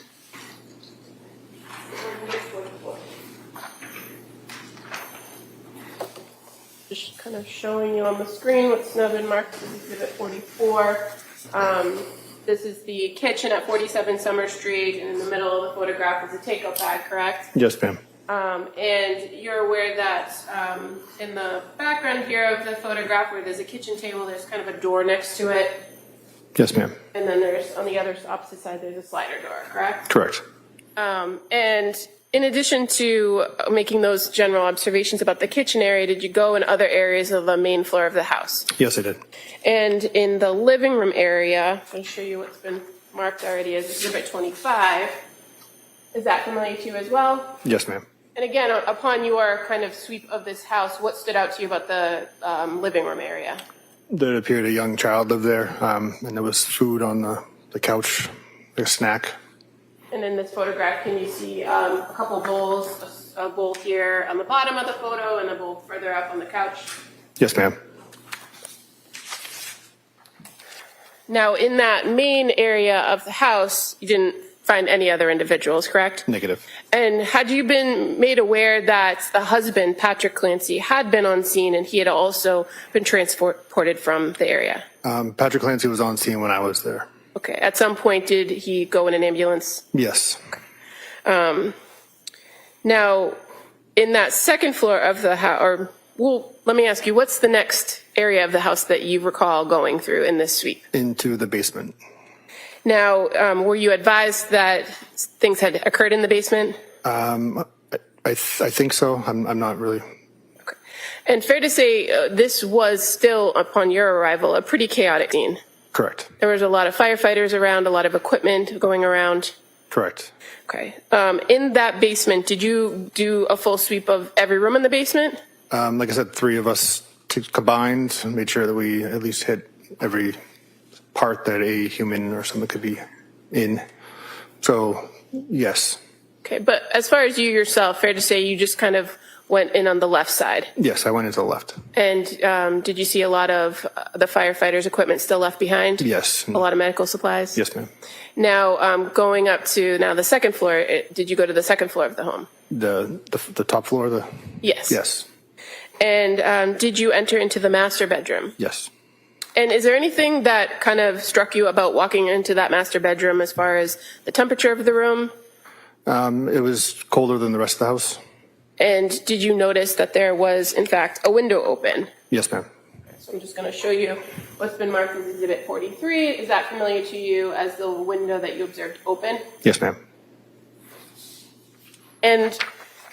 S5: Just kind of showing you on the screen what's now been marked as Exhibit 44. This is the kitchen at 47 Summer Street, and in the middle of the photograph is a takeout bag, correct?
S17: Yes, ma'am.
S5: And you're aware that in the background here of the photograph where there's a kitchen table, there's kind of a door next to it.
S17: Yes, ma'am.
S5: And then there's, on the other opposite side, there's a slider door, correct?
S17: Correct.
S5: And in addition to making those general observations about the kitchen area, did you go in other areas of the main floor of the house?
S17: Yes, I did.
S5: And in the living room area, I'll show you what's been marked already as Exhibit 25. Is that familiar to you as well?
S17: Yes, ma'am.
S5: And again, upon your kind of sweep of this house, what stood out to you about the living room area?
S17: There appeared a young child lived there, and there was food on the couch, like a snack.
S5: And in this photograph, can you see a couple bowls, a bowl here on the bottom of the photo and a bowl further up on the couch?
S17: Yes, ma'am.
S5: Now, in that main area of the house, you didn't find any other individuals, correct?
S17: Negative.
S5: And had you been made aware that the husband, Patrick Clancy, had been on scene and he had also been transported from the area?
S17: Patrick Clancy was on scene when I was there.
S5: Okay. At some point, did he go in an ambulance?
S17: Yes.
S5: Now, in that second floor of the house, let me ask you, what's the next area of the house that you recall going through in this sweep?
S17: Into the basement.
S5: Now, were you advised that things had occurred in the basement?
S17: I think so. I'm not really.
S5: Okay. And fair to say, this was still, upon your arrival, a pretty chaotic scene.
S17: Correct.
S5: There was a lot of firefighters around, a lot of equipment going around.
S17: Correct.
S5: Okay. In that basement, did you do a full sweep of every room in the basement?
S17: Like I said, 3 of us combined and made sure that we at least hit every part that a human or something could be in. So, yes.
S5: Okay, but as far as you yourself, fair to say you just kind of went in on the left side?
S17: Yes, I went into the left.
S5: And did you see a lot of the firefighters' equipment still left behind?
S17: Yes.
S5: A lot of medical supplies?
S17: Yes, ma'am.
S5: Now, going up to now the second floor, did you go to the second floor of the home?
S17: The top floor?
S5: Yes.
S17: Yes.
S5: And did you enter into the master bedroom?
S17: Yes.
S5: And is there anything that kind of struck you about walking into that master bedroom as far as the temperature of the room?
S17: It was colder than the rest of the house.
S5: And did you notice that there was, in fact, a window open?
S17: Yes, ma'am.
S5: So I'm just going to show you what's been marked as Exhibit 43. Is that familiar to you as the window that you observed open?
S17: Yes, ma'am.
S5: And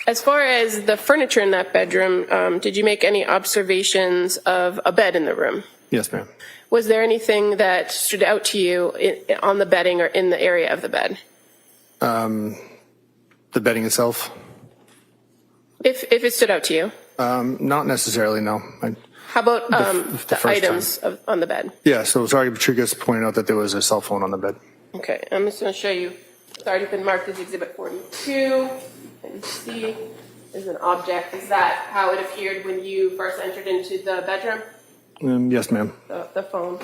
S5: as far as the furniture in that bedroom, did you make any observations of a bed in the room?
S17: Yes, ma'am.
S5: Was there anything that stood out to you on the bedding or in the area of the bed?
S17: The bedding itself?
S5: If it stood out to you?
S17: Not necessarily, no.
S5: How about the items on the bed?
S17: Yeah, so Sergeant Patrigas pointed out that there was a cell phone on the bed.
S5: Okay, I'm just going to show you. It's already been marked as Exhibit 42. And C is an object. Is that how it appeared when you first entered into the bedroom?
S17: Yes, ma'am.
S5: The phone.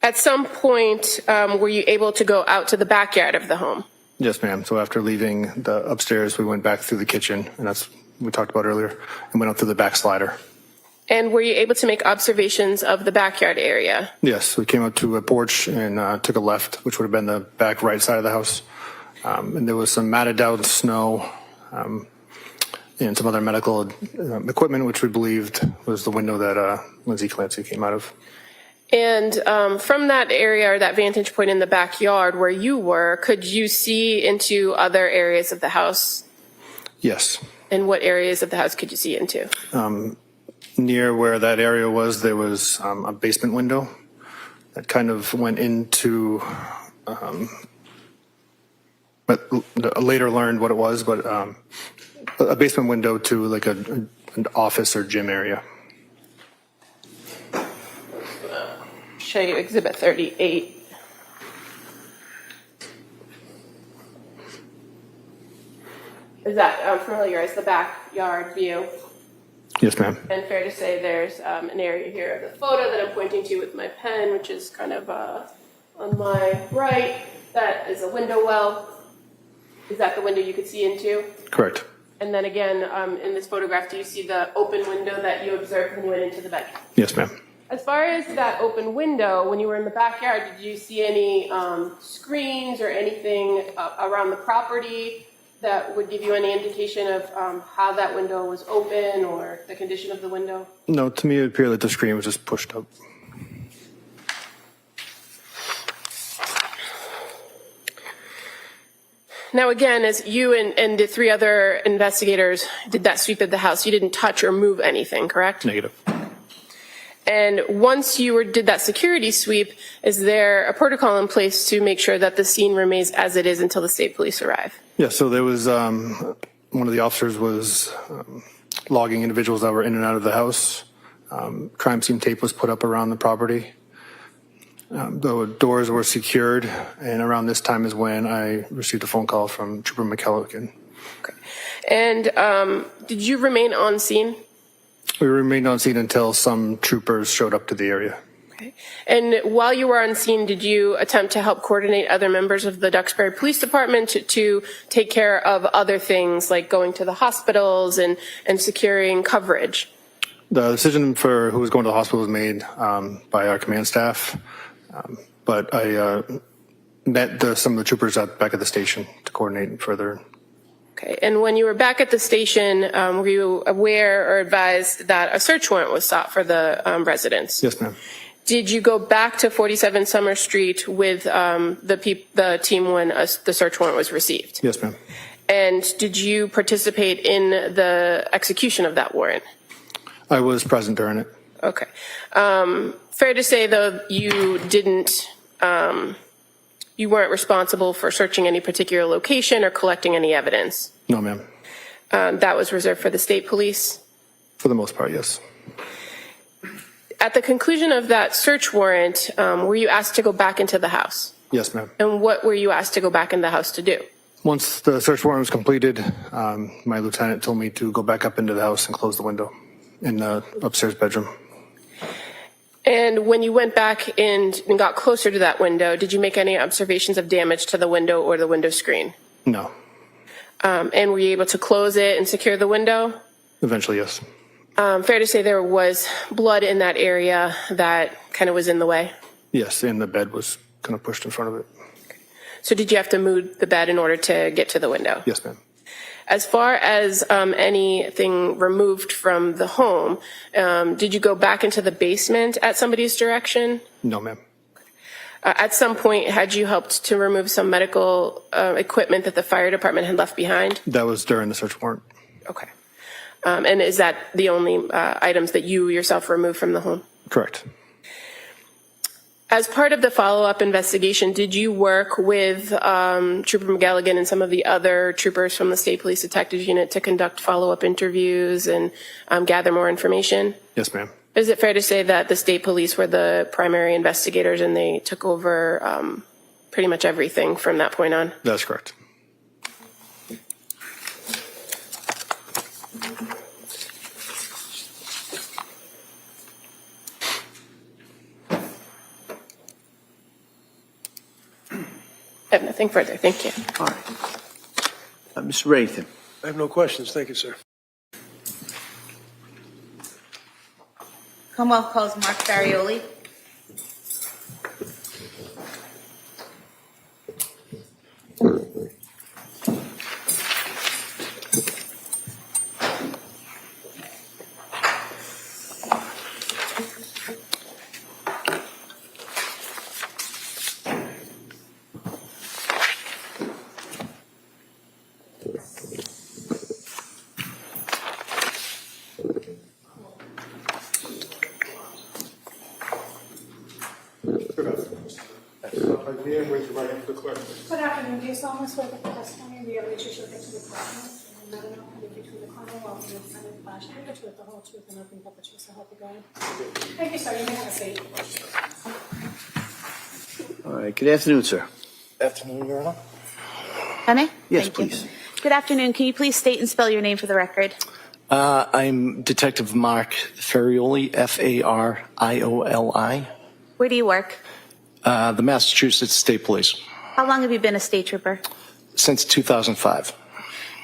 S5: At some point, were you able to go out to the backyard of the home?
S17: Yes, ma'am. So after leaving the upstairs, we went back through the kitchen, and that's what we talked about earlier, and went up through the back slider.
S5: And were you able to make observations of the backyard area?
S17: Yes, we came up to a porch and took a left, which would have been the back right side of the house. And there was some matted down snow and some other medical equipment, which we believed was the window that Lindsay Clancy came out of.
S5: And from that area or that vantage point in the backyard where you were, could you see into other areas of the house?
S17: Yes.
S5: And what areas of the house could you see into?
S17: Near where that area was, there was a basement window that kind of went into, but later learned what it was, but a basement window to like an office or gym area.
S5: Show you Exhibit 38. Is that familiar as the backyard view?
S17: Yes, ma'am.
S5: And fair to say there's an area here of the photo that I'm pointing to with my pen, which is kind of on my right. That is a window well. Is that the window you could see into?
S17: Correct.
S5: And then again, in this photograph, do you see the open window that you observed when you went into the bedroom?
S17: Yes, ma'am.
S5: As far as that open window, when you were in the backyard, did you see any screens or anything around the property that would give you any indication of how that window was open or the condition of the window?
S17: No, to me it appeared that the screen was just pushed up.
S5: Now again, as you and the three other investigators did that sweep of the house, you didn't touch or move anything, correct?
S17: Negative.
S5: And once you did that security sweep, is there a protocol in place to make sure that the scene remains as it is until the state police arrive?
S17: Yeah, so there was one of the officers was logging individuals that were in and out of the house. Crime scene tape was put up around the property. The doors were secured, and around this time is when I received a phone call from Trooper McKellican.
S5: Okay. And did you remain on scene?
S17: We remained on scene until some troopers showed up to the area.
S5: Okay. And while you were on scene, did you attempt to help coordinate other members of the Duxbury Police Department to take care of other things like going to the hospitals and securing coverage?
S17: The decision for who was going to the hospital was made by our command staff, but I met some of the troopers back at the station to coordinate further.
S5: Okay, and when you were back at the station, were you aware or advised that a search warrant was sought for the residence?
S17: Yes, ma'am.
S5: Did you go back to 47 Summer Street with the team when the search warrant was received?
S17: Yes, ma'am.
S5: And did you participate in the execution of that warrant?
S17: I was present during it.
S5: Okay. Fair to say, though, you didn't, you weren't responsible for searching any particular location or collecting any evidence?
S17: No, ma'am.
S5: That was reserved for the state police?
S17: For the most part, yes.
S5: At the conclusion of that search warrant, were you asked to go back into the house?
S17: Yes, ma'am.
S5: And what were you asked to go back in the house to do?
S17: Once the search warrant was completed, my lieutenant told me to go back up into the house and close the window in the upstairs bedroom.
S5: And when you went back and got closer to that window, did you make any observations of damage to the window or the window screen?
S17: No.
S5: And were you able to close it and secure the window?
S17: Eventually, yes.
S5: Fair to say there was blood in that area that kind of was in the way?
S17: Yes, and the bed was kind of pushed in front of it.
S5: Okay. So did you have to move the bed in order to get to the window?
S17: Yes, ma'am.
S5: As far as anything removed from the home, did you go back into the basement at somebody's direction?
S17: No, ma'am.
S5: At some point, had you helped to remove some medical equipment that the fire department had left behind?
S17: That was during the search warrant.
S5: Okay. And is that the only items that you yourself removed from the home?
S17: Correct.
S5: As part of the follow-up investigation, did you work with Trooper McGilligan and some of the other troopers from the State Police Detectives Unit to conduct follow-up interviews and gather more information?
S17: Yes, ma'am.
S5: Is it fair to say that the state police were the primary investigators and they took over pretty much everything from that point on?
S17: That's correct.
S5: I have nothing further. Thank you.
S3: All right. Mr. Reddington.
S4: I have no questions. Thank you, sir.
S7: Commonwealth calls Mark Farioli.
S17: here and raise your right hand for the clerk.
S2: Good afternoon. Do you solemnly swear that the testimony you give which you shall give to the court and not enough to between the Commonwealth and the defendant flash the truth, the whole truth, and nothing but the truth, so help you God? Thank you, sir. You may have a seat.
S3: All right, good afternoon, sir.
S17: Afternoon, Your Honor.
S7: Honey?
S3: Yes,
S7: Thank you.
S3: please.
S7: Good afternoon. Can you please state and spell your name for the record?
S10: I'm Detective Mark Farioli, Farioli.
S7: Where do you work?
S10: The Massachusetts State Police,
S7: How long have you been a state trooper?
S10: since 2005.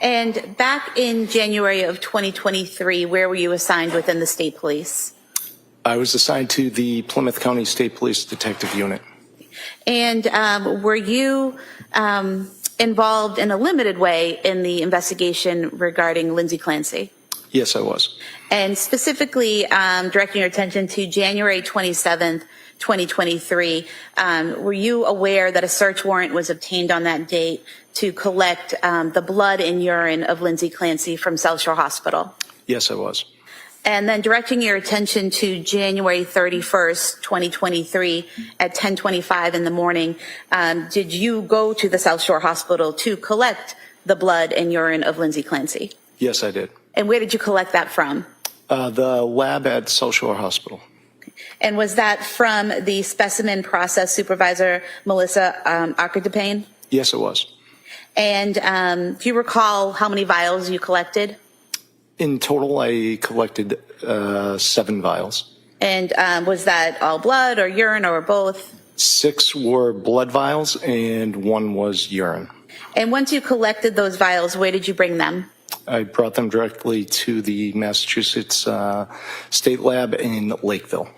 S7: And back in January of 2023, where were you assigned within the state police?
S10: I was assigned to the Plymouth County State Police Detective Unit.
S7: And were you involved in a limited way in the investigation regarding Lindsay Clancy?
S10: Yes, I was.
S7: And specifically directing your attention to January 27th, 2023, were you aware that a search warrant was obtained on that date to collect the blood and urine of Lindsay Clancy from Sejal Shah Hospital?
S10: Yes, I was.
S7: And then directing your attention to January 31st, 2023 at 10:25 in the morning, did you go to the Sejal Shah Hospital to collect the blood and urine of Lindsay Clancy?
S10: Yes, I did.
S7: And where did you collect that from?
S10: The lab at Sejal Shah Hospital.
S7: And was that from the specimen process supervisor, Melissa Akerdepane?
S10: Yes, it was.
S7: And do you recall how many vials you collected?
S10: In total, I collected 7 vials.
S7: And was that all blood or urine or both?
S10: 6 were blood vials and 1 was urine.
S7: And once you collected those vials, where did you bring them?
S10: I brought them directly to the Massachusetts State Lab in Lakeville.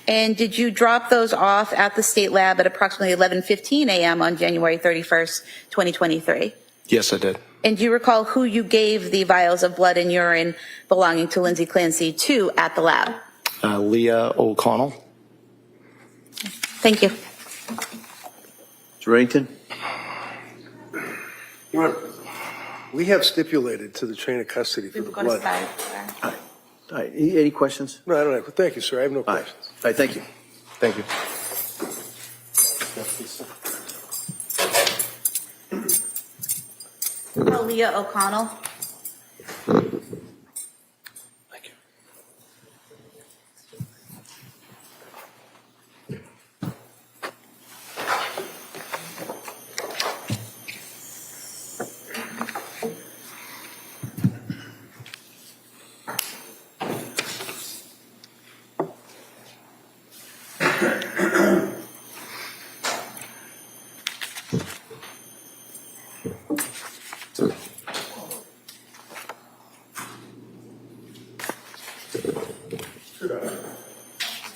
S7: And did you drop those off at the state lab at approximately 11:15 a.m. on January 31st, 2023?
S10: Yes, I did.
S7: And do you recall who you gave the vials of blood and urine belonging to Lindsay Clancy to at the lab?
S10: Leah O'Connell.
S7: Thank you.
S3: Mr. Reddington?
S4: Your Honor, we have stipulated to the chain of custody for the blood.
S3: All right, any questions?
S4: No, I don't have. Thank you, sir. I have no
S3: All right,
S4: questions.
S3: all right, thank you.
S10: Thank you.
S7: Leah O'Connell.
S10: Thank you.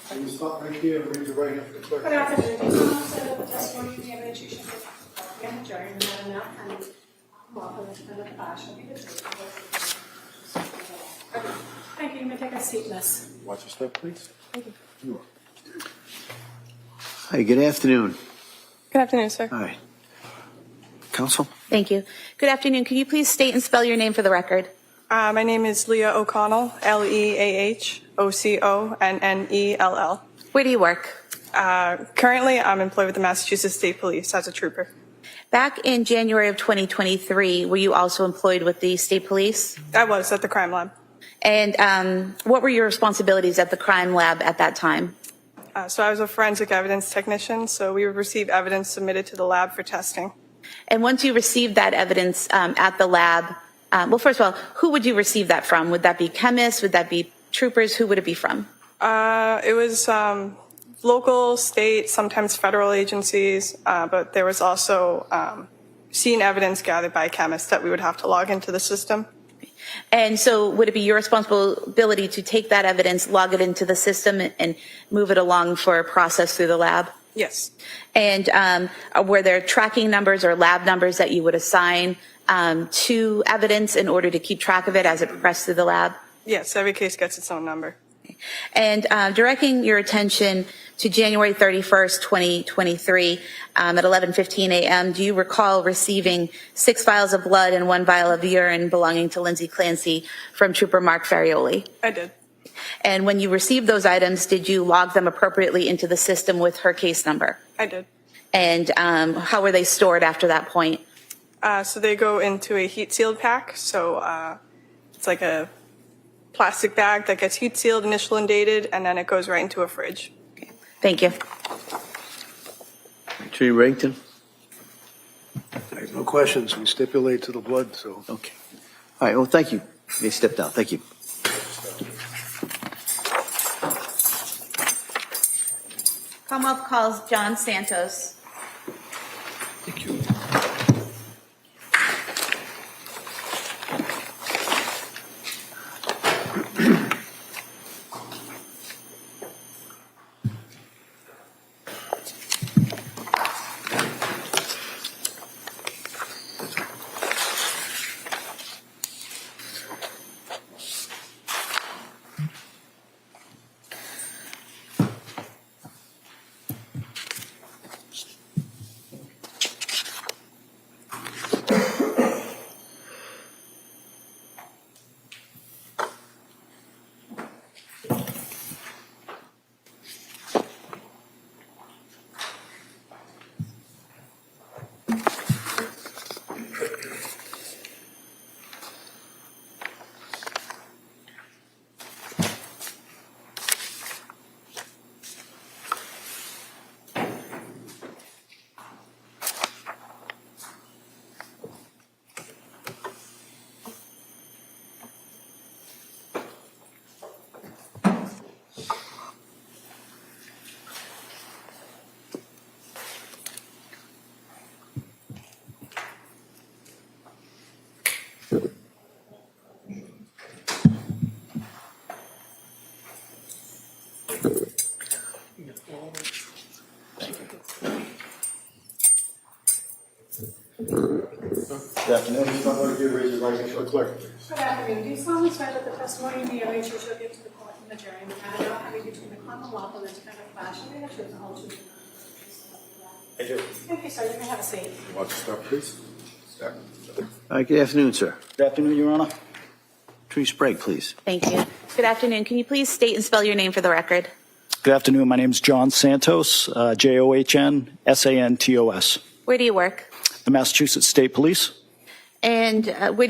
S17: Can you stop right here and raise your right hand for the clerk?
S2: Good afternoon. Do you solemnly swear that the testimony you give which you shall give to the court and jury and not enough and Commonwealth and the defendant flash shall be the truth, the whole truth, and nothing but the truth. Thank you. You may take a seat, miss.
S4: Watch your step, please.
S3: Hi, good afternoon.
S5: Good afternoon, sir.
S3: All right. Counsel?
S7: Thank you. Good afternoon. Can you please state and spell your name for the record?
S18: My name is Leah O'Connell, Leahoconnell.
S7: Where do you work?
S18: Currently, I'm employed with the Massachusetts State Police as a trooper.
S7: Back in January of 2023, were you also employed with the state police?
S18: I was at the crime lab.
S7: And what were your responsibilities at the crime lab at that time?
S18: So I was a forensic evidence technician, so we would receive evidence submitted to the lab for testing.
S7: And once you received that evidence at the lab, well, first of all, who would you receive that from? Would that be chemists? Would that be troopers? Who would it be from?
S18: It was local, state, sometimes federal agencies, but there was also scene evidence gathered by chemists that we would have to log into the system.
S7: And so would it be your responsibility to take that evidence, log it into the system, and move it along for a process through the lab?
S18: Yes.
S7: And were there tracking numbers or lab numbers that you would assign to evidence in order to keep track of it as it progressed through the lab?
S18: Yes, every case gets its own number.
S7: And directing your attention to January 31st, 2023 at 11:15 a.m., do you recall receiving 6 vials of blood and 1 vial of urine belonging to Lindsay Clancy from Trooper Mark Farioli?
S18: I did.
S7: And when you received those items, did you log them appropriately into the system with her case number?
S18: I did.
S7: And how were they stored after that point?
S18: So they go into a heat sealed pack. So it's like a plastic bag that gets heat sealed, initial and dated, and then it goes right into a fridge.
S7: Okay. Thank you.
S3: Attorney Reddington?
S4: I have no questions. We stipulate to the blood, so.
S3: Okay. All right, well, thank you. You may step down. Thank you.
S7: Commonwealth calls John Santos.
S3: Thank you.
S19: Good afternoon. If you want to raise your right hand for the clerk, please.
S2: Good afternoon. Do you solemnly swear that the testimony you may shall give to the court and the jury in the matter not having between the Commonwealth and the defendant class shall be the truth and whole truth?
S19: I do.
S2: Thank you, sir. You may have a seat.
S19: You want to start, please? Start.
S3: All right, good afternoon, sir.
S19: Good afternoon, Your Honor.
S3: Attorney Sprague, please.
S7: Thank you. Good afternoon. Can you please state and spell your name for the record?
S19: Good afternoon. My name is John Santos, John-Santos.
S7: Where do you work?
S19: The Massachusetts State Police.
S7: And what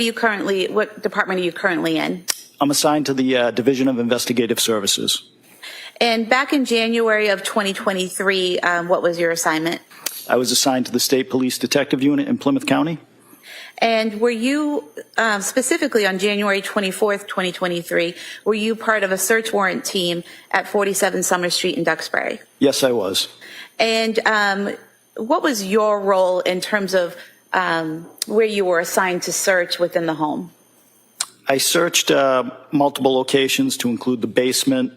S7: department are you currently in?
S19: I'm assigned to the Division of Investigative Services.
S7: And back in January of 2023, what was your assignment?
S19: I was assigned to the State Police Detective Unit in Plymouth County.
S7: And were you, specifically on January 24th, 2023, were you part of a search warrant team at 47 Summer Street in Duxbury?
S19: Yes, I was.
S7: And what was your role in terms of where you were assigned to search within the home?
S19: I searched multiple locations to include the basement,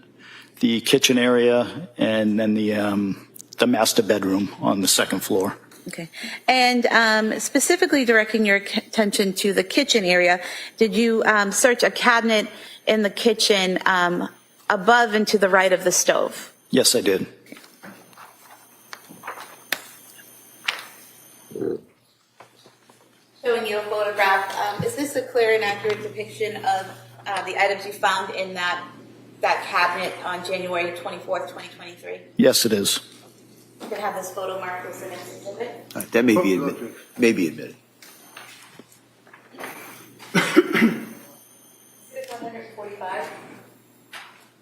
S19: the kitchen area, and then the master bedroom on the second floor.
S7: Okay. And specifically directing your attention to the kitchen area, did you search a cabinet in the kitchen above and to the right of the stove?
S19: Yes, I did.
S7: Showing you a photograph. Is this a clear and accurate depiction of the items you found in that cabinet on January 24th, 2023?
S19: Yes, it is.
S7: You could have this photo marked as the next exhibit.
S3: All right, that may be admitted. May be admitted.
S7: 145.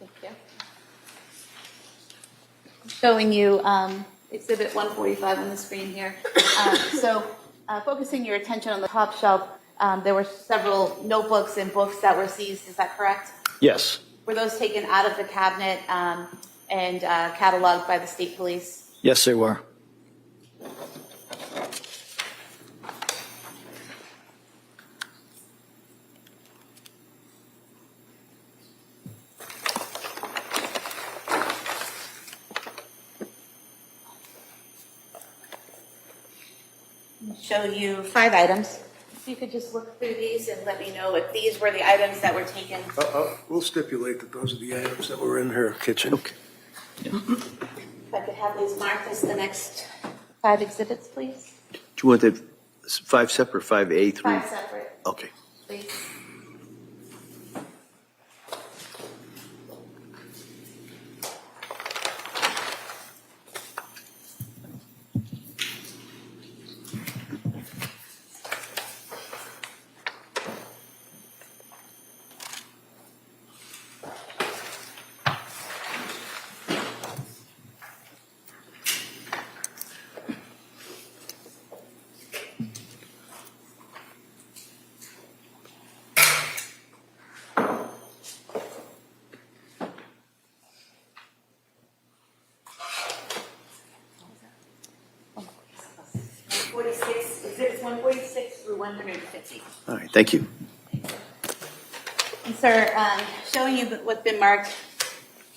S7: Thank you. Showing you exhibit 145 on the screen here. Focusing your attention on the top shelf, there were several notebooks and books that were seized. Is that correct?
S19: Yes.
S7: Were those taken out of the cabinet and cataloged by the state police?
S19: Yes, they were.
S7: Show you 5 items. If you could just look through these and let me know if these were the items that were taken.
S4: We'll stipulate that those are the items that were in her kitchen.
S3: Okay.
S7: If I could have these marked as the next 5 exhibits, please.
S3: Do you want the 5 separate, 5A through?
S7: 5 separate,
S3: Okay.
S7: please. 150.
S13: All right, thank you.
S7: And sir, showing you what's been marked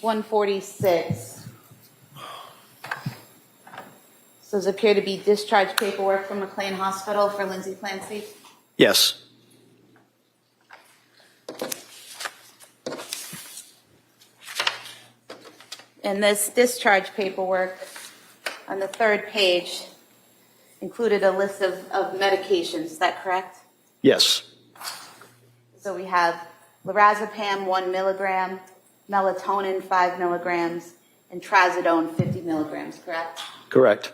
S7: 146. So does it appear to be discharge paperwork from McLean Hospital for Lindsay Clancy?
S19: Yes.
S7: And this discharge paperwork on the third page included a list of medications, is that correct?
S19: Yes.
S7: So we have lorazepam 1 milligram, melatonin 5 milligrams, and trazodone 50 milligrams, correct?
S19: Correct.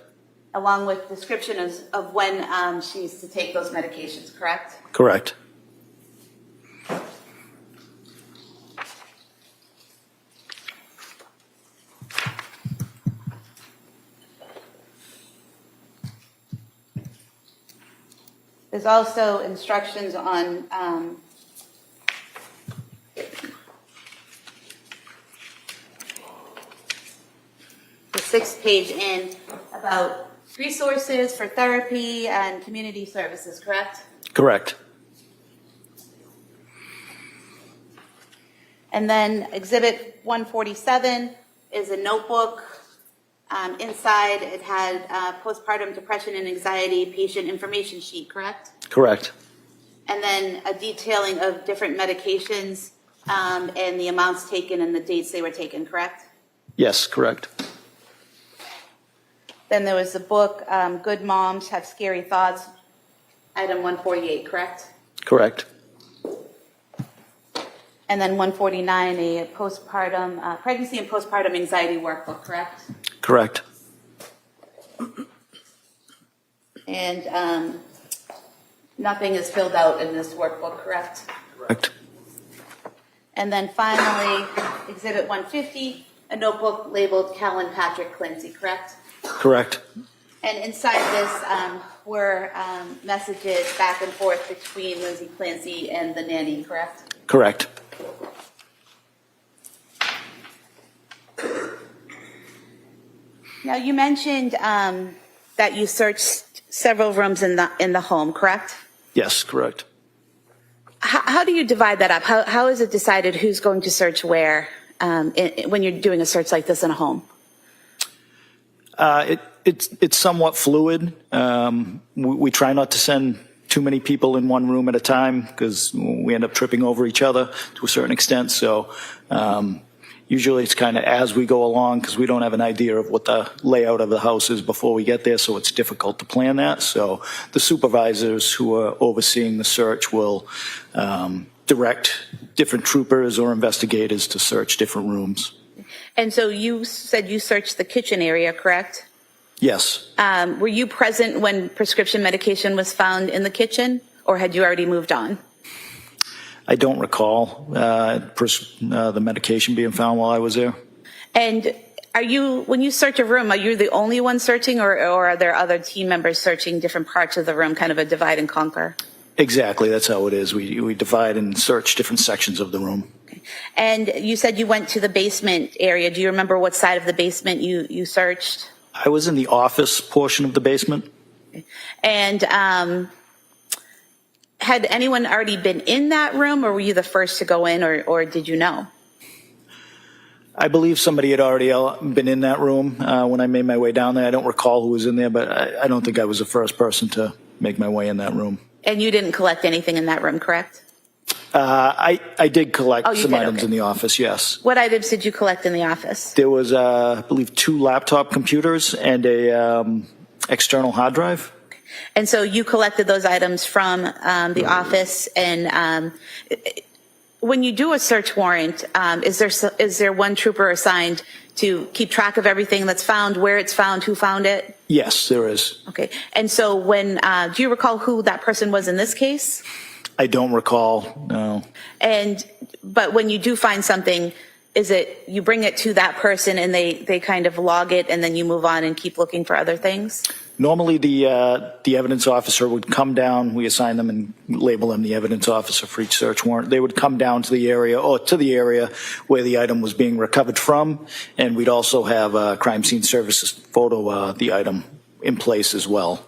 S7: Along with description of when she used to take those medications, correct?
S19: Correct.
S7: There's also instructions on the 6th page in about resources for therapy and community services, correct?
S19: Correct.
S7: And then Exhibit 147 is a notebook. Inside, it had postpartum depression and anxiety patient information sheet, correct?
S19: Correct.
S7: And then a detailing of different medications and the amounts taken and the dates they were taken, correct?
S19: Yes, correct.
S7: Then there was the book, Good Moms Have Scary Thoughts, item 148, correct?
S19: Correct.
S7: And then 149, a postpartum, pregnancy and postpartum anxiety workbook, correct?
S19: Correct.
S7: And nothing is filled out in this workbook, correct?
S19: Correct.
S7: And then finally, Exhibit 150, a notebook labeled Callan Patrick Clancy, correct?
S19: Correct.
S7: And inside this were messages back and forth between Lindsay Clancy and the nanny, correct?
S19: Correct.
S7: Now, you mentioned that you searched several rooms in the home, correct?
S19: Yes, correct.
S7: How do you divide that up? How is it decided who's going to search where when you're doing a search like this in a home?
S19: It's somewhat fluid. We try not to send too many people in one room at a time because we end up tripping over each other to a certain extent. So usually it's kind of as we go along because we don't have an idea of what the layout of the house is before we get there, so it's difficult to plan that. So the supervisors who are overseeing the search will direct different troopers or investigators to search different rooms.
S7: And so you said you searched the kitchen area, correct?
S19: Yes.
S7: Were you present when prescription medication was found in the kitchen, or had you already moved on?
S19: I don't recall the medication being found while I was there.
S7: And when you search a room, are you the only one searching, or are there other team members searching different parts of the room, kind of a divide and conquer?
S19: Exactly, that's how it is. We divide and search different sections of the room.
S7: Okay. And you said you went to the basement area. Do you remember what side of the basement you searched?
S19: I was in the office portion of the basement.
S7: Okay. And had anyone already been in that room, or were you the first to go in, or did you know?
S19: I believe somebody had already been in that room when I made my way down there. I don't recall who was in there, but I don't think I was the first person to make my way in that room.
S7: And you didn't collect anything in that room, correct?
S19: I did collect some items
S7: okay.
S19: in the office, yes.
S7: What items did you collect in the office?
S19: There was, I believe, 2 laptop computers and a external hard drive.
S7: And so you collected those items from the office. And when you do a search warrant, is there one trooper assigned to keep track of everything that's found, where it's found, who found it?
S19: Yes, there is.
S7: Okay. And so do you recall who that person was in this case?
S19: I don't recall, no.
S7: But when you do find something, is it you bring it to that person and they kind of log it and then you move on and keep looking for other things?
S19: Normally the evidence officer would come down, we assign them and label them the evidence officer for each search warrant. They would come down to the area where the item was being recovered from, and we'd also have crime scene services photo the item in place as well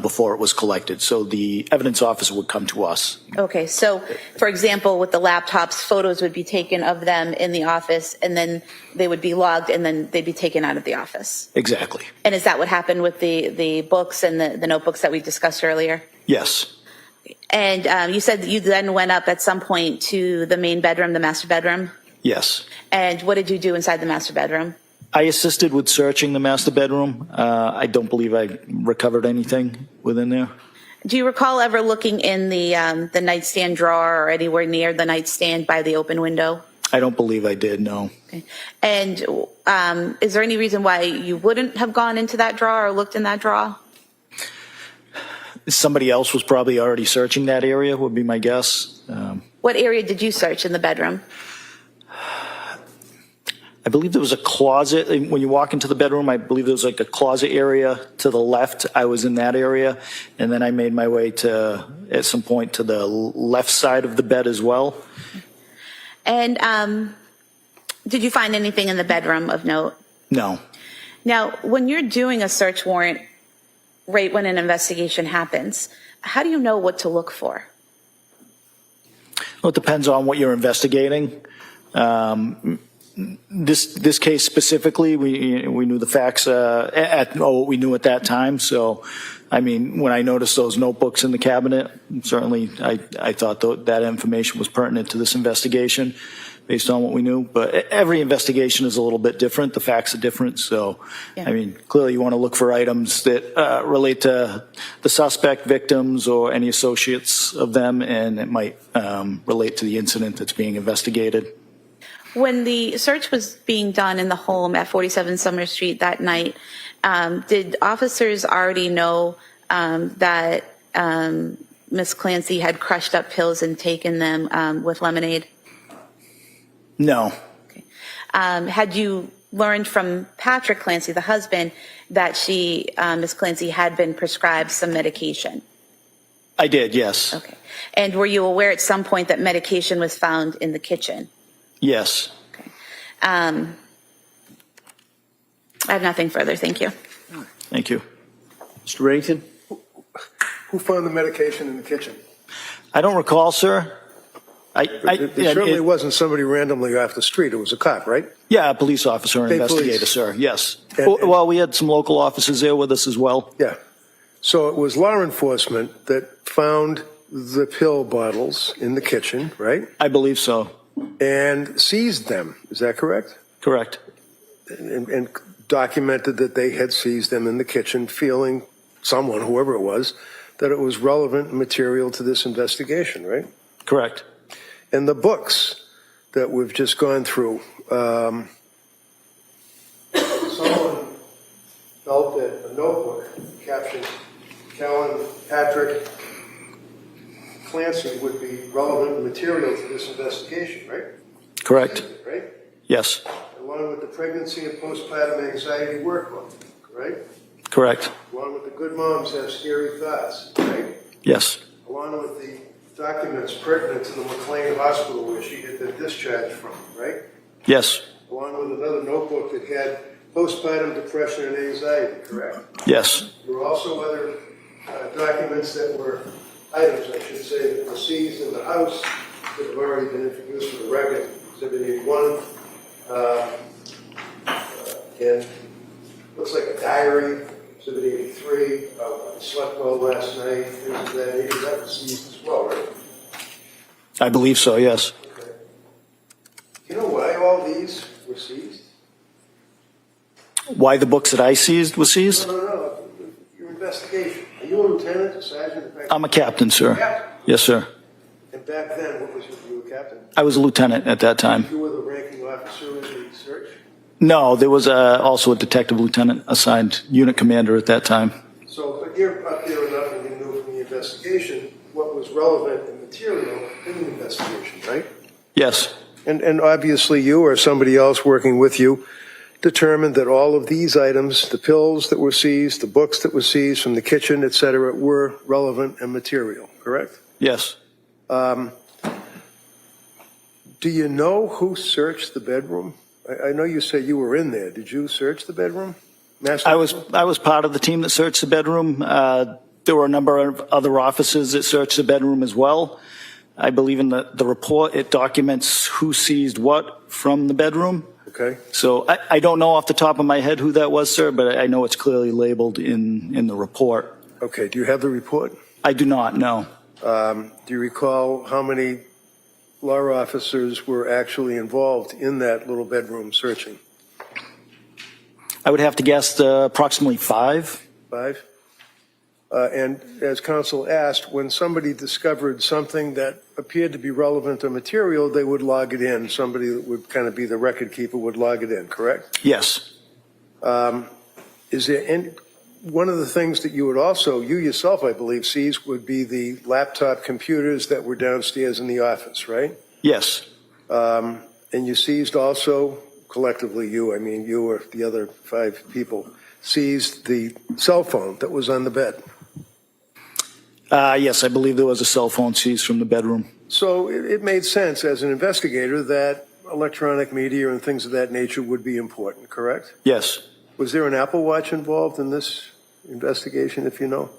S19: before it was collected. So the evidence officer would come to us.
S7: Okay, so for example, with the laptops, photos would be taken of them in the office, and then they would be logged, and then they'd be taken out of the office.
S19: Exactly.
S7: And is that what happened with the books and the notebooks that we discussed earlier?
S19: Yes.
S7: And you said that you then went up at some point to the main bedroom, the master bedroom?
S19: Yes.
S7: And what did you do inside the master bedroom?
S19: I assisted with searching the master bedroom. I don't believe I recovered anything within there.
S7: Do you recall ever looking in the nightstand drawer or anywhere near the nightstand by the open window?
S19: I don't believe I did, no.
S7: Okay. And is there any reason why you wouldn't have gone into that drawer or looked in that drawer?
S19: Somebody else was probably already searching that area, would be my guess.
S7: What area did you search in the bedroom?
S19: I believe there was a closet. When you walk into the bedroom, I believe there was like a closet area to the left. I was in that area. And then I made my way to, at some point, to the left side of the bed as well.
S7: And did you find anything in the bedroom of note?
S19: No.
S7: Now, when you're doing a search warrant, right when an investigation happens, how do you know what to look for?
S19: Well, it depends on what you're investigating. This case specifically, we knew the facts what we knew at that time. So, I mean, when I noticed those notebooks in the cabinet, certainly I thought that information was pertinent to this investigation based on what we knew. But every investigation is a little bit different. The facts are different. So, yeah. I mean, clearly you want to look for items that relate to the suspect, victims, or any associates of them, and it might relate to the incident that's being investigated.
S7: When the search was being done in the home at 47 Summer Street that night, did officers already know that Miss Clancy had crushed up pills and taken them with lemonade?
S19: No.
S7: Okay. Had you learned from Patrick Clancy, the husband, that Miss Clancy had been prescribed some medication?
S19: I did, yes.
S7: Okay. And were you aware at some point that medication was found in the kitchen?
S19: Yes.
S7: Okay. I have nothing further. Thank you.
S19: Thank you.
S3: Mr. Reddington?
S4: Who found the medication in the kitchen?
S19: I don't recall, sir.
S4: It certainly wasn't somebody randomly off the street. It was a cop, right?
S19: Yeah, a police officer or investigator, sir. Yes. Well, we had some local officers there with us as well.
S4: Yeah. So it was law enforcement that found the pill bottles in the kitchen, right?
S19: I believe so.
S4: And seized them. Is that correct?
S19: Correct.
S4: And documented that they had seized them in the kitchen, feeling someone, whoever it was, that it was relevant material to this investigation, right?
S19: Correct.
S4: And the books that we've just gone through, someone felt that a notebook captioned Callan, Patrick, Clancy would be relevant material to this investigation, right?
S19: Correct.
S4: Right?
S19: Yes.
S4: Along with the pregnancy and postpartum anxiety workbook, right?
S19: Correct.
S4: Along with the good moms have scary thoughts, right?
S19: Yes.
S4: Along with the documents pertinent to the McLean Hospital where she had been discharged from, right?
S19: Yes.
S4: Along with another notebook that had postpartum depression and anxiety, correct?
S19: Yes.
S4: There were also other documents that were items, I should say, that were seized in the house that have already been introduced for the record. Exhibit 81, and looks like a diary. Exhibit 83, I slept well last night, things of that nature. That was seized as well, right?
S19: I believe so, yes.
S4: Okay. You know why all these were seized?
S19: Why the books that I seized were seized?
S4: No. Your investigation. Are you a lieutenant, a sergeant?
S19: I'm a captain, sir.
S4: Captain.
S19: Yes, sir.
S4: And back then, what was you a captain?
S19: I was a lieutenant at that time.
S4: You were the ranking officer in the search?
S19: No, there was also a detective lieutenant assigned unit commander at that time.
S4: So, but you're up there enough and you knew from the investigation what was relevant and material in the investigation, right?
S19: Yes.
S4: And obviously you or somebody else working with you determined that all of these items, the pills that were seized, the books that were seized from the kitchen, et cetera, were relevant and material, correct?
S19: Yes.
S4: Do you know who searched the bedroom? I know you said you were in there. Did you search the bedroom? Master?
S19: I was part of the team that searched the bedroom. There were a number of other officers that searched the bedroom as well. I believe in the report, it documents who seized what from the bedroom.
S4: Okay.
S19: So I don't know off the top of my head who that was, sir, but I know it's clearly labeled in the report.
S4: Okay. Do you have the report?
S19: I do not, no.
S4: Do you recall how many law officers were actually involved in that little bedroom searching?
S19: I would have to guess approximately 5.
S4: 5? And as counsel asked, when somebody discovered something that appeared to be relevant or material, they would log it in. Somebody that would kind of be the record keeper would log it in, correct?
S19: Yes.
S4: Is there any, one of the things that you would also, you yourself, I believe, seize would be the laptop computers that were downstairs in the office, right?
S19: Yes.
S4: And you seized also, collectively you, I mean you or the other 5 people, seized the cell phone that was on the bed.
S19: Yes, I believe there was a cell phone seized from the bedroom.
S4: So it made sense as an investigator that electronic media and things of that nature would be important, correct?
S19: Yes.
S4: Was there an Apple Watch involved in this investigation, if you know?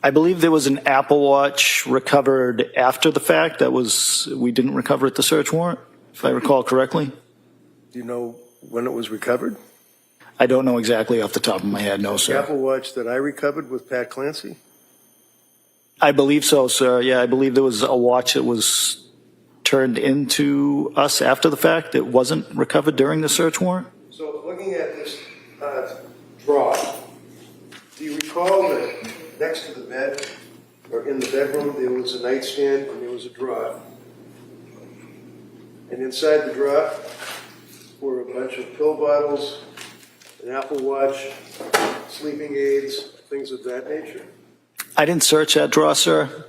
S19: I believe there was an Apple Watch recovered after the fact. We didn't recover at the search warrant, if I recall correctly.
S4: Do you know when it was recovered?
S19: I don't know exactly off the top of my head, no, sir.
S4: The Apple Watch that I recovered with Pat Clancy?
S19: I believe so, sir. Yeah, I believe there was a watch that was turned into us after the fact that wasn't recovered during the search warrant.
S4: So looking at this drawer, do you recall that next to the bed or in the bedroom there was a nightstand and there was a drawer? And inside the drawer were a bunch of pill bottles, an Apple Watch, sleeping aids, things of that nature?
S19: I didn't search that drawer, sir.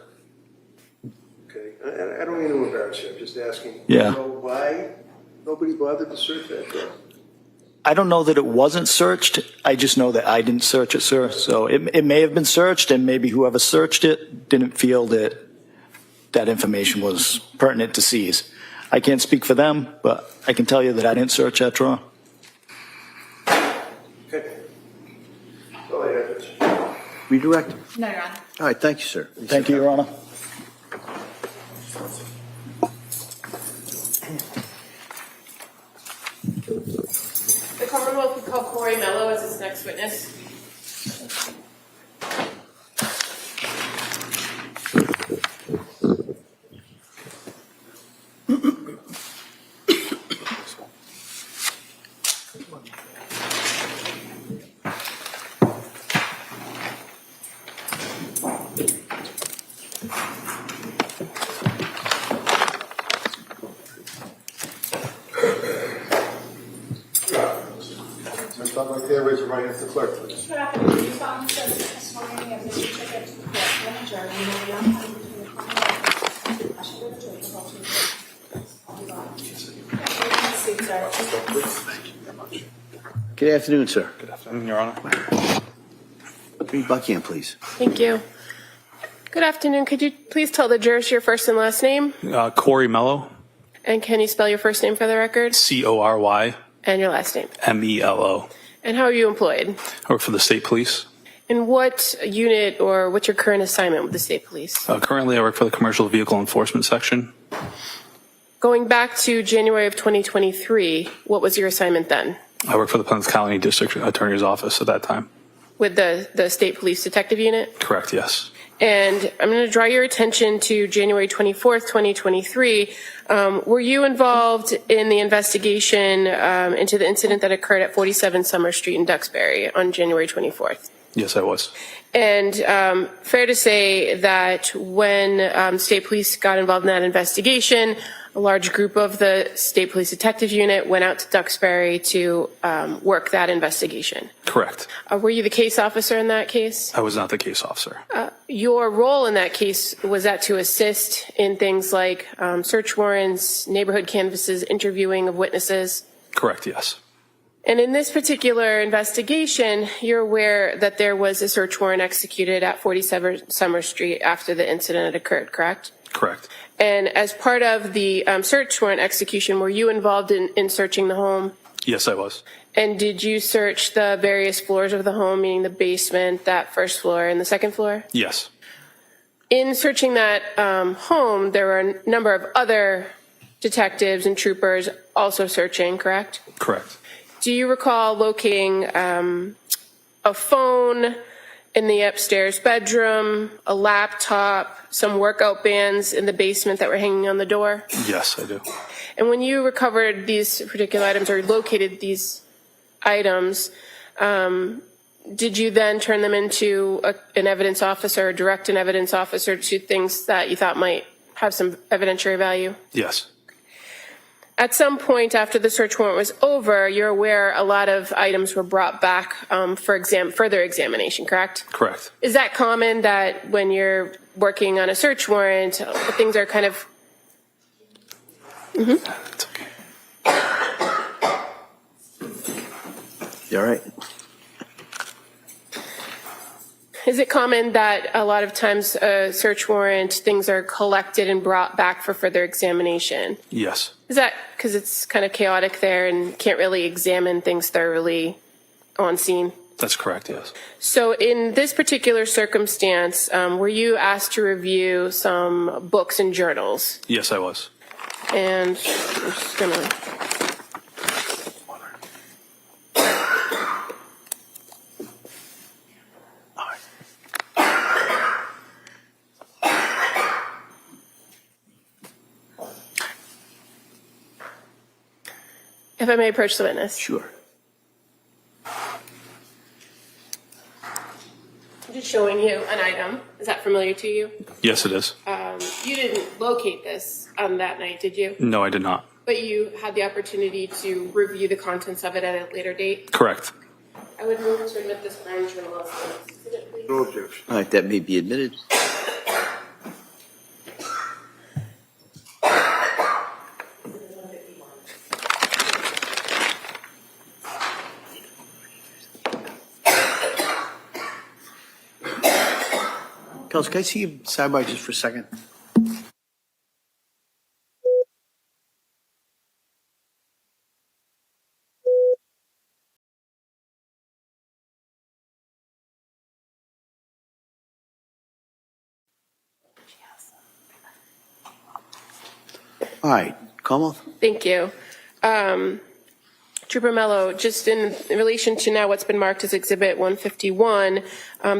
S4: Okay. I don't mean to embarrass you. I'm just asking.
S19: Yeah.
S4: Do you know why nobody bothered to search that drawer?
S19: I don't know that it wasn't searched. I just know that I didn't search it, sir. So it may have been searched, and maybe whoever searched it didn't feel that that information was pertinent to seize. I can't speak for them, but I can tell you that I didn't search that drawer.
S4: Okay. Go ahead.
S3: Redirect.
S7: No, Your Honor.
S3: All right, thank you, sir.
S19: Thank you, Your Honor.
S5: The Commonwealth would call Corey Mello as its next witness.
S4: Stop right there, raise your right hand to the clerk, please.
S2: Good afternoon. You found the testimony of Mr. Chickett to the court manager and the between the Commonwealth. I should go to church about you.
S3: Good afternoon, sir.
S20: Good afternoon, Your Honor.
S3: Bring Bucky in, please.
S5: Thank you. Good afternoon. Could you please tell the jurors your first and last name?
S20: Corey Mello,
S5: And can you spell your first name for the record?
S20: Cory
S5: And your last name?
S20: Melo.
S5: And how are you employed?
S20: I work for the state police.
S5: And what unit or what's your current assignment with the state police?
S20: Currently, I work for the commercial vehicle enforcement section.
S5: Going back to January of 2023, what was your assignment then?
S20: I work for the Plymouth County District Attorney's Office at that time.
S5: With the state police detective unit?
S20: Correct, yes.
S5: And I'm going to draw your attention to January 24th, 2023. Were you involved in the investigation into the incident that occurred at 47 Summer Street in Duxbury on January 24th?
S20: Yes, I was.
S5: And fair to say that when state police got involved in that investigation, a large group of the state police detective unit went out to Duxbury to work that investigation.
S20: Correct.
S5: Were you the case officer in that case?
S20: I was not the case officer.
S5: Your role in that case, was that to assist in things like search warrants, neighborhood canvasses, interviewing of witnesses?
S20: Correct, yes.
S5: And in this particular investigation, you're aware that there was a search warrant executed at 47 Summer Street after the incident had occurred, correct?
S20: Correct.
S5: And as part of the search warrant execution, were you involved in searching the home?
S20: Yes, I was.
S5: And did you search the various floors of the home, meaning the basement, that first floor, and the second floor?
S20: Yes.
S5: In searching that home, there were a number of other detectives and troopers also searching, correct?
S20: Correct.
S5: Do you recall locating a phone in the upstairs bedroom, a laptop, some workout bands in the basement that were hanging on the door?
S20: Yes, I do.
S5: And when you recovered these particular items or located these items, did you then turn them into an evidence officer or direct an evidence officer to things that you thought might have some evidentiary value?
S20: Yes.
S5: At some point after the search warrant was over, you're aware a lot of items were brought back for further examination, correct?
S20: Correct.
S5: Is that common that when you're working on a search warrant, things are kind of...
S20: It's okay.
S13: You all right?
S5: Is it common that a lot of times a search warrant, things are collected and brought back for further examination?
S20: Yes.
S5: Is that because it's kind of chaotic there and can't really examine things thoroughly on scene?
S20: That's correct, yes.
S5: So in this particular circumstance, were you asked to review some books and journals?
S20: Yes, I was.
S5: And I'm just going to... If I may approach the witness.
S13: Sure.
S5: I'm just showing you an item. Is that familiar to you?
S20: Yes, it is.
S5: You didn't locate this on that night, did you?
S20: No, I did not.
S5: But you had the opportunity to review the contents of it at a later date?
S20: Correct.
S5: I would move to admit this brown journal as exhibit, please.
S4: No objection.
S13: All right, that may be admitted. Kels, can I see you sidebar just for a second? All right, Commonwealth.
S5: Thank you. Trooper Mello, just in relation to now what's been marked as Exhibit 151,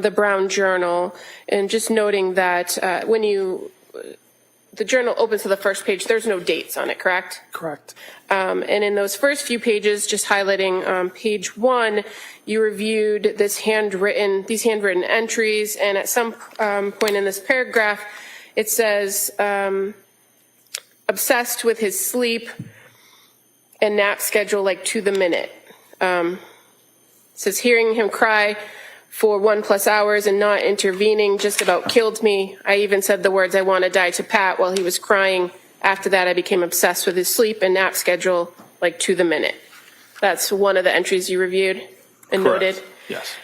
S5: the Brown Journal, and just noting that when the journal opens to the first page, there's no dates on it, correct?
S20: Correct.
S5: And in those first few pages, just highlighting page 1, you reviewed these handwritten entries, and at some point in this paragraph, it says, obsessed with his sleep and nap schedule like to the minute. It says hearing him cry for 1+ hours and not intervening just about killed me. I even said the words, "I want to die" to Pat while he was crying. After that, I became obsessed with his sleep and nap schedule like to the minute. That's one of the entries you reviewed and
S20: Correct.
S5: noted.
S20: Yes.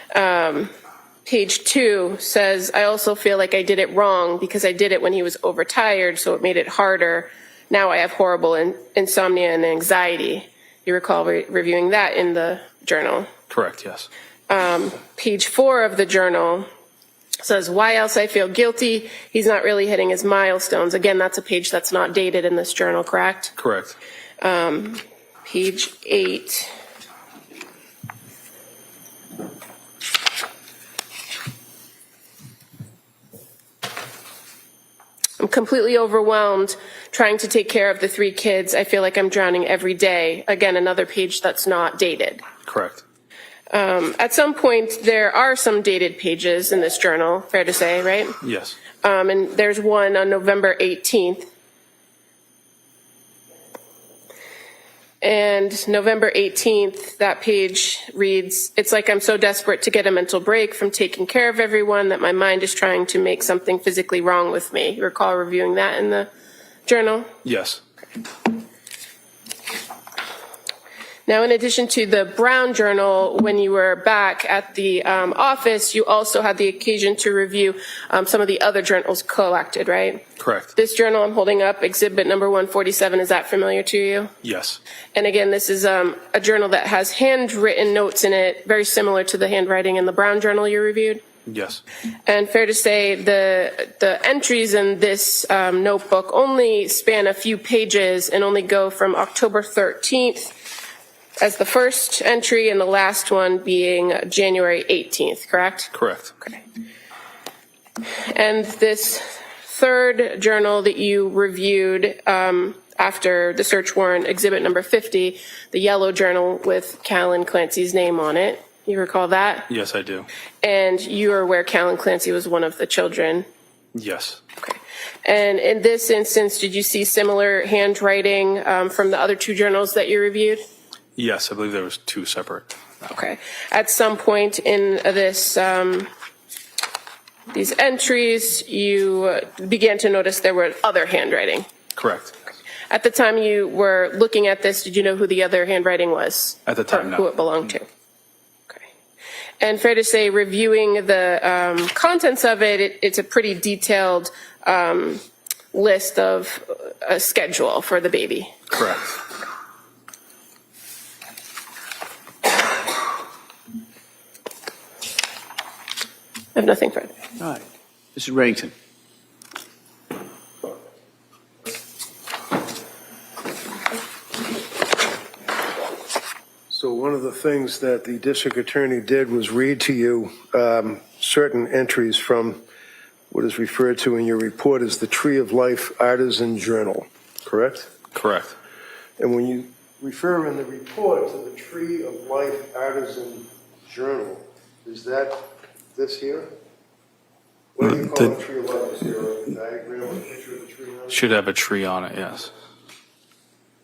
S5: Page 2 says, I also feel like I did it wrong because I did it when he was overtired, so it made it harder. Now I have horrible insomnia and anxiety. You recall reviewing that in the journal.
S20: Correct, yes.
S5: Page 4 of the journal says, why else I feel guilty? He's not really hitting his milestones. Again, that's a page that's not dated in this journal, correct?
S20: Correct.
S5: Page 8. I'm completely overwhelmed trying to take care of the 3 kids. I feel like I'm drowning every day. Again, another page that's not dated.
S20: Correct.
S5: At some point, there are some dated pages in this journal, fair to say, right?
S20: Yes.
S5: And there's one on November 18th. And November 18th, that page reads, it's like I'm so desperate to get a mental break from taking care of everyone that my mind is trying to make something physically wrong with me. You recall reviewing that in the journal?
S20: Yes.
S5: Now, in addition to the Brown Journal, when you were back at the office, you also had the occasion to review some of the other journals collected, right?
S20: Correct.
S5: This journal I'm holding up, exhibit number 147, is that familiar to you?
S20: Yes.
S5: And again, this is a journal that has handwritten notes in it, very similar to the handwriting in the Brown Journal you reviewed?
S20: Yes.
S5: And fair to say the entries in this notebook only span a few pages and only go from October 13th as the first entry and the last one being January 18th, correct?
S20: Correct.
S5: Okay. And this third journal that you reviewed after the search warrant, exhibit number 50, the yellow journal with Callan Clancy's name on it. You recall that?
S20: Yes, I do.
S5: And you are aware Callan Clancy was one of the children?
S20: Yes.
S5: Okay. And in this instance, did you see similar handwriting from the other two journals that you reviewed?
S20: Yes, I believe there was two separate.
S5: Okay. At some point in this, these entries, you began to notice there were other handwriting.
S20: Correct.
S5: At the time you were looking at this, did you know who the other handwriting was?
S20: At the time,
S5: or
S20: no.
S5: Who it belonged to? Okay. And fair to say, reviewing the contents of it, it's a pretty detailed list of a schedule for the baby.
S20: Correct.
S5: I have nothing further.
S3: All right. Mr. Reddington.
S4: So one of the things that the district attorney did was read to you certain entries from what is referred to in your report as the Tree of Life Artisan Journal, correct?
S20: Correct.
S4: And when you refer in the report to the Tree of Life Artisan Journal, is that this here? What do you call a tree of life? Is there a diagram or a picture of the tree on it?
S20: Should have a tree on it, yes.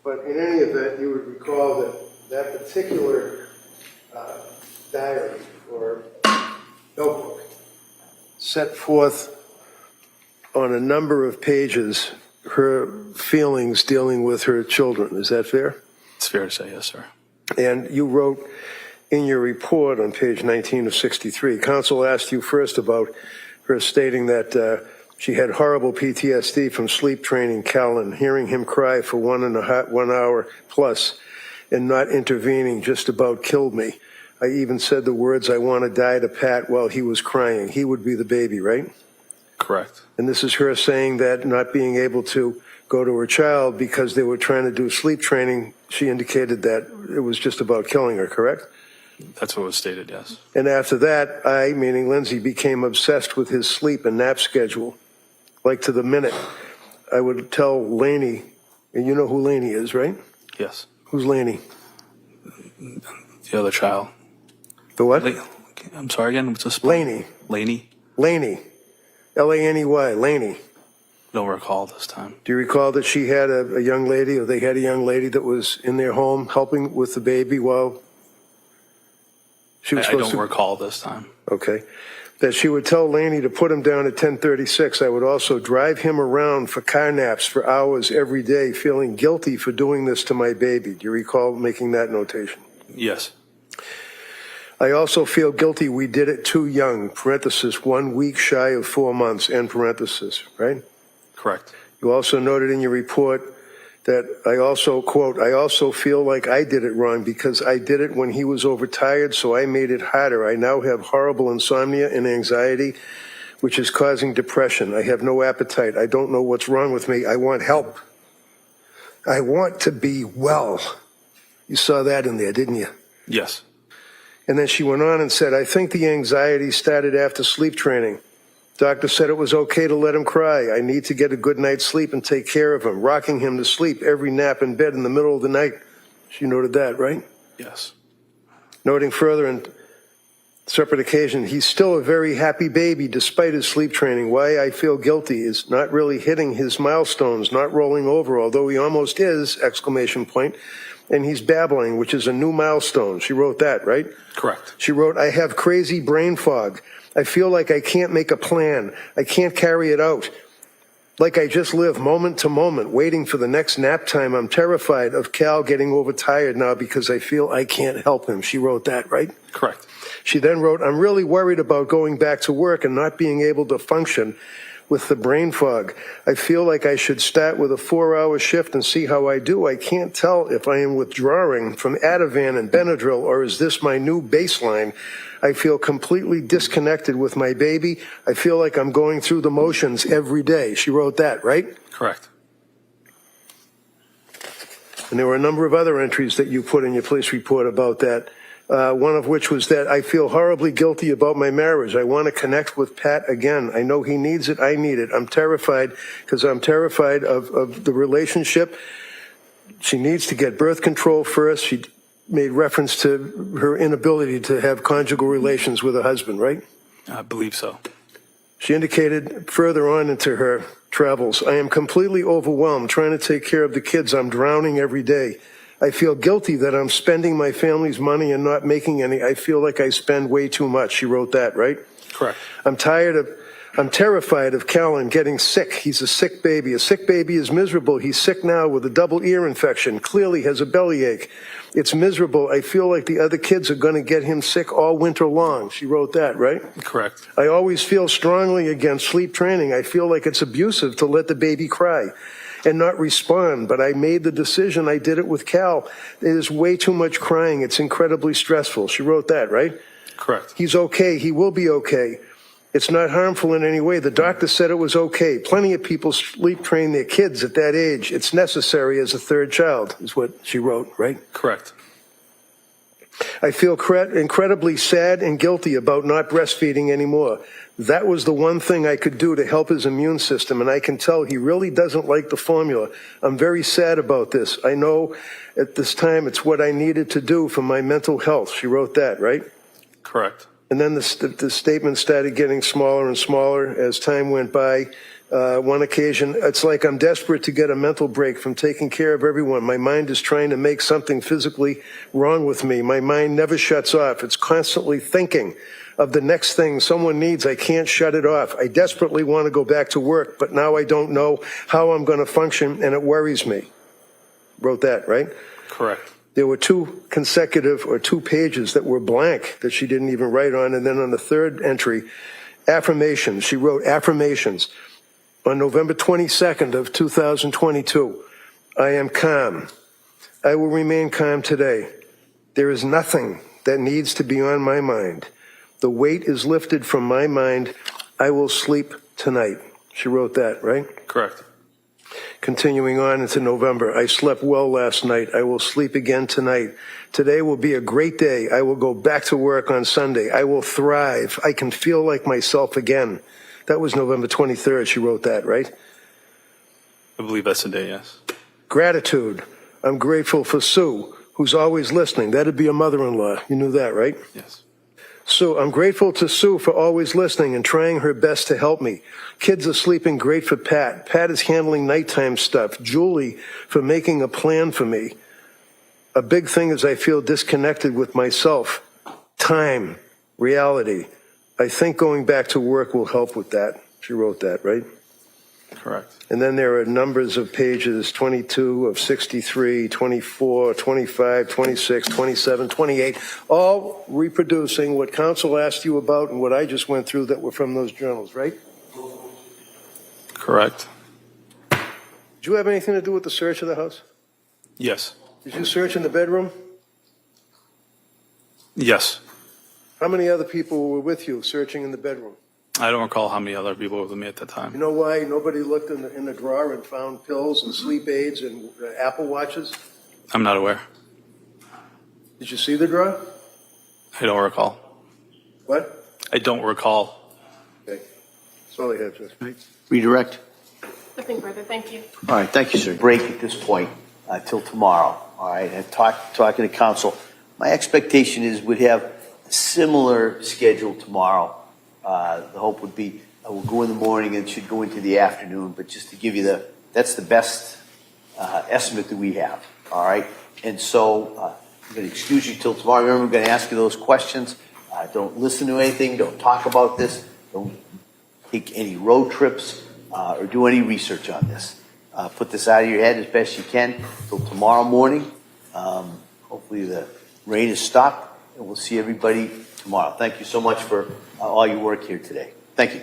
S4: But in any event, you would recall that that particular diary or notebook set forth on a number of pages her feelings dealing with her children. Is that fair?
S20: It's fair to say, yes, sir.
S4: And you wrote in your report on page 19 of 63, counsel asked you first about her stating that she had horrible PTSD from sleep training Callan, hearing him cry for 1 hour plus and not intervening just about killed me. I even said the words, "I want to die" to Pat while he was crying. He would be the baby, right?
S20: Correct.
S4: And this is her saying that not being able to go to her child because they were trying to do sleep training, she indicated that it was just about killing her, correct?
S20: That's what was stated, yes.
S4: And after that, I, meaning Lindsay, became obsessed with his sleep and nap schedule. Like to the minute, I would tell Laney, and you know who Laney is, right?
S20: Yes.
S4: Who's Laney?
S20: The other child.
S4: The what?
S20: I'm sorry again, what's this?
S4: Laney.
S20: Laney?
S4: Laney. L-A-N-E-Y, Laney.
S20: Don't recall this time.
S4: Do you recall that she had a young lady, or they had a young lady that was in their home helping with the baby while she was
S20: I
S4: supposed
S20: don't
S4: to?
S20: recall this time.
S4: Okay. That she would tell Laney to put him down at 10:36. I would also drive him around for car naps for hours every day, feeling guilty for doing this to my baby. Do you recall making that notation?
S20: Yes.
S4: I also feel guilty we did it too young, parenthesis, 1 week shy of 4 months, end parenthesis, right?
S20: Correct.
S4: You also noted in your report that I also, quote, I also feel like I did it wrong because I did it when he was overtired, so I made it harder. I now have horrible insomnia and anxiety, which is causing depression. I have no appetite. I don't know what's wrong with me. I want help. I want to be well. You saw that in there, didn't you?
S20: Yes.
S4: And then she went on and said, I think the anxiety started after sleep training. Doctor said it was okay to let him cry. I need to get a good night's sleep and take care of him, rocking him to sleep every nap in bed in the middle of the night. She noted that, right?
S20: Yes.
S4: Noting further in separate occasion, he's still a very happy baby despite his sleep training. Why I feel guilty is not really hitting his milestones, not rolling over, although he almost is, exclamation point. And he's babbling, which is a new milestone. She wrote that, right?
S20: Correct.
S4: She wrote, I have crazy brain fog. I feel like I can't make a plan. I can't carry it out. Like I just live moment to moment, waiting for the next nap time. I'm terrified of Cal getting overtired now because I feel I can't help him. She wrote that, right?
S20: Correct.
S4: She then wrote, I'm really worried about going back to work and not being able to function with the brain fog. I feel like I should start with a 4-hour shift and see how I do. I can't tell if I am withdrawing from Ativan and Benadryl, or is this my new baseline? I feel completely disconnected with my baby. I feel like I'm going through the motions every day. She wrote that, right?
S20: Correct.
S4: And there were a number of other entries that you put in your police report about that. One of which was that I feel horribly guilty about my marriage. I want to connect with Pat again. I know he needs it. I need it. I'm terrified because I'm terrified of the relationship. She needs to get birth control first. She made reference to her inability to have conjugal relations with her husband, right?
S20: I believe so.
S4: She indicated further on into her travels, I am completely overwhelmed trying to take care of the kids. I'm drowning every day. I feel guilty that I'm spending my family's money and not making any. I feel like I spend way too much. She wrote that, right?
S20: Correct.
S4: I'm terrified of Callan getting sick. He's a sick baby. A sick baby is miserable. He's sick now with a double ear infection. Clearly has a bellyache. It's miserable. I feel like the other kids are going to get him sick all winter long. She wrote that, right?
S20: Correct.
S4: I always feel strongly against sleep training. I feel like it's abusive to let the baby cry and not respond, but I made the decision. I did it with Cal. It is way too much crying. It's incredibly stressful. She wrote that, right?
S20: Correct.
S4: He's okay. He will be okay. It's not harmful in any way. The doctor said it was okay. Plenty of people sleep train their kids at that age. It's necessary as a third child, is what she wrote, right?
S20: Correct.
S4: I feel incredibly sad and guilty about not breastfeeding anymore. That was the one thing I could do to help his immune system, and I can tell he really doesn't like the formula. I'm very sad about this. I know at this time it's what I needed to do for my mental health. She wrote that, right?
S20: Correct.
S4: And then the statement started getting smaller and smaller as time went by. One occasion, it's like I'm desperate to get a mental break from taking care of everyone. My mind is trying to make something physically wrong with me. My mind never shuts off. It's constantly thinking of the next thing someone needs. I can't shut it off. I desperately want to go back to work, but now I don't know how I'm going to function, and it worries me. Wrote that, right?
S20: Correct.
S4: There were two pages that were blank that she didn't even write on. And then on the third entry, affirmations. She wrote affirmations. On November 22nd of 2022, I am calm. I will remain calm today. There is nothing that needs to be on my mind. The weight is lifted from my mind. I will sleep tonight. She wrote that, right?
S20: Correct.
S4: Continuing on into November, I slept well last night. I will sleep again tonight. Today will be a great day. I will go back to work on Sunday. I will thrive. I can feel like myself again. That was November 23rd. She wrote that, right?
S20: I believe that's the day, yes.
S4: Gratitude. I'm grateful for Sue, who's always listening. That'd be a mother-in-law. You knew that, right?
S20: Yes.
S4: So I'm grateful to Sue for always listening and trying her best to help me. Kids are sleeping great for Pat. Pat is handling nighttime stuff. Julie for making a plan for me. A big thing is I feel disconnected with myself. Time, reality. I think going back to work will help with that. She wrote that, right?
S20: Correct.
S4: And then there are numbers of pages, 22 of 63, 24, 25, 26, 27, 28, all reproducing what counsel asked you about and what I just went through that were from those journals, right?
S20: Correct.
S4: Did you have anything to do with the search of the house?
S20: Yes.
S4: Did you search in the bedroom?
S20: Yes.
S4: How many other people were with you searching in the bedroom?
S20: I don't recall how many other people were with me at that time.
S4: You know why nobody looked in the drawer and found pills and sleep aids and Apple Watches?
S20: I'm not aware.
S4: Did you see the drawer?
S20: I don't recall.
S4: What?
S20: I don't recall.
S4: Okay. That's all I have, Judge.
S3: Redirect.
S5: Nothing further. Thank you.
S3: All right, thank you, sir. Break at this point till tomorrow. All right, and talking to counsel. My expectation is we'd have a similar schedule tomorrow. The hope would be we'll go in the morning and it should go into the afternoon, but just to give you that's the best estimate that we have. All right, and so I'm going to excuse you till tomorrow. Remember, I'm going to ask you those questions. Don't listen to anything. Don't talk about this. Don't take any road trips. or do any research on this. Put this out of your head as best you can till tomorrow morning. Hopefully the rain is stopped, and we'll see everybody tomorrow. Thank you so much for all your work here today. Thank you.